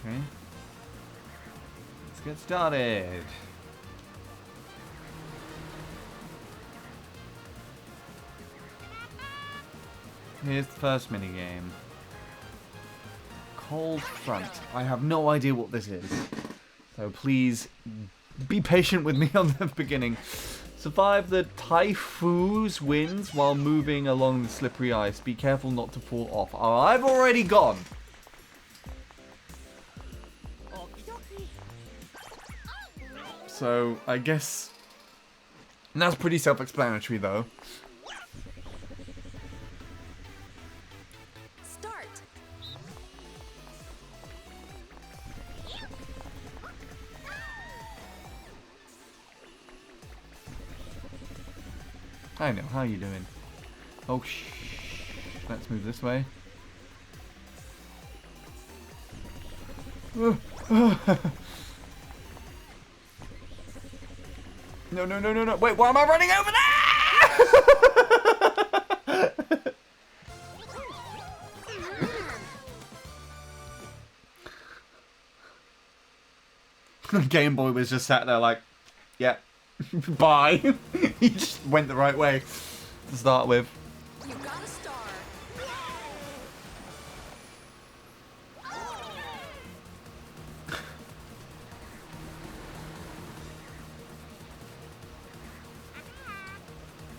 Okay. Let's get started. Here's the first minigame. Cold Front. I have no idea what this is. So please be patient with me on the beginning. Survive the Typhoon's winds while moving along the slippery ice. Be careful not to fall off. Oh, I've already gone. So, I guess... And that's pretty self-explanatory, though. Start. I know, how are you doing? Oh, let's move this way. No, no, no, no, no. Wait, why am I running over there? Game Boy was just sat there like, yeah, bye. He just went the right way to start with. You got a star.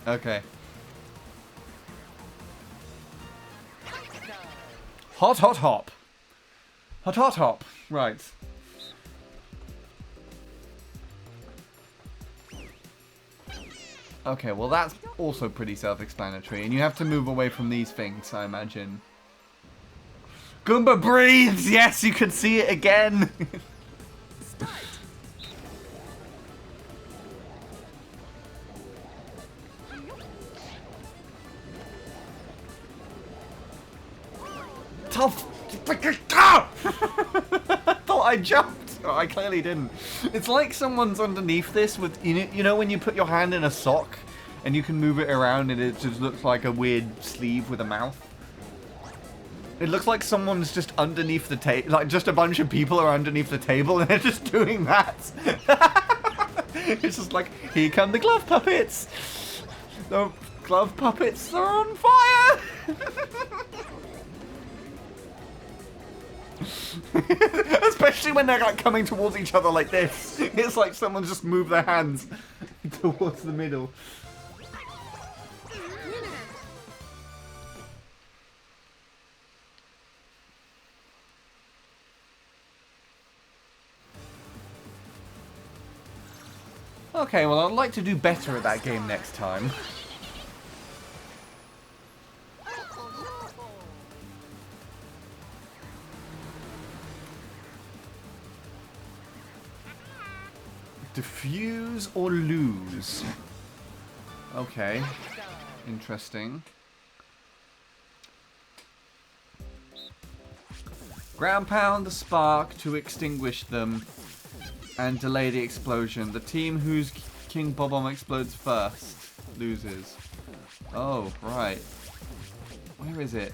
Okay. Hot, hot, hop. Hot, hot, hop. Right. Okay, well that's also pretty self-explanatory. And you have to move away from these things, I imagine. Goomba breathes! Yes, you can see it again! Tough! I thought I jumped! Oh, I clearly didn't. It's like someone's underneath this with, you know when you put your hand in a sock and you can move it around and it just looks like a weird sleeve with a mouth? It looks like someone's just underneath the table, like just a bunch of people are underneath the table and they're just doing that. It's just like, here come the glove puppets! The glove puppets are on fire! Especially when they're like coming towards each other like this. It's like someone just moved their hands towards the middle. Okay, well I'd like to do better at that game next time. Diffuse or lose? Okay. Interesting. Ground pound the spark to extinguish them and delay the explosion. The team whose King Bob-omb explodes first loses. Oh, right. Where is it?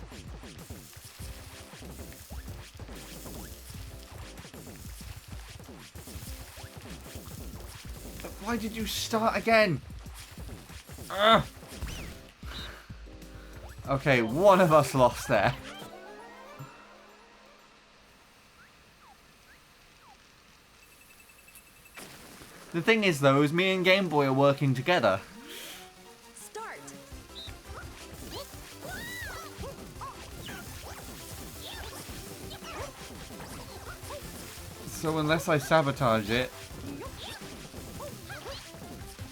Why did you start again? Ugh. Okay, one of us lost there. The thing is, though, is me and Game Boy are working together. Start. So unless I sabotage it,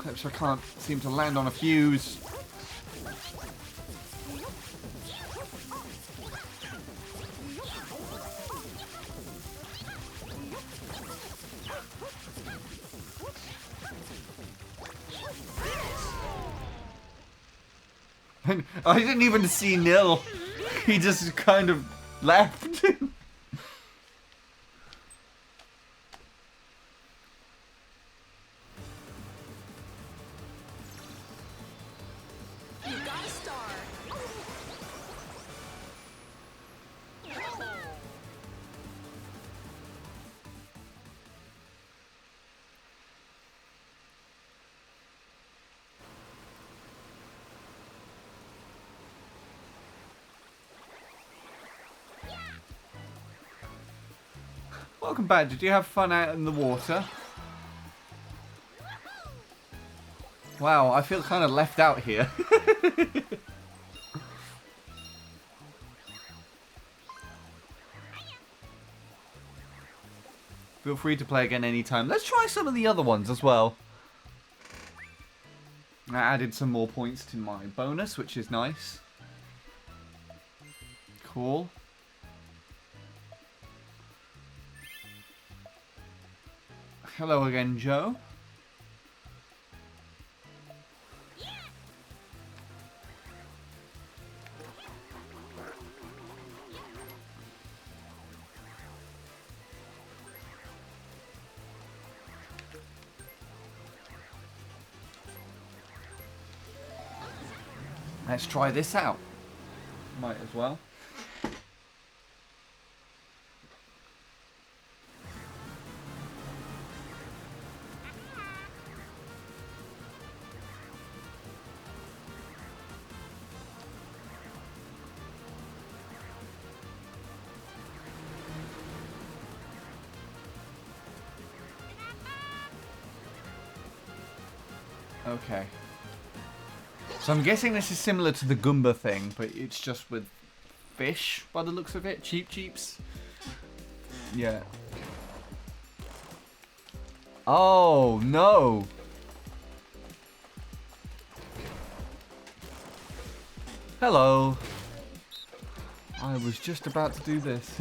which I can't seem to land on a fuse. I didn't even see Nil. He just kind of left. You got a star. Welcome back. Did you have fun out in the water? Wow, I feel kind of left out here. Feel free to play again anytime. Let's try some of the other ones as well. I added some more points to my bonus, which is nice. Cool. Hello again, Joe. Let's try this out. Might as well. Okay. So I'm guessing this is similar to the Goomba thing, but it's just with fish by the looks of it. Cheap Cheeps. Yeah. Oh, no. Hello. I was just about to do this.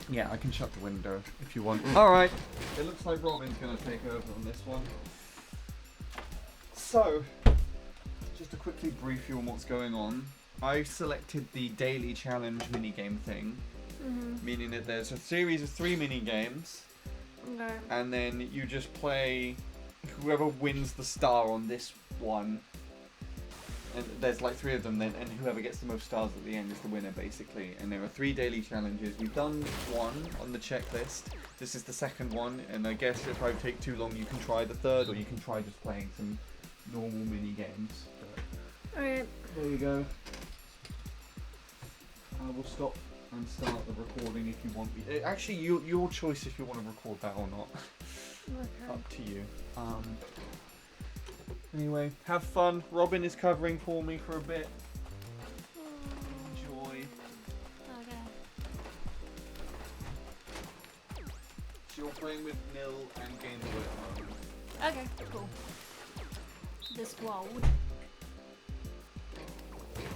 Yeah, I can shut the window if you want. Alright. It looks like Robin's going to take over on this one. So, just to quickly brief you on what's going on, I selected the daily challenge minigame thing, meaning that there's a series of 3 minigames, and then you just play whoever wins the star on this one. And there's like 3 of them then, and whoever gets the most stars at the end is the winner, basically. And there are 3 daily challenges. We've done 1 on the checklist. This is the second one, and I guess if I take too long, you can try the third, or you can try just playing some normal mini games. Alright. There you go. I will stop and start the recording if you want me. Actually, your choice if you want to record that or not. Okay. Up to you. Anyway, have fun. Robin is covering for me for a bit. Enjoy. Okay. So you're playing with Nil and Game Boy at the moment. Okay, cool. This wall.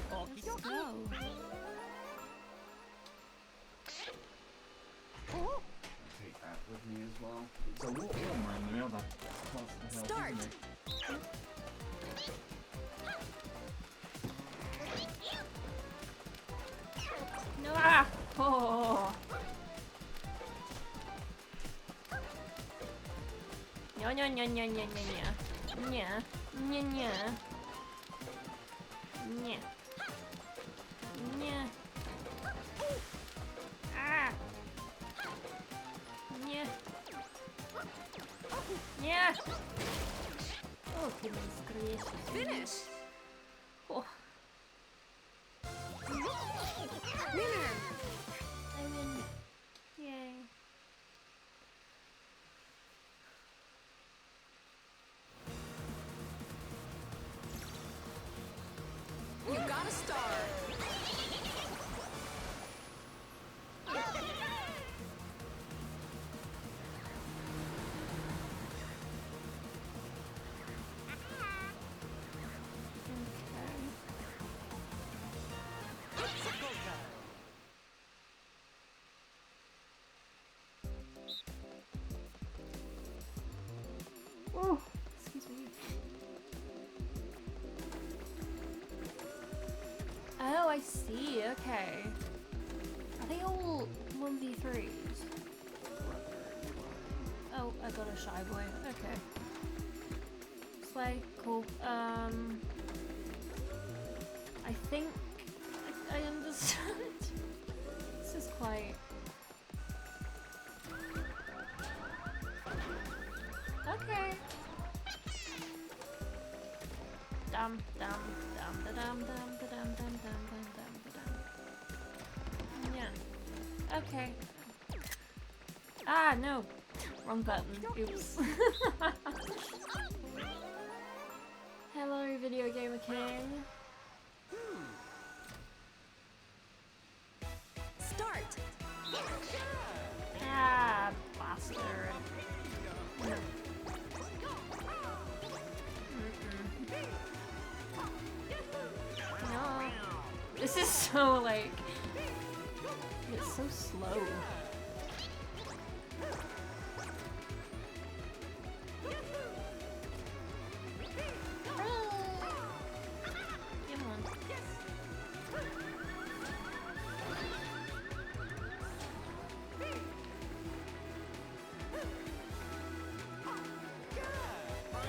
Let's go. Take that with me as well, please. So what am I in the other part of the Start. house, isn't it? No. Ah! Oh. No, no, no, no, no, no, no. Nya. Nya, nya. Nya. Nya. Ah! Nya. Nya. Oh, goodness gracious. Finish. Oh. Winner. I win. Yay. You got a star. Oh, excuse me. Oh, I see. Okay. Are they all 1v3s? Oh, I got a shy boy. Okay. Slay. Cool. I think I understand. This is quite... Okay. Dum dum dum da dum dum da dum dum dum dum dum da dum. Yeah. Okay. Ah, no. Wrong button. Oops. Hello, Video Gamer King. Start. Ah, bastard. No. This is so like... It's so slow. Come on.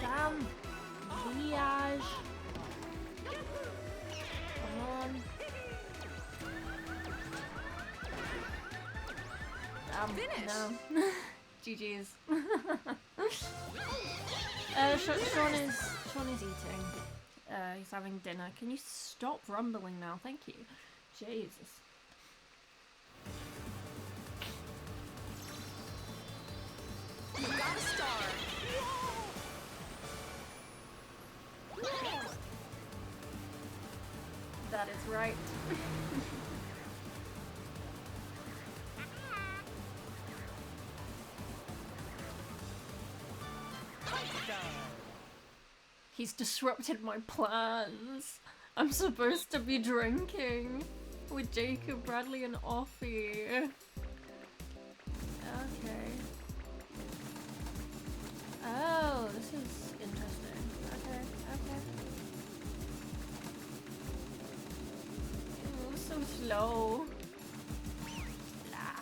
Damn. Liage. Come on. Finish. No. GG's. Sean is eating. He's having dinner. Can you stop rumbling now? Thank you. Jesus. You got a star. That is right. He's disrupted my plans. I'm supposed to be drinking with Jacob, Bradley, and Offie. Okay. Oh, this is interesting. Okay, okay. Ooh, so slow. Blah.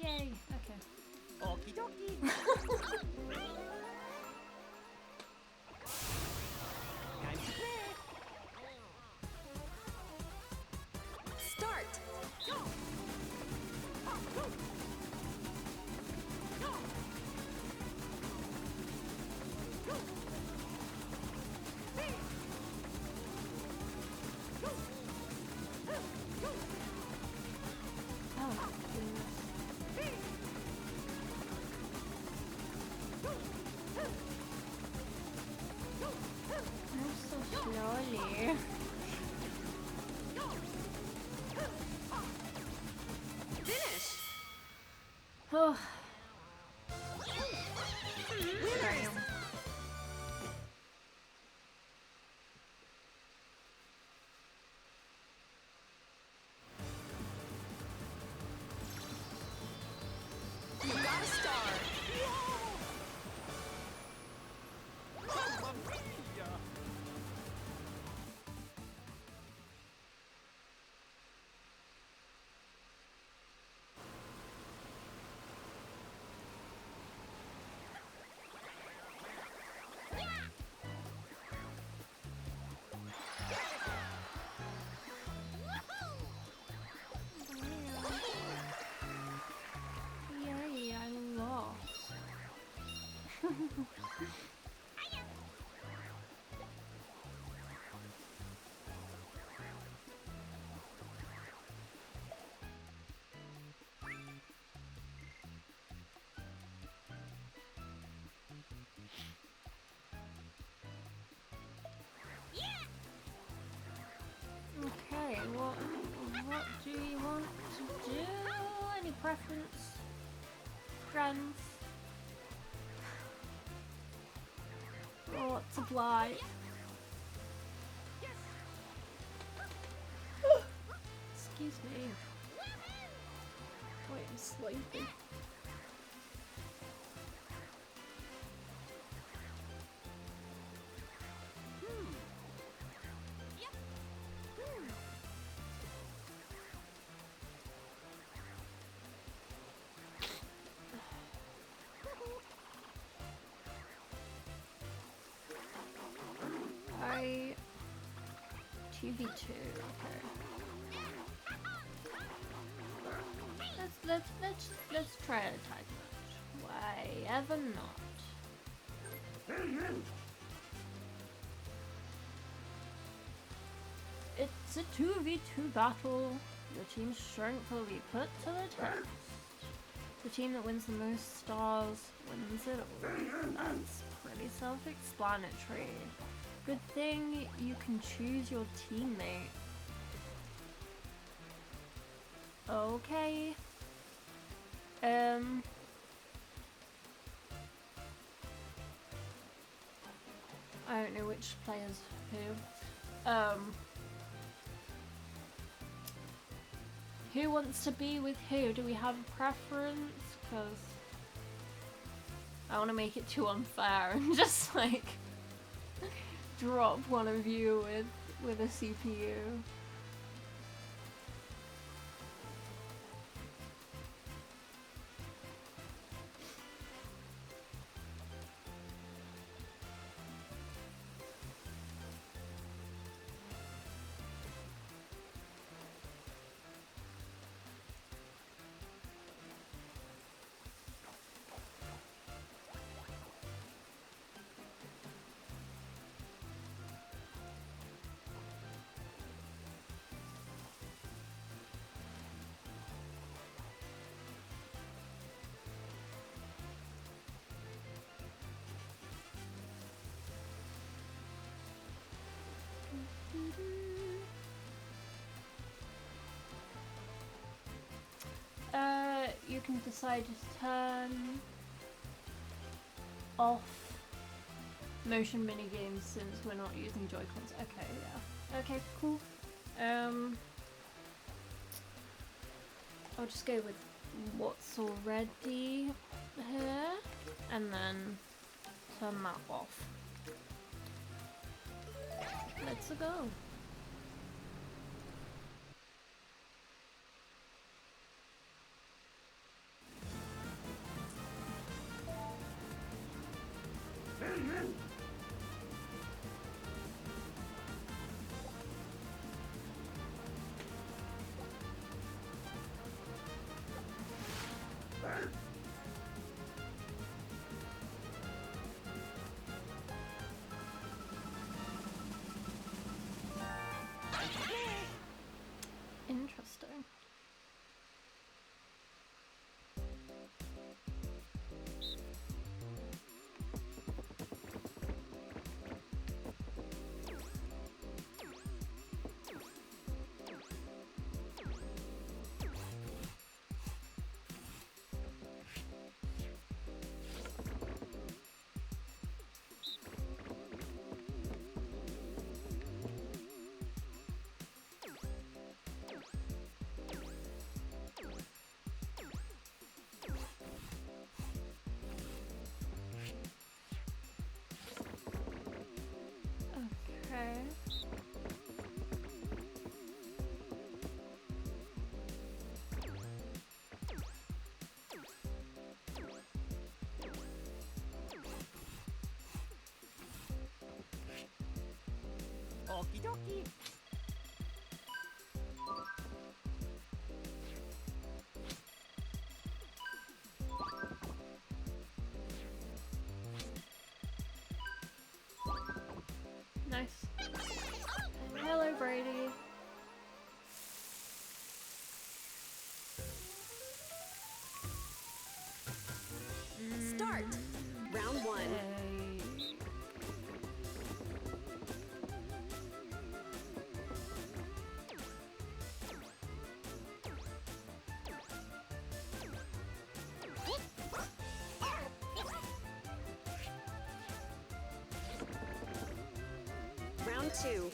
Yay, okay. Okie dokie. Time to play. Start. Go. Go. Go. Go. Hey. Go. Go. Oh, goodness. Hey. Okay, what do you want to do? Any preference? Friends? What's a blight? Excuse me. Wait, I'm sleepy. I 2v2, okay. Let's try a tag match. Why ever not? It's a 2v2 battle. Your team's strength will be put to the test. The team that wins the most stars wins it all. That's pretty self-explanatory. Good thing you can choose your teammate. Okay. I don't know which players who. Who wants to be with who? Do we have a preference? Because I want to make it too unfair and just like drop one of you with a CPU. You can decide to turn off motion minigames since we're not using Joy-Cons. Okay, yeah. Okay, cool. I'll just go with what's already here and then turn that off. Let's go. Interesting. Okay. Okie dokie. one. Round two.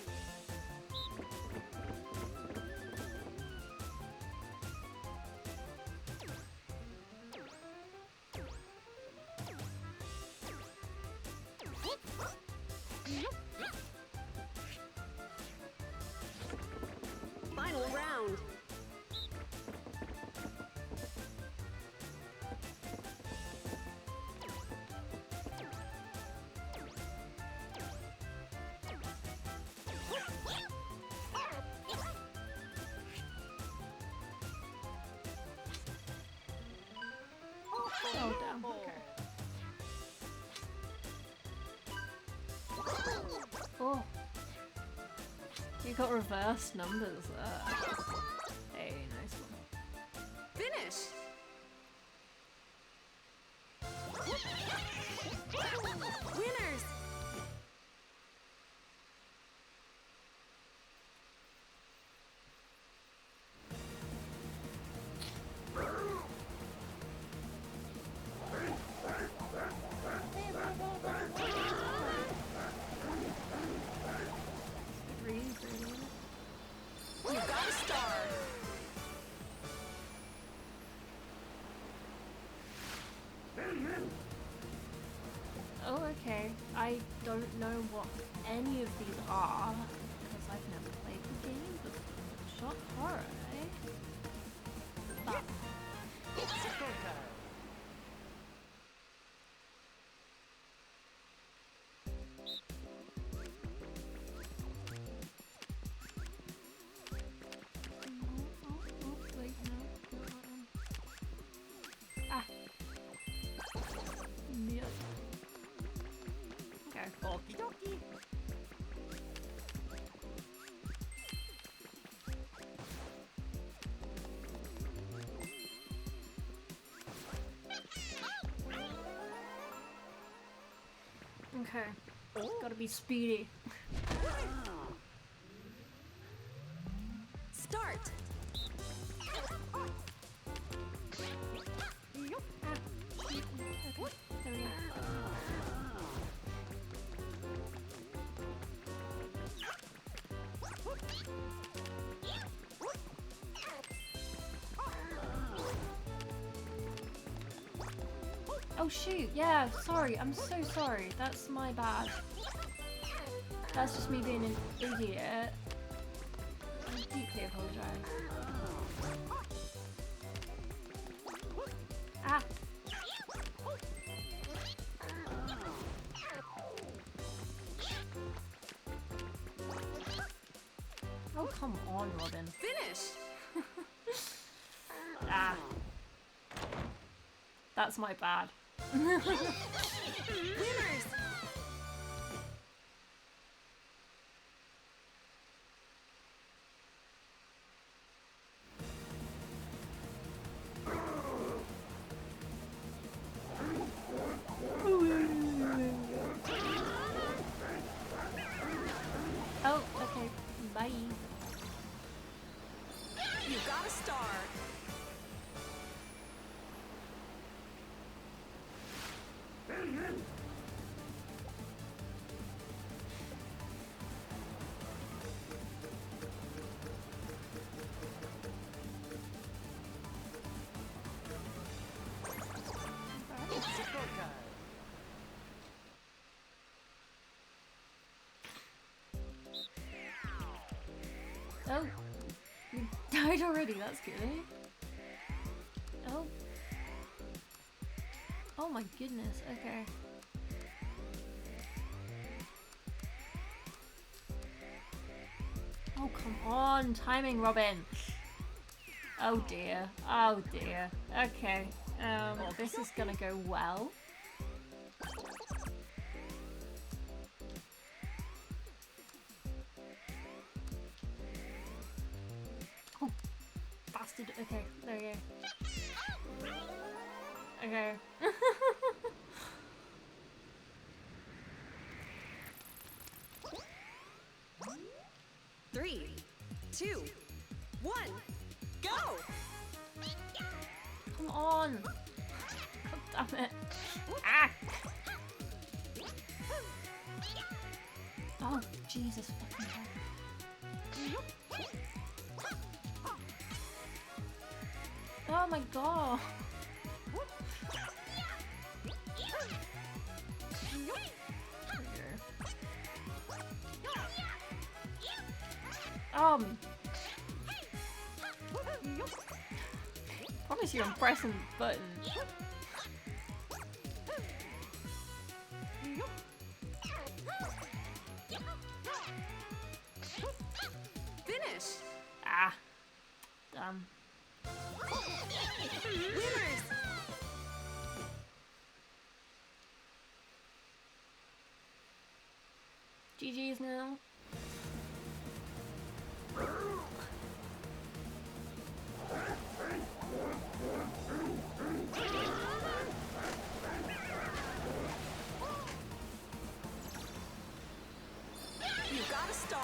Final round. Oh, damn. Okay. Oh. You got reverse numbers there. Hey, nice one. Finish. Winners. You got a star. Oh, okay. I don't know what any of these are because I've never played the game before. Shock horror, eh? But wait, no, not that one. Ah. Yeah. Okay. Okie dokie. Okay. Gotta be speedy. Start. Okay, there we go. Oh shoot, yeah, sorry, I'm so sorry. That's my bad. That's just me being an idiot. I deeply apologize. Ah! Oh, come on, Robin. Finish. Ah. That's my bad. Winners. Oh, okay. Bye. You got a star. Oh, you died already. That's good. Oh. Oh my goodness. Okay. Oh, come on. Timing, Robin. Oh dear. Oh dear. Okay. This is gonna go well. Oh, bastard. Okay, there we go. Okay. 3, 2, 1, go! Come on! God damn it. Ah! Oh, Jesus fucking Christ. Oh my god. Promise you I'm pressing the button. Finish! Ah. Damn. Winners! GG's now. You got a star!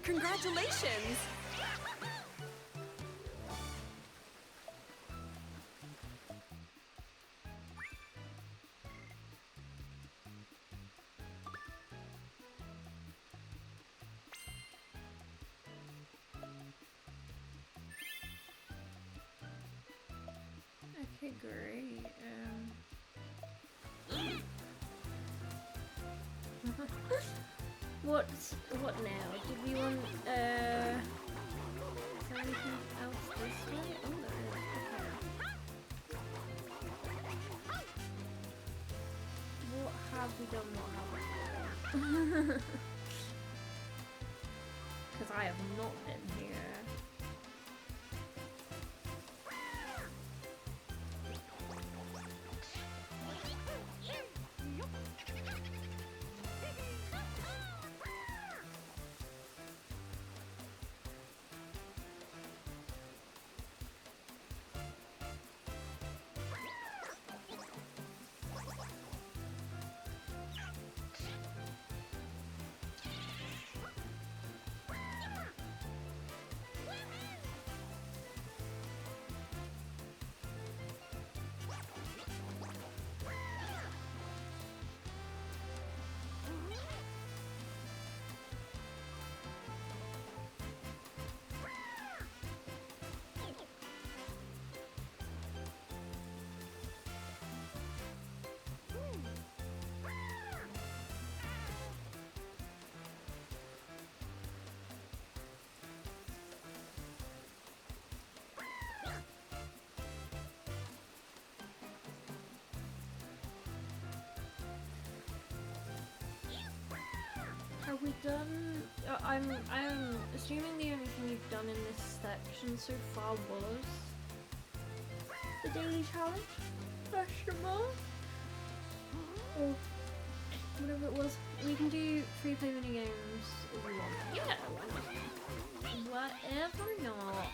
Congratulations! Okay, great. What now? Did we want is there anything else this way? Oh, there is. Okay. What have we done? What haven't we done? Because I have not been here. Have we done? I'm assuming the only thing we've done in this section so far was the daily challenge, question mark, or whatever it was. We can do free play mini games if we want. Yeah, whatever not.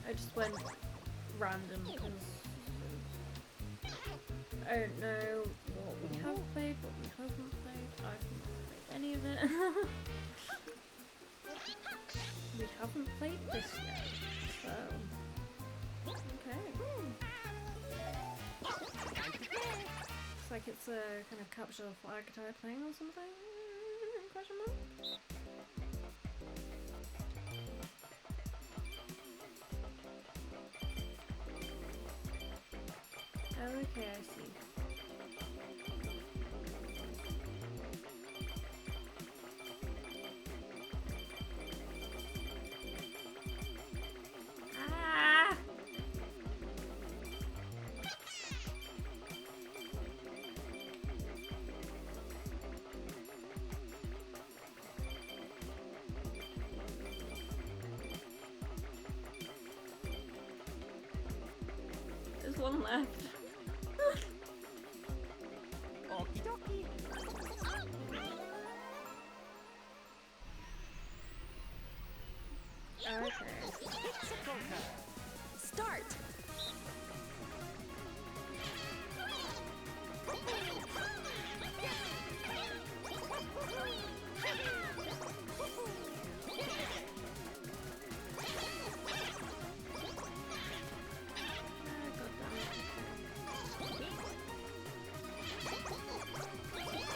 I just went random because I don't know what we have played, what we haven't played. I've not played any of it. We haven't played this yet, so okay. like it's a kind of capture the flag type thing or something? Question mark? Okay, I see. Ah! There's one left. Okie dokie. Okay. Start.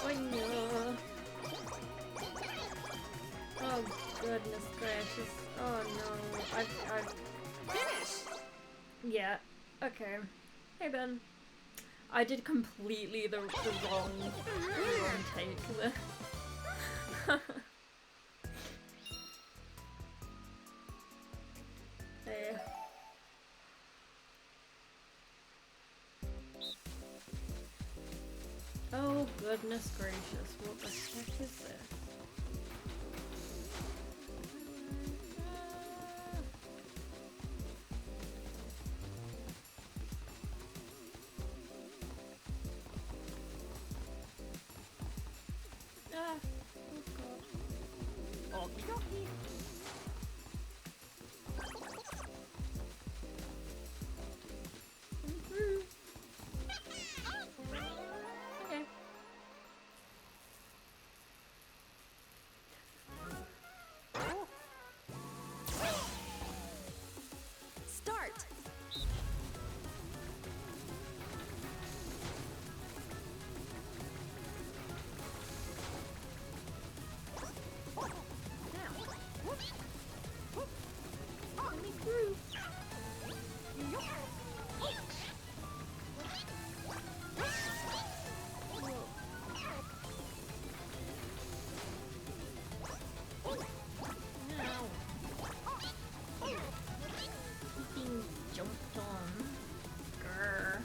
Oh no. Oh goodness gracious. Oh no. I've Finish. Yeah. Okay. Hey Ben. I did completely the wrong take there. Hey. Oh goodness gracious, what the heck is this? Ah, oh god. Okie dokie. Okay. Start. Let me through. No. Being jumped on. Grr.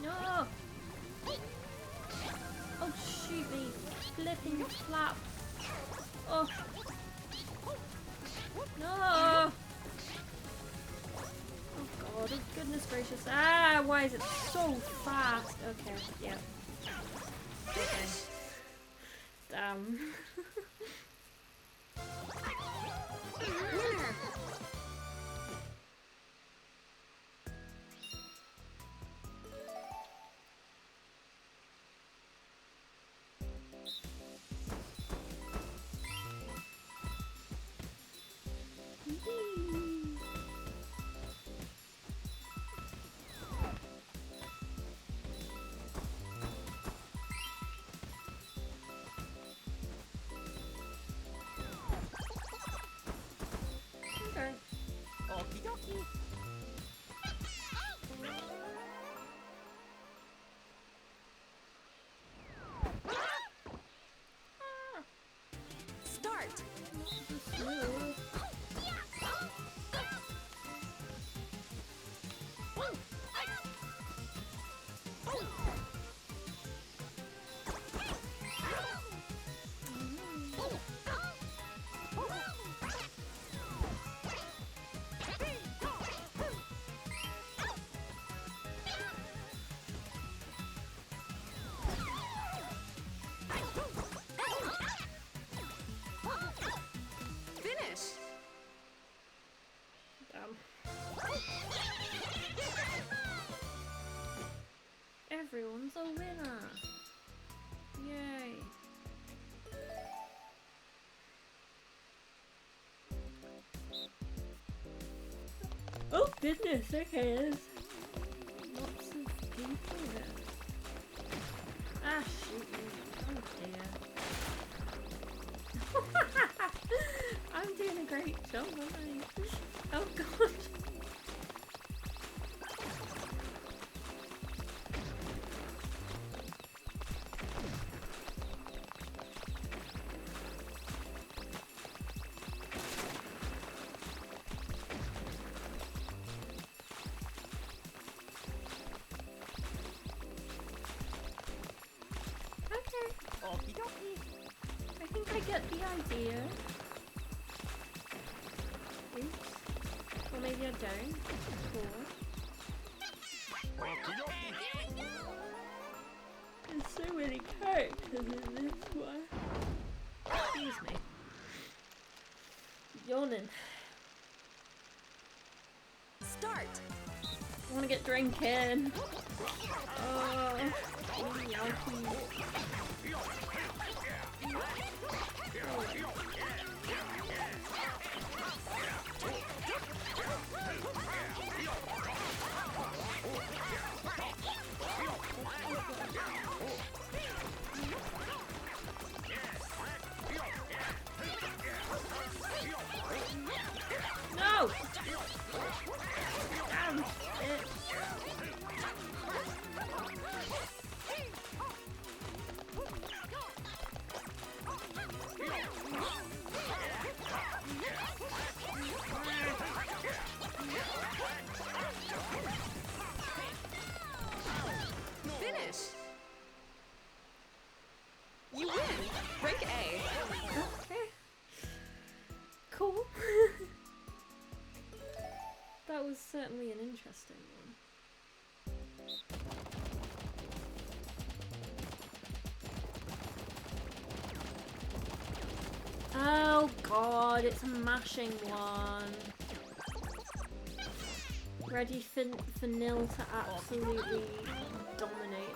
No! Oh shoot me! Flipping flap! Oh! No! Oh god, oh goodness gracious. Ah, why is it so fast? Okay, yeah. Okay. Damn. Okay. Okie dokie. Start. Oh goodness, okay, there's lots of people here. Ah, shoot me. Oh dear. I'm doing a great job, aren't I? Oh god. Okie dokie. I think I get the idea. Oops. Or maybe I don't. Cool. There's so many characters in this one. Excuse me. Yawning. Start. I want to get drinking. Oh, yucky. No! Damn it! Finish. You win. Rank A. Okay. Cool. That was certainly an interesting one. Oh god, it's a mashing one. Ready for Nil to absolutely dominate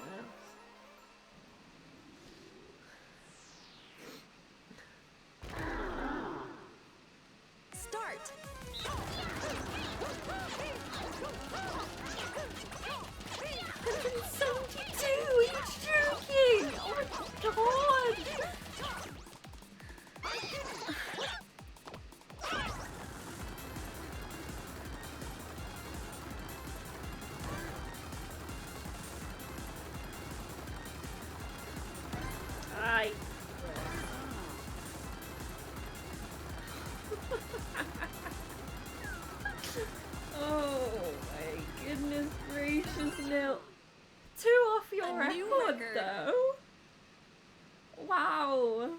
this. Start. 172! Are you joking? Oh my god! Aye. Oh my goodness gracious, Nil. 2 off your A new record record. though. Wow.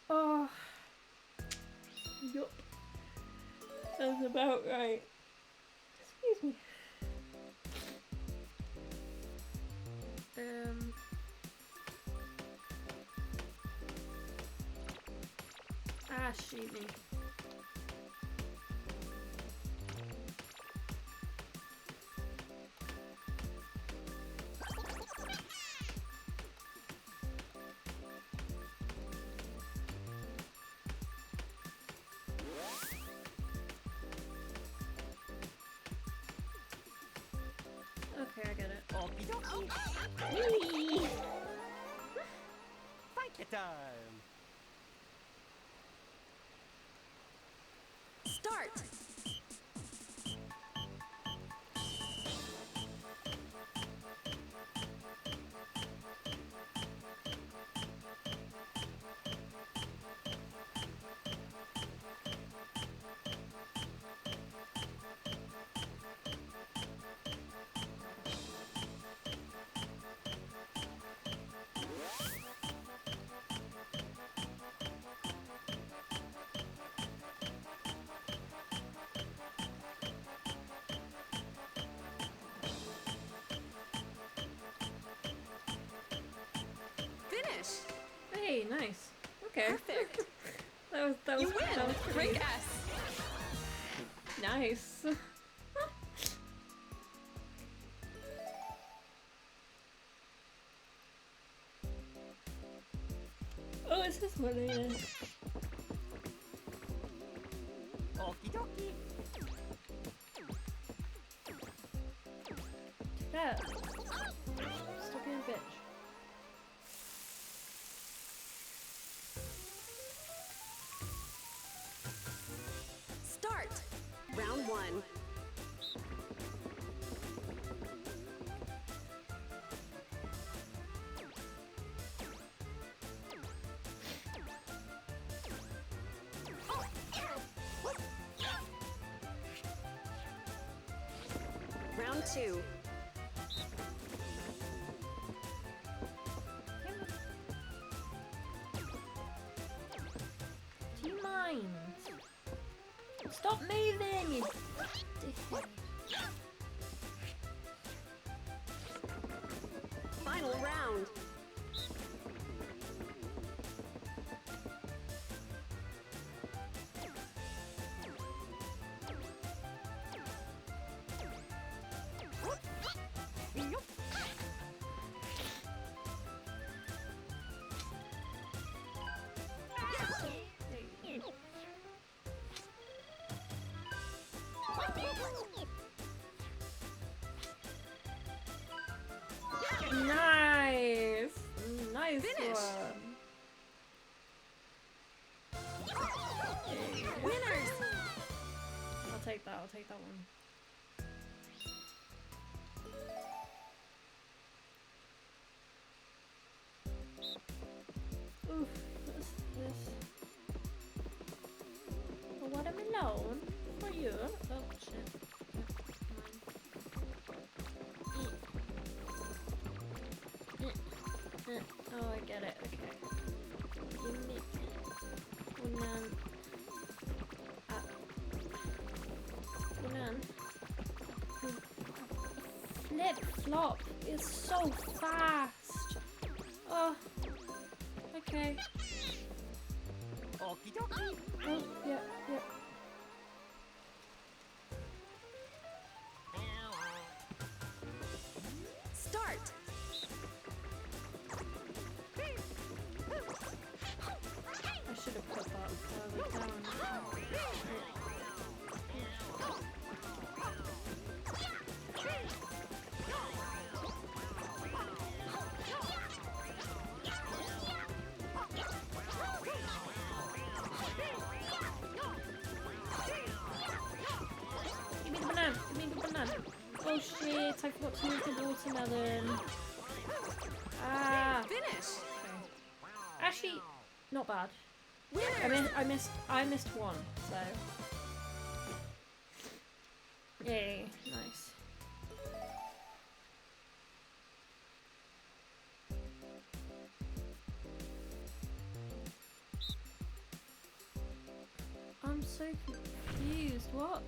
Oh. Yup. That's about right. Excuse me. Ah, shoot me. Okay, I get it. Okie dokie. Whee! Fight time. Start. Finish. Hey, nice. Okay. Perfect. that was You win. that was pretty Rank S. nice. Oh, it's this one again. Shit. Stop being a bitch. Start. Round 1. Round 2. Do you mind? Stop moving, you dickhead. Final round. Nice! Nice Finish. one. Winners. I'll take that one. Oof, what's this? A watermelon for you. Oh shit. Oh, I get it. Okay. Give me. Unan. Unan. Flip flop is so fast. Oh. Okay. Okie dokie. Oh, yeah, yeah. Start. I should have put that further down. Give me the banana! Give me the banana! Oh shit! I forgot to move the watermelon. Ah. Finish. Okay. Actually, not bad. Winners. I missed one, so. Yay! Nice. I'm so confused. What?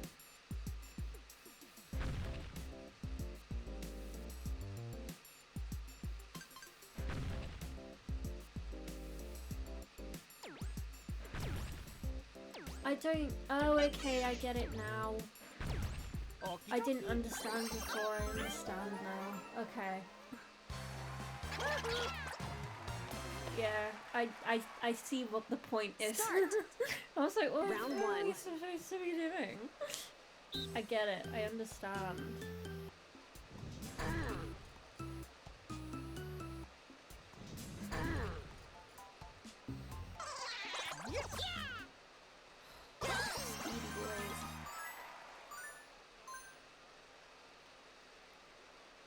I don't. Oh, okay, I get it now. I didn't understand before, I understand now. Okay. Yeah, I see what the point is. Start. I was like, what Round are one. we supposed to be doing? I get it, I understand.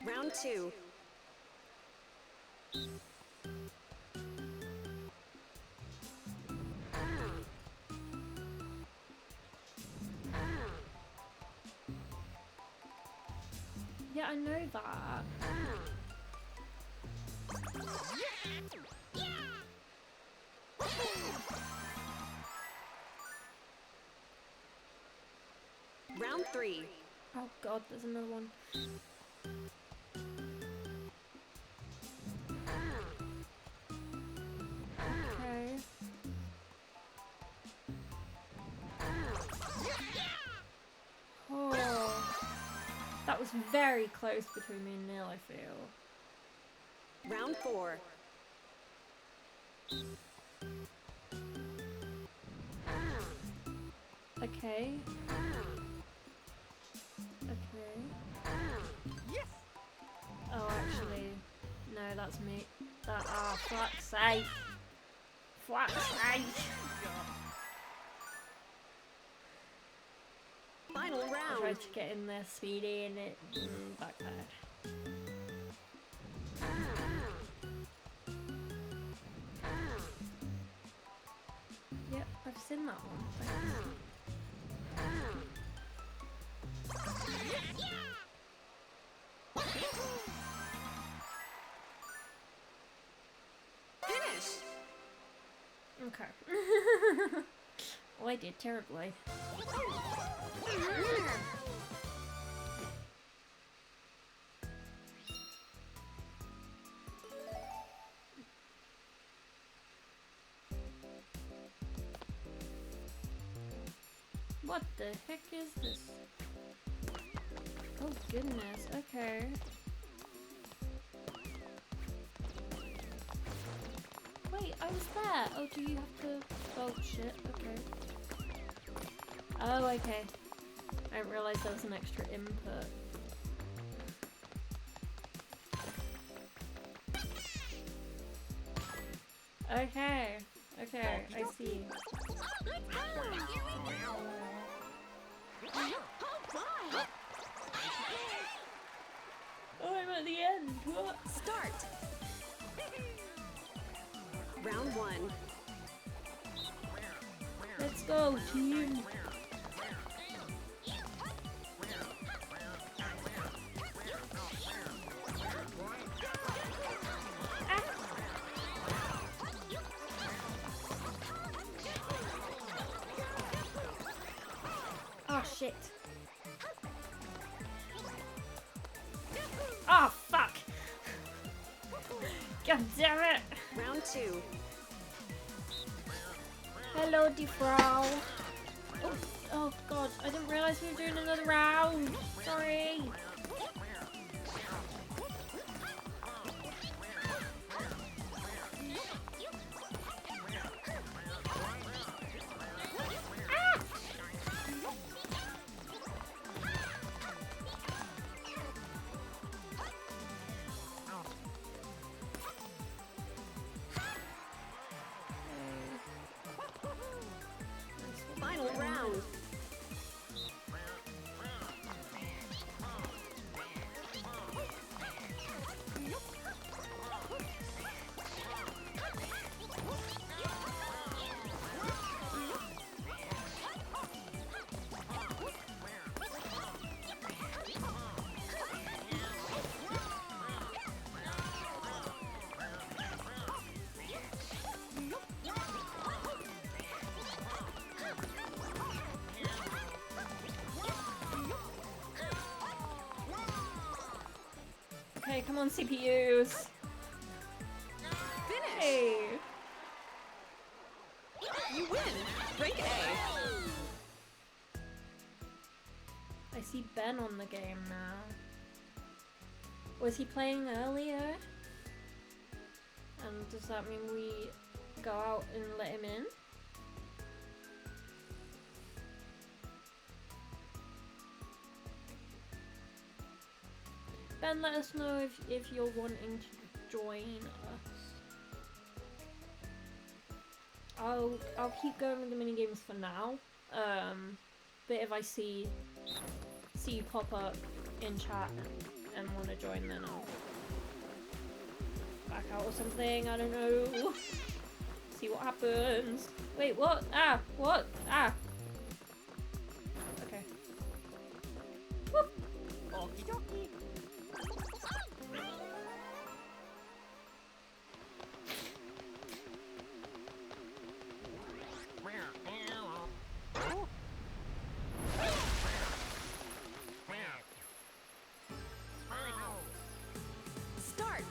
Round 2. Yeah, I know that. Round 3. Oh god, there's another one. Okay. Oh. That was very close between me and Neil, I feel. Round 4. Okay. Okay. Yes. Oh, actually, no, that's me. That, oh, fuck's sake. Fuck's sake. Final I round. tried to get in there speedy and it backfired. Yep, I've seen that one. Finish. Okay. Oh, I did terribly. What the heck is this? Oh goodness, okay. Wait, I was there! Oh, do you have to... Oh shit, okay. Oh, okay. I didn't realise there was an extra input. Okay, okay, I see. Oh, I'm at the end. What? Start. Round 1. Let's go, team. Oh shit. Oh fuck. God damn it. Round 2. Hello, Defrow. Oh, oh god, I didn't realize we were doing another round. Sorry. Final round. Okay, come on, CPUs. Finish. Hey. You win. Rank A. I see Ben on the game now. Was he playing earlier? And does that mean we go out and let him in? Ben, let us know if you're wanting to join us. I'll keep going with the mini games for now. But if I see you pop up in chat and want to join, then I'll back out or something. I don't know. See what happens. Wait, what? Ah, what? Ah. Okay. Whoop. Okie dokie. Start.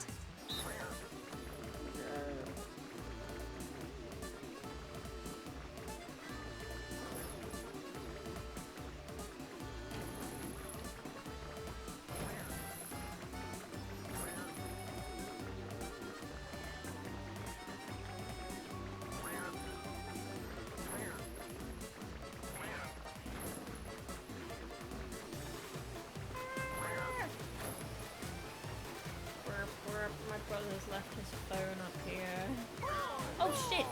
left his phone up here. Oh shit!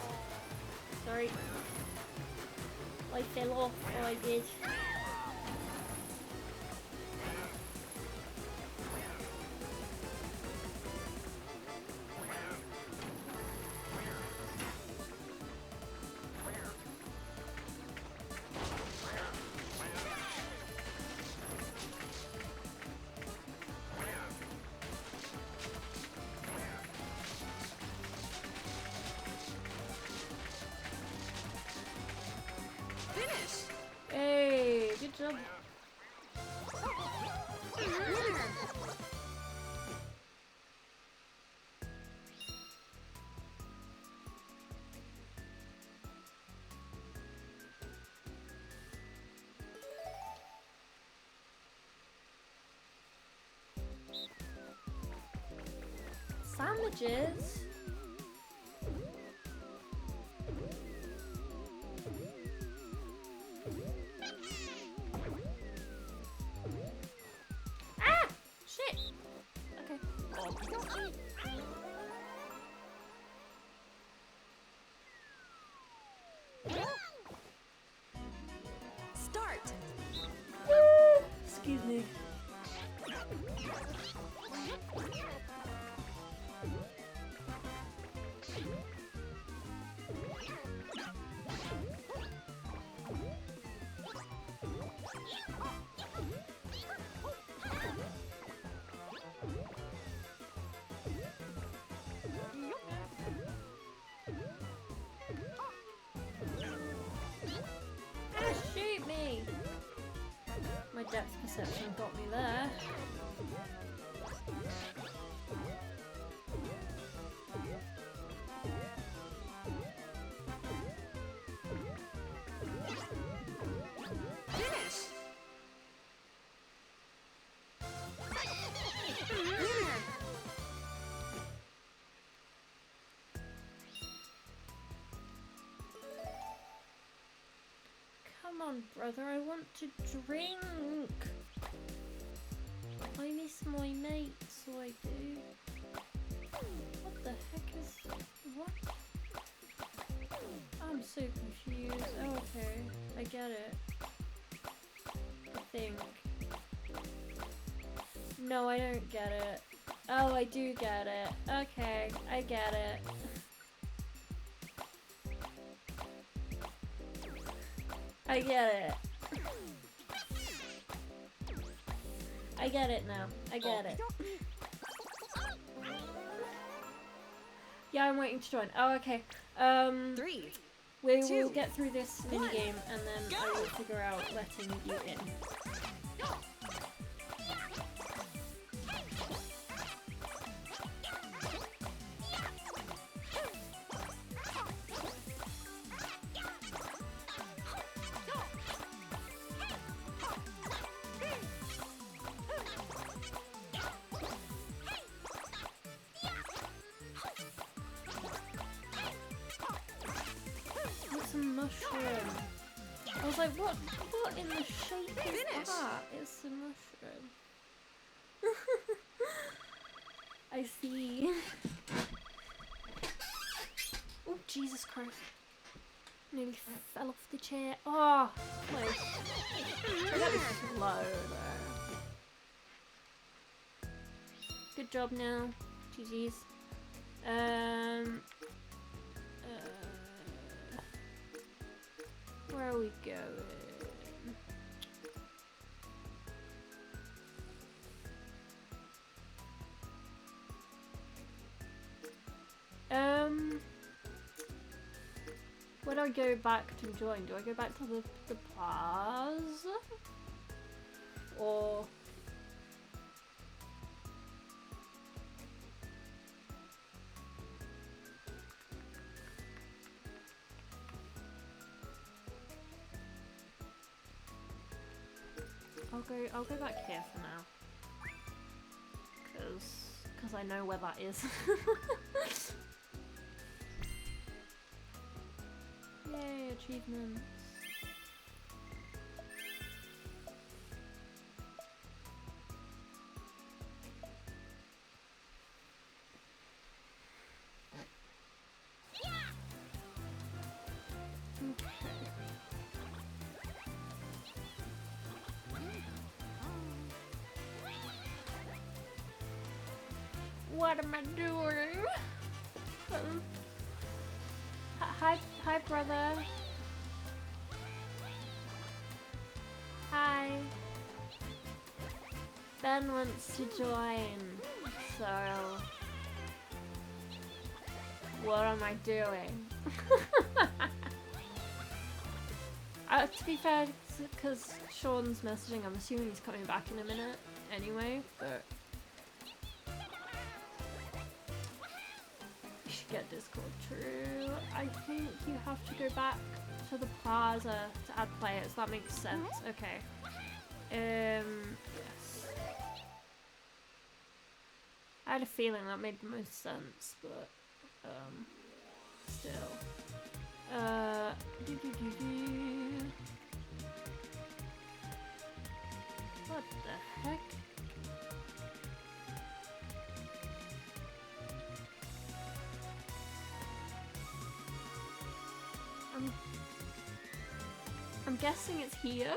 Sorry. I fell off, or I did. Hey, good job. Sandwiches? Ah! Shit! Okay. Start. Excuse me. Ah, shoot me! My depth perception got me there. Finish. Come on, brother, I want to drink. I miss my mate, so I do. What the heck is... what? I'm so confused. Oh, okay, I get it. I think. No, I don't get it. Oh, I do get it. Okay, I get it. I get it. I get it now. I get it. Yeah, I'm waiting to join. Oh, okay. 3. We will 2, get through this 1, minigame and then I will figure out letting you in. It's a mushroom. I was like, what in the shape is that? It's a mushroom. I see. Oh, Jesus Christ. Nearly fell off the chair. Oh, close. I got this slow there. Good job now. GG's. Where are we going? Where do I go back to join? Do I go back to the plaza? Or... I'll go back here for now. Cause I know where that is. Yay, achievements. What am I doing? Hi, brother. Hi. Ben wants to join, so what am I doing? To be fair, because Sean's messaging, I'm assuming he's coming back in a minute anyway, but you should get Discord. True. I think you have to go back to the plaza to add players. That makes sense. Okay. Yes. I had a feeling that made the most sense, but still. What the heck? I'm guessing it's here.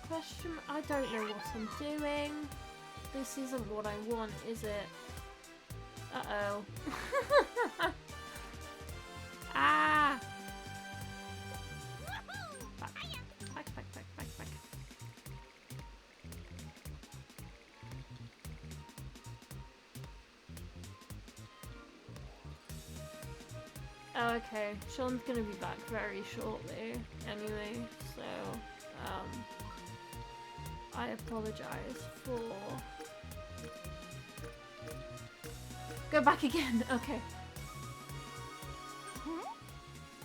Question, I don't know what I'm doing. This isn't what I want, is it? Uh-oh. Ah! Back. Oh, okay, Sean's gonna be back very shortly anyway, so, I apologize for... Go back again, okay.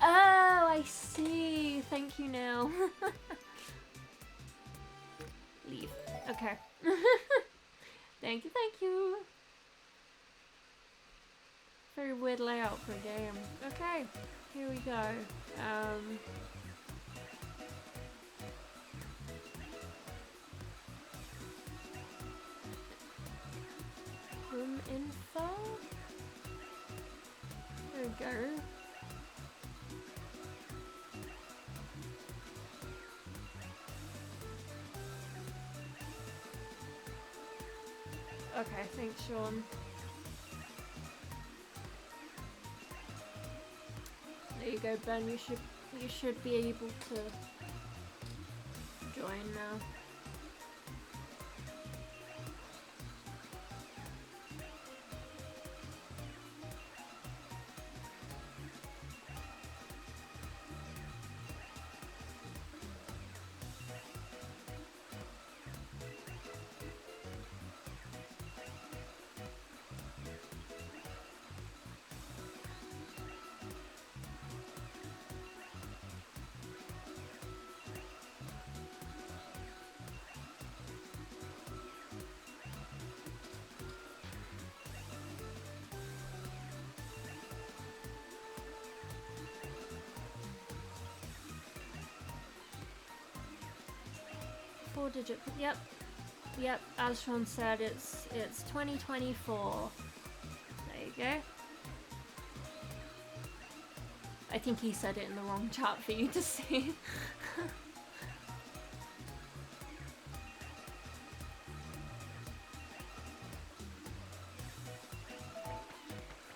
Oh, I see. Thank you now. Leave. Okay. Thank you. Very weird layout for a game. Okay, here we go. Room info? There we go. Okay, thanks, Sean. There you go, Ben. You should be able to join now. Four-digit. Yep. As Sean said, it's 2024. There you go. I think he said it in the wrong chat for you to see.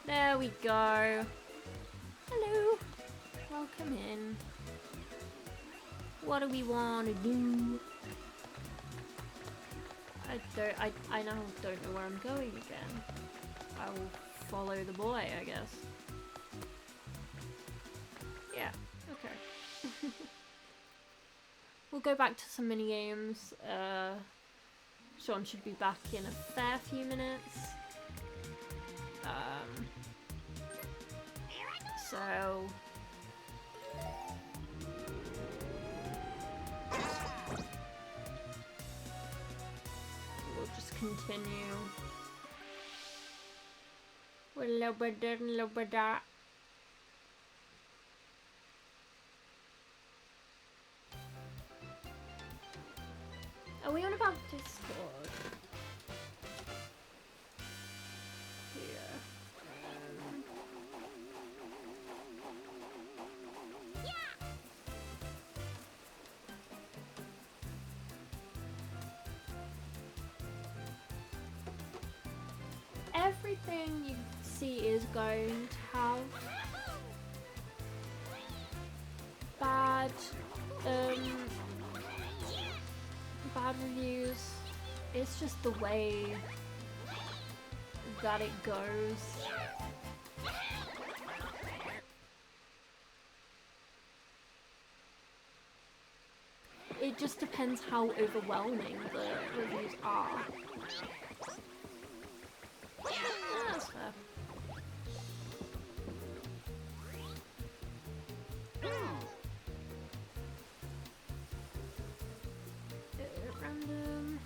There we go. Hello. Welcome in. What do we want to do? I now don't know where I'm going again. I will follow the boy, I guess. Yeah, okay. We'll go back to some mini games. Sean should be back in a fair few minutes. So we'll just continue. We're a little bit there and a little bit that. Are we on about Discord? everything you see is going to have bad reviews. It's just the way that it goes. It just depends how overwhelming the reviews are. That's fair. Random.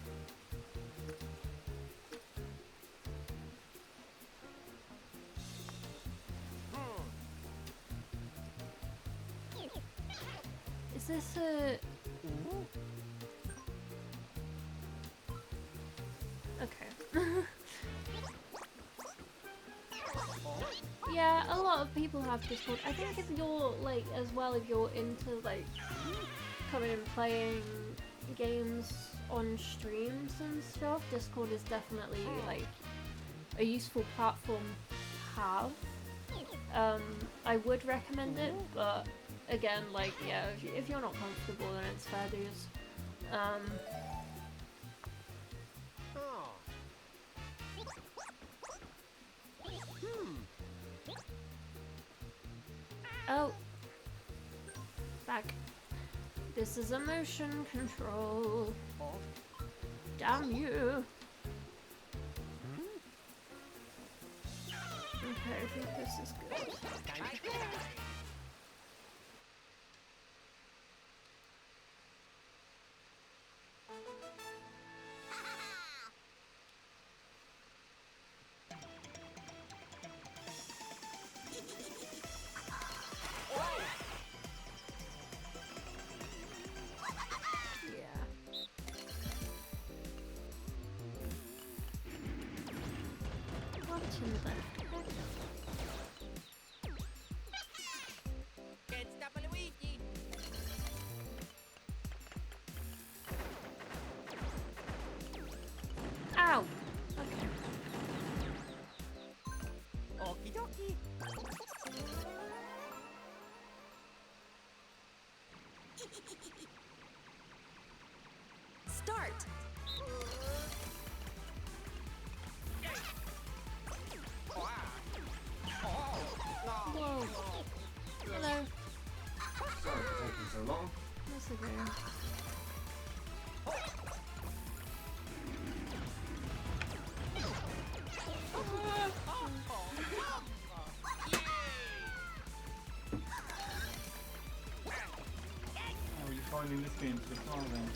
Is this a... Okay. Yeah, a lot of people have Discord. I think if you're, like, as well, if you're into, like, coming and playing games on streams and stuff, Discord is definitely, like, a useful platform to have. I would recommend it, but again, like, yeah, if you're not comfortable, then it's fair dues. Oh. Back. This is a motion control. Damn you. Okay, I think this is good. Ow! Okay. Okie dokie. Start. Whoa. Hello. Sorry for taking so long. That's okay. How are you finding this game so far then?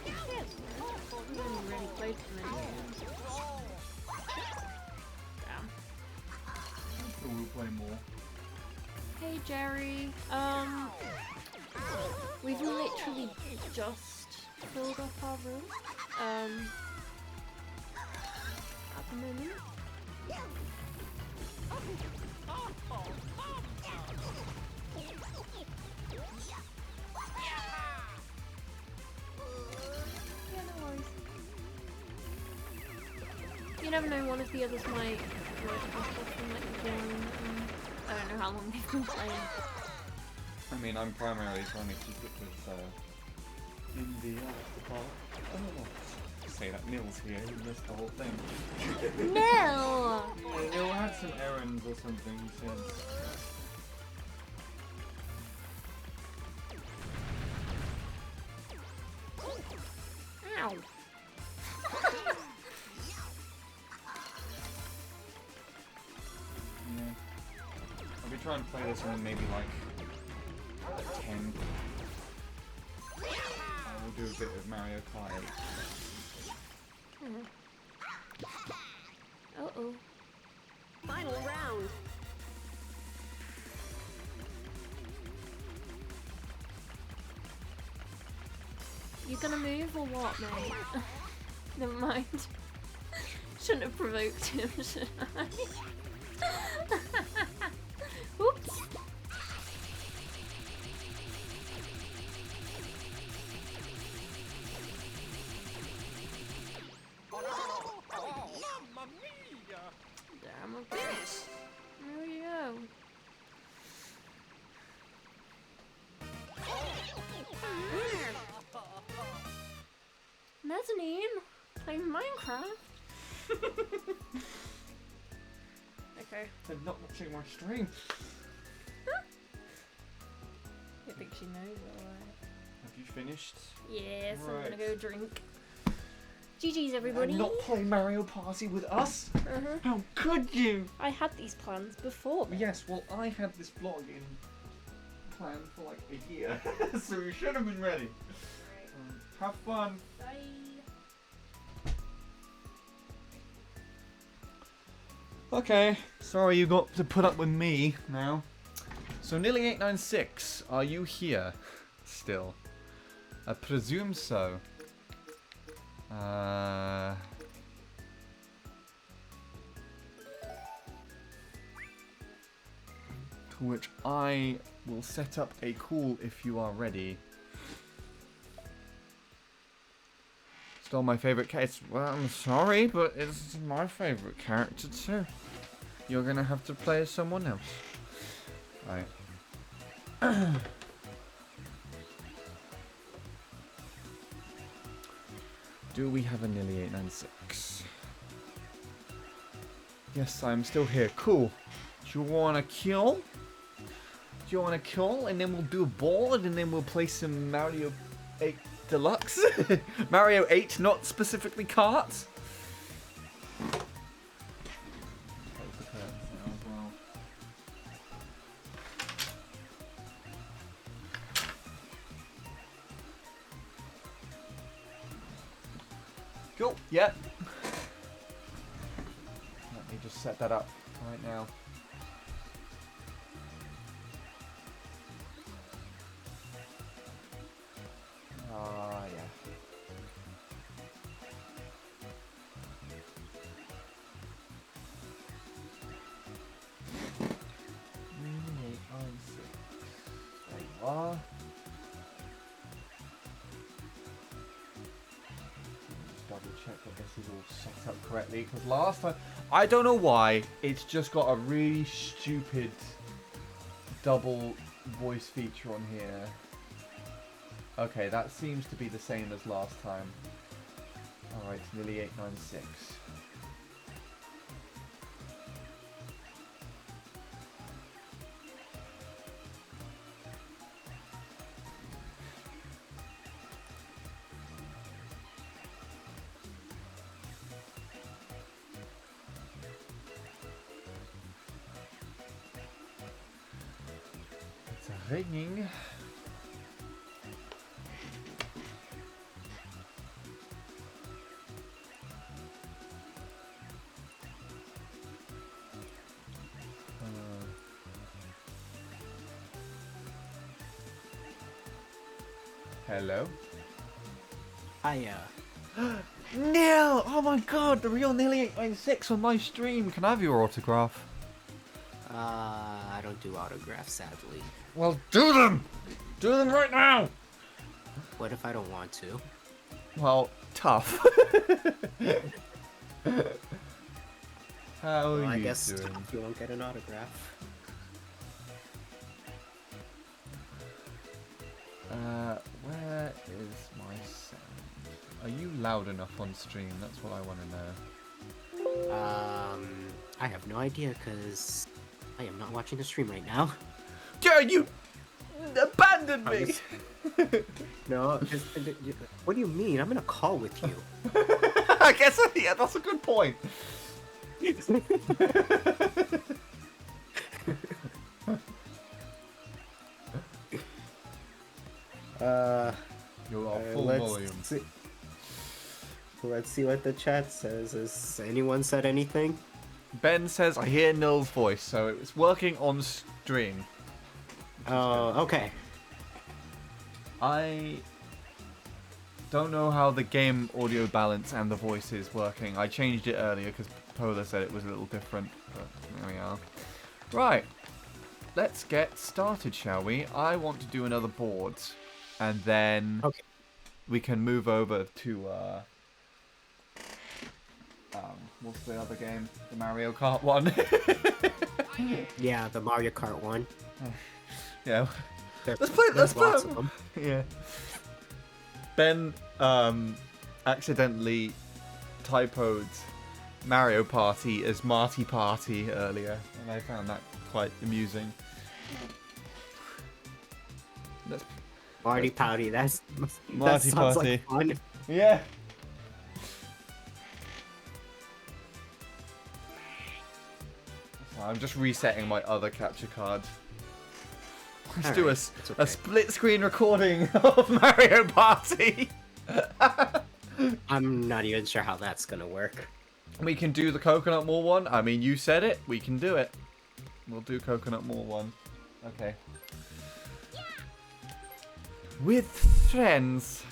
I've only really played for many games. Damn. I'm sure we'll play more. Hey Jerry, we've literally just filled up our room, at the moment. Yeah, no worries. You never know, one of the others might join us and like join. I don't know how long they've been playing. I mean, I'm primarily trying to keep it with in the part. Oh, say that Nil's here. He missed the whole thing. Nil! Nil had some errands or something. He said. Ow! Yeah. I'll be trying to play this one maybe like 10. We'll do a bit of Mario Kart 8. Uh-oh. Final round. You gonna move or what, mate? Never mind. Shouldn't have provoked him, should I? Oops. Mamma mia! mezzanine playing Minecraft. Okay. They're not watching my stream. I think she knows alright. Have you finished? Yes, I'm Right. gonna go drink. GG's everybody. And not play Mario Party with us? Uh-huh. How could you? I had these plans before. Yes, well, I had this vlog in plan for like a year, so we should have been ready. Have fun. Bye. Okay, sorry you got to put up with me now. So nearly 896, are you here still? I presume so. To which I will set up a call if you are ready. Still my favourite character. Well, I'm sorry, but it's my favourite character too. You're gonna have to play as someone else. Right. Do we have a nearly 896? Yes, I'm still here. Cool. Do you wanna kill? Do you wanna kill? And then we'll do a board and then we'll play some Mario 8 Deluxe? Mario 8, not specifically carts? Cool, yeah. Let me just set that up right now. Yeah. There you are. Double check that this is all set up correctly, because last time, I don't know why, it's just got a really stupid double voice feature on here. Okay, that seems to be the same as last time. Alright, nearly 896. It's ringing. Hello? Hiya. Neil! Oh my god, the real Nearly 896 on my stream. Can I have your autograph? I don't do autographs, sadly. Well, do them! Do them right now! What if I don't want to? Well, tough. How are Well, I you guess doing? tough, you won't get an autograph. Where is my sound? Are you loud enough on stream? That's what I want to know. I have no idea, because I am not watching the stream right now. Yeah, you abandoned me! No, what do you mean? I'm in a call with you. I guess, yeah, that's a good point. You're on full volume. Let's see what the chat says. Has anyone said anything? Ben says, I hear Nil's voice, so it's working on stream. Oh, okay. I don't know how the game audio balance and the voice is working. I changed it earlier because Polar said it was a little different, but there we are. Right, let's get started, shall we? I want to do another board, and then we can move over to what's the other game? The Mario Kart one. Yeah, the Mario Kart one. Yeah. Let's There's play lots of them. Yeah. Ben accidentally typoed Mario Party as Marty Party earlier, and I found that quite amusing. That's Marty Pouty, that Marty sounds Party. like fun. Yeah. I'm just resetting my other capture card. Let's do a split screen recording of Mario Party. I'm not even sure how that's gonna work. We can do the Coconut Mall one. I mean, you said it. We can do it. We'll do Coconut Mall one. Okay. With friends.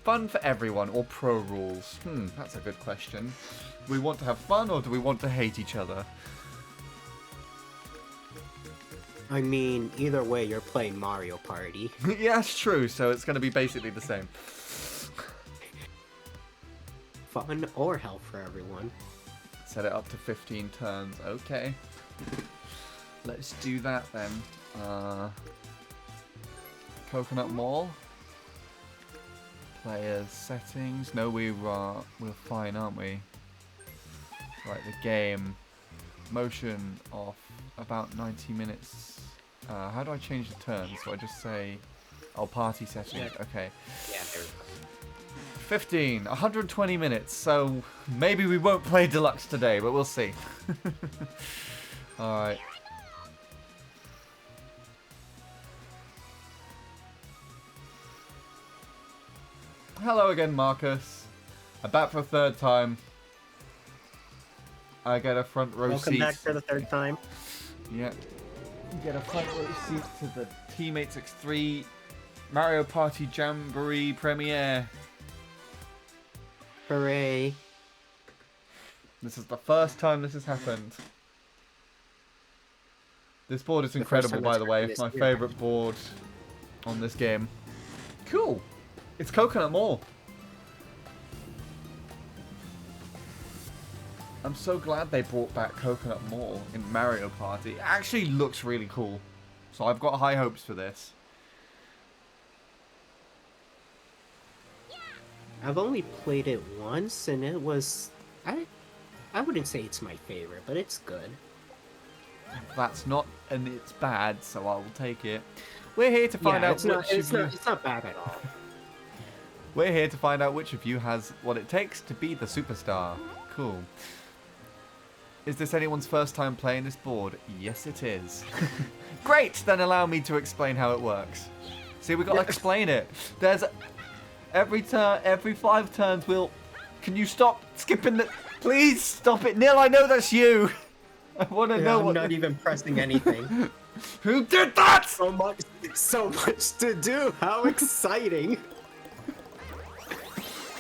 Fun for everyone or pro rules? That's a good question. Do we want to have fun or do we want to hate each other? I mean, either way, you're playing Mario Party. Yeah, that's true. So it's going to be basically the same. Fun or hell for everyone. Set it up to 15 turns. Okay. Let's do that then. Coconut Mall. Players settings. No, we're fine, aren't we? Right, the game. Motion off. About 90 minutes. How do I change the turns? So I just say, oh, party settings. Okay. Yeah, there we go. 15, 120 minutes. So maybe we won't play Deluxe today, but we'll see. All right. Hello again, Marcus. I'm back for a third time. I get a front row seat. Welcome back for the third time. Yeah. Get a front row seat to the Teammates X3 Mario Party Jamboree premiere. Hooray. This is the first time this has happened. This board is incredible, by the way. It's my favourite board on this game. Cool. It's Coconut Mall. I'm so glad they brought back Coconut Mall in Mario Party. It actually looks really cool. So I've got high hopes for this. I've only played it once, and it was... I wouldn't say it's my favorite, but it's good. That's not, and it's bad, so I will take it. We're here to find out it's not bad at all. We're here to find out which of you has what it takes to be the superstar. Cool. Is this anyone's first time playing this board? Yes, it is. Great! Then allow me to explain how it works. See, we got to explain it. There's every 5 turns we'll... Can you stop skipping the... Please stop it, Neil. I know that's you. I want to know I'm what... not even pressing anything. Who did that? So much to do. How exciting!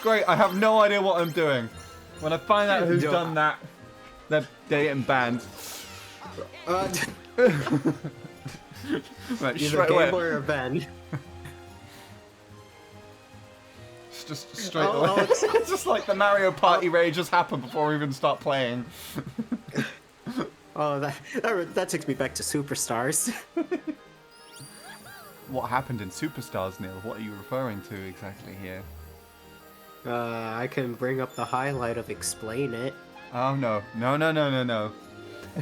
Great. I have no idea what I'm doing. When I find out who's done that, they're getting banned. Right, Either straight away. Gambler or Ben. It's just straight away. It's just like the Mario Party rage just happened before we even start playing. Oh, that takes me back to Superstars. What happened in Superstars, Neil? What are you referring to exactly here? I can bring up the highlight of Explain It. Oh, no. No, no, no, no, no.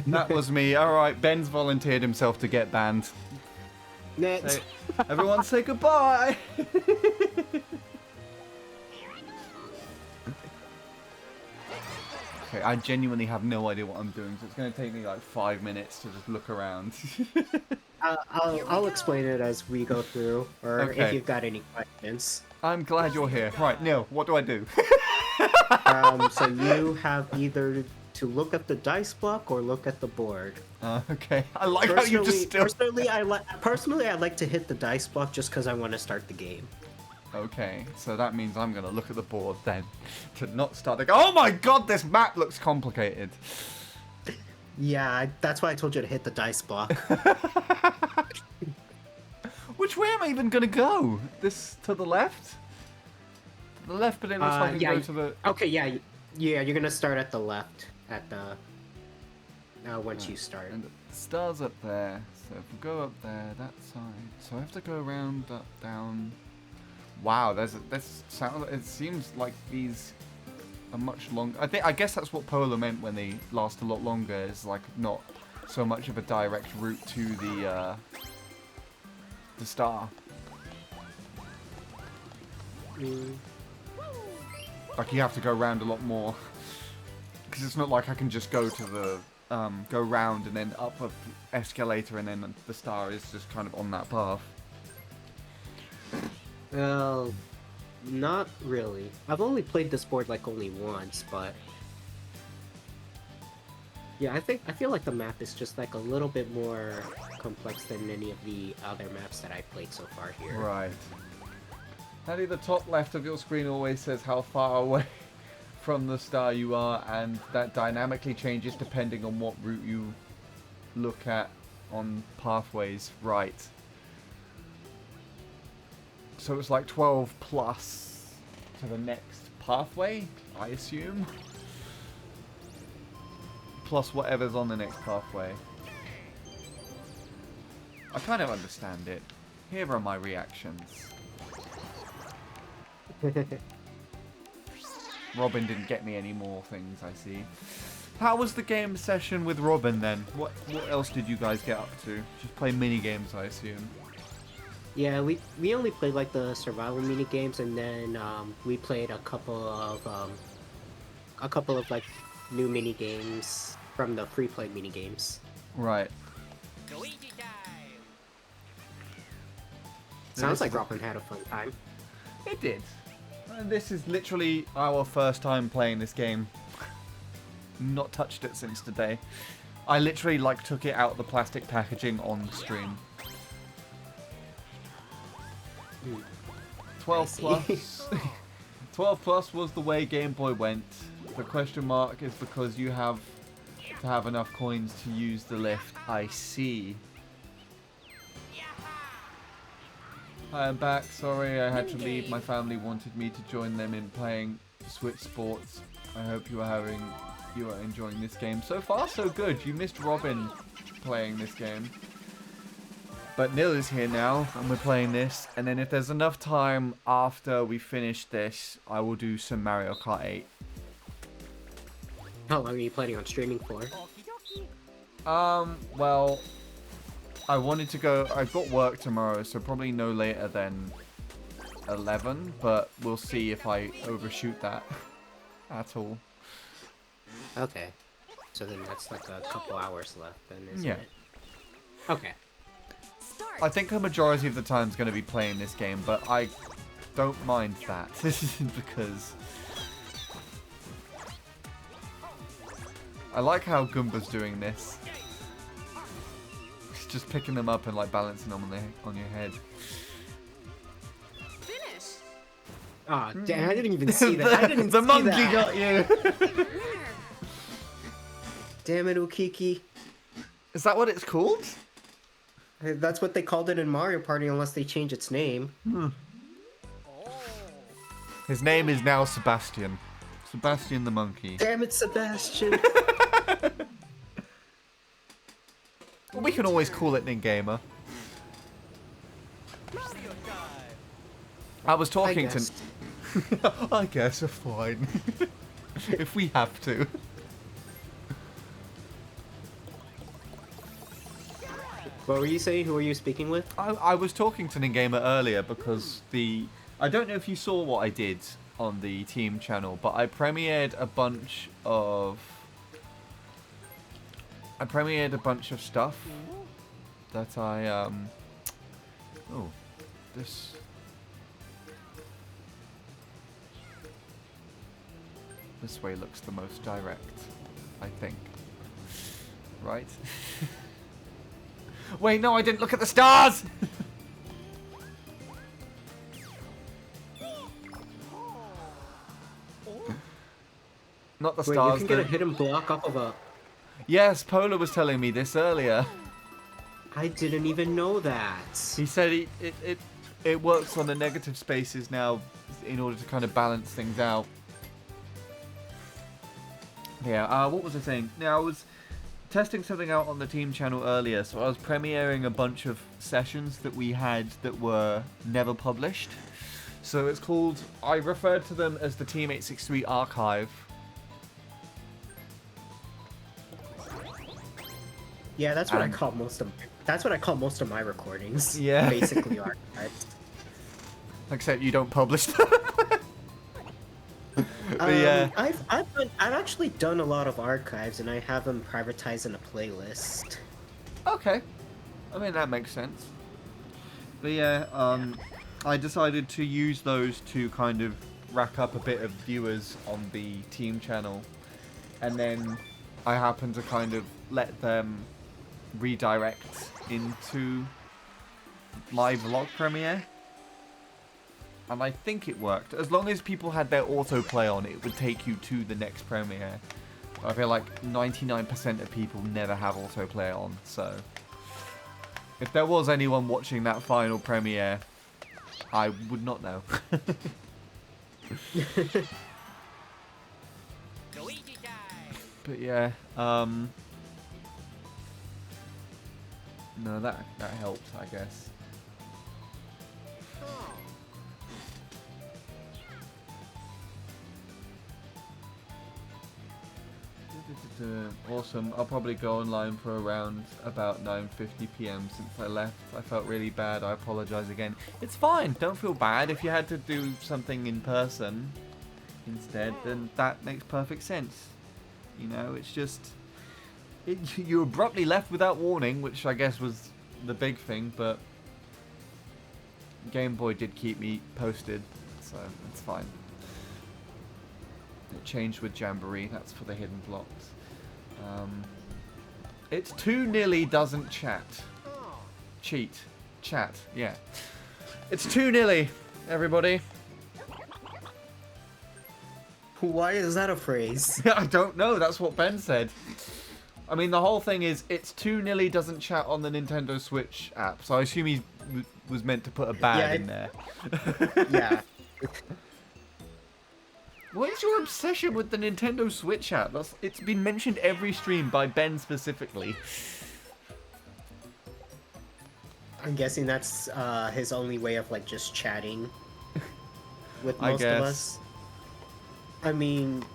That was me. Alright, Ben's volunteered himself to get banned. Next. Everyone say goodbye! Okay, I genuinely have no idea what I'm doing, so it's going to take me like 5 minutes to just look around. I'll explain it as we go through, or Okay. if you've got any questions. I'm glad you're here. Right, Neil, what do I do? So you have either to look at the dice block or look at the board. Okay, I like how you just still... Personally, I like to hit the dice block just because I want to start the game. Okay, so that means I'm going to look at the board then, to not start the... Oh my god, this map looks complicated. Yeah, that's why I told you to hit the dice block. Which way am I even going to go? This to the left? To the left, but it looks like I can go to the... Okay, yeah, you're gonna start at the left at the. Once you start. Stars up there. So if we go up there, that side. So I have to go around, up, down. Wow, it seems like these are much longer. I guess that's what Polar meant when they last a lot longer. Is like not so much of a direct route to the star. Like you have to go around a lot more. Because it's not like I can just go to the go round and then up a escalator and then the star is just kind of on that path. Well, not really. I've only played this board like only once, but yeah, I feel like the map is just like a little bit more complex than any of the other maps that I've played so far here. Right. Handy, the top left of your screen always says how far away from the star you are, and that dynamically changes depending on what route you look at on pathways. Right. So it's like 12 plus to the next pathway, I assume. Plus whatever's on the next pathway. I kind of understand it. Here are my reactions. Robin didn't get me any more things, I see. How was the game session with Robin then? What else did you guys get up to? Just play mini games, I assume. Yeah, we only played like the survival mini games, and then we played a couple of like new mini games from the free play mini games. Right. Sounds like Robin had a fun time. It did. This is literally our first time playing this game. Not touched it since today. I literally like took it out of the plastic packaging on stream. 12 plus. 12 plus was the way Game Boy went. The question mark is because you have to have enough coins to use the lift. I see. Hi, I'm back. Sorry I had to leave. My family wanted me to join them in playing Switch Sports. I hope you are enjoying this game. So far, so good. You missed Robin playing this game. But Nil is here now, and we're playing this. And then if there's enough time after we finish this, I will do some Mario Kart 8. How long are you planning on streaming for? Well, I wanted to go... I've got work tomorrow, so probably no later than 11. But we'll see if I overshoot that at all. Okay. So then that's like a couple hours left then, isn't Yeah. it? Okay. I think the majority of the time is going to be playing this game, but I don't mind that. This isn't because... I like how Goomba's doing this. He's just picking them up and like balancing them on your head. Finish. Ah, damn, I didn't even see that. I didn't the see monkey that. got you! Damn it, Ukiki. Is that what it's called? That's what they called it in Mario Party unless they change its name. His name is now Sebastian. Sebastian the monkey. Damn it, Sebastian. Well, we can always call it Ningamer. I was talking to... I guess we're fine. If we have to. What were you saying? Who were you speaking with? I was talking to Ningamer earlier because I don't know if you saw what I did on the team channel, but I premiered a bunch of stuff that I oh, this way looks the most direct, I think. Right? Wait, no, I didn't look at the stars! Not the Wait, stars. you can get a hidden block off of a... Yes, Polar was telling me this earlier. I didn't even know that. He said it works on the negative spaces now in order to kind of balance things out. Yeah, what was I saying? Now, testing something out on the team channel earlier, so I was premiering a bunch of sessions that we had that were never published. So it's called, I referred to them as the Team 863 Archive. Yeah, that's what I call most of. That's what I call most of my recordings. Yeah. Basically archives. Except you don't publish them. Yeah. I've actually done a lot of archives, and I have them privatized in a playlist. Okay. I mean, that makes sense. But yeah, I decided to use those to kind of rack up a bit of viewers on the team channel. And then I happened to kind of let them redirect into my vlog premiere. And I think it worked. As long as people had their autoplay on, it would take you to the next premiere. I feel like 99% of people never have autoplay on, so... If there was anyone watching that final premiere, I would not know. But yeah, no, that helped, I guess. Awesome. I'll probably go online for around about 9:50 p.m. since I left. I felt really bad. I apologize again. It's fine. Don't feel bad. If you had to do something in person instead, then that makes perfect sense. You know, it's just... you abruptly left without warning, which I guess was the big thing, but Game Boy did keep me posted, so it's fine. It changed with Jamboree. That's for the hidden blocks. It's 2-0 doesn't chat. Cheat. Chat. Yeah. It's 2-0, everybody. Why is that a phrase? I don't know. That's what Ben said. I mean, the whole thing is it's 2-0 doesn't chat on the Nintendo Switch app. So I assume he was meant to put a bad in there. Yeah. What is your obsession with the Nintendo Switch app? It's been mentioned every stream by Ben specifically. I'm guessing that's his only way of like just chatting with most of us. I mean,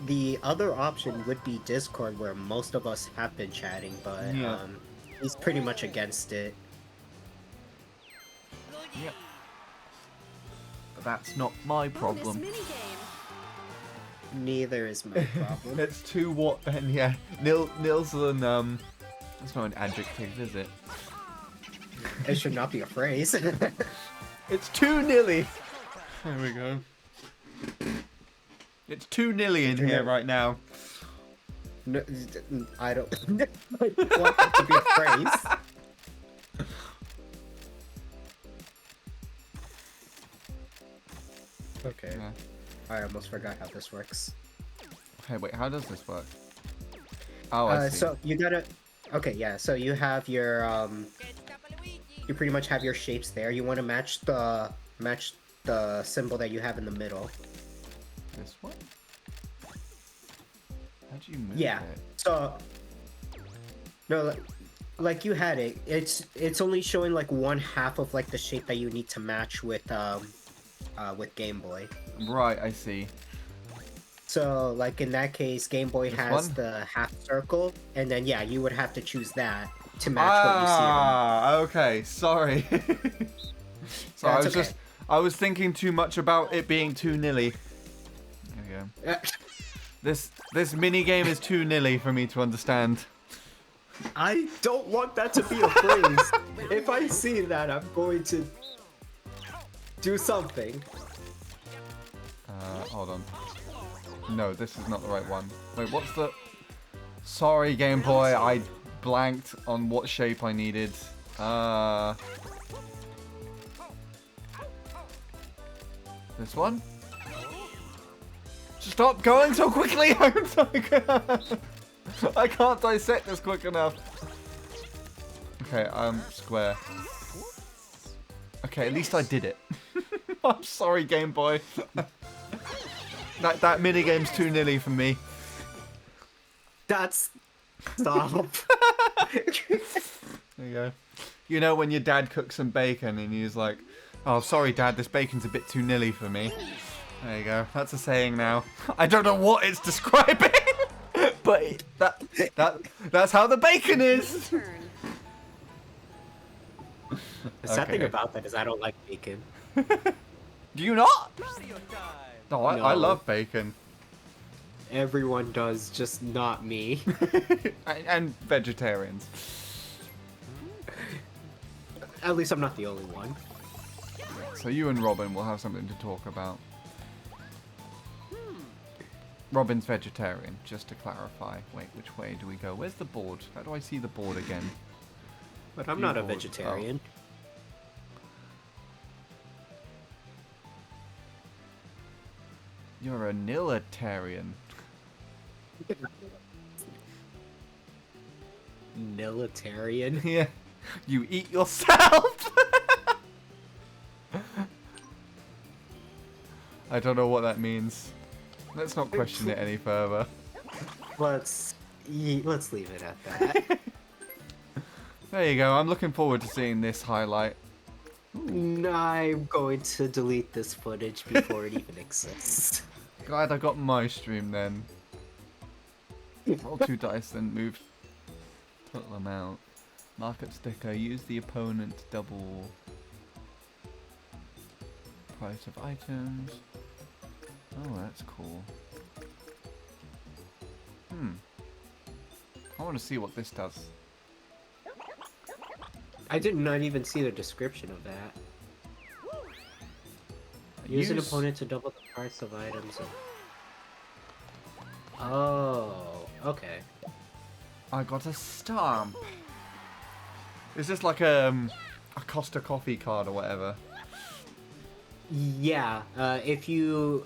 the other option would be Discord, where most of us have been chatting, but Yeah. He's pretty much against it. Yep. But that's not my problem. Neither is my problem. It's 2 what, Ben? Yeah. Nilsson, that's not an adjective, is it? It should not be a phrase. It's 2-0. There we go. It's 2-0 in here right now. No, I don't want that to be a phrase. Okay. Yeah. I almost forgot how this works. Hey, wait, how does this work? Oh, I see. So you gotta... Okay, yeah, so you have your, you pretty much have your shapes there. You want to match the symbol that you have in the middle. This one? How'd you move Yeah, it? so... No, like you had it. It's only showing like 1/2 of like the shape that you need to match with Game Boy. Right, I see. So, like in that case, Game Boy This has one? the half circle, and then yeah, you would have to choose that to match what you see. Ah, okay. Sorry. So Yeah, I it's was okay. I was thinking too much about it being 2-0. There we go. This mini game is 2-0 for me to understand. I don't want that to be a phrase. If I see that, I'm going to do something. Hold on. No, this is not the right one. Wait, what's the... Sorry, Game Boy, I blanked on what shape I needed. This one? Stop going so quickly! I can't dissect this quick enough. Okay, square. Okay, at least I did it. I'm sorry, Game Boy. That minigame's 2-0 for me. That's Stop. There you go. You know when your dad cooks some bacon and he's like, "Oh, sorry, Dad, this bacon's a bit too nilly for me." There you go. That's a saying now. I don't know what it's describing, but that's how the bacon is. The sad thing Okay. about that is I don't like bacon. Do you not? No, I No. love bacon. Everyone does, just not me. And vegetarians. At least I'm not the only one. So you and Robin will have something to talk about. Robin's vegetarian, just to clarify. Wait, which way do we go? Where's the board? How do I see the board again? But I'm not a Board. vegetarian. Oh. You're a nilitarian. Militarian? Yeah. You eat yourself! I don't know what that means. Let's not question it any further. Let's leave it at that. There you go. I'm looking forward to seeing this highlight. I'm going to delete this footage before it even exists. Glad I got my stream then. Roll 2 dice, then move total amount. Market sticker. Use the opponent double price of items. Oh, that's cool. I want to see what this does. I did not even see the description of that. Use an opponent to double the price of items. Oh, okay. I got a stamp. Is this like a Costa Coffee card or whatever? Yeah, if you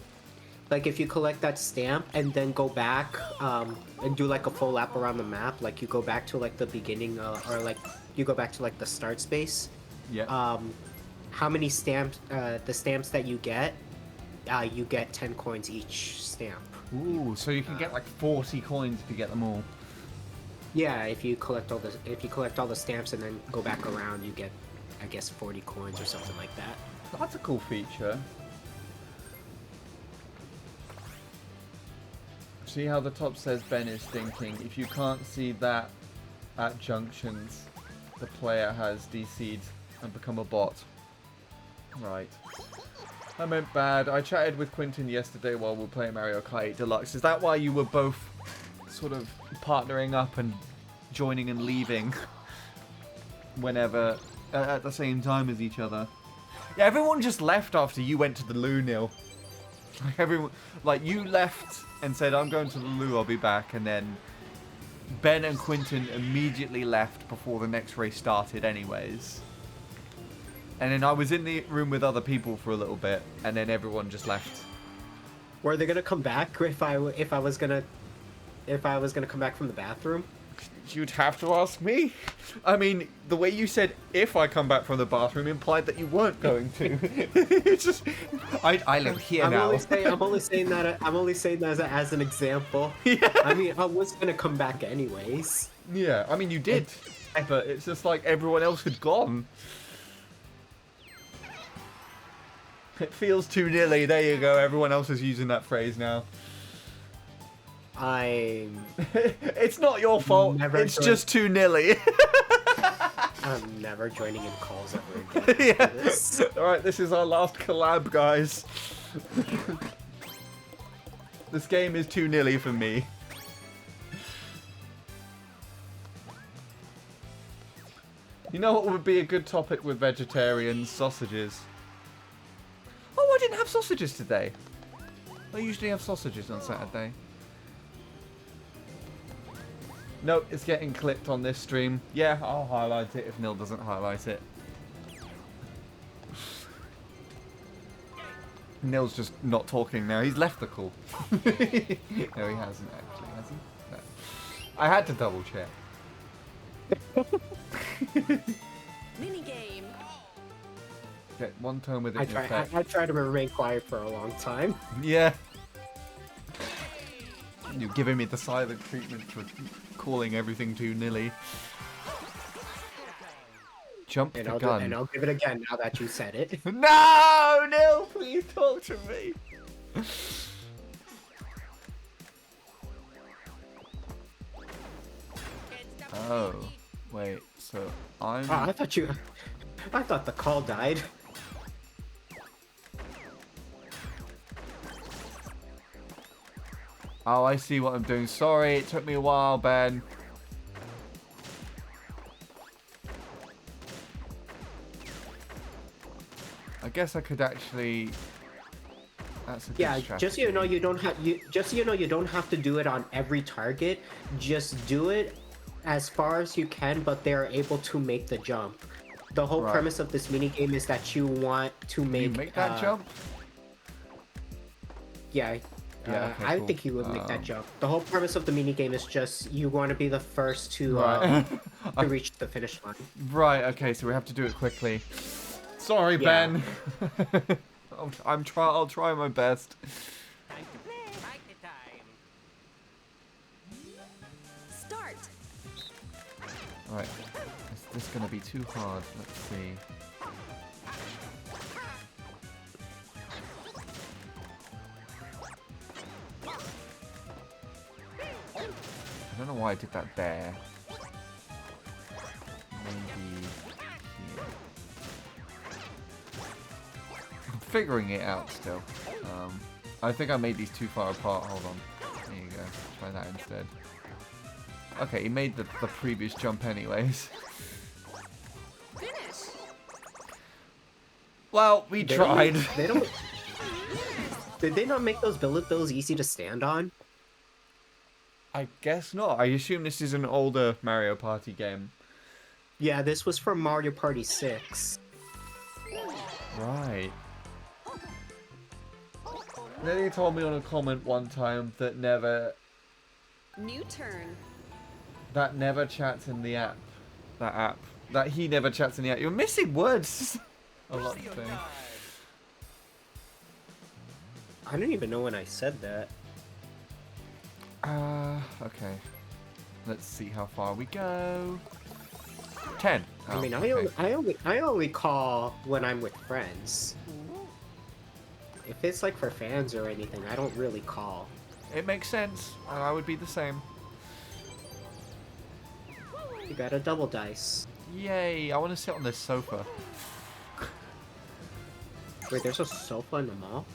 collect that stamp and then go back and do like a full lap around the map, like you go back to like the beginning or like you go back to like the start space. Yeah. How many stamps? The stamps that you get 10 coins each stamp. Ooh, so you can get like 40 coins if you get them all. Yeah, if you collect all the stamps and then go back around, you get, I guess, 40 coins or something like that. That's a cool feature. See how the top says Ben is thinking. If you can't see that at junctions, the player has DC'd and become a bot. Right. I meant bad. I chatted with Quentin yesterday while we were playing Mario Kart 8 Deluxe. Is that why you were both sort of partnering up and joining and leaving whenever at the same time as each other? Yeah, everyone just left after you went to the loo, Neil. Like everyone, like you left and said, "I'm going to the loo, I'll be back," and then Ben and Quentin immediately left before the next race started, anyways. And then I was in the room with other people for a little bit, and then everyone just left. Were they gonna come back if I was gonna come back from the bathroom? You'd have to ask me. I mean, the way you said "if I come back from the bathroom" implied that you weren't going to. It's just, I live here now. I'm only saying that as an example. Yeah. I mean, I was gonna come back anyways. Yeah, I mean you did, but it's just like everyone else had gone. It feels too nearly. There you go. Everyone else is using that phrase now. It's not your fault. It's just too nearly. I'm never joining in calls ever again. Yeah. Alright, this is our last collab, guys. This game is too nearly for me. You know what would be a good topic with vegetarians? Sausages. Oh, I didn't have sausages today. I usually have sausages on Saturday. Nope, it's getting clipped on this stream. Yeah, I'll highlight it if Nil doesn't highlight it. Nil's just not talking now. He's left the call. No, he hasn't actually, has he? No. I had to double check. Minigame. Get one tone with it. I tried to remain quiet for a long time. Yeah. You're giving me the silent treatment for calling everything too nilly. Jump the gun. And I'll give it again now that you said it. No, Neil, please talk to me. Oh, wait. So I'm. Oh, I thought the call died. Oh, I see what I'm doing. Sorry, it took me a while, Ben. I guess I could actually. That's a good strategy. Just so you know, you don't have to do it on every target. Just do it as far as you can, but they are able to make the jump. The whole premise of this mini game is that you want to make that jump. Yeah. Yeah, okay, I cool. think he would make that jump. The whole premise of the mini game is just you want to be the first to to reach the finish line. Right. Okay. So we have to do it quickly. Sorry, Yeah. Ben. I'll try my best. Time to play. Fight the time. Start. Right. Is this gonna be too hard? Let's see. I don't know why I did that there. Maybe here. I'm figuring it out still. I think I made these too far apart. Hold on. There you go. Try that instead. Okay, he made the previous jump anyways. Finish. Well, we tried. They don't. Did they not make those billet bills easy to stand on? I guess not. I assume this is an older Mario Party game. Yeah, this was from Mario Party 6. Right. Nelly told me on a comment one time that never New turn. chats in the app. That he never chats in the app. You're missing words. A lot of things. I don't even know when I said that. Okay. Let's see how far we go. 10. I mean, okay. I only call when I'm with friends. If it's like for fans or anything, I don't really call. It makes sense. I would be the same. You got a double dice. Yay! I want to sit on this sofa. Wait, there's a sofa in the mall?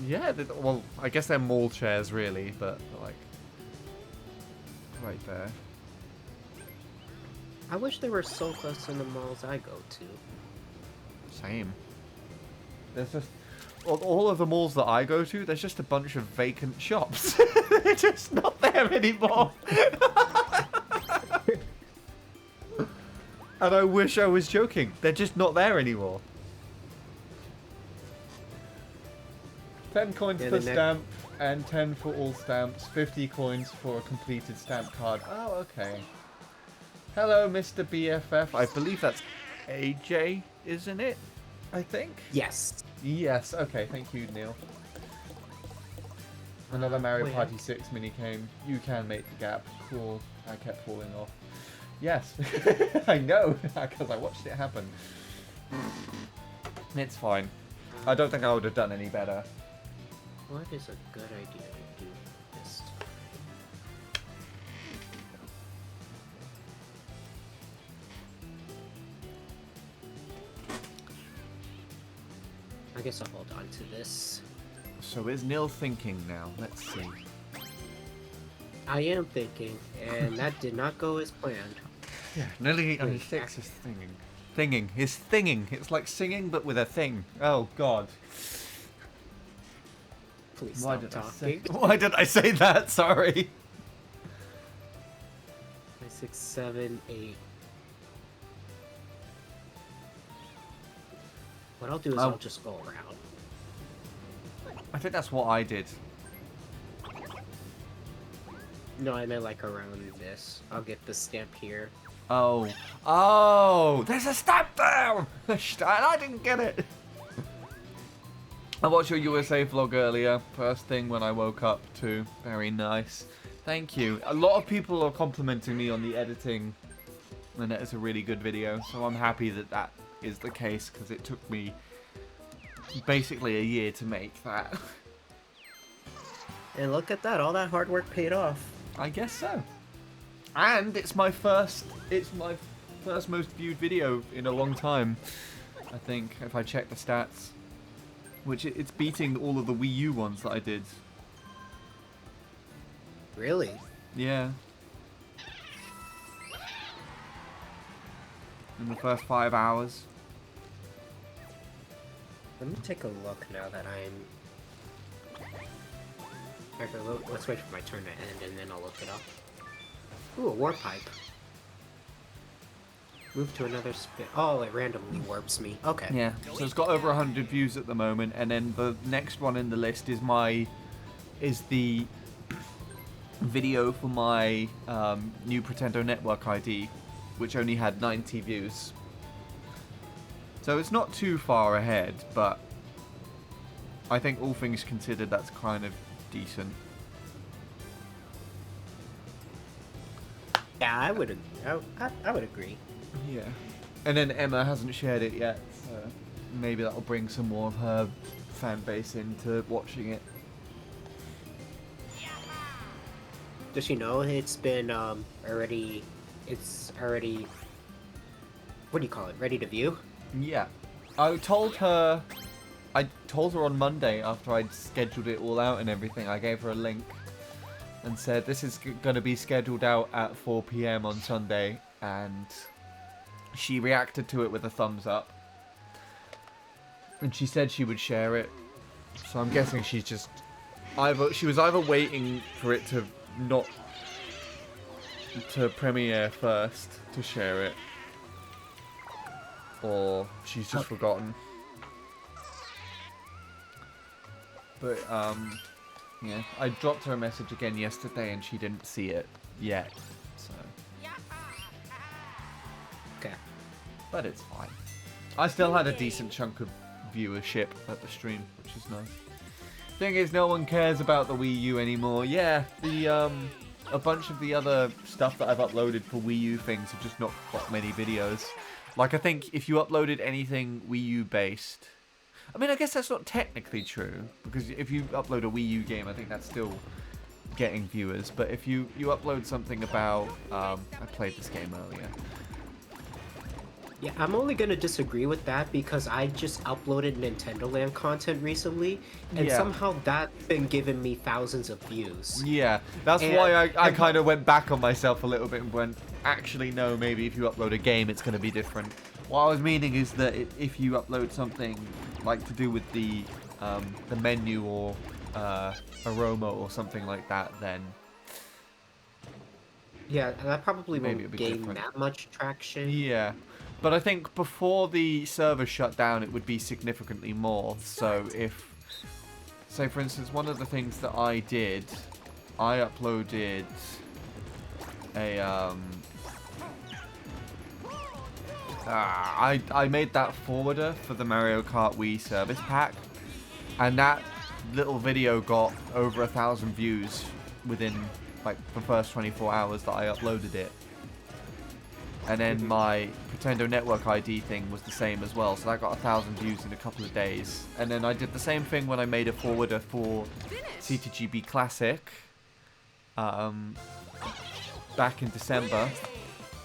Yeah, well, I guess they're mall chairs, really, but, like, right there. I wish there were sofas in the malls I go to. Same. There's just... all of the malls that I go to, there's just a bunch of vacant shops. They're just not there anymore. And I wish I was joking. They're just not there anymore. 10 coins per stamp and 10 for all stamps. 50 coins for a completed stamp card. Oh, okay. Hello, Mr. BFF. I believe that's AJ, isn't it? I think? Yes. Yes, okay, thank you, Neil. Another Mario Party 6 minigame. You can make the gap. Cool. I kept falling off. Yes, I know, because I watched it happen. It's fine. I don't think I would have done any better. What is a good idea to do this time? I guess I'll hold on to this. So is Neil thinking now? Let's see. I am thinking, and that did not go as planned. Yeah, nearly on his 6 is thinging. Thinging. His thinging. It's like singing, but with a thing. Oh, God. Please stop talking. Why did I say that? Sorry. 5, 6, 7, 8. What I'll do is I'll just go around. I think that's what I did. No, I meant like around this. I'll get the stamp here. Oh. Oh! There's a stamp there! I didn't get it! I watched your USA vlog earlier. First thing when I woke up too. Very nice. Thank you. A lot of people are complimenting me on the editing, and that is a really good video. So I'm happy that that is the case, because it took me basically a year to make that. And look at that, all that hard work paid off. I guess so. And it's my first most viewed video in a long time, I think, if I check the stats. Which it's beating all of the Wii U ones that I did. Really? Yeah. In the first 5 hours. Let me take a look now that I'm... Actually, let's wait for my turn to end and then I'll look it up. Ooh, a warp pipe. Move to another spin. Oh, it randomly warps me. Okay. Yeah, so it's got over 100 views at the moment, and then the next one in the list is the video for my new Pretendo Network ID, which only had 90 views. So it's not too far ahead, but I think all things considered, that's kind of decent. Yeah, I would agree. Yeah. And then Emma hasn't shared it yet, so maybe that'll bring some more of her fan base into watching it. Does she know it's been already? It's already. What do you call it? Ready to view? Yeah. I told her on Monday after I'd scheduled it all out and everything. I gave her a link and said this is going to be scheduled out at 4 PM on Sunday, and she reacted to it with a thumbs up. And she said she would share it. So I'm guessing she's just she was either waiting for it to not to premiere first to share it, or she's just forgotten. But yeah, I dropped her a message again yesterday and she didn't see it yet, so okay. But it's fine. I still had a decent chunk of viewership at the stream, which is nice. Thing is, no one cares about the Wii U anymore. Yeah, a bunch of the other stuff that I've uploaded for Wii U things have just not got many videos. Like, I think if you uploaded anything Wii U based, I mean, I guess that's not technically true, because if you upload a Wii U game, I think that's still getting viewers. But if you upload something about, I played this game earlier. Yeah, I'm only gonna disagree with that because I just uploaded Nintendo Land content recently, and Yeah. somehow that's been giving me thousands of views. Yeah, that's why I kind of went back on myself a little bit and went, actually, no, maybe if you upload a game, it's going to be different. What I was meaning is that if you upload something like to do with the menu or aroma or something like that, then Yeah, that probably maybe won't it'd be gain different. that much traction. Yeah, but I think before the server shut down, it would be significantly more. So if, say for instance, one of the things that I did, I uploaded a I made that forwarder for the Mario Kart Wii service pack, and that little video got over 1,000 views within like the first 24 hours that I uploaded it. And then my Pretendo Network ID thing was the same as well, so that got 1,000 views in a couple of days. And then I did the same thing when I made a forwarder for CTGB Classic back in December,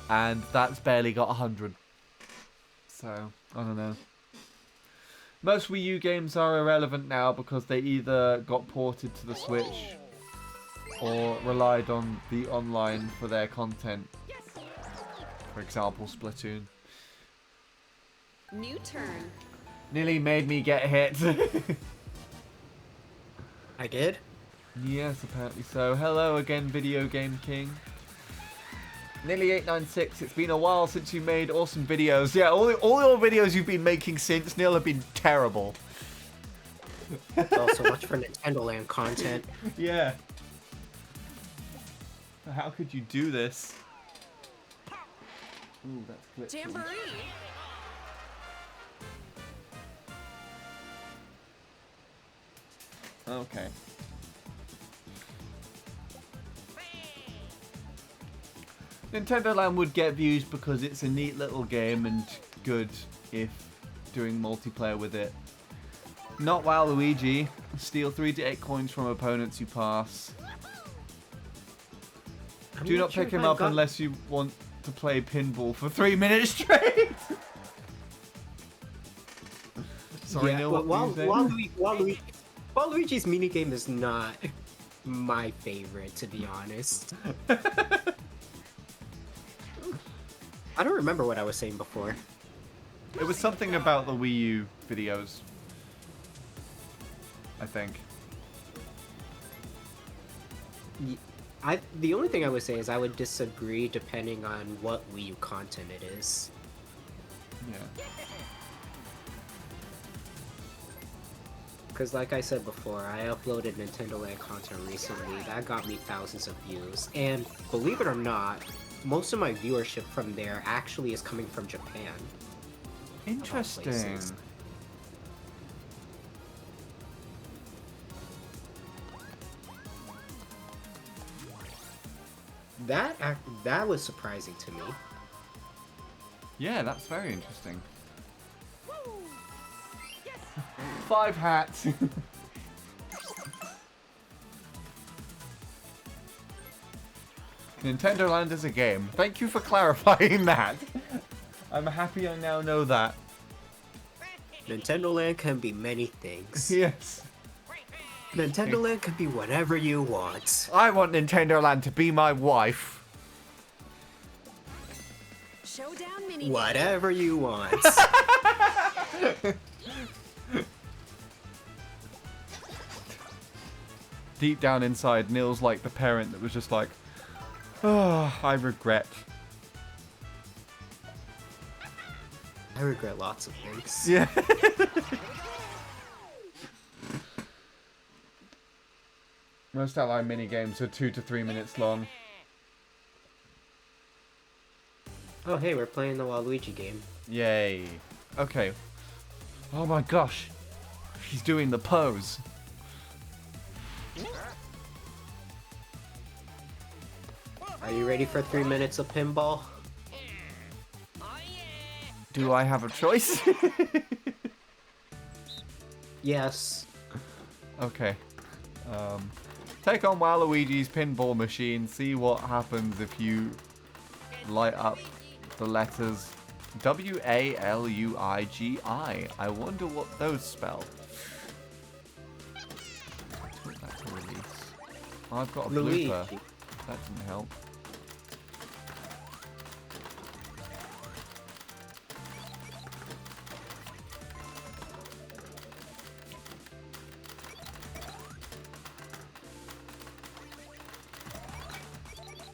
and that's barely got 100. So, I don't know. Most Wii U games are irrelevant now because they either got ported to the Switch or relied on the online for their content. For example, Splatoon. New turn. Nearly made me get hit. I did? Yes, apparently so. Hello again, Video Game King. Nearly 896. It's been a while since you made awesome videos. Yeah, all your videos you've been making since, Neil, have been terrible. Well, so much for Nintendo Land content. Yeah. How could you do this? Ooh, that's glitchy. Jamboree. Okay. Nintendo Land would get views because it's a neat little game and good if doing multiplayer with it. Not Waluigi. Steal 3 to 8 coins from opponents you pass. Do not pick him up unless you want to play pinball for 3 minutes straight. Sorry, yeah, Neil, well, what were you saying? Waluigi's minigame is not my favorite, to be honest. I don't remember what I was saying before. It was something about the Wii U videos, I think. The only thing I would say is I would disagree depending on what Wii U content it is. Yeah. Because like I said before, I uploaded Nintendo Land content recently. That got me thousands of views. And believe it or not, most of my viewership from there actually is coming from Japan. Interesting. That was surprising to me. Yeah, that's very interesting. 5 hats. Nintendo Land is a game. Thank you for clarifying that. I'm happy I now know that. Nintendo Land can be many things. Yes. Nintendo Land can be whatever you want. I want Nintendo Land to be my wife. Showdown mini. Whatever you want. Deep down inside, Neil's like the parent that was just like, oh, I regret. I regret lots of things. Yeah. Most outline minigames are 2 to 3 minutes long. Oh hey, we're playing the Waluigi game. Yay. Okay. Oh my gosh. He's doing the pose. Are you ready for 3 minutes of pinball? Do I have a choice? Yes. Okay. Take on Waluigi's pinball machine. See what happens if you light up the letters W-A-L-U-I-G-I. I wonder what those spell. Put that to release. Oh, I've got a Luigi. blooper. That didn't help.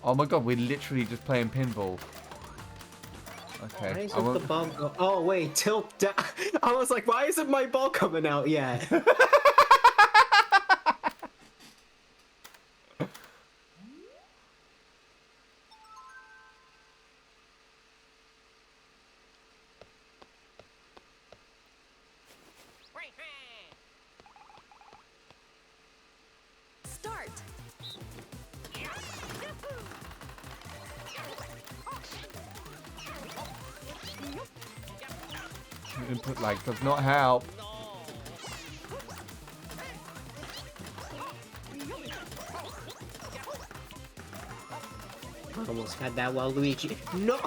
Oh my god, we're literally just playing pinball. Okay. Why isn't the ball go? Oh wait, tilt down. I was like, why isn't my ball coming out yet? Start. Input lag does not help. I almost had that Waluigi. No!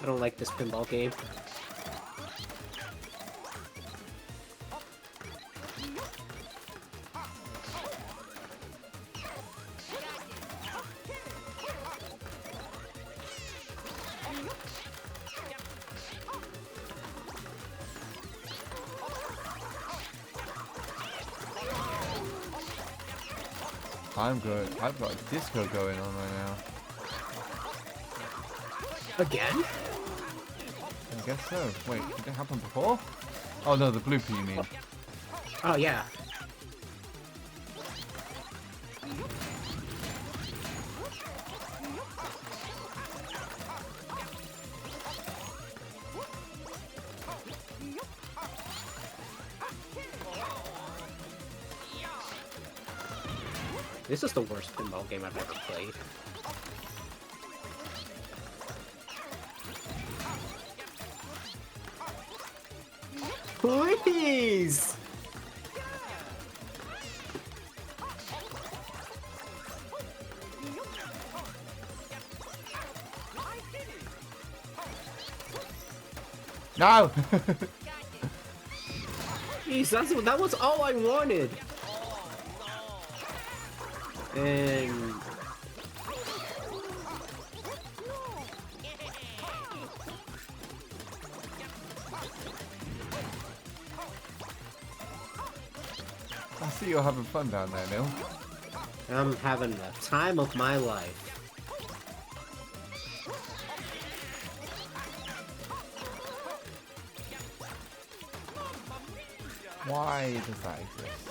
I don't like this pinball game. I'm good. I've got a disco going on right now. Again? I guess so. Wait, did it happen before? Oh no, the blooper you mean. Oh yeah. This is the worst pinball game I've ever played. Jeez! No! Jeez, that was all I wanted. And I see you're having fun down there, Neil. I'm having the time of my life. Why does that exist?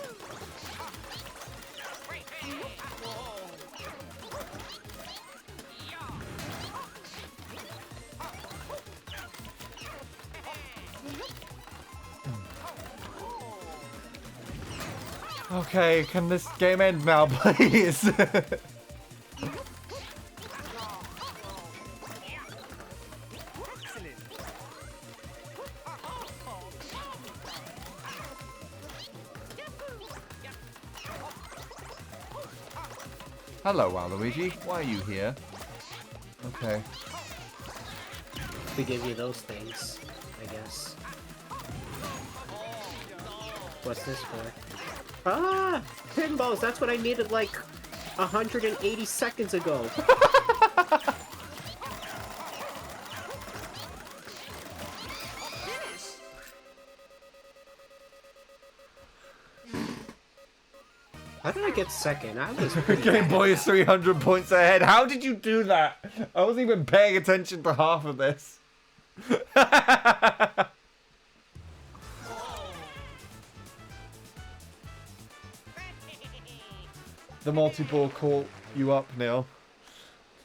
Okay, can this game end now, please? Hello, Waluigi. Why are you here? Okay. To give you those things, I guess. What's this for? Ah! Pinballs! That's what I needed like 180 seconds ago. How did I get second? I was pretty Game Boy is 300 points ahead. How did you do that? I wasn't even paying attention to half of this. The multi-ball caught you up, Neil.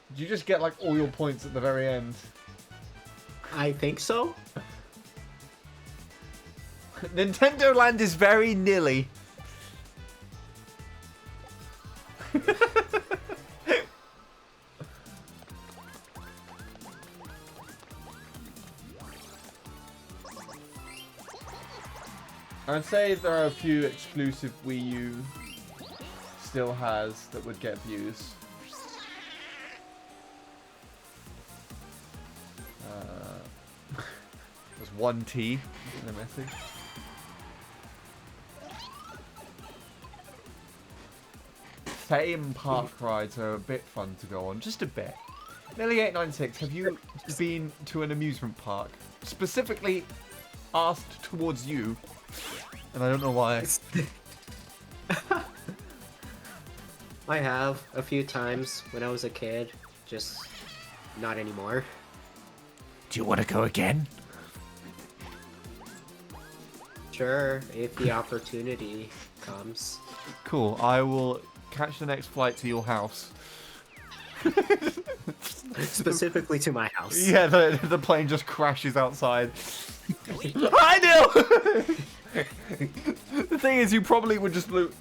Did you just get like all your points at the very end? I think so. Nintendo Land is very nilly. I'd say there are a few exclusive Wii U still has that would get views. There's one T in the message. Theme park rides are a bit fun to go on, just a bit. Nelly896, have you been to an amusement park? Specifically asked towards you, and I don't know why. I have a few times when I was a kid, just not anymore. Do you want to go again? Sure, if the opportunity comes. Cool, I will catch the next flight to your house. Specifically to my house. Yeah, the plane just crashes outside. I know! The thing is, you probably would just look.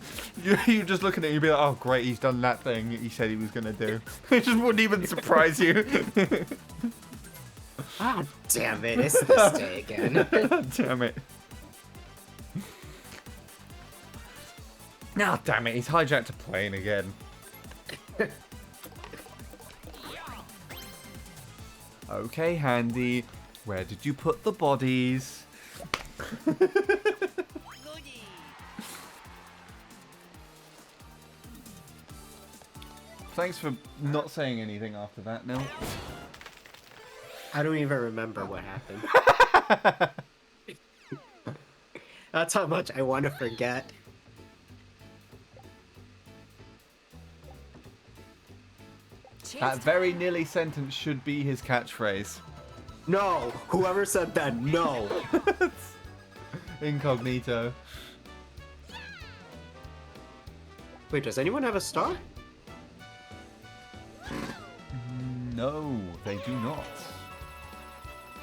You just look at it and you'd be like, oh great, he's done that thing he said he was going to do. It just wouldn't even surprise you. Ah, damn it, it's this day again. Damn it. Now, damn it, he's hijacked a plane again. Okay, Handy, where did you put the bodies? Thanks for not saying anything after that, Nil. I don't even remember what happened. That's how much I want to forget. That very nearly sentence should be his catchphrase. No! Whoever said that, no! Incognito. Wait, does anyone have a star? No, they do not.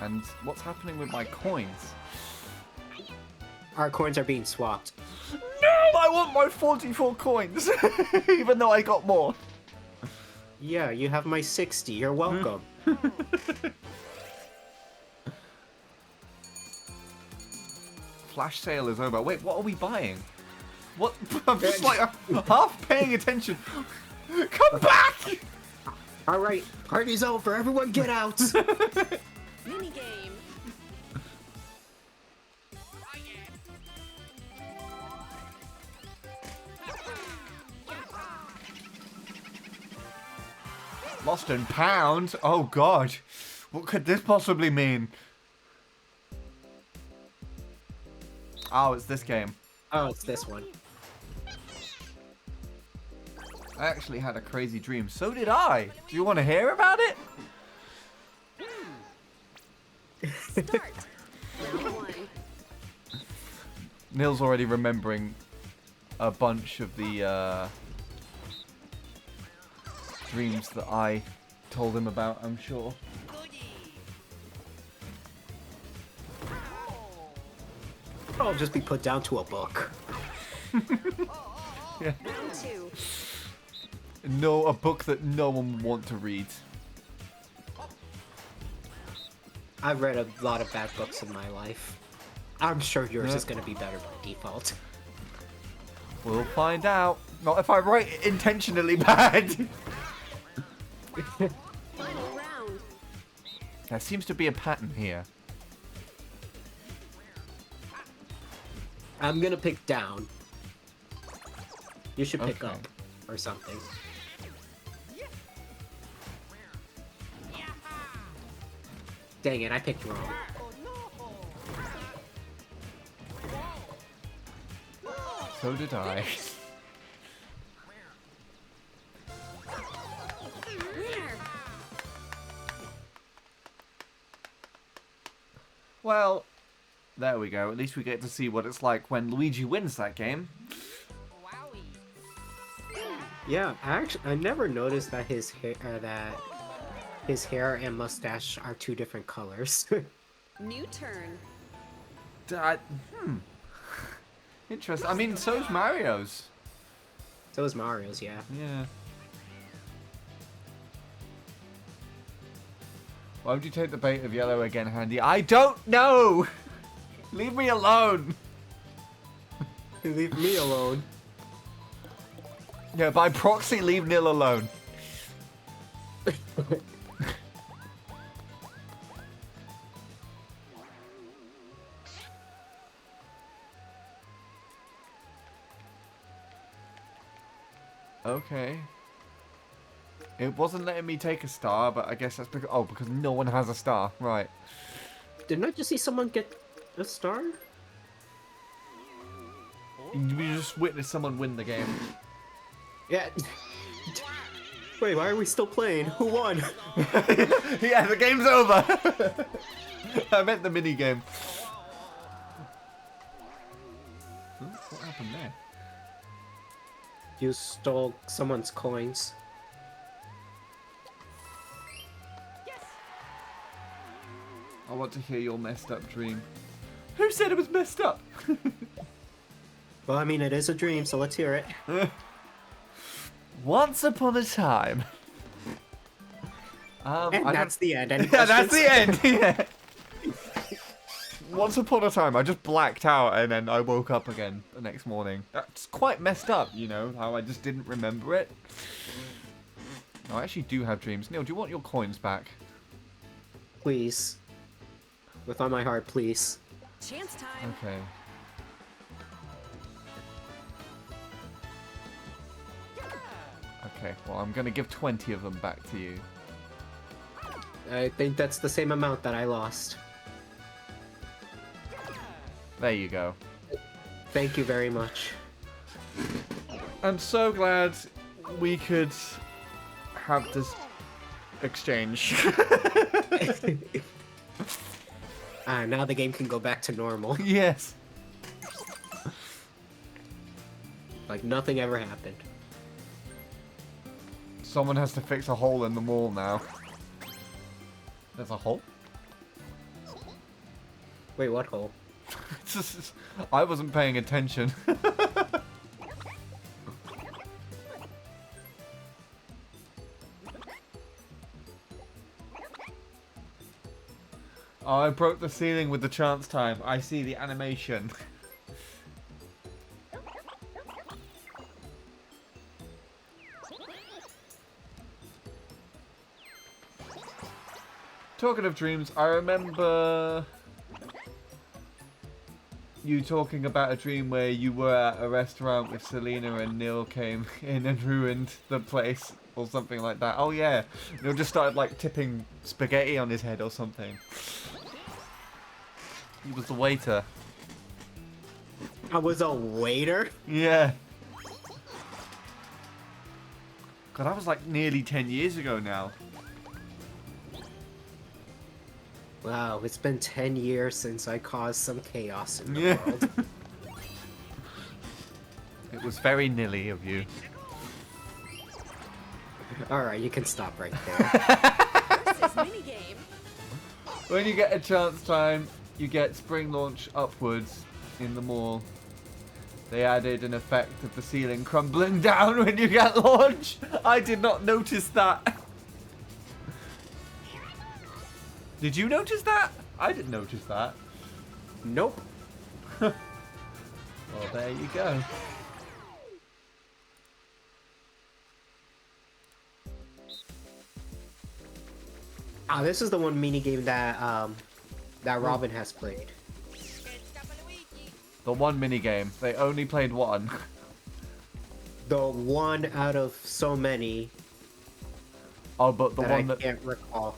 And what's happening with my coins? Our coins are being swapped. No! I want my 44 coins! Even though I got more. Yeah, you have my 60. You're welcome. flash sale is over. Wait, what are we buying? What? I'm just like half paying attention. Come back! All right, party's over. Everyone get out. Mini game. Lost and pound? Oh god. What could this possibly mean? Oh, it's this game. Oh, it's this one. I actually had a crazy dream. So did I. Do you want to hear about it? Start. Round 1. Neil's already remembering a bunch of the dreams that I told him about, I'm sure. I'll just be put down to a book. Yeah. Round 2. No, a book that no one would want to read. I've read a lot of bad books in my life. I'm sure yours Yeah. is going to be better by default. We'll find out. Not if I write it intentionally bad. Final round. There seems to be a pattern here. I'm going to pick down. You should pick Okay. up or something. Dang it, I picked wrong. So did I. Well, there we go. At least we get to see what it's like when Luigi wins that game. Yeah, I never noticed that his hair and mustache are two different colors. New turn. Interesting. I mean, so's Mario's. So is Mario's, yeah. Yeah. Why would you take the bait of yellow again, Handy? I don't know! Leave me alone! Leave me alone. Yeah, by proxy, leave Nil alone. Okay. It wasn't letting me take a star, but I guess that's because because no one has a star, right? Didn't I just see someone get a star? You just witnessed someone win the game. Yeah. Wait, why are we still playing? Who won? Yeah, the game's over. I meant the mini game. What happened there? You stole someone's coins. I want to hear your messed up dream. Who said it was messed up? Well, I mean, it is a dream, so let's hear it. Once upon a time. And that's the end. Any Yeah, that's questions? the end. Yeah. Once upon a time, I just blacked out and then I woke up again the next morning. That's quite messed up, you know, how I just didn't remember it. No, I actually do have dreams. Neil, do you want your coins back? Please. With all my heart, please. Chance time. Okay. Okay, well, I'm going to give 20 of them back to you. I think that's the same amount that I lost. There you go. Thank you very much. I'm so glad we could have this exchange. Now the game can go back to normal. Yes. Like nothing ever happened. Someone has to fix a hole in the wall now. There's a hole? Wait, what hole? I wasn't paying attention. Oh, I broke the ceiling with the chance time. I see the animation. Talking of dreams, I remember you talking about a dream where you were at a restaurant with Selena and Neil came in and ruined the place or something like that. Oh yeah, Neil just started like tipping spaghetti on his head or something. He was the waiter. I was a waiter? Yeah. God, that was like nearly 10 years ago now. Wow, it's been 10 years since I caused some chaos in the world. It was very nilly of you. Alright, you can stop right there. When you get a chance time, you get spring launch upwards in the mall. They added an effect of the ceiling crumbling down when you get launched. I did not notice that. Did you notice that? I didn't notice that. Nope. Well, there you go. Ah, this is the one minigame that that Robin has played. The one minigame. They only played one. The one out of so many. Oh, but the that one I that... can't recall.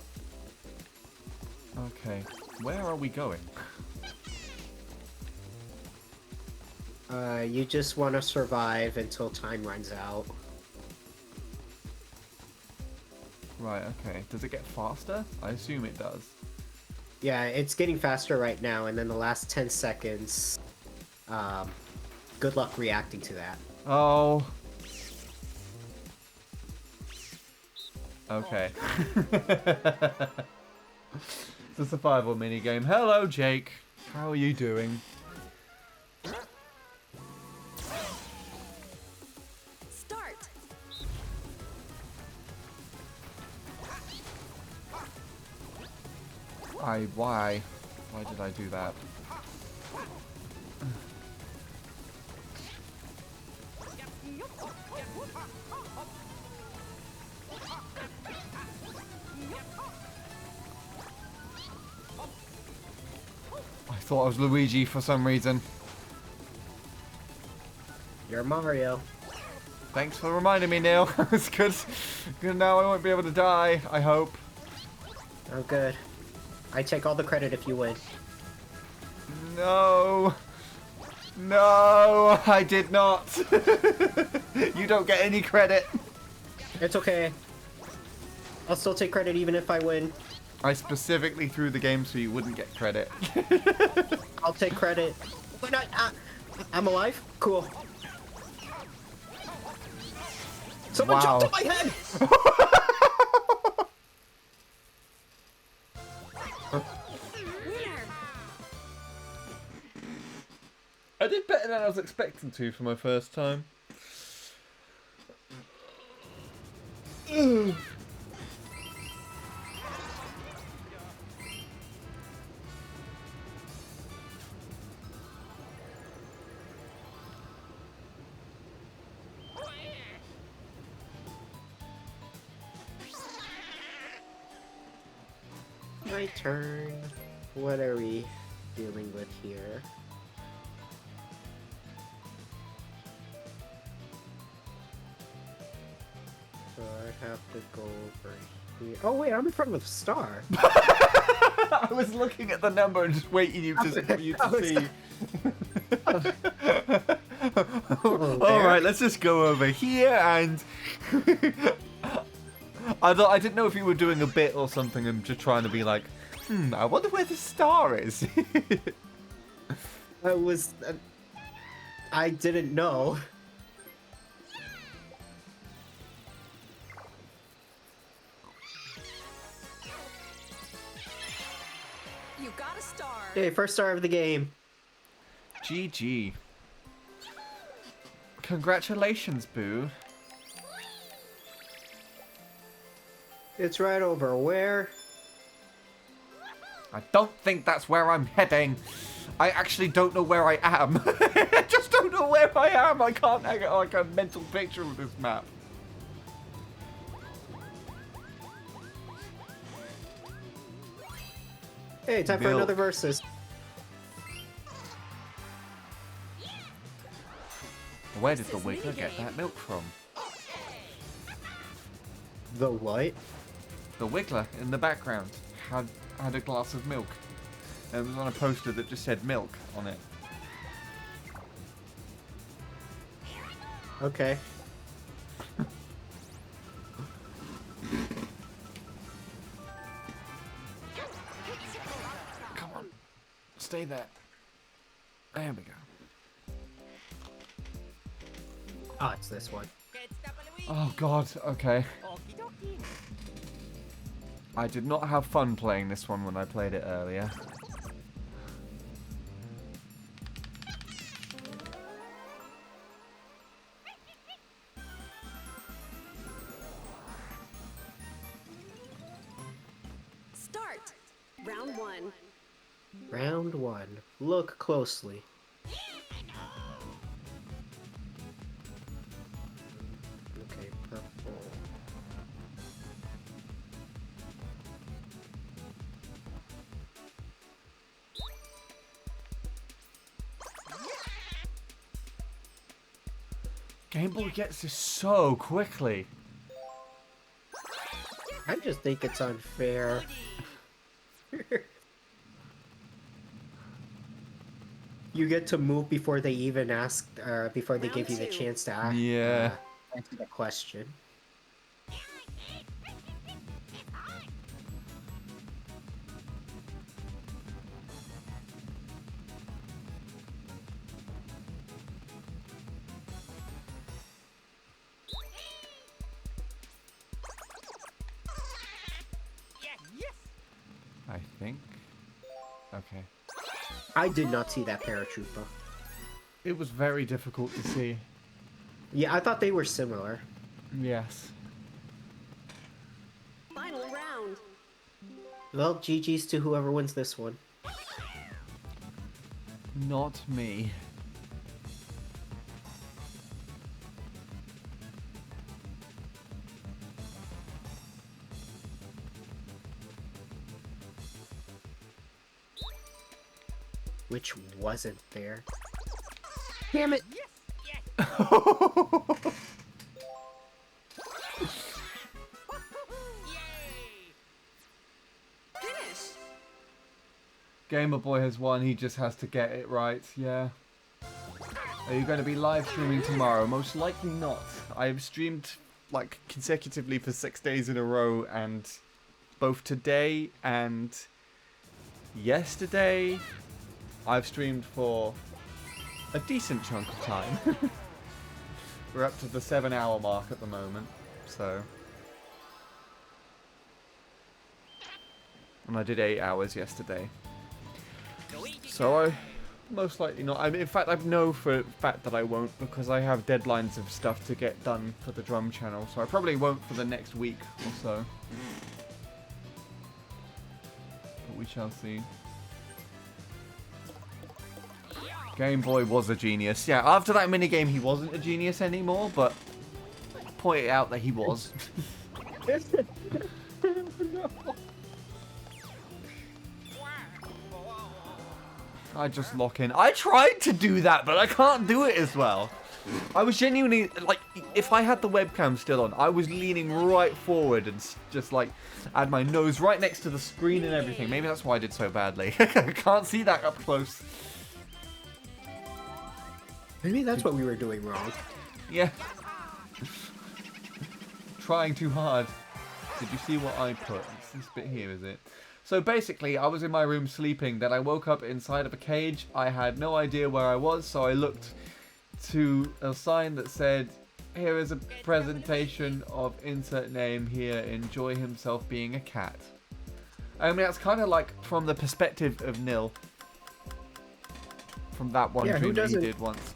Okay. Where are we going? You just want to survive until time runs out. Right, okay. Does it get faster? I assume it does. Yeah, it's getting faster right now, and then the last 10 seconds, good luck reacting to that. Oh. Okay. It's a survival minigame. Hello, Jake. How are you doing? Start. Why? Why did I do that? I thought I was Luigi for some reason. You're Mario. Thanks for reminding me, Neil. It's good. Good now I won't be able to die, I hope. Oh, good. I take all the credit if you win. No. No, I did not. You don't get any credit. It's okay. I'll still take credit even if I win. I specifically threw the game so you wouldn't get credit. I'll take credit. Wait, I'm alive? Cool. Someone Wow. jumped on my head! I did better than I was expecting to for my first time. Ugh. My turn. What are we dealing with here? So I have to go over here. Oh wait, I'm in front of a star. I was looking at the number and just waiting for you to see. Alright, let's just go over here and... I didn't know if you were doing a bit or something and just trying to be like, I wonder where the star is. I didn't know. You got a star. Okay, first star of the game. GG. Congratulations, Boo. It's right over where? I don't think that's where I'm heading. I actually don't know where I am. I just don't know where I am. I can't get like a mental picture of this map. Hey, time for Milk. another versus. Where did the Wiggler get that milk from? The what? The Wiggler in the background had a glass of milk. And it was on a poster that just said milk on it. Okay. Come on. Stay there. There we go. Oh, it's this one. Oh god, okay. I did not have fun playing this one when I played it earlier. Start. Round 1. Round 1. Look closely. Okay, purple. Game Boy gets this so quickly. I just think it's unfair. You get to move before they even ask, before they give you the chance to ask. Yeah. Answer the question. I think. Okay. I did not see that paratrooper. It was very difficult to see. Yeah, I thought they were similar. Yes. Final round. Well, GG's to whoever wins this one. Not me. Which wasn't there. Damn it! Finish. Gamer Boy has won, he just has to get it right, yeah. Are you going to be live streaming tomorrow? Most likely not. I've streamed like consecutively for 6 days in a row, and both today and yesterday I've streamed for a decent chunk of time. We're up to the 7-hour mark at the moment, so. And I did 8 hours yesterday. So I most likely not. I mean, in fact, I know for a fact that I won't, because I have deadlines of stuff to get done for the drum channel. So I probably won't for the next week or so. But we shall see. Game Boy was a genius. Yeah, after that minigame he wasn't a genius anymore, but I pointed out that he was. I just lock in. I tried to do that, but I can't do it as well. I was genuinely, like, if I had the webcam still on, I was leaning right forward and just, like, I had my nose right next to the screen and everything. Maybe that's why I did so badly. I can't see that up close. Maybe that's what we were doing wrong. Yeah. Trying too hard. Did you see what I put? It's this bit here, is it? So basically, I was in my room sleeping, then I woke up inside of a cage. I had no idea where I was, so I looked to a sign that said, here is a presentation of insert name here, enjoy himself being a cat. I mean, that's kind of like from the perspective of Nil. From that one dream that he did once.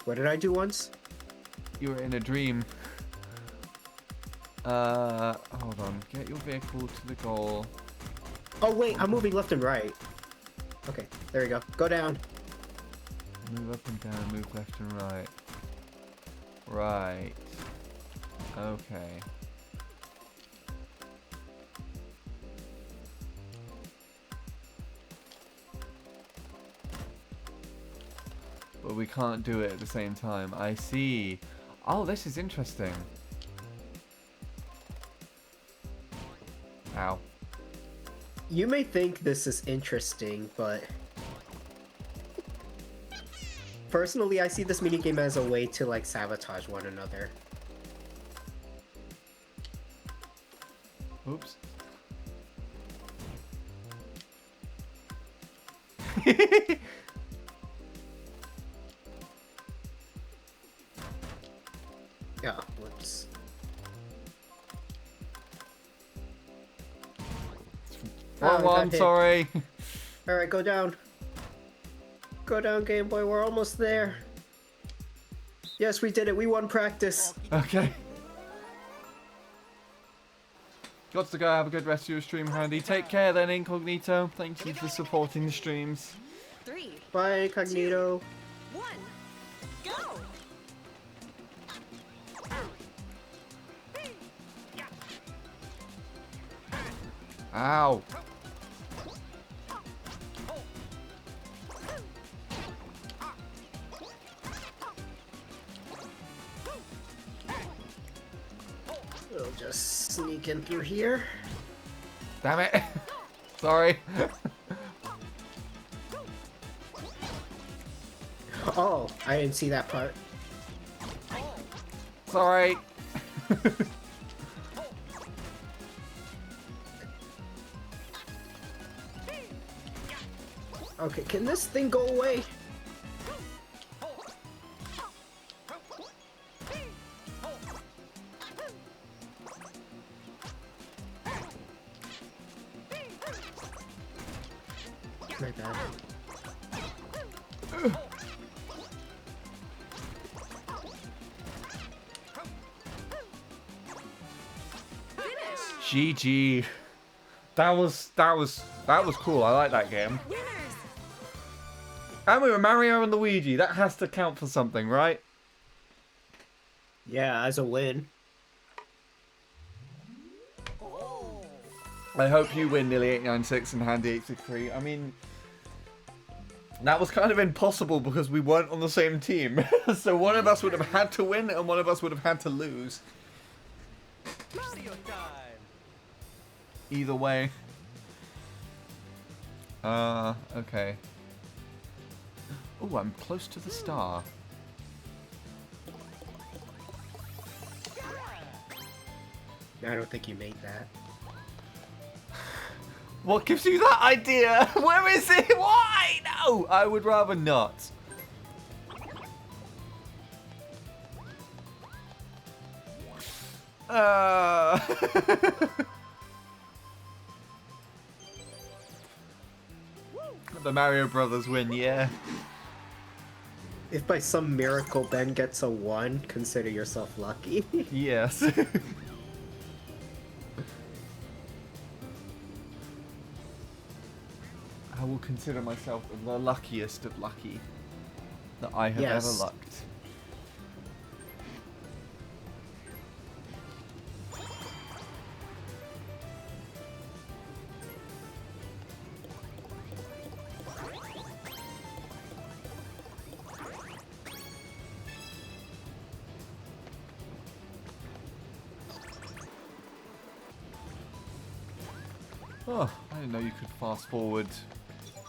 What did I do once? You were in a dream. Hold on. Get your vehicle to the goal. Oh wait, I'm moving left and right. Okay, there we go. Go down. Move up and down, move left and right. Right. Okay. But we can't do it at the same time. I see. Oh, this is interesting. Ow. You may think this is interesting, but personally, I see this minigame as a way to like sabotage one another. Oops. Yeah, whoops. Wrong one, sorry. Alright, go down. Go down, Game Boy, we're almost there. Yes, we did it, we won practice. Okay. Got to go, have a good rest of your stream, Handy. Take care then, Incognito. Thank you for supporting the streams. 3. Bye, Incognito. 1. Go. Ow. We'll just sneak in through here. Damn it. Sorry. Oh, I didn't see that part. Sorry. Okay, can this thing go away? My bad. GG. That was cool. I like that game. And we were Mario and Luigi. That has to count for something, right? Yeah, as a win. I hope you win, Nearly 896 and Handy 863. I mean, that was kind of impossible because we weren't on the same team. So one of us would have had to win and one of us would have had to lose. Mario time. Either way. Okay. Oh, I'm close to the star. I don't think you made that. What gives you that idea? Where is it? Why? No! I would rather not. The Mario Brothers win, yeah. If by some miracle Ben gets a 1, consider yourself lucky. Yes. I will consider myself the luckiest of lucky that I have ever lucked. Oh, I didn't know you could fast forward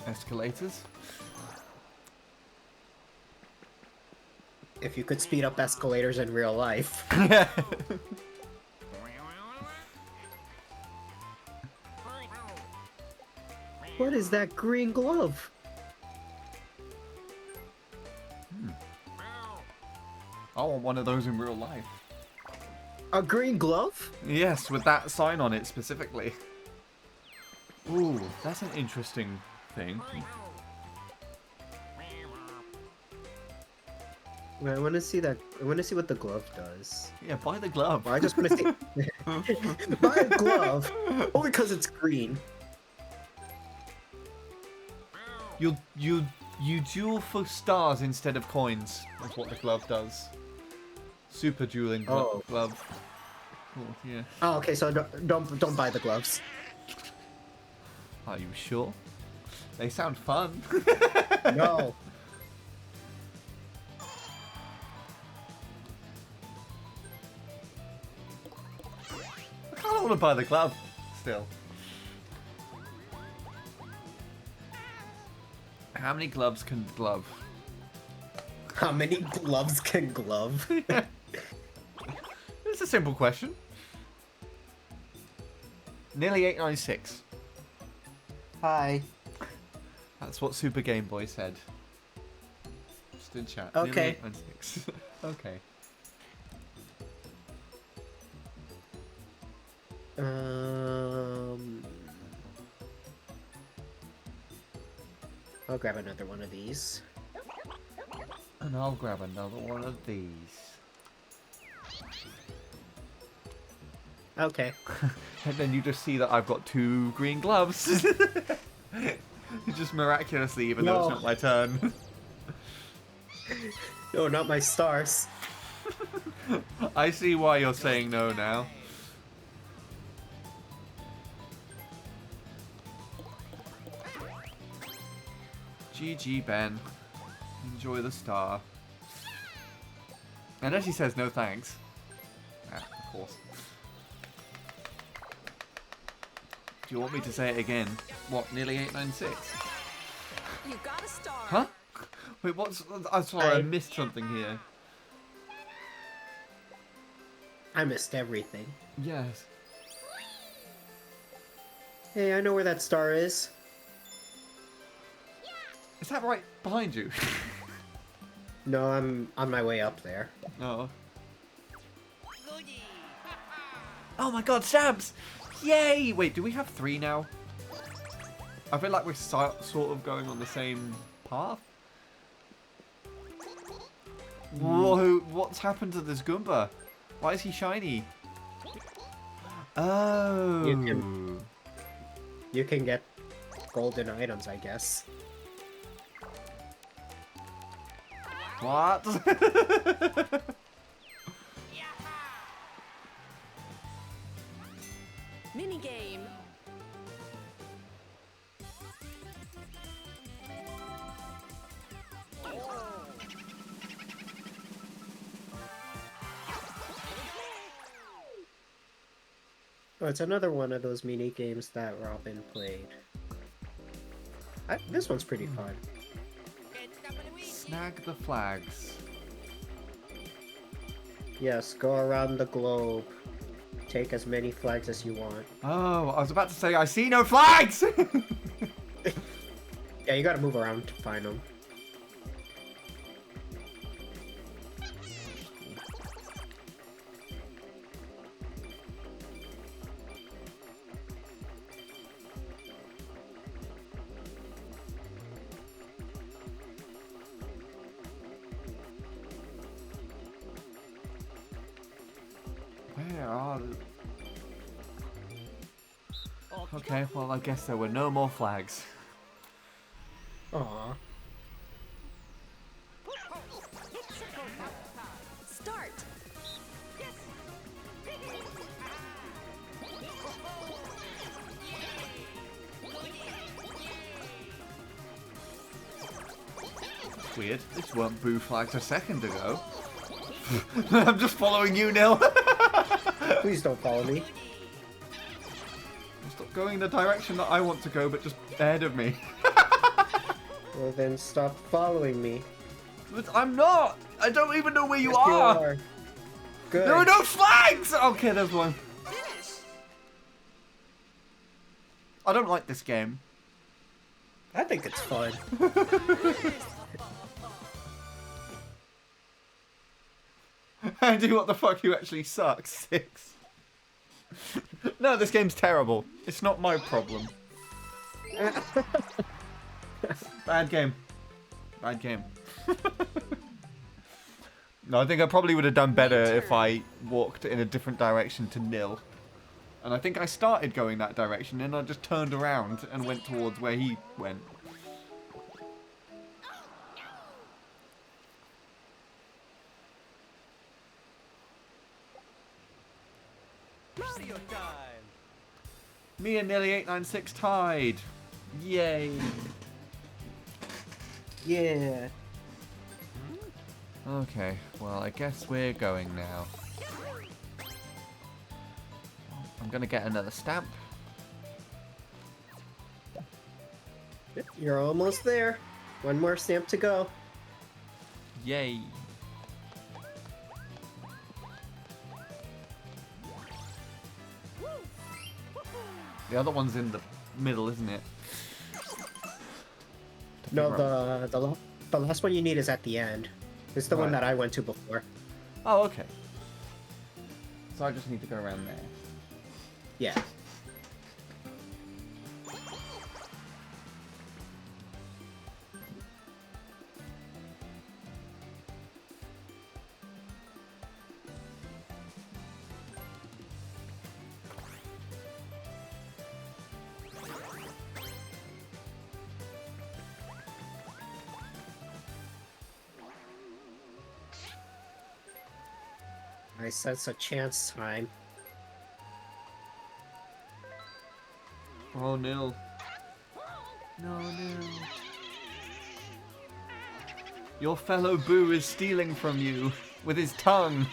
escalators. If you could speed up escalators in real life. What is that green glove? I want one of those in real life. A green glove? Yes, with that sign on it specifically. Ooh, that's an interesting thing. I want to see that. I want to see what the glove does. Yeah, buy the glove. I just want to see. Buy a glove. Only because it's green. You duel for stars instead of coins. That's what the glove does. Super dueling glove. Cool, yeah. Oh, okay. So don't buy the gloves. Are you sure? They sound fun. No. I kind of want to buy the glove still. How many gloves can glove? How many gloves can glove? It's a simple question. Nearly 896. Hi. That's what Super Game Boy said. Just in chat. Okay. Nearly 896. Okay. I'll grab another one of these. And I'll grab another one of these. Okay. And then you just see that I've got 2 green gloves. Just miraculously, even though it's not my turn. No, not my stars. I see why you're saying no now. GG, Ben. Enjoy the star. And as he says, no thanks. Ah, of course. Do you want me to say it again? What, nearly 896? You got a star. Huh? Wait, what's... I'm sorry, I missed something here. I missed everything. Yes. Hey, I know where that star is. Is that right behind you? No, I'm on my way up there. Oh. Oh my god, Shabs! Yay! Wait, do we have 3 now? I feel like we're sort of going on the same path. Whoa, what's happened to this Goomba? Why is he shiny? Oh. You can get golden items, I guess. What? Mini game. Oh, it's another one of those mini games that Robin played. This one's pretty fun. Snag the flags. Yes, go around the globe. Take as many flags as you want. Oh, I was about to say, I see no flags! Yeah, you gotta move around to find them. Where are the... Okay, well, I guess there were no more flags. Aww. Start. Weird. This weren't boo flags a second ago. I'm just following you, Nil. Please don't follow me. Stop going the direction that I want to go, but just ahead of me. Well, then stop following me. But I'm not! I don't even know where you Yes, are! Good. There are no flags! Okay, there's one. I don't like this game. I think it's fun. Andy, what the fuck? You actually suck. 6. No, this game's terrible. It's not my problem. Bad game. Bad game. No, I think I probably would have done better if I walked in a different direction to Nil. And I think I started going that direction, and I just turned around and went towards where he went. Mario time! Me and Nearly 896 tied. Yay. Yeah. Okay, well, I guess we're going now. I'm gonna get another stamp. You're almost there. One more stamp to go. Yay. The other one's in the middle, isn't it? No, the last one you need is at the end. It's the one Right. that I went to before. Oh, okay. So I just need to go around there. Yeah. I sense a chance time. Oh, no. No, no. Your fellow Boo is stealing from you with his tongue.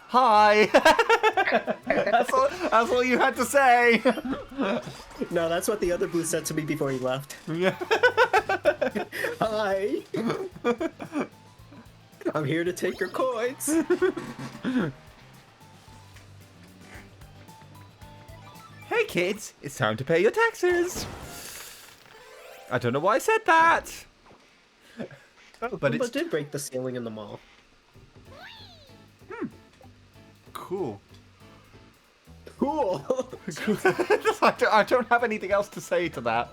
Hi! that's all you had to say! No, that's what the other Boo said to me before he left. Yeah. Hi! I'm here to take your coins! Hey kids, it's time to pay your taxes! I don't know why I said that! Oh, but Pumbaa it's did break the ceiling in the mall. cool. Cool! I don't have anything else to say to that.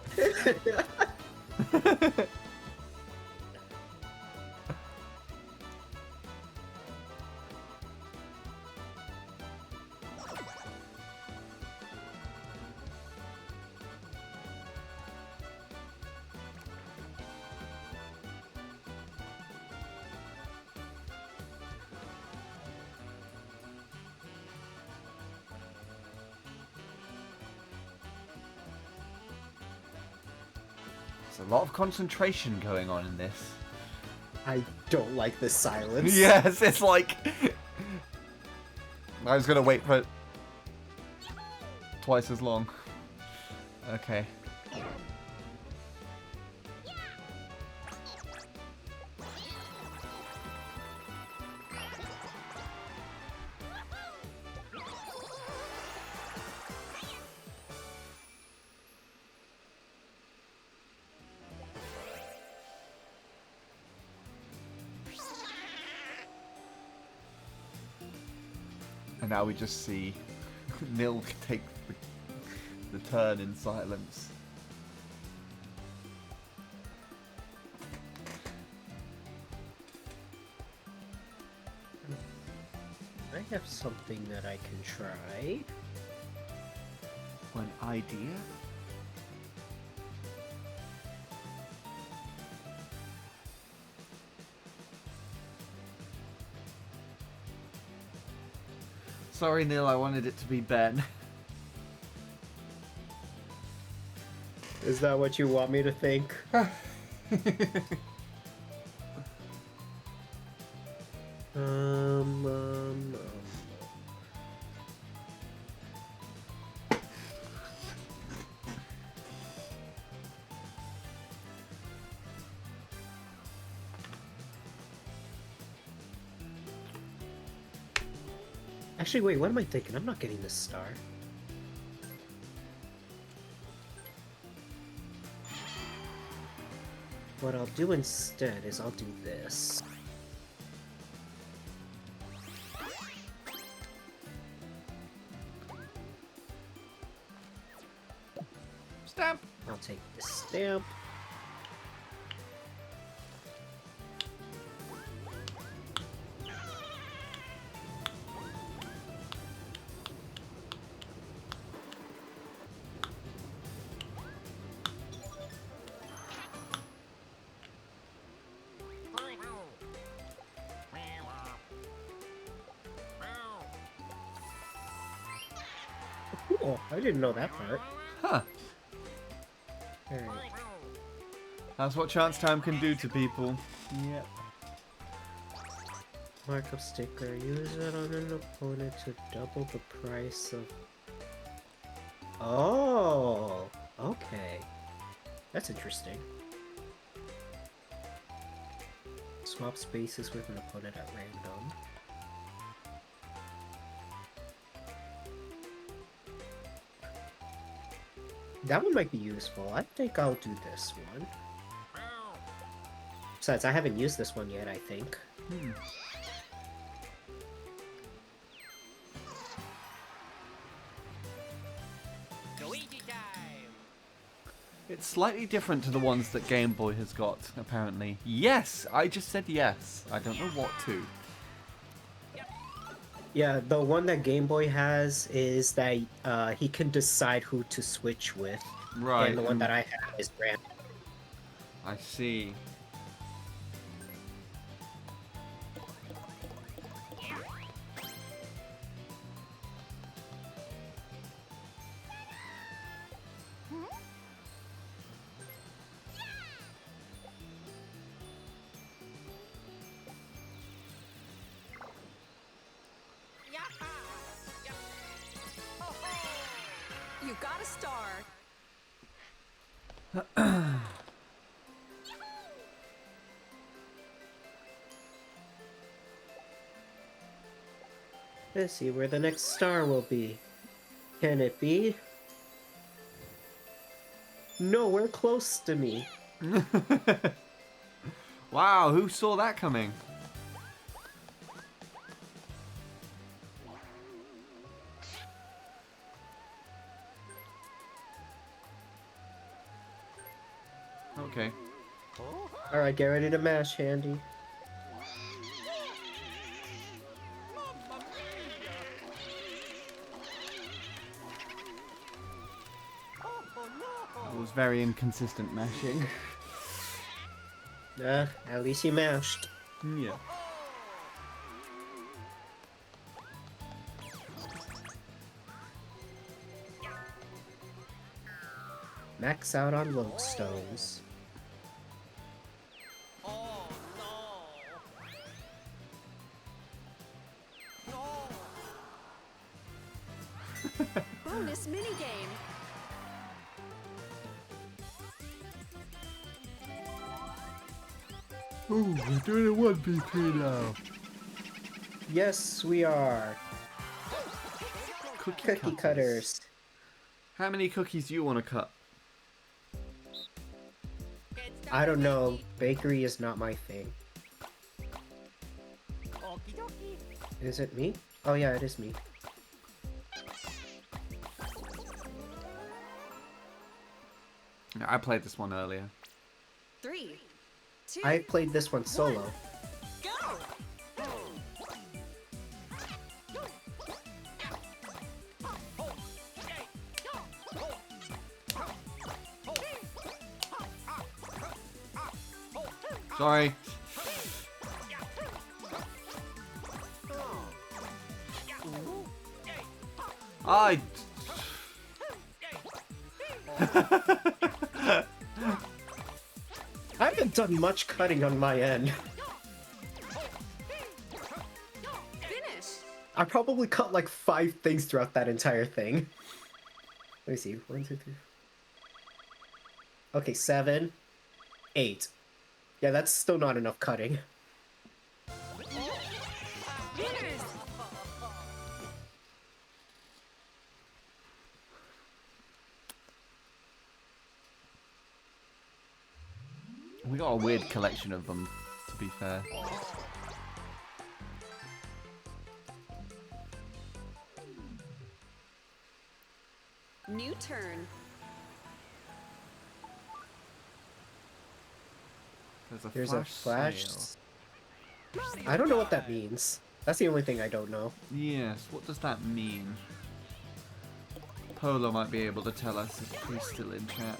There's a lot of concentration going on in this. I don't like this silence. Yes, it's like... I was gonna wait for twice as long. Okay. And now we just see Nil take the turn in silence. I have something that I can try. An idea? Sorry, Nil, I wanted it to be Ben. Is that what you want me to think? Actually, wait, what am I thinking? I'm not getting this star. What I'll do instead is I'll do this. Stamp! I'll take this stamp. Cool. I didn't know that part. Huh. Alright. That's what chance time can do to people. Yep. Markup sticker. Use it on an opponent to double the price of... Oh! Okay. That's interesting. Swap spaces with an opponent at random. That one might be useful. I think I'll do this one. Besides, I haven't used this one yet, I think. It's slightly different to the ones that Game Boy has got, apparently. Yes! I just said yes. I don't know what to. Yeah, the one that Game Boy has is that he can decide who to switch with. Right. And the one that I have is random. I see. You got a star. Let's see where the next star will be. Can it be? Nowhere close to me. Wow, who saw that coming? Okay. Alright, get ready to mash, Handy. That was very inconsistent mashing. At least you mashed. Yeah. Max out on lodestones. Bonus minigame. Ooh, we're doing a 1v3 now. Yes, we are. Cookie cutters. How many cookies do you want to cut? I don't know. Bakery is not my thing. Is it me? Oh yeah, it is me. I played this one earlier. 3, 2, I played this one solo. go. Sorry. I. I haven't done much cutting on my end. Finish. I probably cut like 5 things throughout that entire thing. Let me see. 1, 2, 3. Okay, 7, 8. Yeah, that's still not enough cutting. Winners. We got a weird collection of them, to be fair. New turn. There's a flash. sale. I don't know what that means. That's the only thing I don't know. Yes, what does that mean? Polo might be able to tell us if he's still in chat.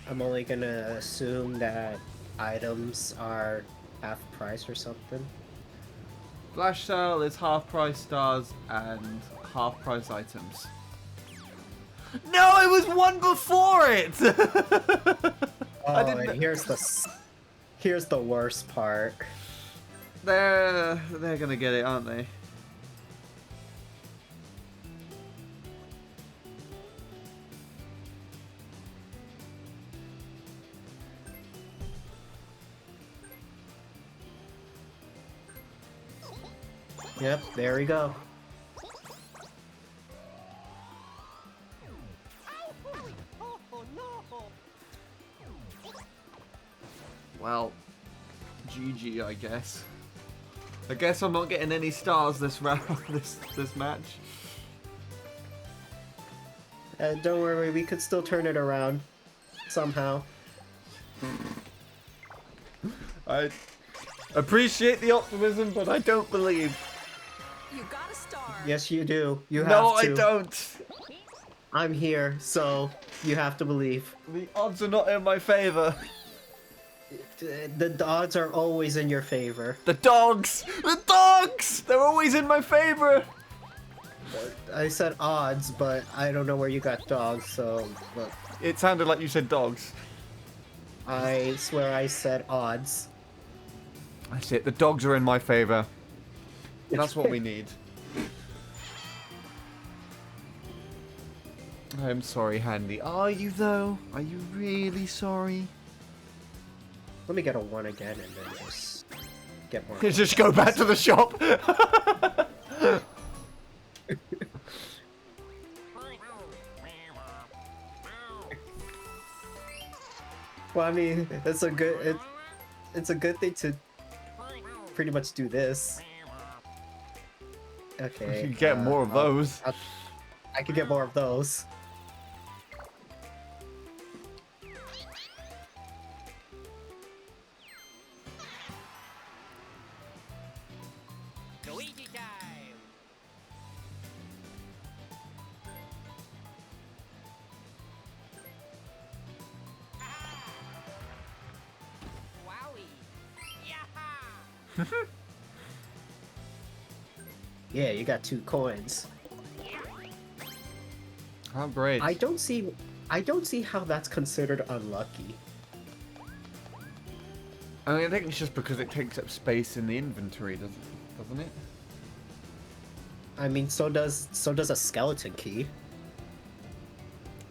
I'm only gonna assume that items are half price or something. Flash sale is half price stars and half price items. No, it was one before it! Oh, didn't- and here's the worst part. They're gonna get it, aren't they? Yep, there we go. Well, GG, I guess. I guess I'm not getting any stars this round, this match. Don't worry, we could still turn it around somehow. I appreciate the optimism, but I don't believe. You got a star. Yes, you do. You have No, to. I don't. I'm here, so you have to believe. The odds are not in my favor. The odds are always in your favor. The dogs! The dogs! They're always in my favor! I said odds, but I don't know where you got dogs, so look. It sounded like you said dogs. I swear I said odds. That's it, the dogs are in my favor. That's what we need. I'm sorry, Handy. Are you, though? Are you really sorry? Let me get a 1 again and then just get more. Just go back to the shop. Well, I mean, it's a good thing to pretty much do this. Okay. You can get more of those. I could get more of those. Luigi time. Wowie. Yaha. Yeah, you got 2 coins. How great. I don't see how that's considered unlucky. I mean, I think it's just because it takes up space in the inventory, doesn't it? I mean, so does a skeleton key.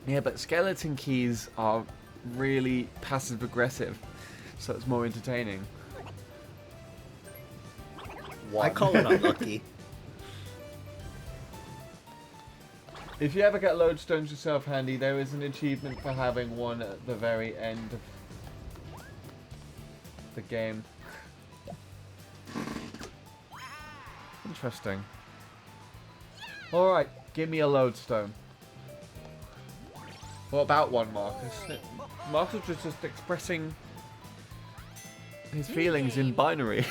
Yeah, but skeleton keys are really passive aggressive, so it's more entertaining. I call it unlucky. If you ever get lodestones yourself, Handy, there is an achievement for having one at the very end of the game. Interesting. Alright, give me a lodestone. What about one, Marcus? Marcus was just expressing his feelings in binary.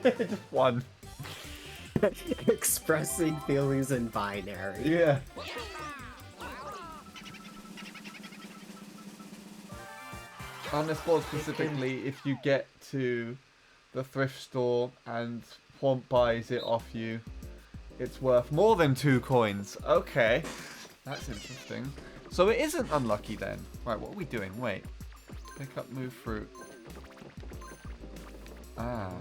Just one. Expressing feelings in binary. Yeah. On the sport specifically, if you get to the thrift store and Whomp buys it off you, it's worth more than 2 coins. Okay, that's interesting. So it isn't unlucky then. Right, what are we doing? Wait. Pick up, move fruit. Ah.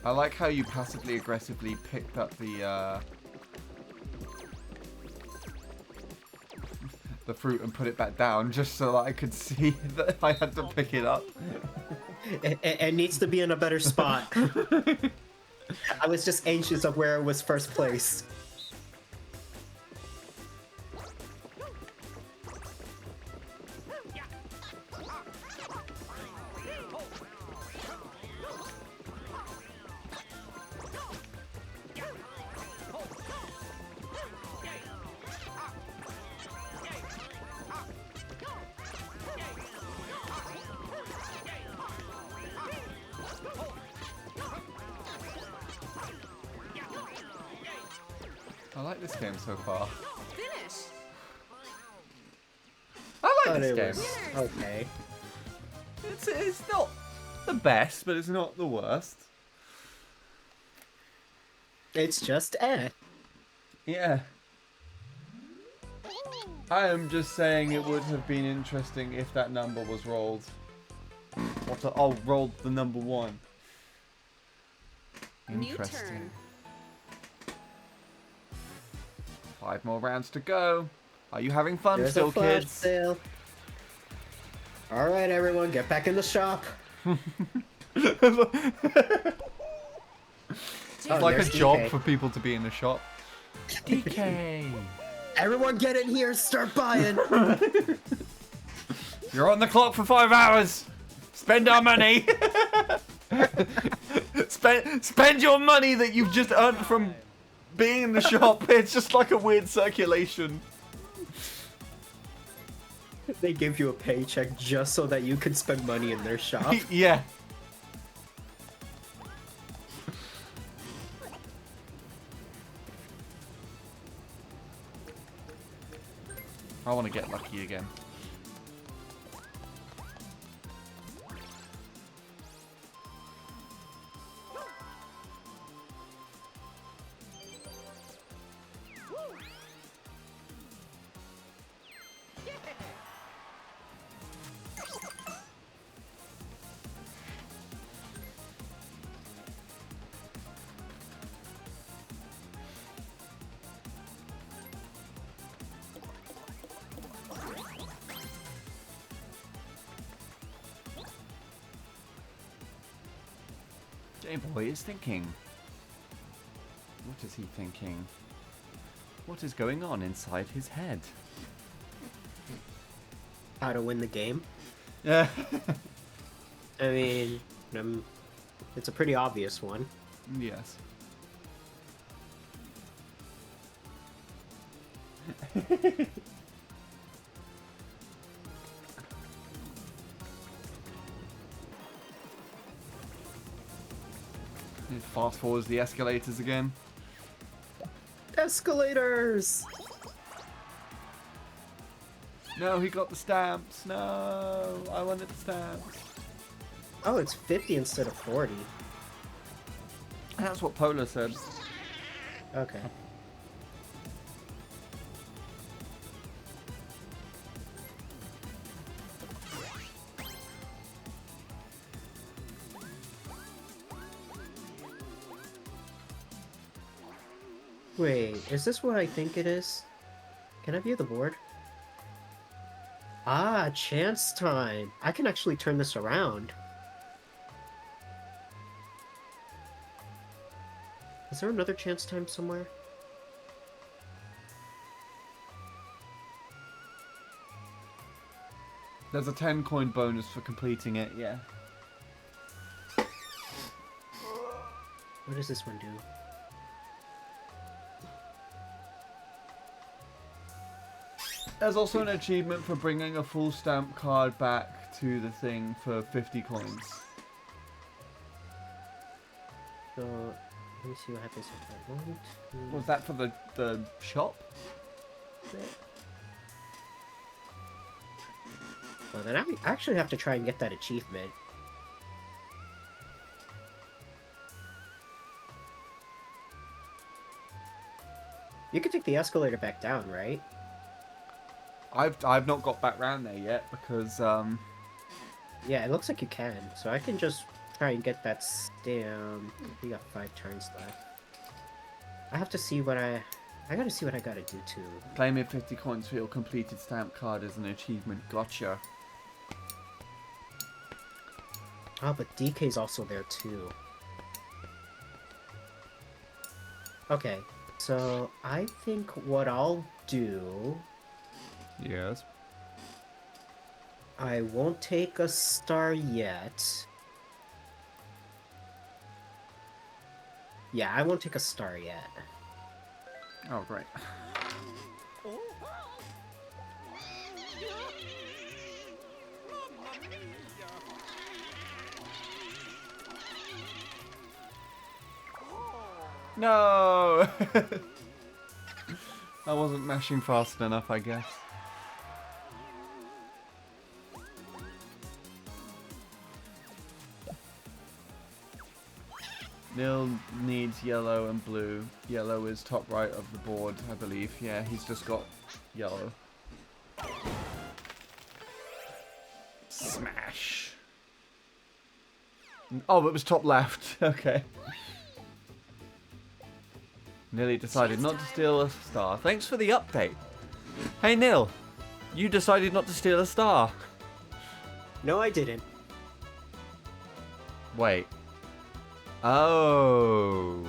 I like how you passively aggressively picked up the fruit and put it back down just so that I could see that I had to pick it up. It needs to be in a better spot. I was just anxious of where it was first placed. I like this game so far. Finish. I like Thought this it game. was okay. It's not the best, but it's not the worst. It's just Yeah. I am just saying it would have been interesting if that number was rolled. Rolled the number 1. Interesting. 5 more rounds to go. Are you having fun There's still, a flash kids? sale. All right, everyone, get back in the shop. It's like a there's job DK. for people to be in the shop. DK. Everyone get in here, start buying. You're on the clock for 5 hours. Spend our money. spend your money that you've just earned from being in the shop. It's just like a weird circulation. They give you a paycheck just so that you can spend money in their shop. Yeah. I want to get lucky again. J-Boy is thinking. What is he thinking? What is going on inside his head? How to win the game? Yeah. I mean, it's a pretty obvious one. Yes. It fast forwards the escalators again. Escalators! No, he got the stamps. No, I wanted the stamps. Oh, it's 50 instead of 40. That's what Polar said. Okay. Wait, is this what I think it is? Can I view the board? Ah, chance time. I can actually turn this around. Is there another chance time somewhere? There's a 10 coin bonus for completing it, yeah. What does this one do? There's also an achievement for bringing a full stamp card back to the thing for 50 coins. So, let me see what happens if I want. Was that for the shop? Well, then I actually have to try and get that achievement. You can take the escalator back down, right? I've not got back round there yet because Yeah, it looks like you can. So I can just try and get that stamp. We got 5 turns left. I have to see what I gotta see what I gotta do too. claiming 50 coins for your completed stamp card is an achievement. Gotcha. Oh, but DK's also there too. Okay, so I think what I'll do... Yes. I won't take a star yet. Yeah, I won't take a star yet. Oh, great. No! I wasn't mashing fast enough, I guess. Nil needs yellow and blue. Yellow is top right of the board, I believe. Yeah, he's just got yellow. Smash. Oh, it was top left. Okay. Nilly decided not to steal a star. Thanks for the update. Hey, Nil. You decided not to steal a star. No, I didn't. Wait. Oh.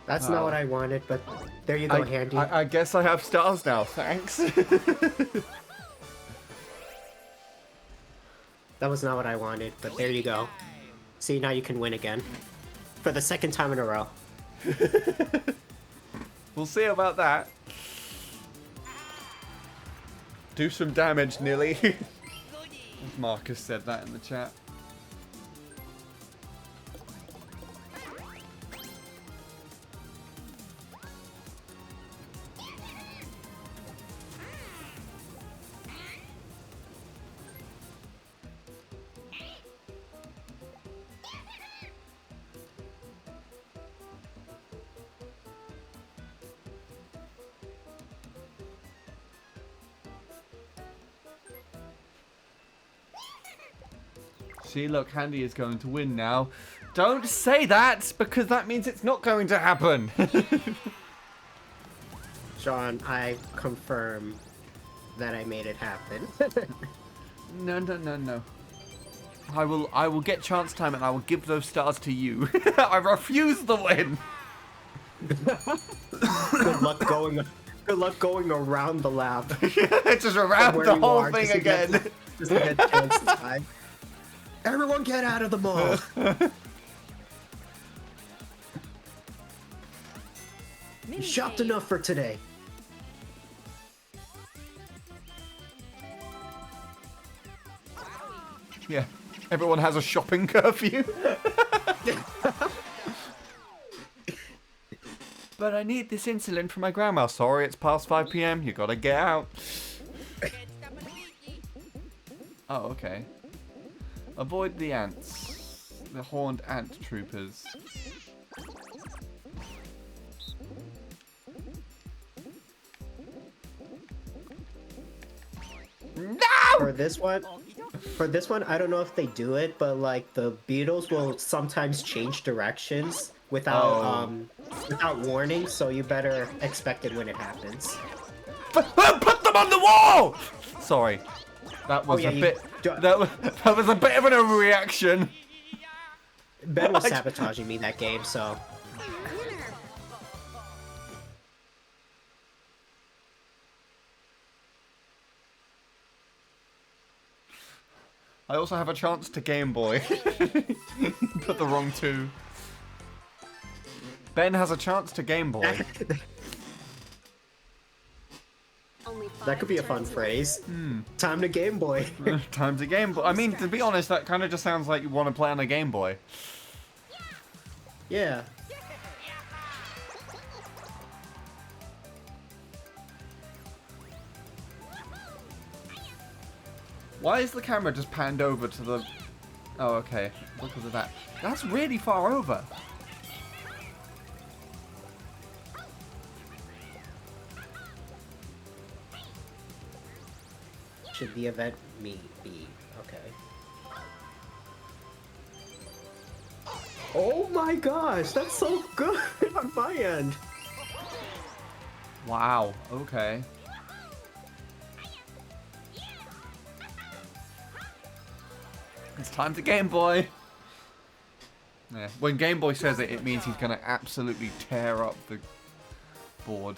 That's not what I wanted, but there you go, Handy. I guess I have stars now, thanks. That was not what I wanted, but there you go. See, now you can win again. For the second time in a row. We'll see about that. Do some damage, Nilly. Marcus said that in the chat. See, look, Handy is going to win now. Don't say that, because that means it's not going to happen. Sean, I confirm that I made it happen. No. I will get chance time and I will give those stars to you. I refuse the win. Good luck going around the lab. Just around the whole thing again. Just to get chance time. Everyone get out of the mall! You shopped enough for today. Yeah, everyone has a shopping curfew. But I need this insulin for my grandma. Sorry, it's past 5 PM. You gotta get out. Oh, okay. Avoid the ants. The horned ant troopers. No! For this one, I don't know if they do it, but like the beetles will sometimes change directions without without warning, so you better expect it when it happens. Put them on the wall! Sorry. That was yeah, a bit. That was a bit of an overreaction. Ben was sabotaging me that game, so. I also have a chance to Game Boy. Put the wrong two. Ben has a chance to Game Boy. That could be a fun phrase. Time to Game Boy. Time to Game Boy. I mean, to be honest, that kind of just sounds like you want to play on a Game Boy. Yeah. Why is the camera just panned over to the... Oh, okay. Because of that. That's really far over. Should the event be? Okay. Oh my gosh, that's so good on my end. Wow, okay. It's time to Game Boy. Yeah, when Game Boy says it, it means he's going to absolutely tear up the board.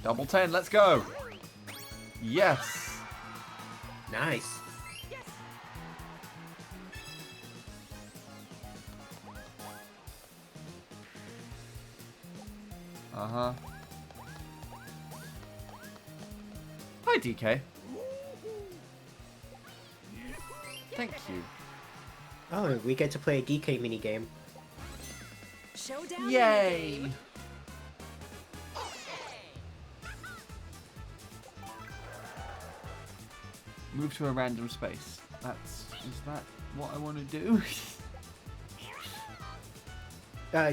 Double 10, let's go. Yes. Nice. Uh-huh. Hi, DK. Thank you. Oh, we get to play a DK minigame. Showdown. Yay! Move to a random space. Is that what I want to do?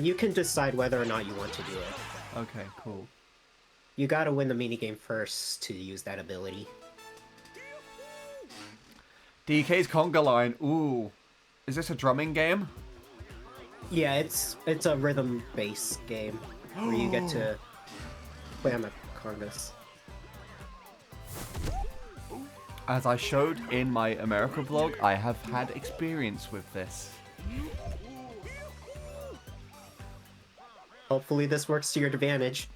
You can decide whether or not you want to do it. Okay, cool. You gotta win the minigame first to use that ability. DK's conga line. Ooh. Is this a drumming game? Yeah, it's a rhythm-based game where you get to play on the congas. As I showed in my America vlog, I have had experience with this. Hopefully this works to your advantage.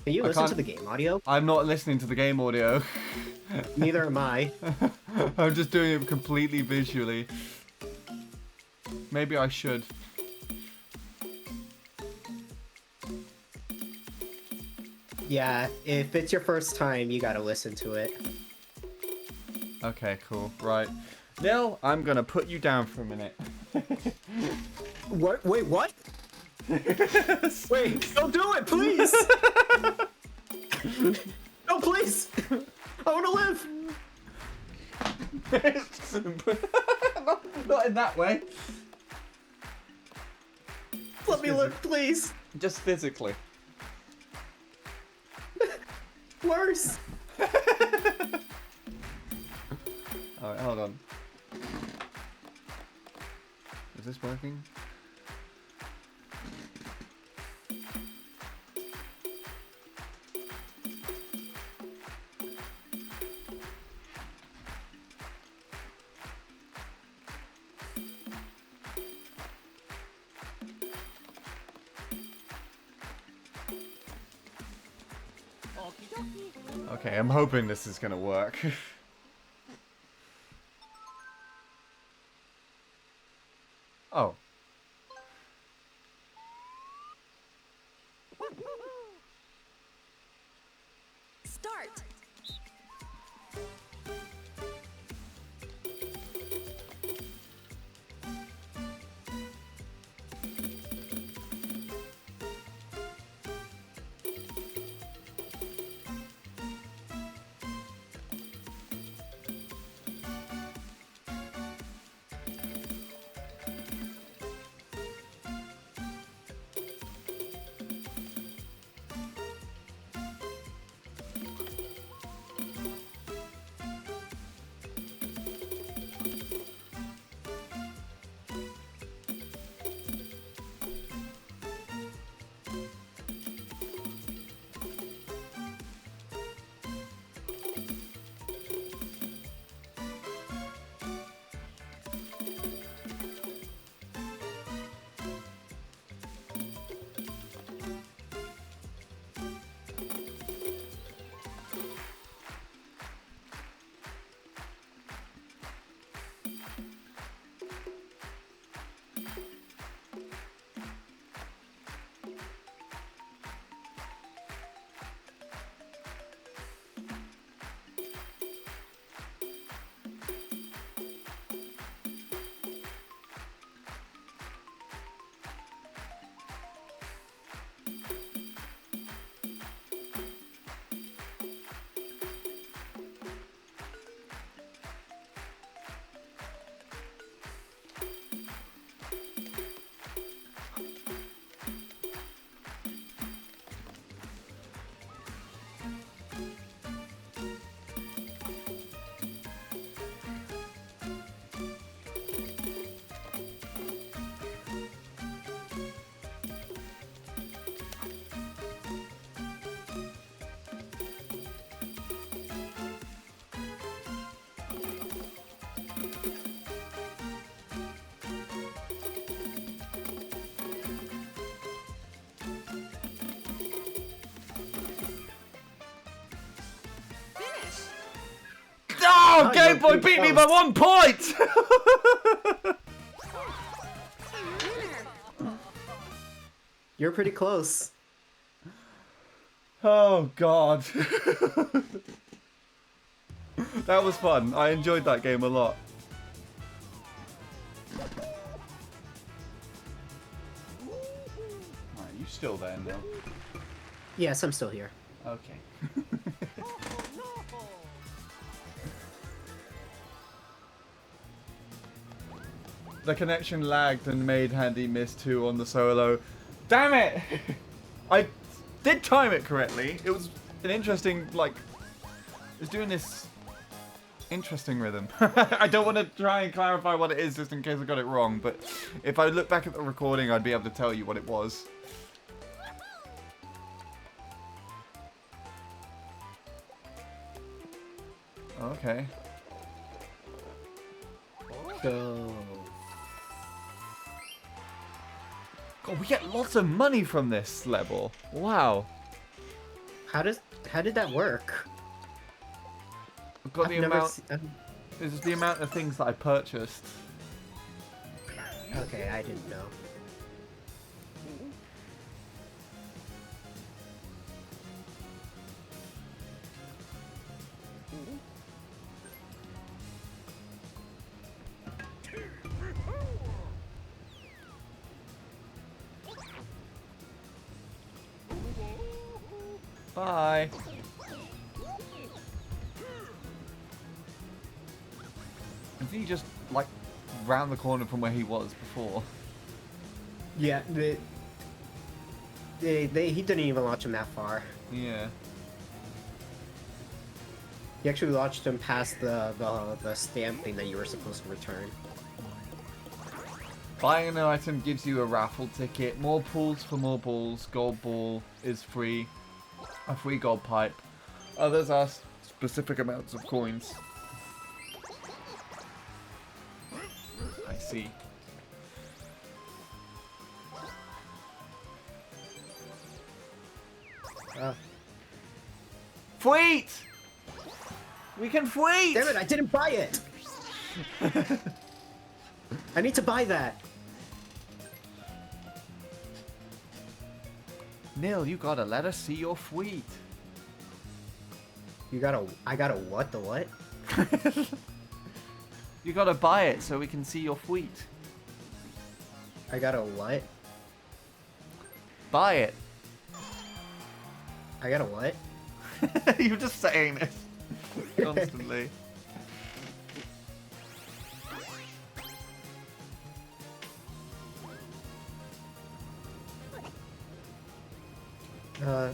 Can you listen to the game audio? I'm not listening to the game audio. Neither am I. I'm just doing it completely visually. Maybe I should. Yeah, if it's your first time, you gotta listen to it. Okay, cool. Right. Nil, I'm gonna put you down for a minute. What? Wait, what? Wait, don't do it, please! No, please! I want to live! Not in that way. Let me live, please! Just physically. Worse! Alright, hold on. Is this working? Okay, I'm hoping this is gonna work. Oh. Start. Oh, Game Boy beat me by 1 point! You're pretty close. Oh, God. That was fun. I enjoyed that game a lot. Are you still there, Neil? Yes, I'm still here. Okay. The connection lagged and made Handy miss 2 on the solo. Damn it! I did time it correctly. It was an interesting, like, it was doing this interesting rhythm. I don't want to try and clarify what it is just in case I got it wrong, but if I look back at the recording, I'd be able to tell you what it was. Okay. Go. God, we get lots of money from this level. Wow. How did that work? I've got I've the never amount. This is the amount of things that I purchased. Okay, I didn't know. Bye. I think he just, like, round the corner from where he was before. Yeah, he didn't even launch him that far. Yeah. He actually launched him past the stamp thing that you were supposed to return. Buying an item gives you a raffle ticket. More pools for more balls. Gold ball is free. A free gold pipe. Others ask specific amounts of coins. I see. Fleet! We can fleet! Damn it, I didn't buy it! I need to buy that! Nil, you gotta let us see your fleet. I gotta what? The what? You gotta buy it so we can see your fleet. I gotta what? Buy it. I gotta what? You're just saying this constantly.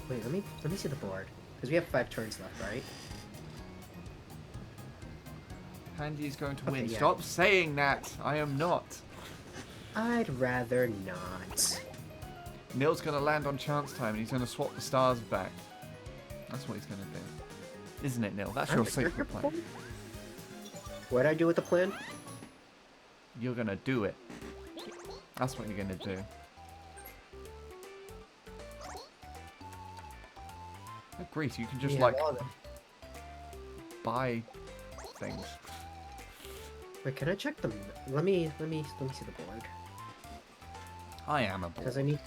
Wait, let me see the board. Because we have 5 turns left, right? Handy's going to Okay, win. yeah. Stop saying that. I am not. I'd rather not. Nil's gonna land on chance time and he's gonna swap the stars back. That's what he's gonna do. Isn't it, Nil? That's your secret plan. What'd I do with the plan? You're gonna do it. That's what you're gonna do. Oh, great, you can just, Yeah, like, well, buy things. wait, can I check them? Let me see the board. I am a board. Because I need.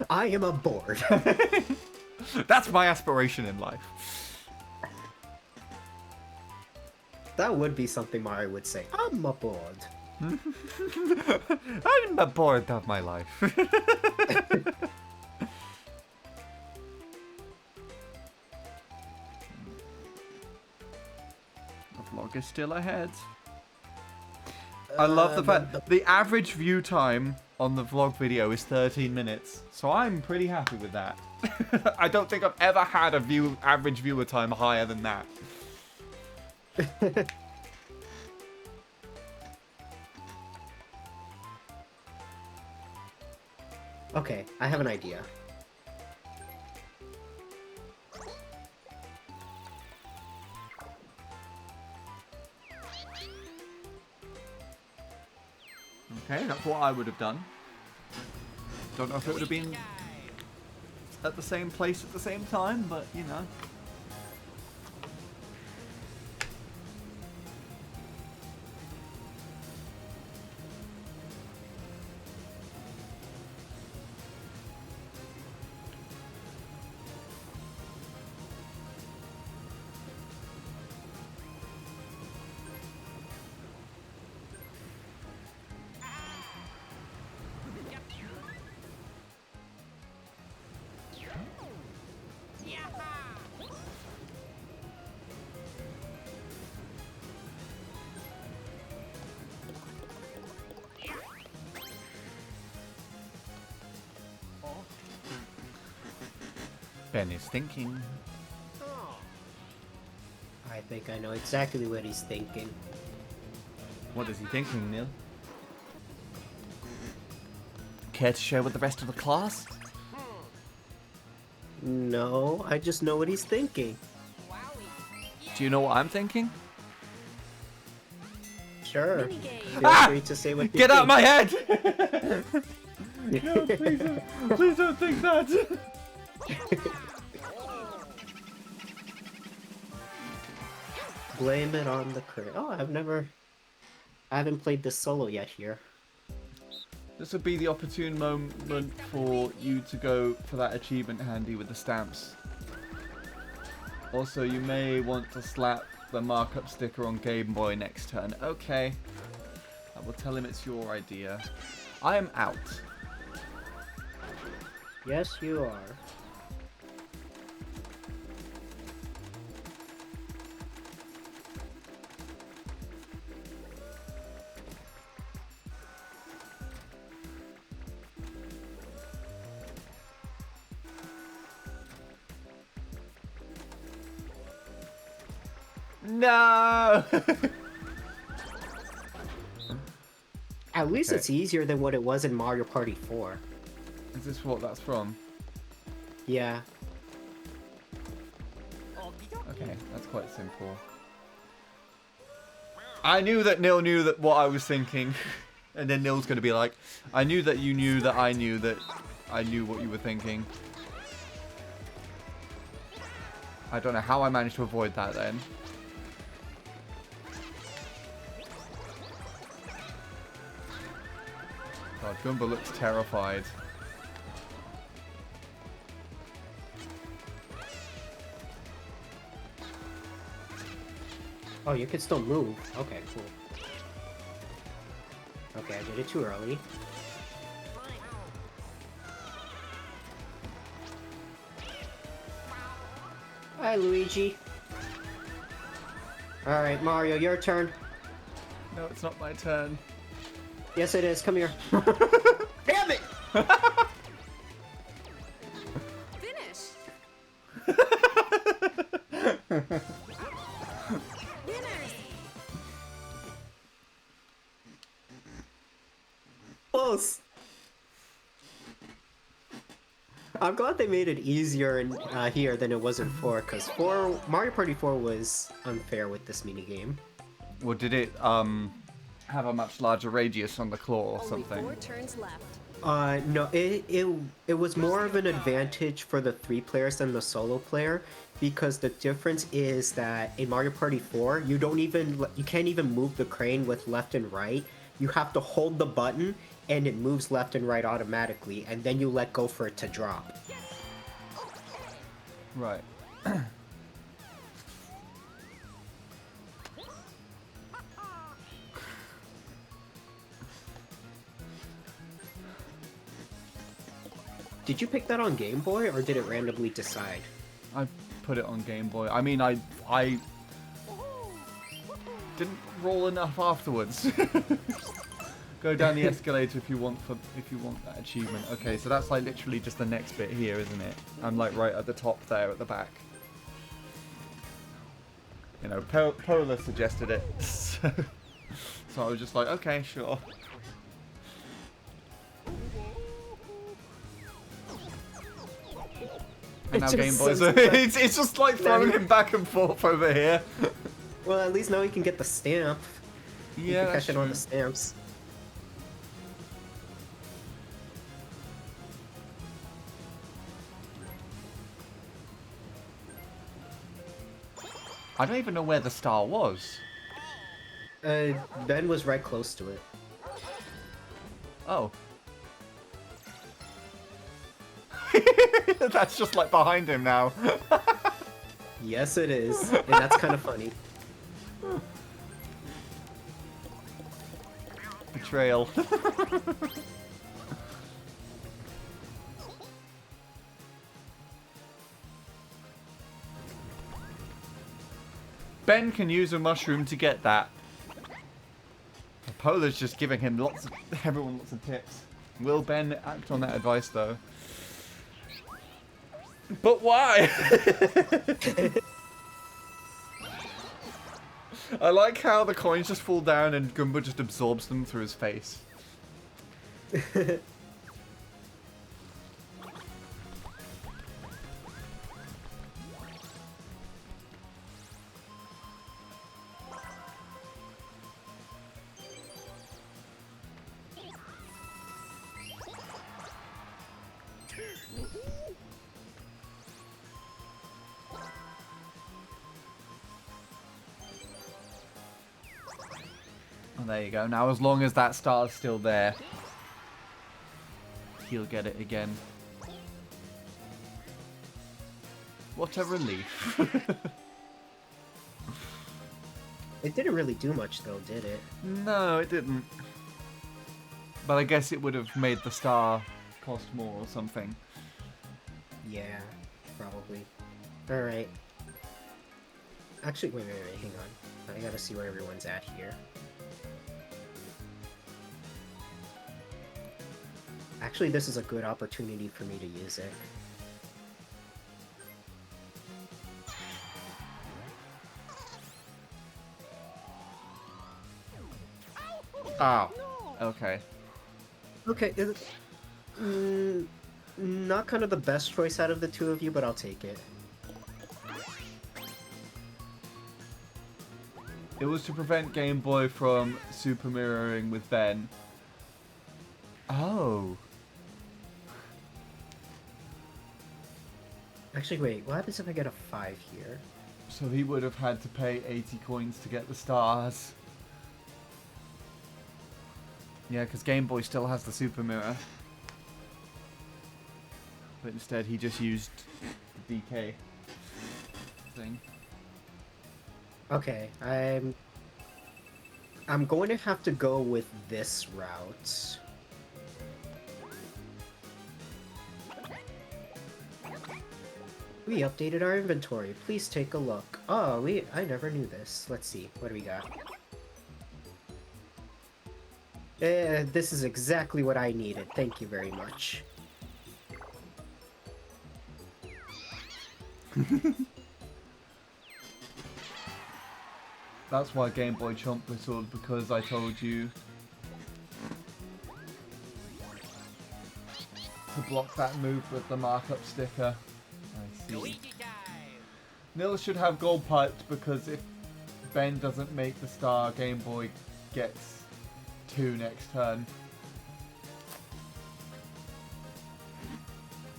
I am a board. That's my aspiration in life. That would be something Mario would say. I'm a board. I'm a bored of my life. The vlog is still ahead. I love the fact the average view time on the vlog video is 13 minutes, so I'm pretty happy with that. I don't think I've ever had a average viewer time higher than that. Okay, I have an idea. Okay, that's what I would have done. Don't know if it would have been at the same place at the same time, but you know. Ben is thinking. I think I know exactly what he's thinking. What is he thinking, Neil? Care to share with the rest of the class? No, I just know what he's thinking. Do you know what I'm thinking? Sure. Feel free to say what you Get out of think. my head! No, please don't think that. Blame it on the crate. Oh, I haven't played this solo yet here. This would be the opportune moment for you to go for that achievement handy with the stamps. Also, you may want to slap the markup sticker on Game Boy next turn. Okay. I will tell him it's your idea. I am out. Yes, you are. No! At least Okay. it's easier than what it was in Mario Party 4. Is this what that's from? Yeah. Okay, that's quite simple. I knew that Nil knew that what I was thinking. And then Nil's going to be like, I knew that you knew that I knew that I knew what you were thinking. I don't know how I managed to avoid that then. God, Goomba looks terrified. Oh, you can still move. Okay, cool. Okay, I did it too early. Hi, Luigi. Alright, Mario, your turn. No, it's not my turn. Yes, it is. Come here. Damn it! Close. I'm glad they made it easier in here than it was in 4, because Mario Party 4 was unfair with this minigame. Well, did it have a much larger radius on the claw or something? 4 turns left. No, it was more of an advantage for the 3 players than the solo player, because the difference is that in Mario Party 4, you can't even move the crane with left and right. You have to hold the button and it moves left and right automatically, and then you let go for it to drop. Right. Did you pick that on Game Boy, or did it randomly decide? I put it on Game Boy. I mean, I didn't roll enough afterwards. Go down the escalator if you want that achievement. Okay, so that's like literally just the next bit here, isn't it? I'm like right at the top there at the back. You know, Polar suggested it, so I was just like, okay, sure. And now Game Boys are, it's just like throwing him back and forth over here. Well, at least now you can get the stamp. Yeah, you can that's catch it on true. the stamps. I don't even know where the star was. Ben was right close to it. Oh. That's just like behind him now. Yes, it is. And that's kind of funny. Betrayal. Ben can use a mushroom to get that. Polar's just giving him everyone lots of tips. Will Ben act on that advice though? But why? I like how the coins just fall down and Goomba just absorbs them through his face. Oh, there you go. Now, as long as that star's still there, he'll get it again. What a relief. It didn't really do much though, did it? No, it didn't. But I guess it would have made the star cost more or something. Yeah, probably. Alright. Actually, wait, hang on. I gotta see where everyone's at here. Actually, this is a good opportunity for me to use it. Oh. Okay. Okay, not kind of the best choice out of the two of you, but I'll take it. It was to prevent Game Boy from super mirroring with Ben. Oh. Actually, wait, what happens if I get a 5 here? So he would have had to pay 80 coins to get the stars. Yeah, because Game Boy still has the super mirror. But instead he just used the DK thing. Okay, I'm going to have to go with this route. We updated our inventory. Please take a look. Oh, I never knew this. Let's see. What do we got? This is exactly what I needed. Thank you very much. That's why Game Boy Chomp whistled, because I told you to block that move with the markup sticker. I see. Nil should have gold piped because if Ben doesn't make the star, Game Boy gets 2 next turn.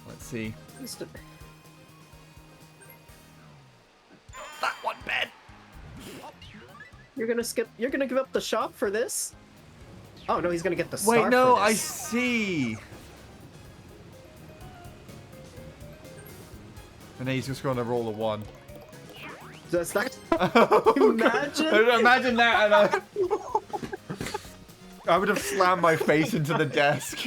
Let's see. That one, Ben! You're gonna give up the shop for this? Oh no, he's gonna get the star. Wait, no, for I this. see. And then he's just going to roll a 1. Does that imagine? Imagine that, and I would have slammed my face into the desk.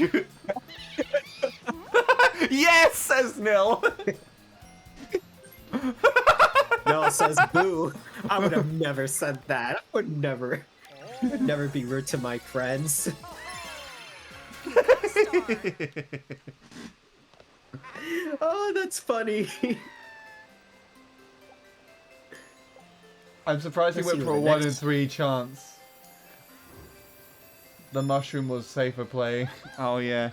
Yes, says Nil. No, says boo. I would have never said that. I would never be rude to my friends. Oh, that's funny. I'm surprised he went for a 1 in 3 chance. The mushroom was safer play. Oh yeah.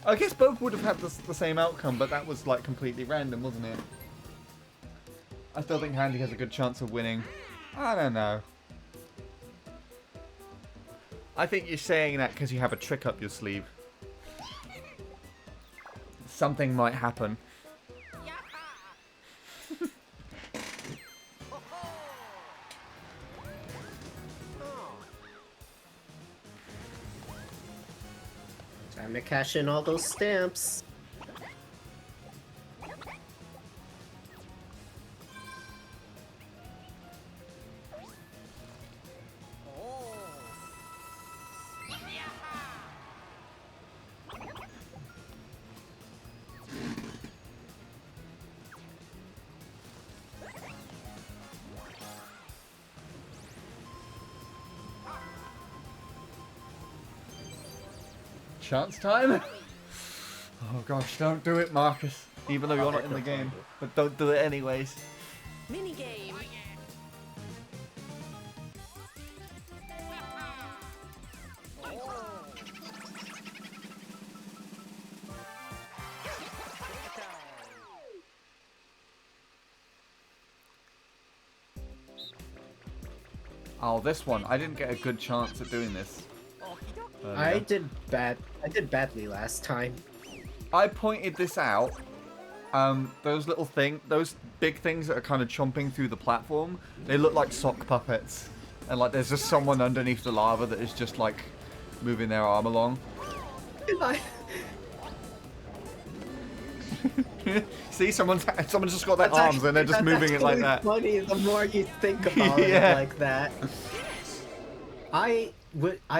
I guess both would have had the same outcome, but that was like completely random, wasn't it? I still think Handy has a good chance of winning. I don't know. I think you're saying that because you have a trick up your sleeve. Something might happen. Time to cash in all those stamps. Chance time? Oh gosh, don't do it, Marcus. even though you're not in the game. But don't do it anyways. Minigame. Oh, this one. I didn't get a good chance at doing this. I did badly last time. I pointed this out. Those big things that are kind of chomping through the platform, they look like sock puppets. And like there's just someone underneath the lava that is just like moving their arm along. See, someone's just got their arms and they're just moving it like that. Funny the more you think about it like that. I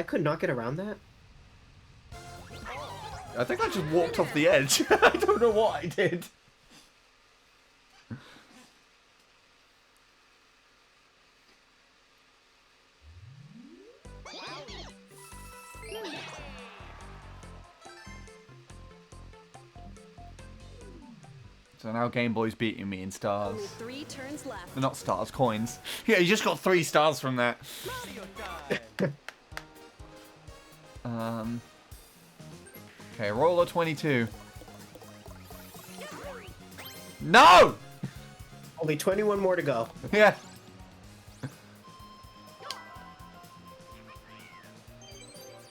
could not get around that. I think I just walked off the edge. I don't know what I did. So now Game Boy's beating me in stars. Only 3 turns left. They're not stars, coins. Yeah, you just got 3 stars from that. Okay, roller 22. No! Only 21 more to go. Yeah.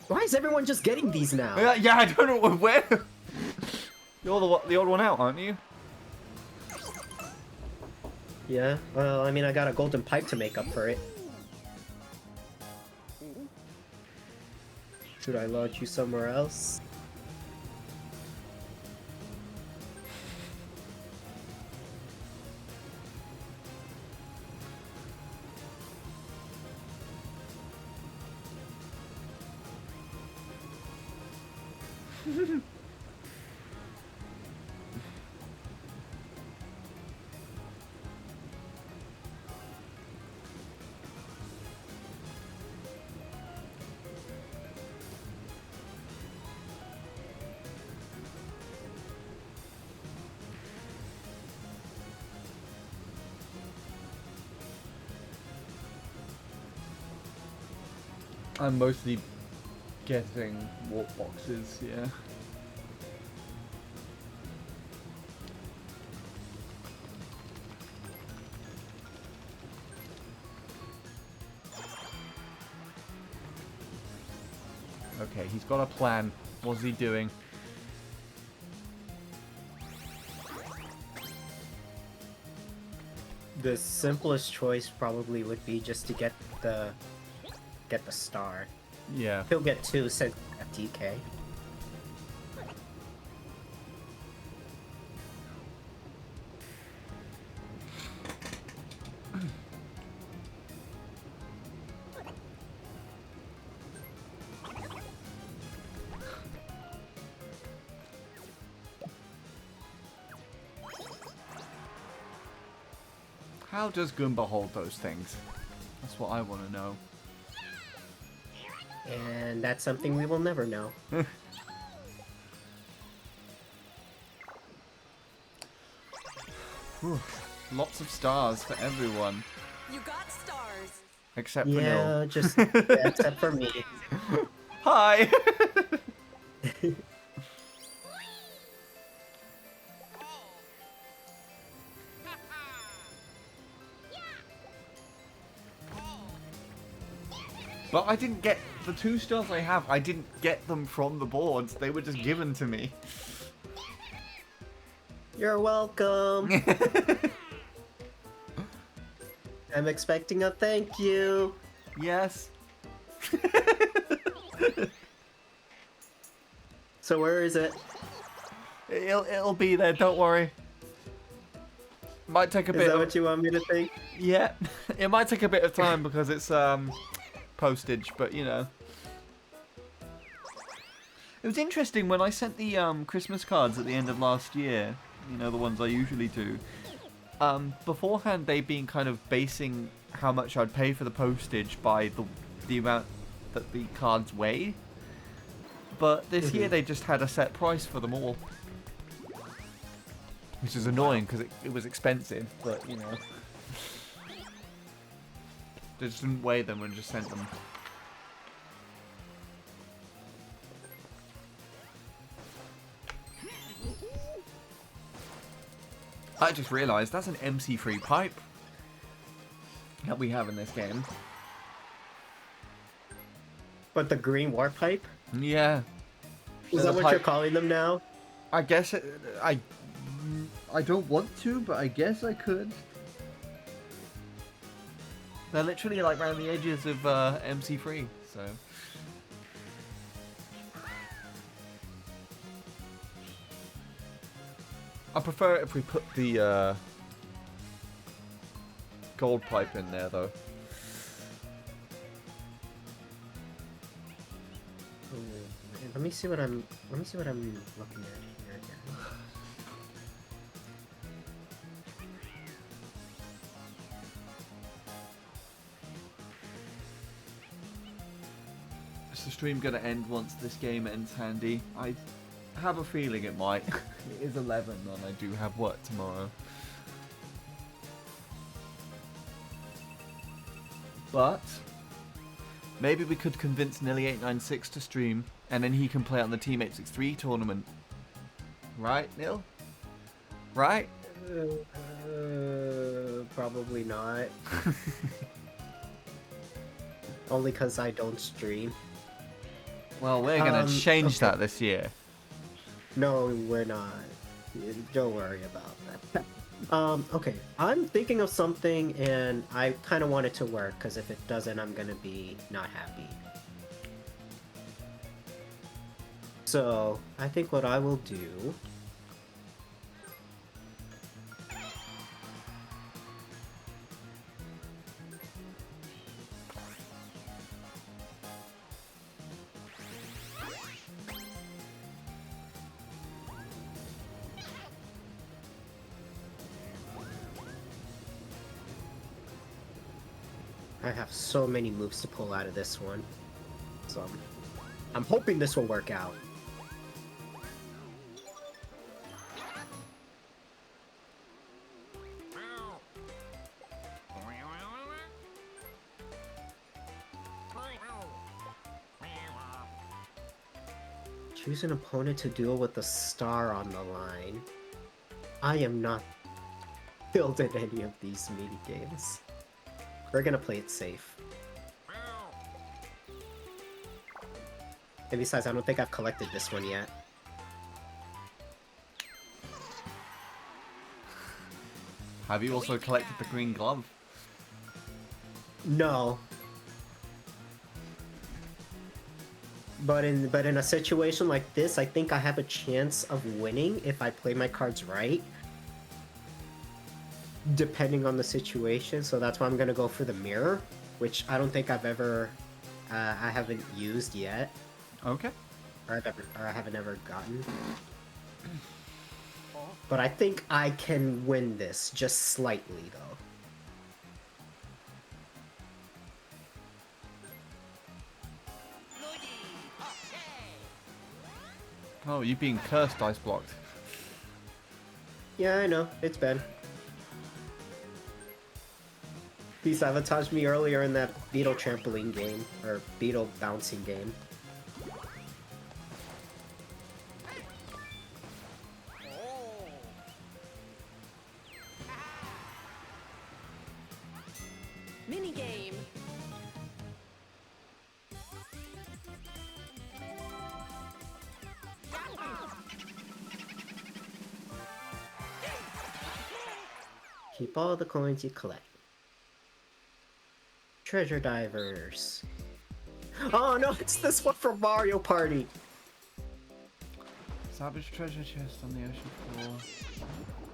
Why is everyone just getting these now? Yeah, I don't know where. You're the odd one out, aren't you? Yeah, well, I mean, I got a golden pipe to make up for it. Should I launch you somewhere else? I'm mostly getting warp boxes, yeah. Okay, he's got a plan. What's he doing? The simplest choice probably would be just to get the star. Yeah. He'll get 2 since FTK. How does Goomba hold those things? That's what I want to know. And that's something we will never know. Whew. Lots of stars for everyone. You got stars. Except for Yeah, Nil. just except for me. Hi! But I didn't get the 2 stars I have. I didn't get them from the boards. They were just given to me. You're welcome. I'm expecting a thank you. Yes. So where is it? It'll be there. Don't worry. Might take a bit. Is that of... what you want me to think? Yeah. It might take a bit of time because it's postage, but you know. It was interesting when I sent the Christmas cards at the end of last year, you know, the ones I usually do. Beforehand, they'd been kind of basing how much I'd pay for the postage by the amount that the cards weigh. But this year they just had a set price for them all. which is annoying because it was expensive, but you know, they just didn't weigh them and just sent them. I just realised that's an MC3 pipe that we have in this game. But the green warp pipe? Yeah. Is that what you're calling them now? I guess I don't want to, but I guess I could. They're literally like around the edges of MC3, so. I prefer it if we put the gold pipe in there, though. Let me see what I'm looking at here again. Is the stream gonna end once this game ends, Handy? I have a feeling it might. It is 11 and I do have work tomorrow. But maybe we could convince Nilly896 to stream and then he can play on the Team 863 tournament. Right, Nil? Right? Probably not. Only because I don't stream. Well, we're gonna change that this year. No, we're not. Don't worry about that. Okay. I'm thinking of something, and I kind of want it to work, because if it doesn't, I'm gonna be not happy. So, I think what I will do... I have so many moves to pull out of this one. So I'm hoping this will work out. Choose an opponent to duel with a star on the line. I am not building any of these mini games. We're gonna play it safe. And besides, I don't think I've collected this one yet. Have you also collected the green glove? No. But in a situation like this, I think I have a chance of winning if I play my cards right. Depending on the situation, so that's why I'm gonna go for the mirror, which I don't think I've ever, I haven't used yet. Okay. Or I haven't ever gotten. But I think I can win this, just slightly though. Oh, you being cursed dice blocked. Yeah, I know, it's bad. He sabotaged me earlier in that beetle trampoline game, or beetle bouncing game. Minigame. Keep all the coins you collect. Treasure divers. Oh no, it's this one from Mario Party. Savage treasure chest on the ocean floor.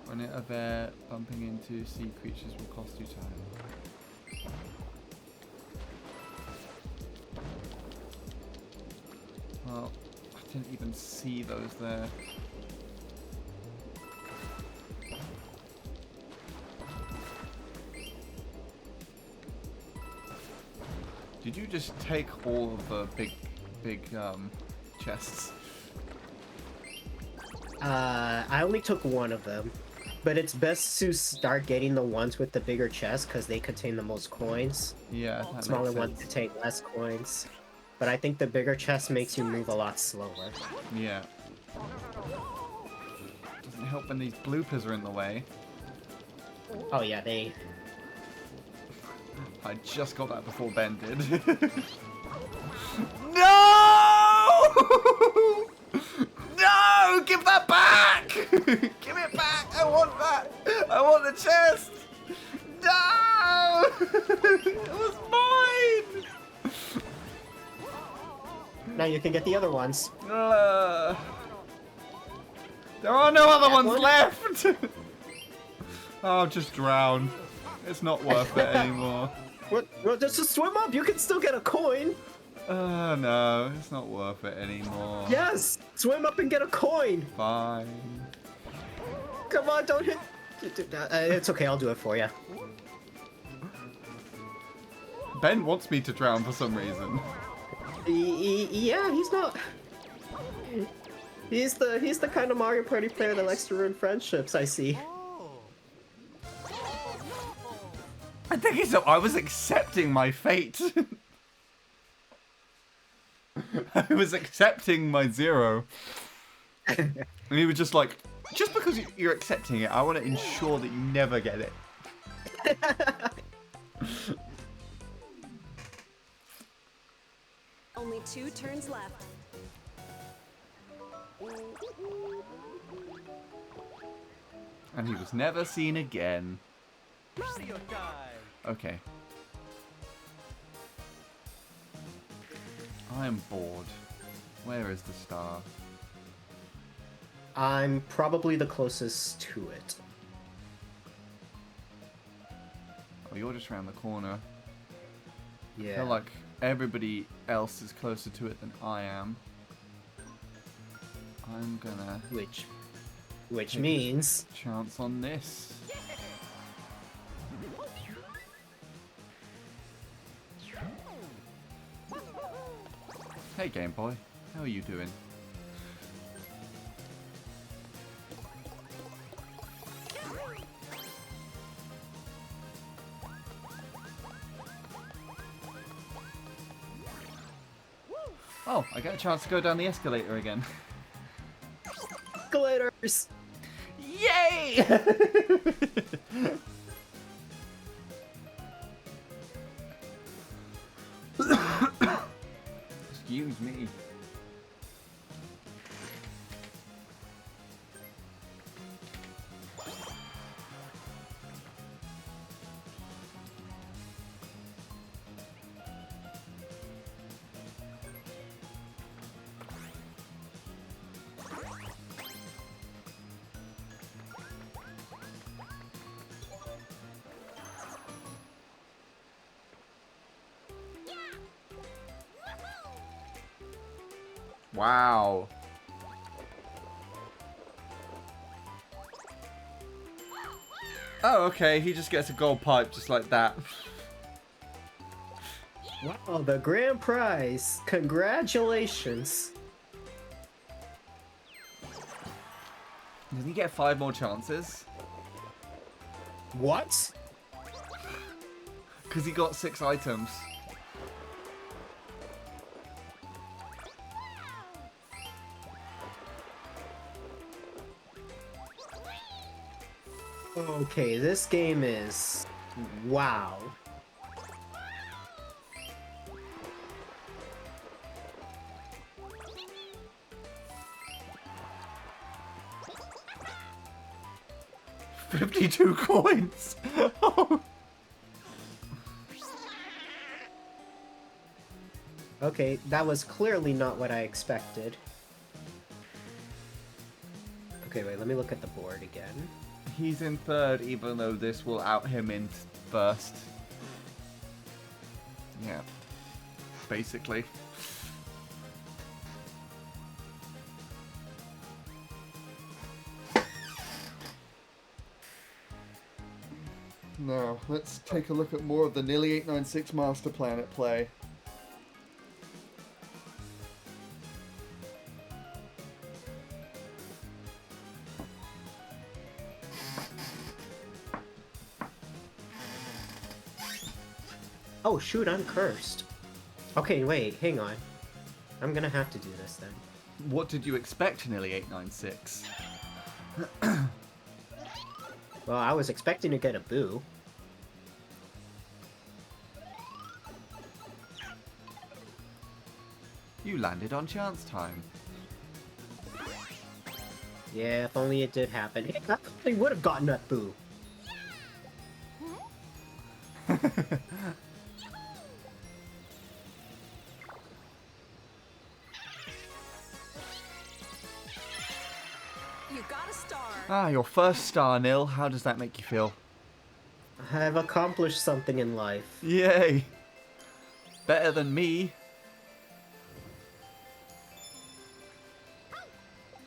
When it there, bumping into sea creatures will cost you time. Well, I didn't even see those there. Did you just take all of the big chests? I only took one of them. But it's best to start getting the ones with the bigger chests because they contain the most coins. Yeah, that Smaller makes ones sense. contain less coins. But I think the bigger chest makes you move a lot slower. Yeah. Doesn't help when these bloopers are in the way. Oh yeah, they... I just got that before Ben did. No! No! Give that back! Give it back! I want that! I want the chest! No! It was mine! Now you can get the other ones. There are no other ones one? left! Oh, just drown. It's not worth it anymore. What? Just swim up. You can still get a coin. No, it's not worth it anymore. Yes, swim up and get a coin. Fine. Come on, don't hit. It's okay. I'll do it for you. Ben wants me to drown for some reason. Yeah, he's not. He's the kind of Mario Party player that likes to ruin friendships. I see. I think I was accepting my fate. I was accepting my zero. And he was just like, just because you're accepting it, I want to ensure that you never get it. Only 2 turns left. And he was never seen again. Mario time. Okay. I am bored. Where is the star? I'm probably the closest to it. Oh, you're just around the corner. I Yeah. feel like everybody else is closer to it than I am. I'm gonna... Which take means... a chance on this. Hey Game Boy, how are you doing? Oh, I get a chance to go down the escalator again. Escalators! Yay! Excuse me. Wow. Oh, okay, he just gets a gold pipe just like that. Wow, the grand prize! Congratulations! Doesn't he get 5 more chances? What? Because he got 6 items. Okay, this game is... wow. $52 coins! Okay, that was clearly not what I expected. Okay, wait, let me look at the board again. He's in 3rd, even though this will out him in 1st. Yeah. Basically. Now, let's take a look at more of the Nearly 896 Master Plan at play. Oh shoot, I'm cursed. Okay, wait, hang on. I'm gonna have to do this then. What did you expect, Nearly 896? Well, I was expecting to get a boo. You landed on chance time. Yeah, if only it did happen. Hey, I probably would have gotten that boo. You got a star. Ah, your first star, Nil. How does that make you feel? I've accomplished something in life. Yay! Better than me.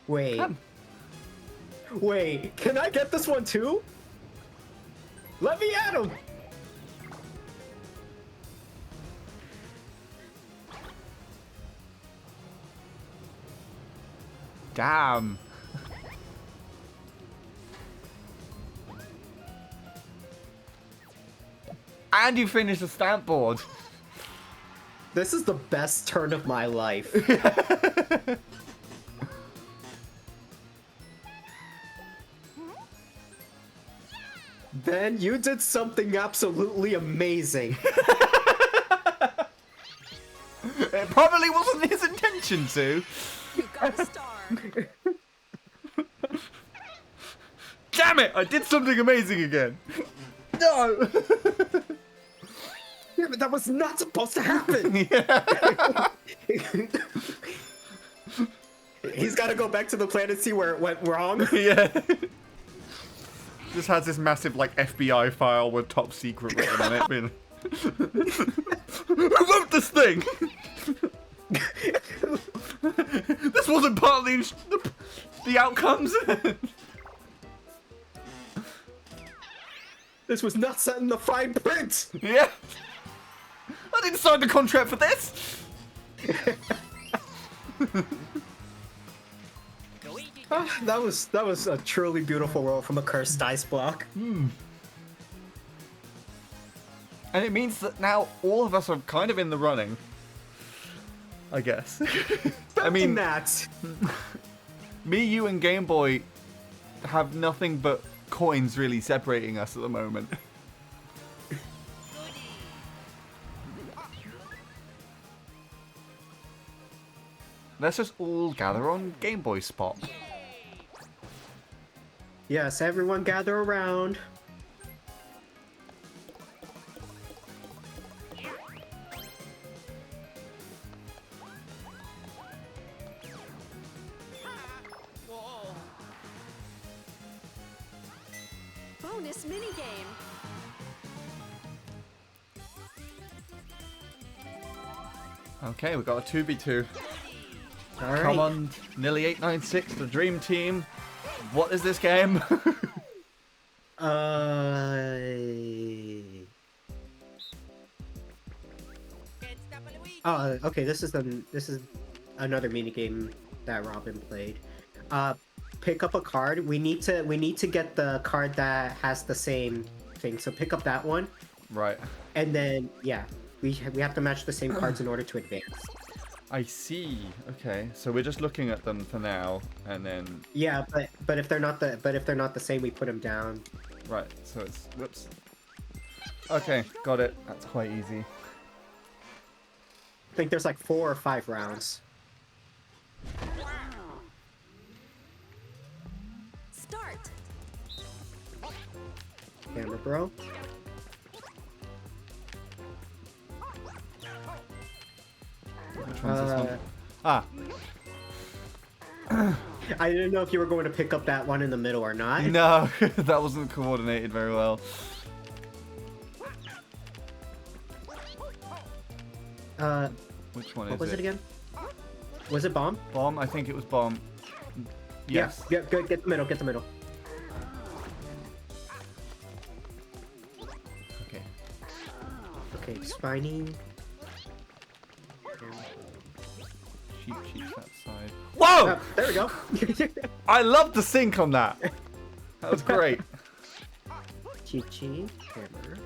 Wait. Wait, can I get this one too? Let me at him! Damn. And you finished the stamp board. This is the best turn of my life. Ben, you did something absolutely amazing. It probably wasn't his intention to. You got a star. Damn it! I did something amazing again. No. Yeah, but that was not supposed to happen. He's got to go back to the planet, see where it went wrong. Yeah. Just has this massive like FBI file with top secret written on it. Being, who wrote this thing? This wasn't part of the outcomes. This was not set in the fine print. Yeah. I didn't sign the contract for this. That was a truly beautiful roll from a cursed dice block. And it means that now all of us are kind of in the running. I guess. I mean, that. Me, you, and Game Boy have nothing but coins really separating us at the moment. Let's just all gather on Game Boy spot. Yes, everyone gather around. Bonus minigame. Okay, we got a 2v2. All right. Come on, Nearly 896, the dream team. What is this game? Okay. This is another minigame that Robin played. Pick up a card. We need to get the card that has the same thing. So pick up that one. Right. And then yeah, we have to match the same cards in order to advance. I see. Okay, so we're just looking at them for now, and then. Yeah, but if they're not the same, we put them down. Right. So it's whoops. Okay, got it. That's quite easy. I think there's like 4 or 5 rounds. Start. Camera bro. Which one's this one? Ah. I didn't know if you were going to pick up that one in the middle or not. No, that wasn't coordinated very well. Which one is it? What was it again? Was it bomb? Bomb? I think it was bomb. Yes. Yeah, get the middle, get the middle. Okay. Okay, spiny. Sheep's that side. Whoa! There we go. I love the sync on that. That was great. Chi-Chi, hammer.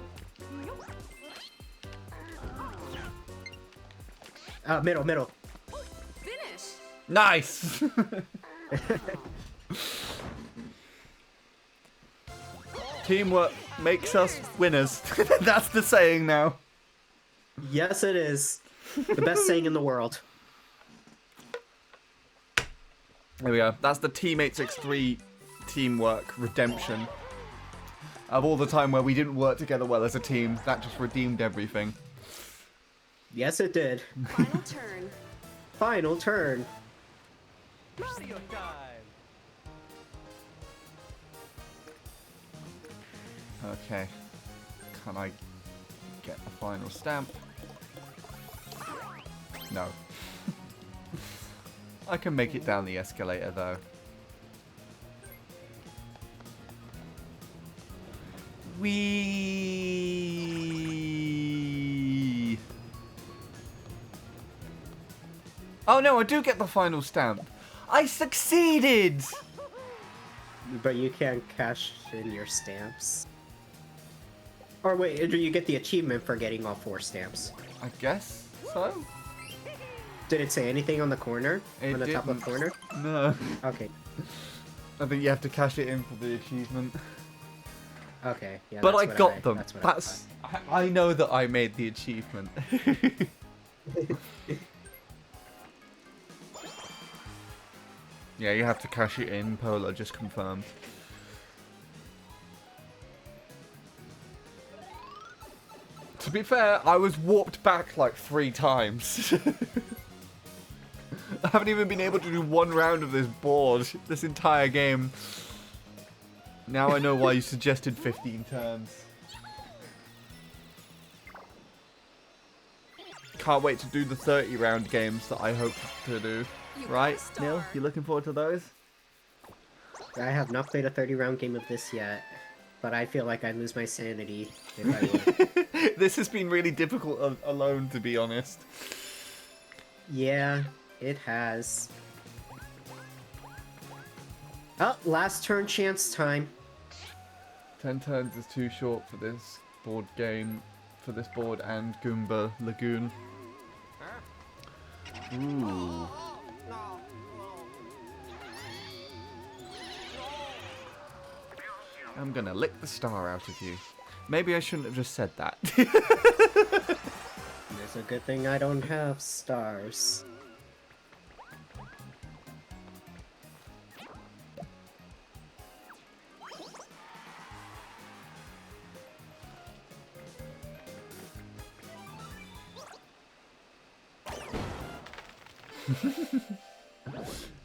Middle. Finish. Nice! Teamwork makes us winners. That's the saying now. Yes, it is. The best saying in the world. There we go. That's the Teammates X3 teamwork redemption. Of all the time where we didn't work together well as a team, that just redeemed everything. Yes, it did. Final turn. Final turn. Mario time. Okay. Can I get the final stamp? No. I can make it down the escalator though. Whee! Oh no, I do get the final stamp. I succeeded! But you can't cash in your stamps. Or wait, you get the achievement for getting all 4 stamps. I guess so. Did it say anything on the corner? On the top left corner? No. Okay. I think you have to cash it in for the achievement. Okay. Yeah, but that's I what got them. That's what I know that I made the achievement. Yeah, you have to cash it in, Polar just confirmed. To be fair, I was warped back like 3 times. I haven't even been able to do 1 round of this board this entire game. Now I know why you suggested 15 turns. Can't wait to do the 30 round games that I hope to do. Right, Neil? You looking forward to those? I have not played a 30-round game of this yet, but I feel like I'd lose my sanity if I would. This has been really difficult alone, to be honest. Yeah, it has. Oh, last turn chance time. 10 turns is too short for this board game, for this board and Goomba Lagoon. Ooh. I'm gonna lick the star out of you. Maybe I shouldn't have just said that. It's a good thing I don't have stars.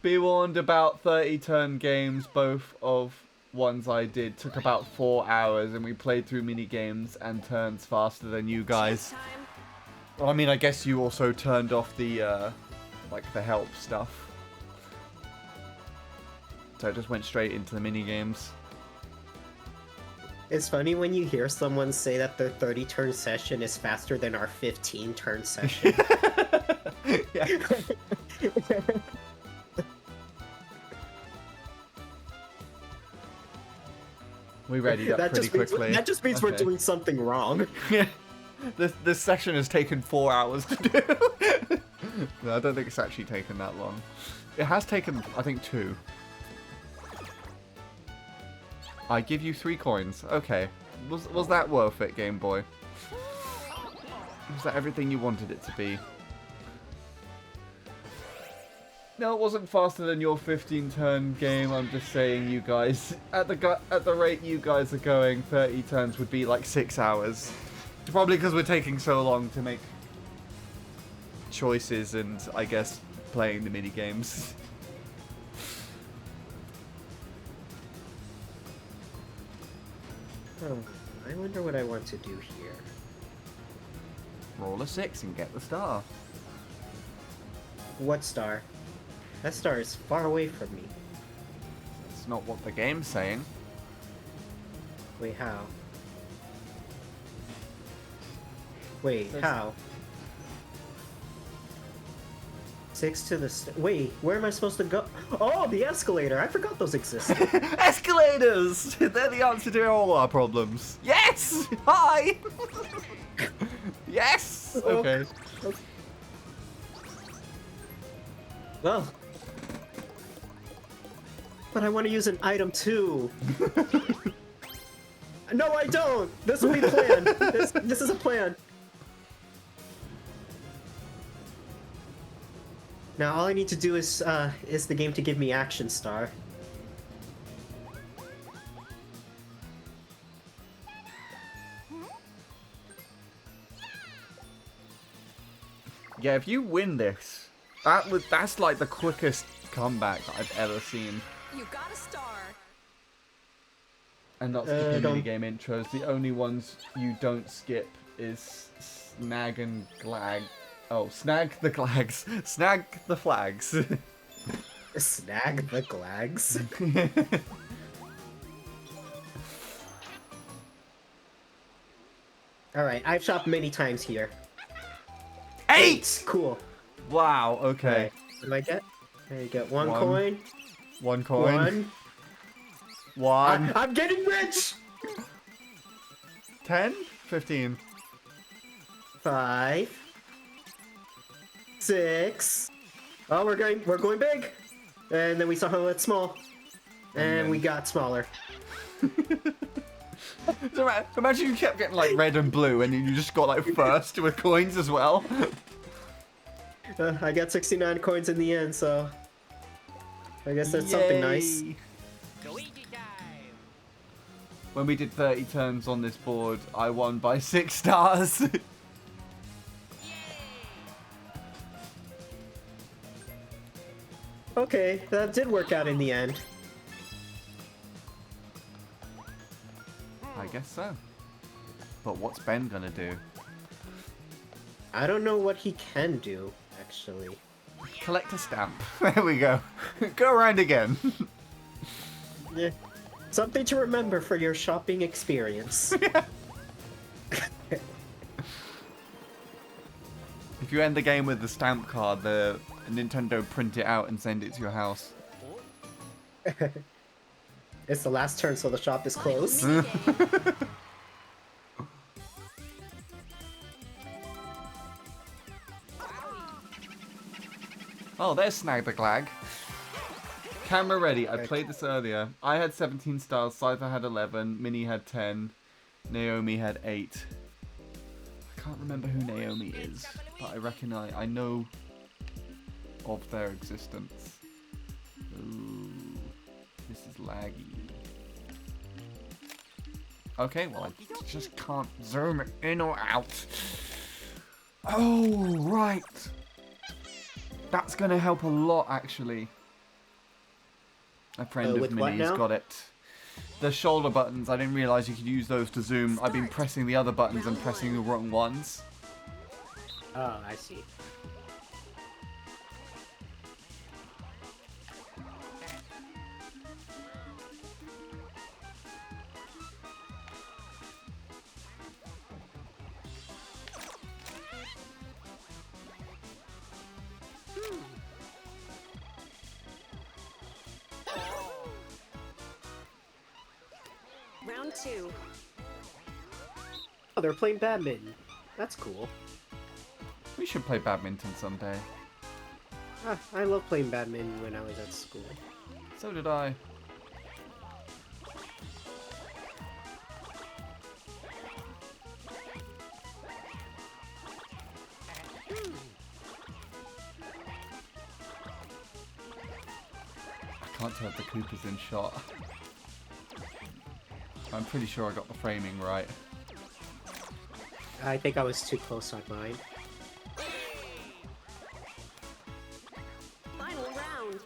Be warned, about 30 turn games, both of ones I did, took about 4 hours, and we played through mini games and turns faster than you guys. Well, I mean, I guess you also turned off the, like, the help stuff. So I just went straight into the mini games. It's funny when you hear someone say that their 30-turn session is faster than our 15-turn session. We readied up pretty quickly. That just means we're doing something wrong. Yeah. This session has taken 4 hours to do. No, I don't think it's actually taken that long. It has taken, I think, 2. I give you 3 coins. Okay. Was that worth it, Game Boy? Was that everything you wanted it to be? No, it wasn't faster than your 15-turn game. I'm just saying, you guys, at the rate you guys are going, 30 turns would be like 6 hours. Probably because we're taking so long to make choices and, I guess, playing the mini games. Oh, I wonder what I want to do here. Roll a 6 and get the star. What star? That star is far away from me. It's not what the game's saying. Wait, how? Wait, how? 6 to the wait, where am I supposed to go? Oh, the escalator! I forgot those existed. Escalators! They're the answer to all our problems. Yes! Hi! Yes! Okay. Well, but I want to use an item too. No, I don't. This will be planned. This is a plan. Now all I need to do is the game to give me Action Star. Yeah, if you win this, that's like the quickest comeback that I've ever seen. You got a star. And not skipping minigame intros. The only ones you don't skip is Snag and Glag. Oh, Snag the Glags. Snag the Flags. Snag the Glags? Alright, I've shopped many times here. 8! Cool. Wow, okay. What do I get? I get one coin. One coin. One. I'm getting rich! 10? 15. 5. 6. Oh, we're going big. And then we saw it's small. And we got smaller. So imagine you kept getting like red and blue and you just got like first with coins as well. I got 69 coins in the end, so I guess that's something nice. When we did 30 turns on this board, I won by 6 stars. Okay, that did work out in the end. I guess so. But what's Ben gonna do? I don't know what he can do, actually. Collect a stamp. There we go. Go around again. Yeah. Something to remember for your shopping experience. If you end the game with the stamp card, the Nintendo print it out and send it to your house. It's the last turn, so the shop is closed. Oh, there's Snag the Glag. Camera ready. I played this earlier. I had 17 stars, Cypher had 11, Minnie had 10, Naomi had 8. I can't remember who Naomi is, but I reckon I know of their existence. Ooh, this is laggy. Okay, well I just can't zoom it in or out. Oh, right. That's going to help a lot, actually. A friend of Minnie's got it. The shoulder buttons, I didn't realise you could use those to zoom. I've been pressing the other buttons and pressing the wrong ones. Oh, I see. Round 2. Oh, they're playing badminton. That's cool. We should play badminton someday. I love playing badminton when I was at school. So did I. I can't tell if the Koopa's in shot. I'm pretty sure I got the framing right. I think I was too close on mine. Final round.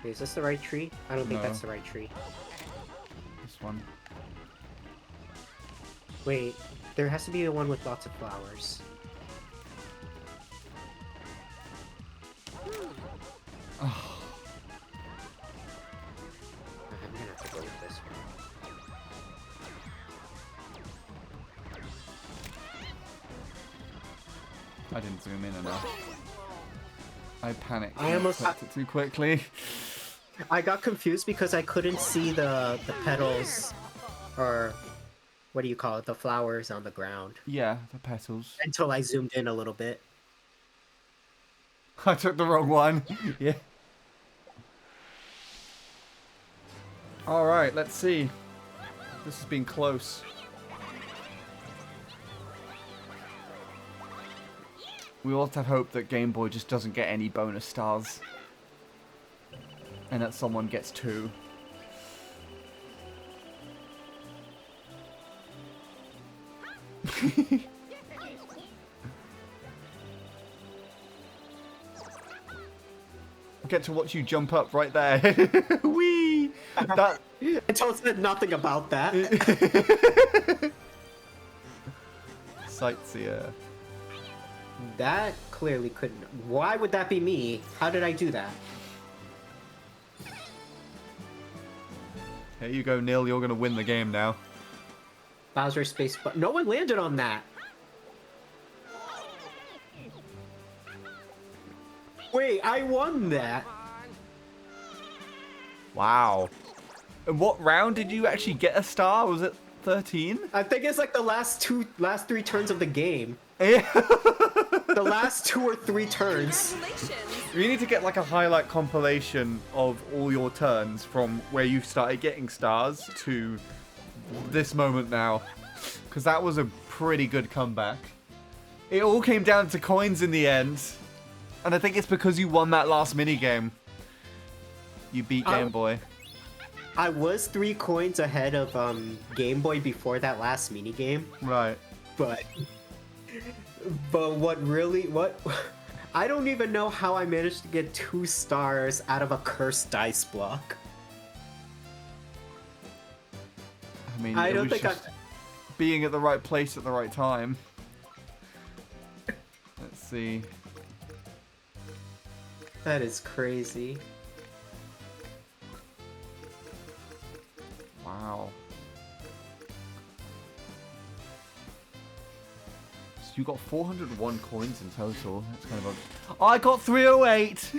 Okay, is this the right tree? I don't think No. that's the right tree. This one. Wait, there has to be the one with lots of flowers. Oh. I'm gonna have to go with this one. I didn't zoom in enough. I panicked. I almost clicked it too quickly. I got confused because I couldn't see the petals or what do you call it? The flowers on the ground. Yeah, the petals. Until I zoomed in a little bit. I took the wrong one. Yeah. Alright, let's see. This has been close. We all have to hope that Game Boy just doesn't get any bonus stars. And that someone gets 2. Get to watch you jump up right there. Whee! That... I told said nothing about that. Sightseer. That clearly couldn't. Why would that be me? How did I do that? Here you go, Neil. You're going to win the game now. Bowser space, but no one landed on that. Wait, I won that. Wow. And what round did you actually get a star? Was it 13? I think it's like the last 3 turns of the game. Yeah. The last 2 or 3 turns. You need to get like a highlight compilation of all your turns from where you started getting stars to this moment now. Because that was a pretty good comeback. It all came down to coins in the end. And I think it's because you won that last minigame. You beat Game Boy. I was 3 coins ahead of Game Boy before that last minigame. Right. But what I don't even know how I managed to get 2 stars out of a cursed dice block. I mean, I it don't was think just being at the right place at the right time. Let's see. That is crazy. Wow. So you got 401 coins in total. That's kind of a... I got 308!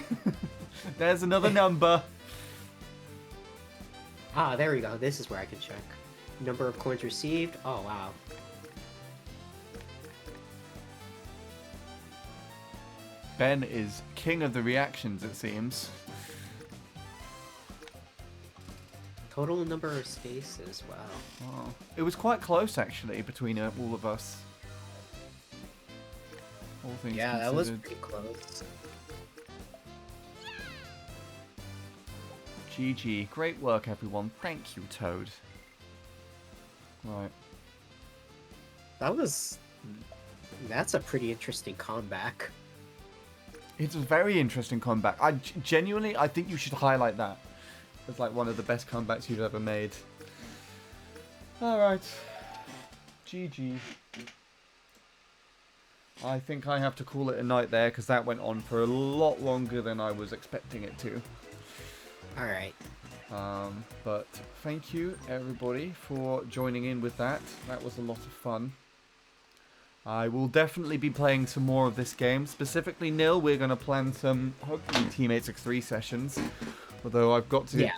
There's another number. Ah, there we go. This is where I can check. Number of coins received. Oh, wow. Ben is king of the reactions, it seems. Total number of spaces, wow. Wow. It was quite close, actually, between all of us. All things yeah, considered. that was pretty close. GG. Great work, everyone. Thank you, Toad. Right. That's a pretty interesting comeback. It's a very interesting comeback. Genuinely, I think you should highlight that as like one of the best comebacks you've ever made. Alright. GG. I think I have to call it a night there because that went on for a lot longer than I was expecting it to. Alright. But thank you, everybody, for joining in with that. That was a lot of fun. I will definitely be playing some more of this game. Specifically, Nil, we're going to plan some, hopefully, Teammates X3 sessions. Although I've got to... Yeah.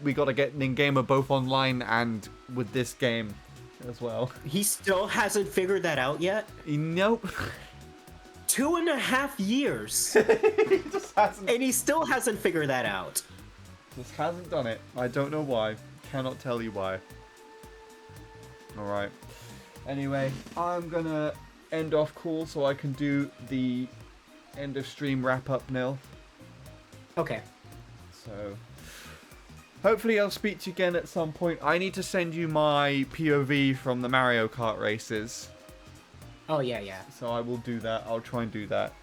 We got to get Ningamer both online and with this game as well. He still hasn't figured that out yet? Nope. 2.5 years. He just hasn't. And he still hasn't figured that out. Just hasn't done it. I don't know why. Cannot tell you why. Alright. Anyway, I'm gonna end off call so I can do the end of stream wrap up, Nil. Okay. So, hopefully I'll speak to you again at some point. I need to send you my POV from the Mario Kart races. Oh, yeah, yeah. So I will do that. I'll try and do that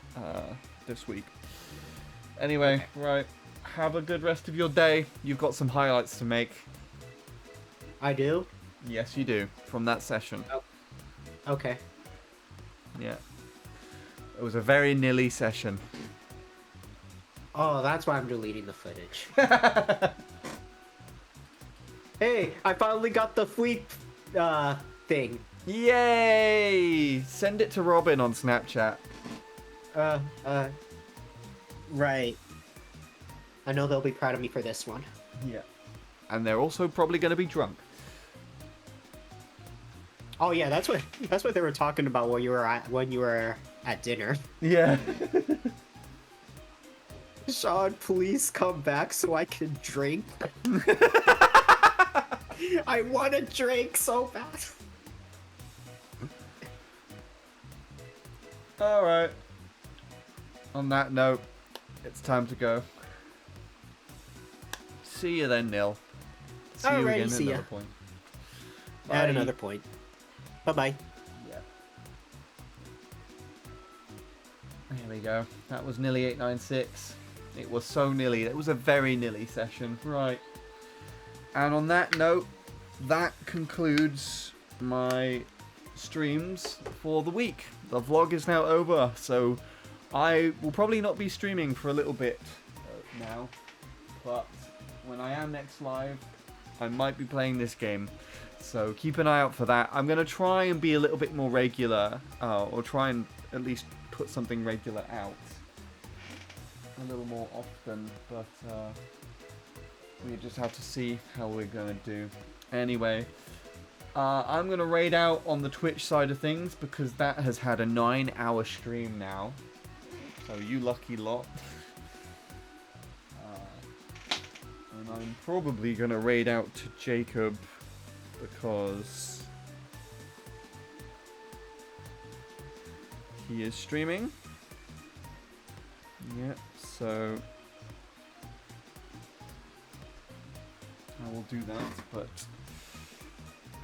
this week. Anyway, okay. Right. Have a good rest of your day. You've got some highlights to make. I do? Yes, you do. From that session. Oh. Okay. Yeah. It was a very nilly session. Oh, that's why I'm deleting the footage. Hey, I finally got the fleet thing. Yay! Send it to Robin on Snapchat. Right. I know they'll be proud of me for this one. Yeah. And they're also probably going to be drunk. Oh yeah, that's what they were talking about when you were at dinner. Yeah. Sean, please come back so I can drink. I want to drink so bad. Alright. On that note, it's time to go. See you then, Nil. See you Alrighty, again at see ya. another point. At Bye. another point. Bye-bye. Yeah. There we go. That was Nilly 896. It was so Nilly. It was a very Nilly session. Right. And on that note, that concludes my streams for the week. The vlog is now over, so I will probably not be streaming for a little bit now. But when I am next live, I might be playing this game. So keep an eye out for that. I'm going to try and be a little bit more regular, or try and at least put something regular out a little more often, but we just have to see how we're going to do. Anyway, I'm going to raid out on the Twitch side of things because that has had a 9-hour stream now. So you lucky lot. And I'm probably going to raid out to Jacob because he is streaming. Yep, so I will do that, but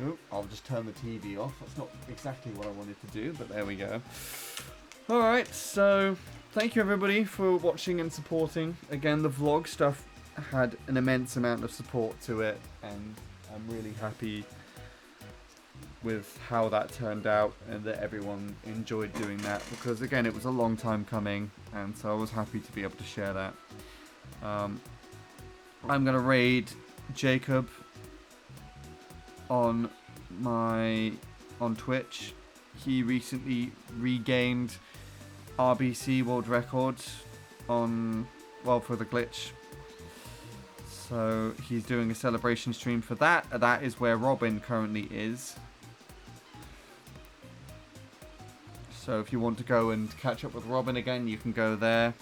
oh, I'll just turn the TV off. That's not exactly what I wanted to do, but there we go. Alright, so thank you everybody for watching and supporting. Again, the vlog stuff had an immense amount of support to it, and I'm really happy with how that turned out and that everyone enjoyed doing that, because again, it was a long time coming, and so I was happy to be able to share that. I'm gonna raid Jacob on Twitch. He recently regained RBC world record for the glitch. So he's doing a celebration stream for that. That is where Robin currently is. So if you want to go and catch up with Robin again, you can go there.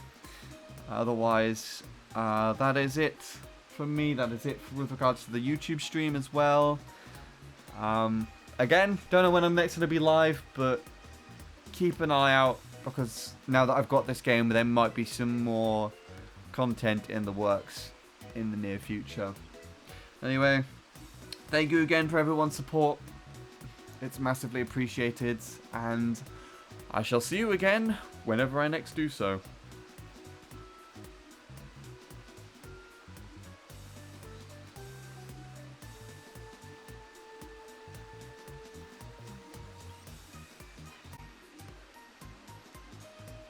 Otherwise, that is it for me. That is it with regards to the YouTube stream as well. Again, don't know when I'm next going to be live, but keep an eye out, because now that I've got this game, there might be some more content in the works in the near future. Anyway, thank you again for everyone's support. It's massively appreciated, and I shall see you again whenever I next do so.